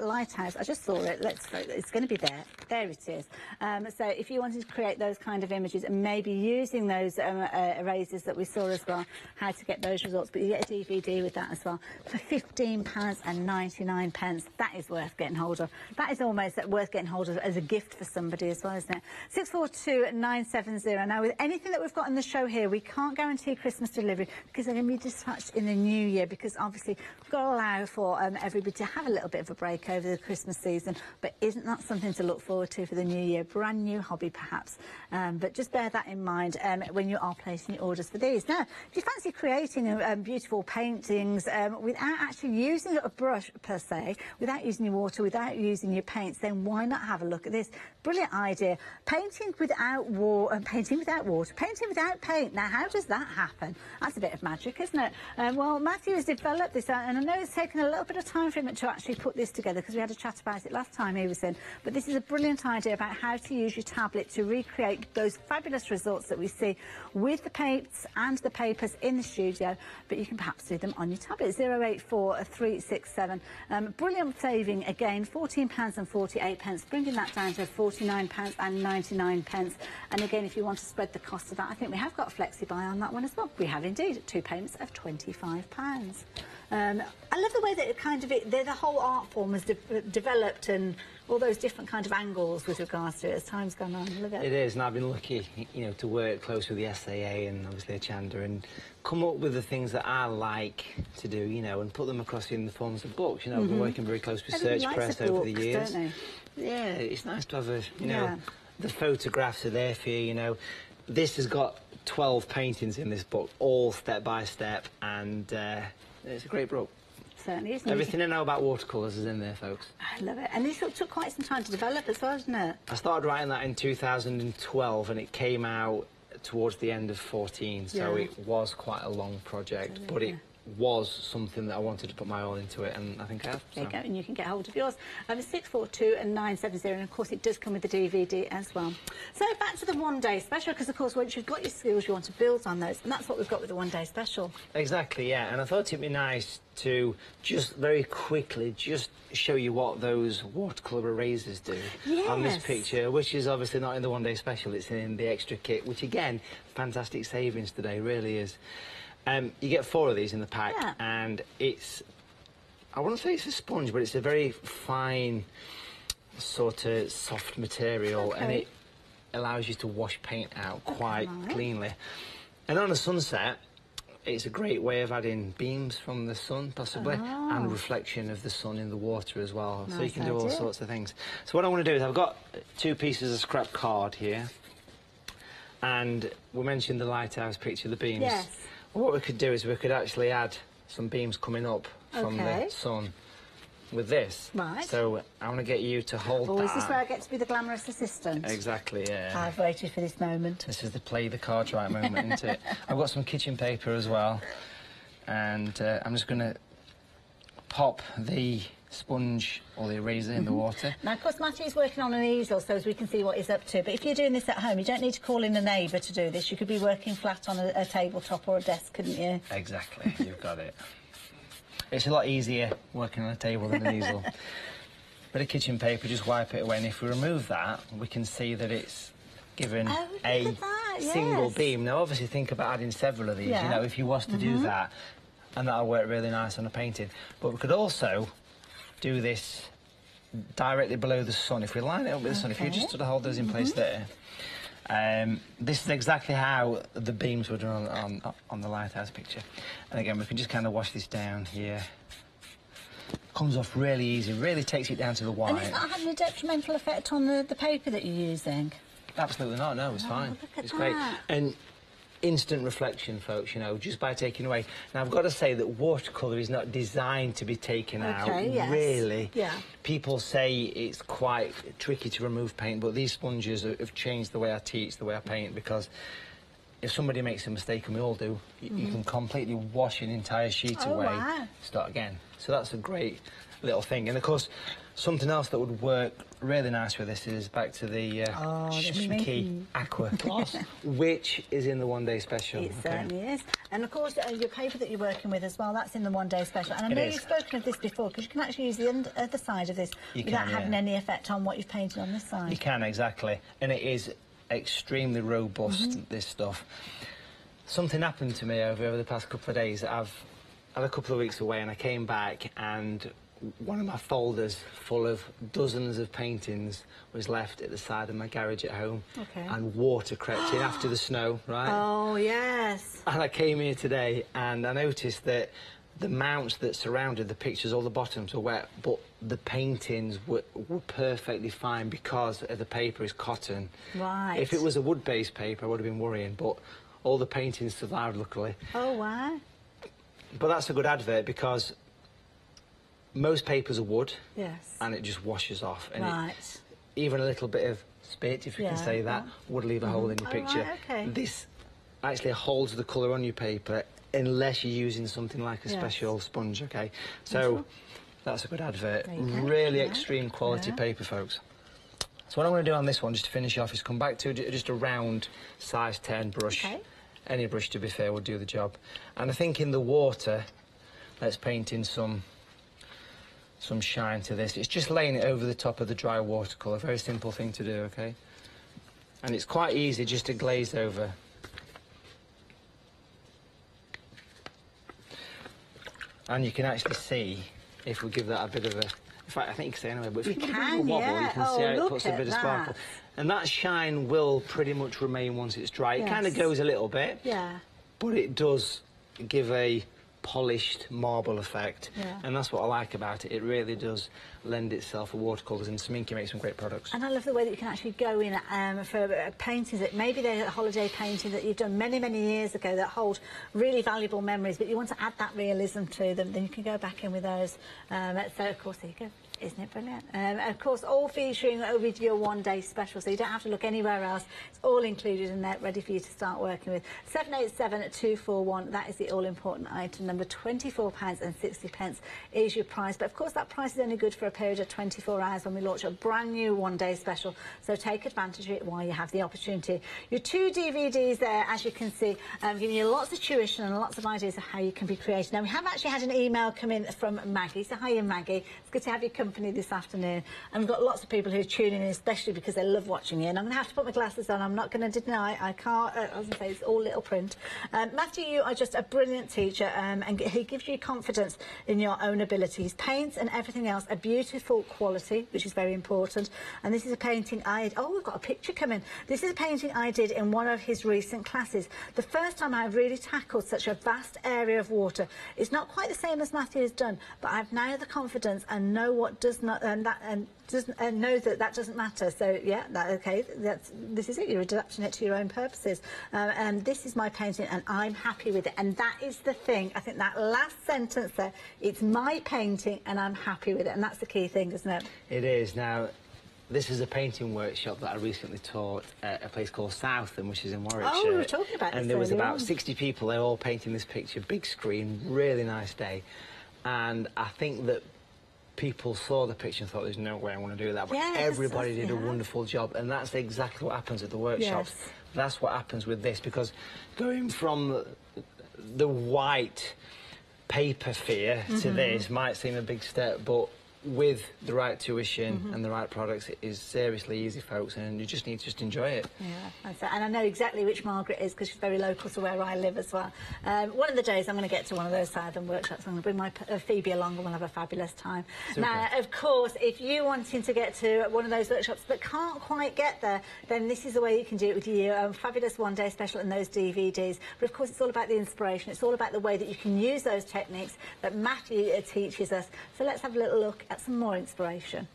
lighthouse, I just saw it. It's going to be there. There it is. So if you wanted to create those kind of images, and maybe using those erasers that we saw as well, how to get those results, but you get a DVD with that as well for £15.99. That is worth getting hold of. That is almost worth getting hold of as a gift for somebody as well, isn't it? 642970. Now, with anything that we've got in the show here, we can't guarantee Christmas delivery because they're going to be dispatched in the new year, because obviously we've got to allow for everybody to have a little bit of a break over the Christmas season. But isn't that something to look forward to for the new year? Brand new hobby perhaps, but just bear that in mind when you are placing your orders for these. Now, if you fancy creating beautiful paintings without actually using a brush per se, without using your water, without using your paints, then why not have a look at this brilliant idea? Painting without water, painting without paint. Now, how does that happen? That's a bit of magic, isn't it? Well, Matthew has developed this, and I know it's taken a little bit of time for him to actually put this together, because we had a chat about it last time he was in. But this is a brilliant idea about how to use your tablet to recreate those fabulous results that we see with the paints and the papers in the studio, but you can perhaps do them on your tablet. 084367. Brilliant saving again, £14.48, bringing that down to £49.99. And again, if you want to spread the cost of that, I think we have got a flexi buy on that one as well. We have indeed, 2 payments of £25. I love the way that the whole art form has developed, and all those different kind of angles with regards to it as time's gone on. I love it. It is, and I've been lucky, to work close with the SAA and obviously Hochanda, and come up with the things that I like to do, and put them across in the forms of books. We've been working very close with Search Press over the years. Don't they? Yeah, it's nice to have the photographs are there for you. This has got 12 paintings in this book, all step by step, and it's a great book. Certainly is. Everything I know about watercolours is in there, folks. I love it. And this took quite some time to develop as well, didn't it? I started writing that in 2012, and it came out towards the end of 14, so it was quite a long project, but it was something that I wanted to put my all into it, and I think I have. There you go, and you can get hold of yours. 642-970, and of course it does come with the DVD as well. So back to the one-day special, because of course once you've got your skills, you want to build on those, and that's what we've got with the one-day special. Exactly, yeah, and I thought it'd be nice to just very quickly just show you what those watercolour erasers do on this picture, which is obviously not in the one-day special, it's in the extra kit, which again, fantastic savings today, really is. You get 4 of these in the pack, and it's, I wouldn't say it's a sponge, but it's a very fine, sort of soft material, and it allows you to wash paint out quite cleanly. And on a sunset, it's a great way of adding beams from the sun, possibly, and reflection of the sun in the water as well. So you can do all sorts of things. So what I want to do is I've got 2 pieces of scrap card here, and we mentioned the lighthouse picture, the beams. Yes. Well, what we could do is we could actually add some beams coming up from the sun with this. Right. So I want to get you to hold that. Is this where I get to be the glamorous assistant? Exactly, yeah. I've waited for this moment. This is the play the cards right moment, isn't it? I've got some kitchen paper as well, and I'm just going to pop the sponge or the eraser in the water. Now, of course, Matthew's working on an easel so as we can see what he's up to, but if you're doing this at home, you don't need to call in a neighbour to do this. You could be working flat on a tabletop or a desk, couldn't you? Exactly, you've got it. It's a lot easier working on a table than an easel. Bit of kitchen paper, just wipe it away, and if we remove that, we can see that it's given a single beam. Now, obviously, think about adding several of these, you know, if you was to do that, and that'll work really nice on a painting. But we could also do this directly below the sun. If we line it up with the sun, if you just sort of hold those in place there, this is exactly how the beams were done on the lighthouse picture. And again, we can just kind of wash this down here. Comes off really easy, really takes it down to the white. And it's not having a detrimental effect on the paper that you're using? Absolutely not, no, it's fine. It's great. And instant reflection, folks, you know, just by taking away. Now, I've got to say that watercolour is not designed to be taken out, really. Yeah. People say it's quite tricky to remove paint, but these sponges have changed the way I teach, the way I paint, because if somebody makes a mistake, and we all do, you can completely wash an entire sheet away, start again. So that's a great little thing. And, of course, something else that would work really nice with this is back to the Schminky Aqua Gloss, which is in the one-day special. It certainly is. And, of course, your paper that you're working with as well, that's in the one-day special. And I know you've spoken of this before, because you can actually use the other side of this without having any effect on what you've painted on this side. You can, exactly. And it is extremely robust, this stuff. Something happened to me over the past couple of days. I've had a couple of weeks away, and I came back, and one of my folders full of dozens of paintings was left at the side of my garage at home. And water crept in after the snow, right? Oh, yes. And I came here today, and I noticed that the mounts that surrounded the pictures, all the bottoms were wet, but the paintings were perfectly fine because the paper is cotton. Right. If it was a wood-based paper, I would have been worrying, but all the paintings survived, luckily. Oh, wow. But that's a good advert, because most papers are wood, and it just washes off. And even a little bit of spit, if you can say that, would leave a hole in your picture. This actually holds the colour on your paper, unless you're using something like a special sponge, okay? So that's a good advert. Really extreme quality paper, folks. So what I'm going to do on this one, just to finish off, is come back to just a round size 10 brush. Any brush, to be fair, would do the job. And I think in the water, let's paint in some shine to this. It's just laying it over the top of the dry watercolour. Very simple thing to do, okay? And it's quite easy just to glaze over. And you can actually see, if we give that a bit of a... In fact, I think you can see anyway, but if you give it a wobble, you can see how it puts a bit of sparkle. And that shine will pretty much remain once it's dry. It kind of goes a little bit, but it does give a polished marble effect, and that's what I like about it. It really does lend itself for watercolours, and Schminky makes some great products. And I love the way that you can actually go in for paintings that maybe they're a holiday painting that you've done many, many years ago that hold really valuable memories, but you want to add that realism to them, then you can go back in with those. So, of course, there you go. Isn't it brilliant? Of course, all featuring with your one-day special, so you don't have to look anywhere else. It's all included in there, ready for you to start working with. 787-241, that is the all-important item number. £24.60 is your price. But, of course, that price is only good for a period of 24 hours when we launch a brand-new one-day special. So take advantage of it while you have the opportunity. Your 2 DVDs there, as you can see, giving you lots of tuition and lots of ideas of how you can be creative. Now, we have actually had an email come in from Maggie. So, hiya, Maggie. It's good to have you come company this afternoon, and we've got lots of people who are tuning in, especially because they love watching you. And I'm going to have to put my glasses on. I'm not going to deny. I can't. As I say, it's all little print. Matthew, you are just a brilliant teacher, and he gives you confidence in your own abilities. Paints and everything else are beautiful quality, which is very important. And this is a painting we've got a picture coming. This is a painting I did in one of his recent classes. The first time I've really tackled such a vast area of water. It's not quite the same as Matthew has done, but I've now the confidence and know what does not, and know that doesn't matter. So yeah, this is it. You're adapting it to your own purposes. And this is my painting, and I'm happy with it. And that is the thing. I think that last sentence there. It's my painting, and I'm happy with it, and that's the key thing, isn't it? It is. Now, this is a painting workshop that I recently taught at a place called Southam, which is in Warwickshire. Oh, we were talking about this. And there was about 60 people. They were all painting this picture, big screen, really nice day. And I think that people saw the picture and thought, there's no way I want to do that. But everybody did a wonderful job, and that's exactly what happens at the workshops. Yes. That's what happens with this, because going from the white paper fear to this might seem a big step, but with the right tuition and the right products, it is seriously easy, folks, and you just need to just enjoy it. Yeah, that's it. And I know exactly which Margaret is, because she's very local to where I live as well. One of the days I'm going to get to one of those Southern workshops. I'm going to bring my Phoebe along, and we'll have a fabulous time. Super. Now, of course, if you're wanting to get to one of those workshops but can't quite get there, then this is the way you can do it with your fabulous one-day special and those DVDs. But of course, it's all about the inspiration. It's all about the way that you can use those techniques that Matthew teaches us. So let's have a little look at some more inspiration.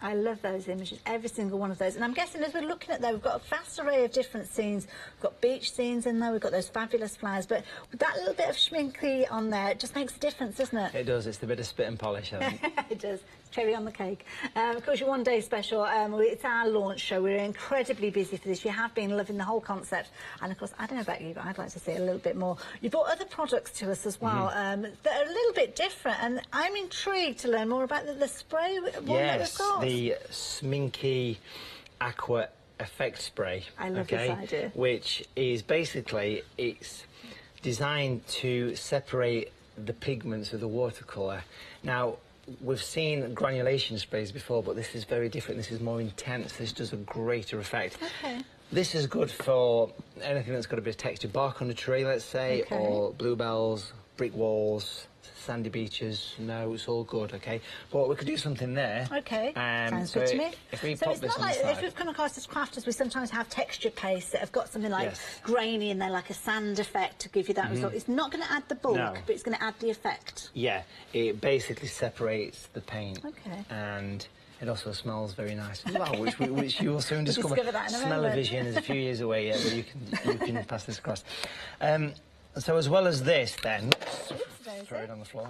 I love those images, every single one of those. And I'm guessing as we're looking at there, we've got a vast array of different scenes. We've got beach scenes in there, we've got those fabulous flowers, but with that little bit of schminky on there, it just makes a difference, doesn't it? It does. It's the bit of spit and polish, I think. It does. Cherry on the cake. Of course, your one-day special, it's our launch show. We're incredibly busy for this. You have been loving the whole concept. And, of course, I don't know about you, but I'd like to see a little bit more. You brought other products to us as well that are a little bit different. And I'm intrigued to learn more about the spray one that we've got. The Sminky Aqua Effect Spray. I love this idea. Which is basically, it's designed to separate the pigments of the watercolour. Now, we've seen granulation sprays before, but this is very different. This is more intense. This does a greater effect. Okay. This is good for anything that's got a bit of texture. Bark on a tree, let's say, or bluebells, brick walls, sandy beaches. No, it's all good, okay? But we could do something there. Okay, sounds so good to me. If we so pop it's this not on like, the side. if we've come across as crafters, we sometimes have texture pastes that have got something like grainy in there, like a sand effect to give you that result. It's not going to add the bulk, but it's going to add the effect. Yeah, it basically separates the paint. Okay. And it also smells very nice as well, which you will soon discover. That in a Smell-o-vision is a few years away yet, but you can pass this across. So as well as this, then, throw it on the floor.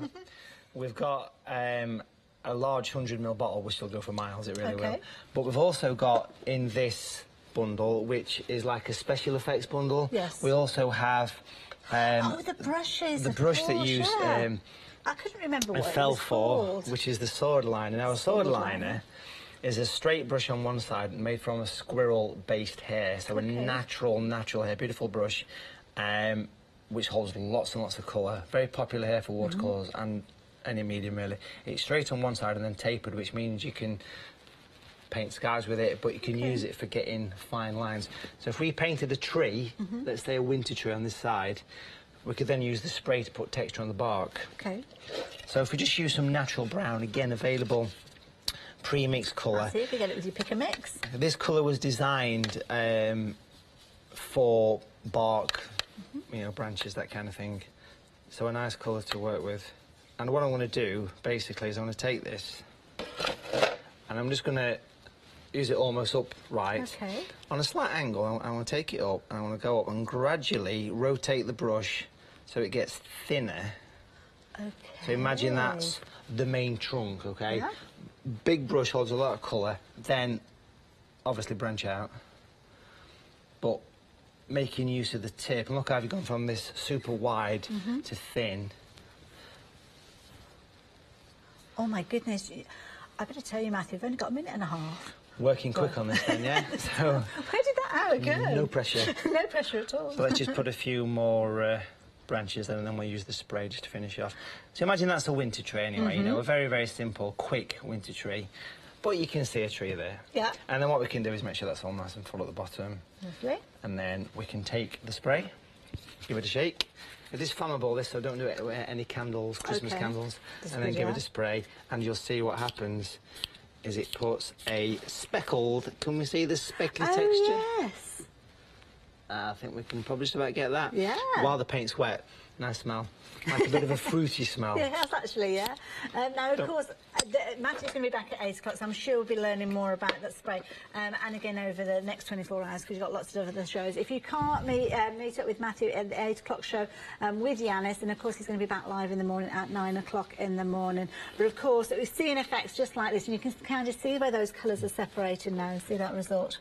We've got a large 100ml bottle, which will go for miles, it really will. But we've also got in this bundle, which is like a special effects bundle. Yes. We also have the brushes. The brush that used I couldn't remember what it fell was for, called. which is the sword liner. Now, a sword liner is a straight brush on one side made from a squirrel-based hair, so a natural hair, beautiful brush, which holds lots and lots of colour. Very popular hair for watercolours and any medium, really. It's straight on one side and then tapered, which means you can paint skies with it, but you can use it for getting fine lines. So if we painted a tree, let's say a winter tree on this side, we could then use the spray to put texture on the bark. Okay. So if we just use some natural brown, again available pre-mixed colour. See if you get it with your pick and mix. This colour was designed for bark, you know, branches, that kind of thing. So a nice colour to work with. And what I want to do, basically, is I want to take this and I'm just going to use it almost upright. Okay. On a slight angle, I want to take it up and I want to go up and gradually rotate the brush so it gets thinner. Okay. So imagine that's the main trunk, okay? Yeah. Big brush holds a lot of colour, then obviously branch out. But making use of the tip, and look how I've gone from this super wide to thin. Oh my goodness, I better tell you, Matthew, you've only got a minute and a half. Working quick on this then, yeah? So, where did that hour go? no pressure. No pressure at all. So let's just put a few more branches in, and then we'll use the spray just to finish off. So imagine that's a winter tree anyway, you know, a very, very simple, quick winter tree. But you can see a tree there. Yeah. And then what we can do is make sure that's all nice and full at the bottom. Lovely. And then we can take the spray, give it a shake. It is flammable, this, so don't do it with any candles, Christmas candles. And then give it a spray, and you'll see what happens is it puts a speckled, can we see the speckly texture? Yes. I think we can probably just about get that. Yeah. While the paint's wet. Nice smell. Like a bit of a fruity smell. Yeah, that's actually, yeah. Now, of course, Matthew's going to be back at 8 o'clock, so I'm sure we'll be learning more about that spray. And again, over the next 24 hours, because you've got lots of other shows. If you can't meet up with Matthew at the 8 o'clock show with Yanis, and of course he's going to be back live in the morning at 9 o'clock in the morning. But of course, we're seeing effects just like this, and you can kind of see where those colours are separated now. See that result?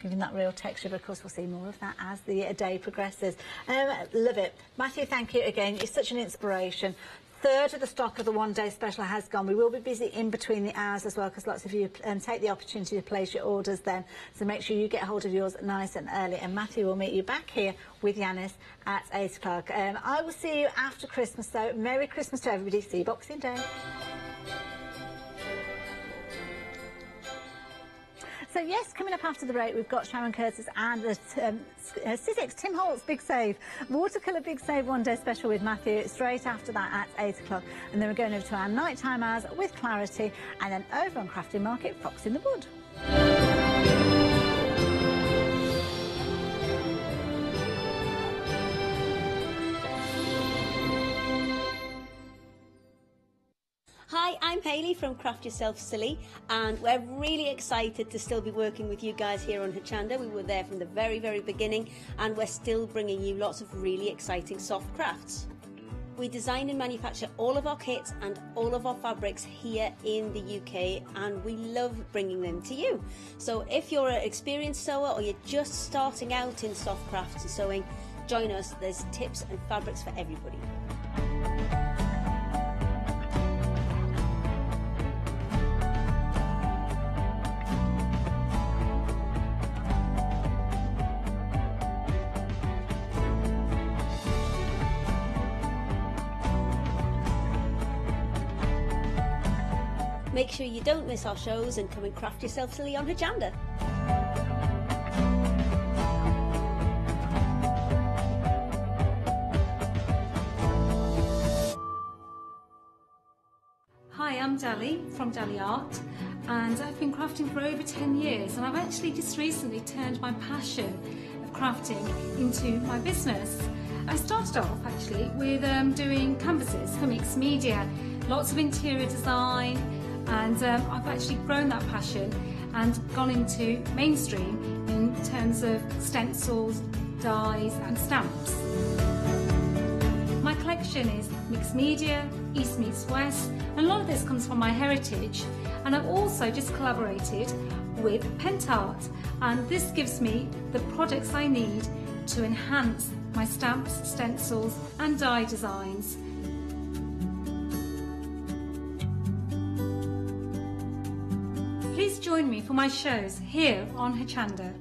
Giving that real texture, but of course we'll see more of that as the day progresses. Love it. Matthew, thank you again. You're such an inspiration. Third of the stock of the one-day special has gone. We will be busy in between the hours as well, because lots of you take the opportunity to place your orders then. So make sure you get hold of yours nice and early. And Matthew will meet you back here with Yanis at 8 o'clock. I will see you after Christmas, so Merry Christmas to everybody. See you Boxing Day. So yes, coming up after the break, we've got Sharon Curtis and the Sizzix Tim Holtz Big Save, Watercolour Big Save one-day special with Matthew, straight after that at 8 o'clock. And then we're going over to our nighttime hours with Clarity, and then over on Crafting Market, Fox in the Wood. Hi, I'm Hayley from Craft Yourself Silly, and we're really excited to still be working with you guys here on Hochanda. We were there from the very, very beginning, and we're still bringing you lots of really exciting soft crafts. We design and manufacture all of our kits and all of our fabrics here in the UK, and we love bringing them to you. So if you're an experienced sewer or you're just starting out in soft crafts and sewing, join us. There's tips and fabrics for everybody. Make sure you don't miss our shows and come and craft yourself silly on Hochanda. Hi, I'm Dali from Dali Art, and I've been crafting for over 10 years, and I've actually just recently turned my passion of crafting into my business. I started off actually with doing canvases for mixed media, lots of interior design, and I've actually grown that passion and gone into mainstream in terms of stencils, dies and stamps. My collection is mixed media, East meets West, and a lot of this comes from my heritage, and I've also just collaborated with Pentart, and this gives me the products I need to enhance my stamps, stencils and die designs. Please join me for my shows here on Hochanda.